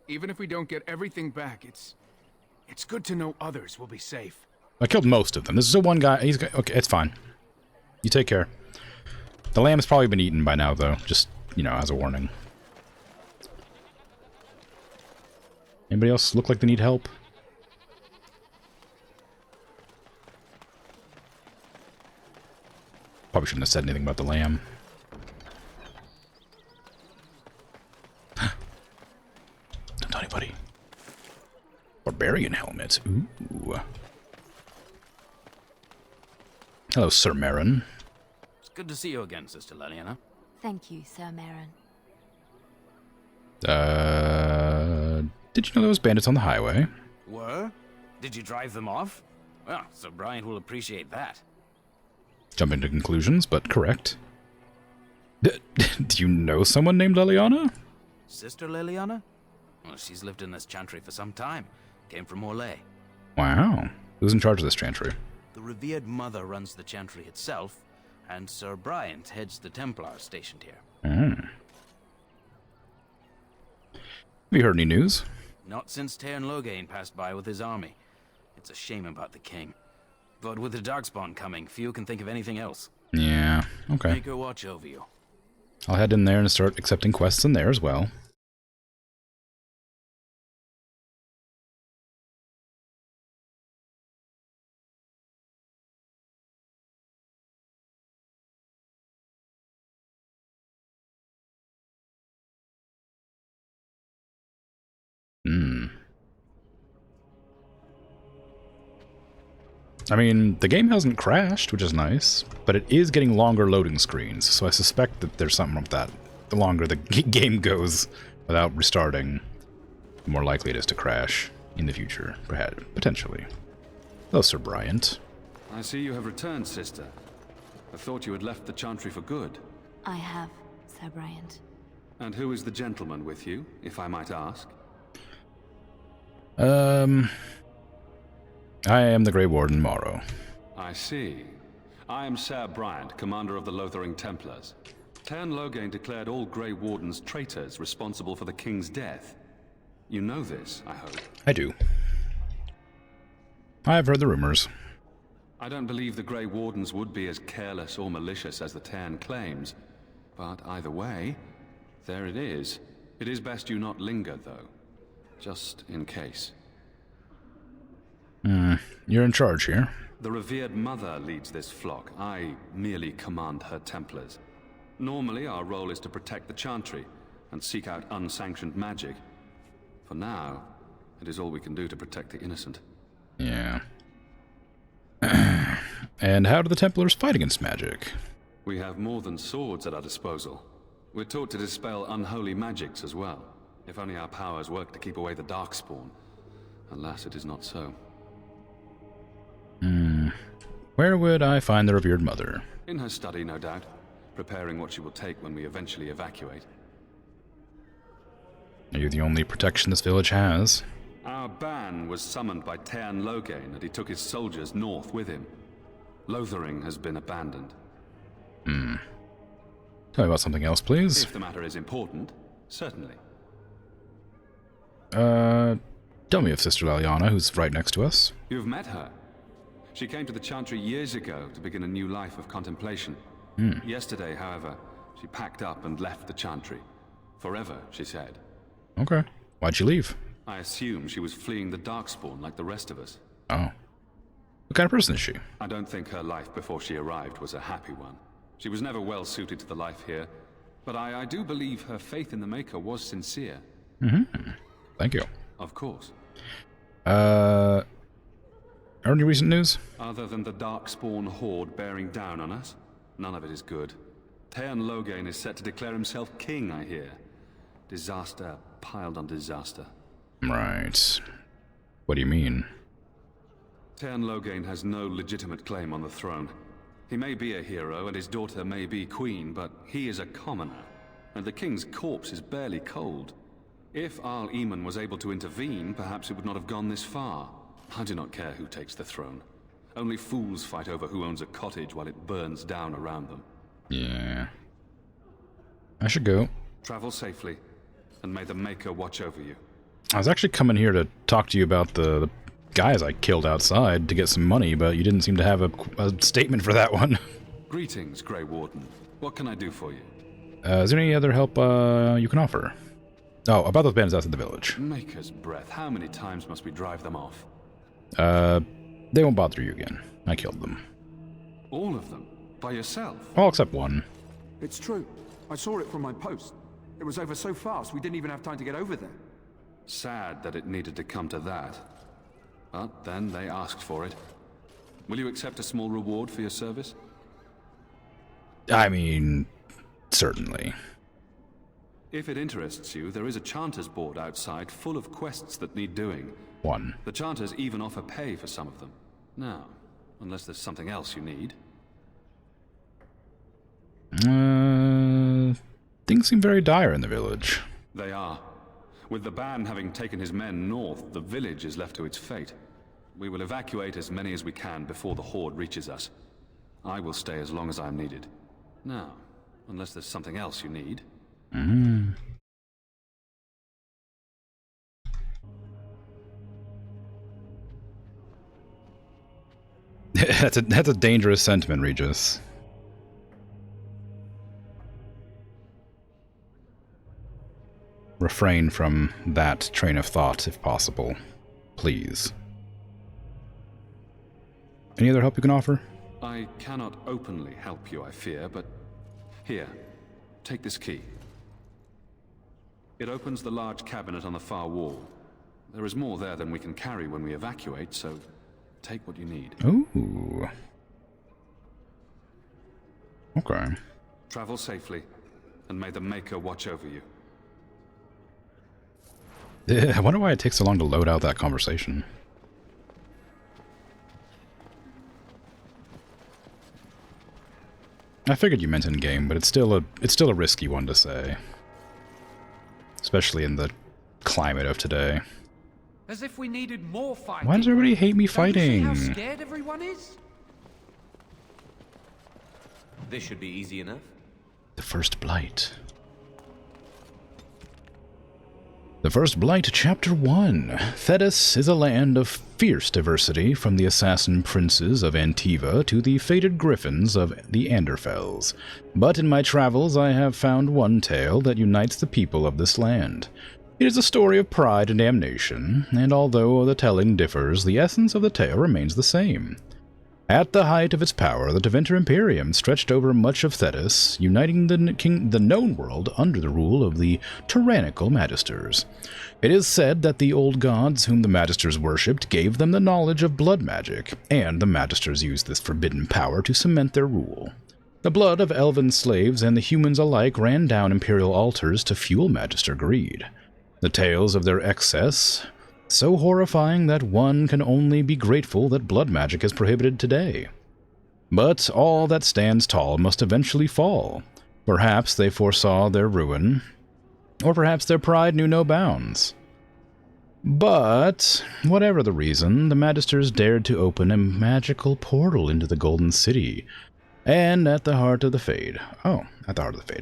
Even if we don't get everything back, it's good to know others will be safe. I killed most of them. This is the one guy. Okay, it's fine. You take care. The lamb's probably been eaten by now, though. Just, you know, as a warning. Anybody else look like they need help? Probably shouldn't have said anything about the lamb. Don't tell anybody. Barbarian helmet. Ooh. Hello, Sir Marin. It's good to see you again, Sister Leliana. Thank you, Sir Marin. Did you know there was bandits on the highway? Were? Did you drive them off? Well, Sir Brian will appreciate that. Jumping to conclusions, but correct. Do you know someone named Leliana? Sister Leliana? Well, she's lived in this chantry for some time. Came from Orlais. Wow. Who's in charge of this chantry? The revered mother runs the chantry itself, and Sir Brian heads the Templars stationed here. Have you heard any news? Not since Tairn Loghain passed by with his army. It's a shame about the king. But with the Darkspawn coming, few can think of anything else. Yeah, okay. Make her watch over you. I'll head in there and start accepting quests in there as well. I mean, the game hasn't crashed, which is nice, but it is getting longer loading screens, so I suspect that there's something with that. The longer the game goes without restarting, the more likely it is to crash in the future, perhaps, potentially. Hello, Sir Bryant. I see you have returned, sister. I thought you had left the Chantry for good. I have, Sir Bryant. And who is the gentleman with you, if I might ask? I am the Grey Warden Morrow. I see. I am Sir Bryant, commander of the Lothering Templars. Tern Loghain declared all Grey Wardens traitors responsible for the king's death. You know this, I hope. I do. I have heard the rumors. I don't believe the Grey Wardens would be as careless or malicious as the Tern claims. But either way, there it is. It is best you not linger, though. Just in case. You're in charge here. The revered mother leads this flock. I merely command her Templars. Normally, our role is to protect the Chantry and seek out unsanctioned magic. For now, it is all we can do to protect the innocent. Yeah. And how do the Templars fight against magic? We have more than swords at our disposal. We're taught to dispel unholy magics as well. If only our powers work to keep away the Darkspawn. Alas, it is not so. Where would I find the revered mother? In her study, no doubt. Preparing what she will take when we eventually evacuate. Are you the only protection this village has? Our ban was summoned by Tern Loghain, and he took his soldiers north with him. Lothering has been abandoned. Tell me about something else, please. If the matter is important, certainly. Tell me of Sister Leliana, who's right next to us. You've met her. She came to the Chantry years ago to begin a new life of contemplation. Yesterday, however, she packed up and left the Chantry. Forever, she said. Okay. Why'd she leave? I assume she was fleeing the Darkspawn like the rest of us. Oh. What kind of person is she? I don't think her life before she arrived was a happy one. She was never well suited to the life here, but I do believe her faith in the Maker was sincere. Thank you. Of course. Any recent news? Other than the Darkspawn horde bearing down on us, none of it is good. Tern Loghain is set to declare himself king, I hear. Disaster piled on disaster. Right. What do you mean? Tern Loghain has no legitimate claim on the throne. He may be a hero and his daughter may be queen, but he is a commoner, and the king's corpse is barely cold. If Arl Eamon was able to intervene, perhaps it would not have gone this far. I do not care who takes the throne. Only fools fight over who owns a cottage while it burns down around them. Yeah. I should go. Travel safely, and may the Maker watch over you. I was actually coming here to talk to you about the guys I killed outside to get some money, but you didn't seem to have a statement for that one. Greetings, Grey Warden. What can I do for you? Is there any other help you can offer? Oh, about those bandits outside the village. Maker's breath. How many times must we drive them off? They won't bother you again. I killed them. All of them? By yourself? All except one. It's true. I saw it from my post. It was over so fast, we didn't even have time to get over there. Sad that it needed to come to that. But then they asked for it. Will you accept a small reward for your service? I mean, certainly. If it interests you, there is a Chanters board outside full of quests that need doing. One. The Chanters even offer pay for some of them. Now, unless there's something else you need. Things seem very dire in the village. They are. With the ban having taken his men north, the village is left to its fate. We will evacuate as many as we can before the horde reaches us. I will stay as long as I am needed. Now, unless there's something else you need. That's a dangerous sentiment, Regis. Refrain from that train of thought, if possible. Please. Any other help you can offer? I cannot openly help you, I fear, but... Here, take this key. It opens the large cabinet on the far wall. There is more there than we can carry when we evacuate, so take what you need. Ooh. Okay. Travel safely, and may the Maker watch over you. I wonder why it takes so long to load out that conversation. I figured you meant in-game, but it's still a risky one to say. Especially in the climate of today. As if we needed more fighting. Why does everybody hate me Don't you see how fighting? scared everyone is? This should be easy enough. The First Blight. The First Blight, Chapter 1. Thetis is a land of fierce diversity, from the assassin princes of Antiva to the fated griffins of the Anderfells. But in my travels I have found one tale that unites the people of this land. It is a story of pride and damnation, and although the telling differs, the essence of the tale remains the same. At the height of its power, the Deventer Imperium stretched over much of Thetis, uniting the known world under the rule of the tyrannical Magisters. It is said that the old gods whom the Magisters worshipped gave them the knowledge of blood magic, and the Magisters used this forbidden power to cement their rule. The blood of elven slaves and the humans alike ran down imperial altars to fuel Magister greed. The tales of their excess, so horrifying that one can only be grateful that blood magic is prohibited today. But all that stands tall must eventually fall. Perhaps they foresaw their ruin, or perhaps their pride knew no bounds. But, whatever the reason, the Magisters dared to open a magical portal into the Golden City, and at the heart of the Fade.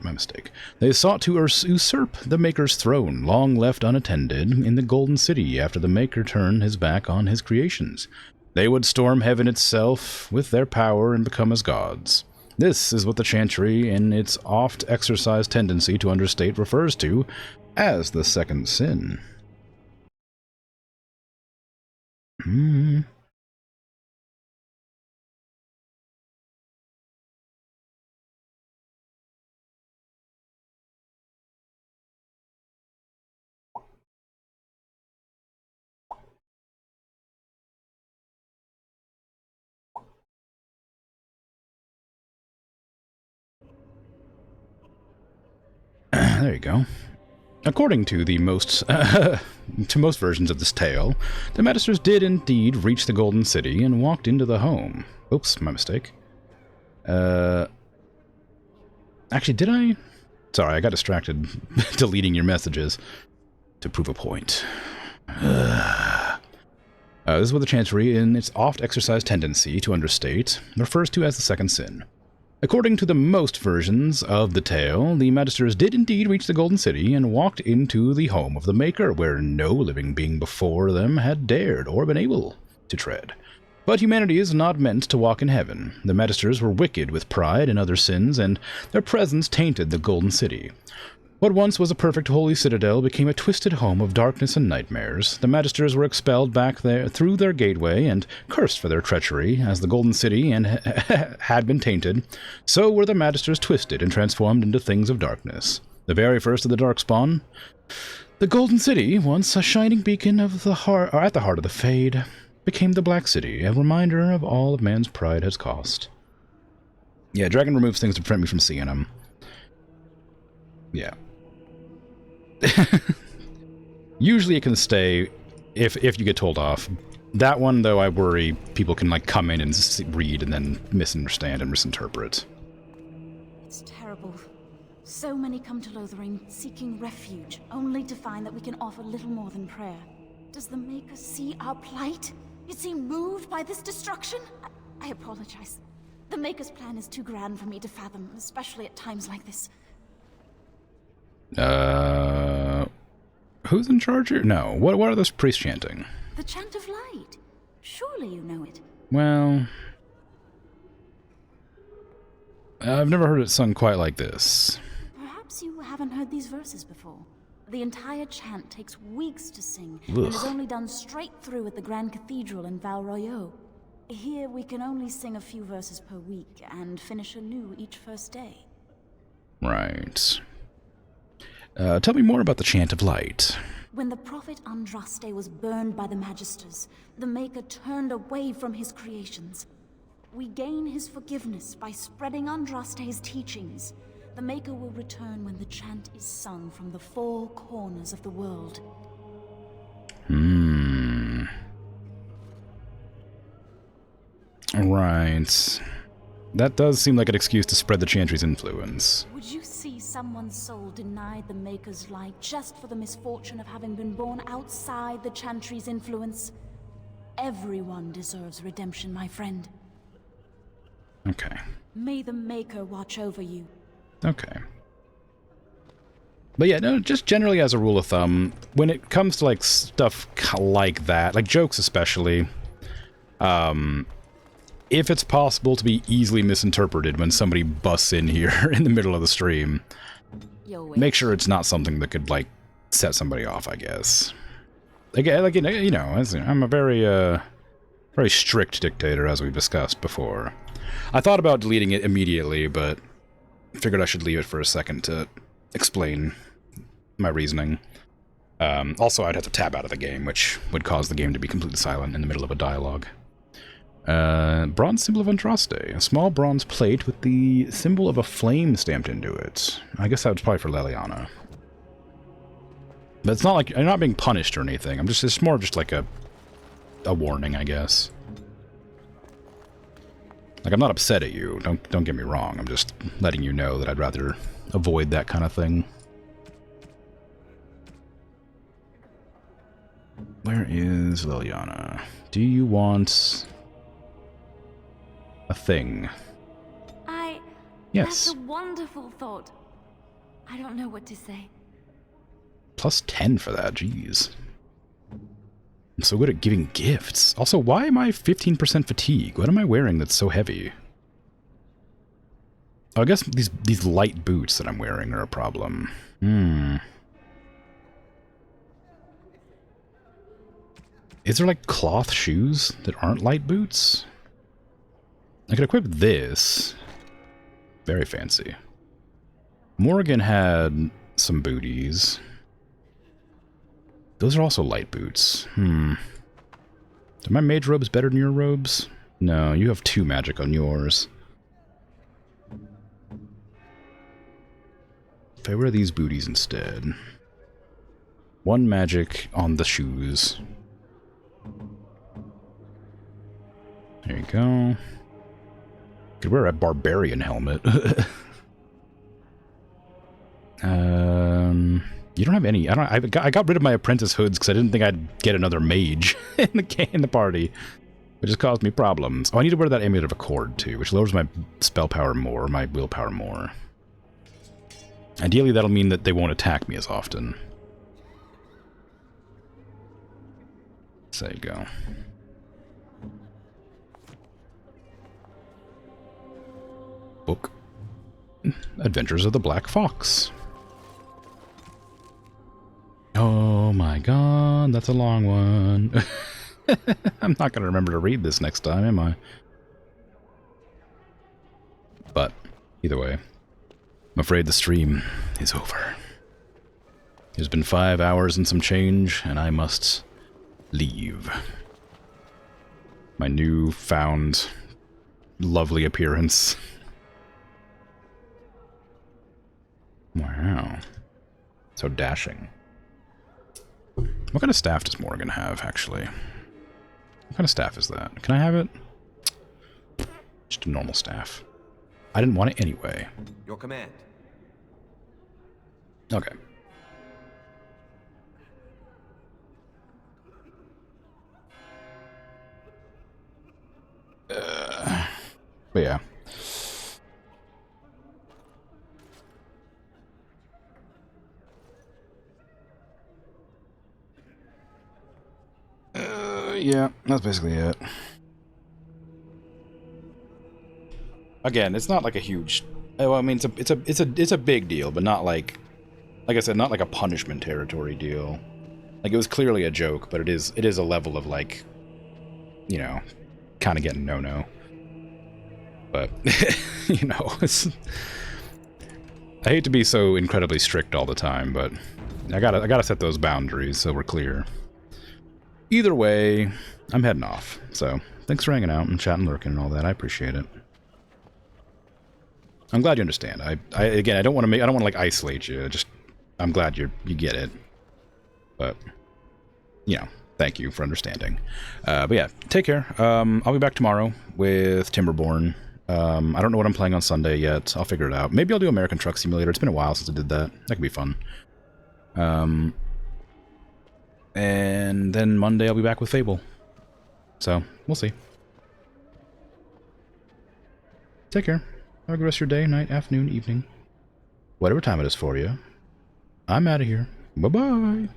My mistake. They sought to usurp the Maker's throne, long left unattended, in the Golden City after the Maker turned his back on his creations. They would storm heaven itself with their power and become as gods. This is what the Chantry, in its oft-exercised tendency to understate, refers to as the Second Sin. There you go. According to the most versions of this tale, the Magisters did indeed reach the Golden City and walked into the home. Oops, my mistake. Actually, did I? Sorry, I got distracted deleting your messages to prove a point. This is what the Chancery, in its oft-exercised tendency to understate, refers to as the Second Sin. According to the most versions of the tale, the Magisters did indeed reach the Golden City and walked into the home of the Maker, where no living being before them had dared or been able to tread. But humanity is not meant to walk in heaven. The Magisters were wicked with pride and other sins, and their presence tainted the Golden City. What once was a perfect holy citadel became a twisted home of darkness and nightmares. The Magisters were expelled back there through their gateway and cursed for their treachery. As the Golden City had been tainted, so were the Magisters twisted and transformed into things of darkness. The very first of the Darkspawn, the Golden City, once a shining beacon of the heart, or at the heart of the Fade, became the Black City, a reminder of all of man's pride has cost. Yeah, Dragon removes things to prevent me from seeing them. Yeah. Usually it can stay if you get told off. That one, though, I worry people can like come in and read and then misunderstand and misinterpret. It's terrible. So many come to Lothering seeking refuge, only to find that we can offer little more than prayer. Does the Maker see our plight? Is he moved by this destruction? I apologize. The Maker's plan is too grand for me to fathom, especially at times like this. Who's in charge here? No. What are those priests chanting? The Chant of Light. Surely you know it. Well, I've never heard it sung quite like this. Perhaps you haven't heard these verses before. The entire chant takes weeks to sing, Ugh. and is only done straight through at the Grand Cathedral in Val Royeaux. Here we can only sing a few verses per week, and finish anew each first day. Right. Tell me more about the Chant of Light. When the prophet Andraste was burned by the Magisters, the Maker turned away from his creations. We gain his forgiveness by spreading Andraste's teachings. The Maker will return when the chant is sung from the four corners of the world. Right. That does seem like an excuse to spread the Chantry's influence. Would you see someone's soul denied the Maker's light just for the misfortune of having been born outside the Chantry's influence? Everyone deserves redemption, my friend. Okay. May the Maker watch over you. Okay. But yeah, no, just generally as a rule of thumb, when it comes to, like, stuff like that, like jokes especially, if it's possible to be easily misinterpreted when somebody busts in here in the middle of the stream, make sure it's not something that could, like, set somebody off, I guess. Like you know, I'm a very strict dictator, as we've discussed before. I thought about deleting it immediately, but figured I should leave it for a second to explain my reasoning. Also, I'd have to tab out of the game, which would cause the game to be completely silent in the middle of a dialogue. Bronze symbol of Andraste. A small bronze plate with the symbol of a flame stamped into it. I guess that was probably for Leliana. But it's not like I'm not being punished or anything. It's more just like a warning, I guess. Like, I'm not upset at you. Don't get me wrong. I'm just letting you know that I'd rather avoid that kind of thing. Where is Liliana? Do you want a thing? Yes. That's a wonderful thought. I don't know what to say. Plus 10 for that, jeez. I'm so good at giving gifts. Also, why am I 15% fatigue? What am I wearing that's so heavy? Oh, I guess these light boots that I'm wearing are a problem. Is there, like, cloth shoes that aren't light boots? I could equip this. Very fancy. Morgan had some booties. Those are also light boots. Are my mage robes better than your robes? No, you have 2 magic on yours. If I wear these booties instead. 1 magic on the shoes. There you go. Could wear a barbarian helmet. You don't have any. I got rid of my apprentice hoods because I didn't think I'd get another mage in the party, which has caused me problems. Oh, I need to wear that amulet of accord too, which lowers my spell power more, my willpower more. Ideally, that'll mean that they won't attack me as often. So there you go. Book. Adventures of the Black Fox. Oh my god, that's a long one. I'm not going to remember to read this next time, am I? But, either way, I'm afraid the stream is over. It's been 5 hours and some change, and I must leave. My new-found lovely appearance. Wow. So dashing. What kind of staff does Morgan have, actually? What kind of staff is that? Can I have it? Just a normal staff. I didn't want it anyway. Your command. Okay. But yeah. Yeah, that's basically it. Again, it's not like a huge. Well, I mean, it's a big deal, but not like I said, not like a punishment territory deal. Like, it was clearly a joke, but it is a level of, like, you know, kind of getting no. But I hate to be so incredibly strict all the time, but I gotta set those boundaries so we're clear. Either way, I'm heading off. So thanks for hanging out and chatting, lurking, and all that. I appreciate it. I'm glad you understand. Again, I don't want to like isolate you. I'm glad you get it. But thank you for understanding. But yeah, take care. I'll be back tomorrow with Timberborn. I don't know what I'm playing on Sunday yet. I'll figure it out. Maybe I'll do American Truck Simulator. It's been a while since I did that. That could be fun. And then Monday I'll be back with Fable. So, we'll see. Take care. Have a good rest of your day, night, afternoon, evening. Whatever time it is for you. I'm out of here. Bye-bye.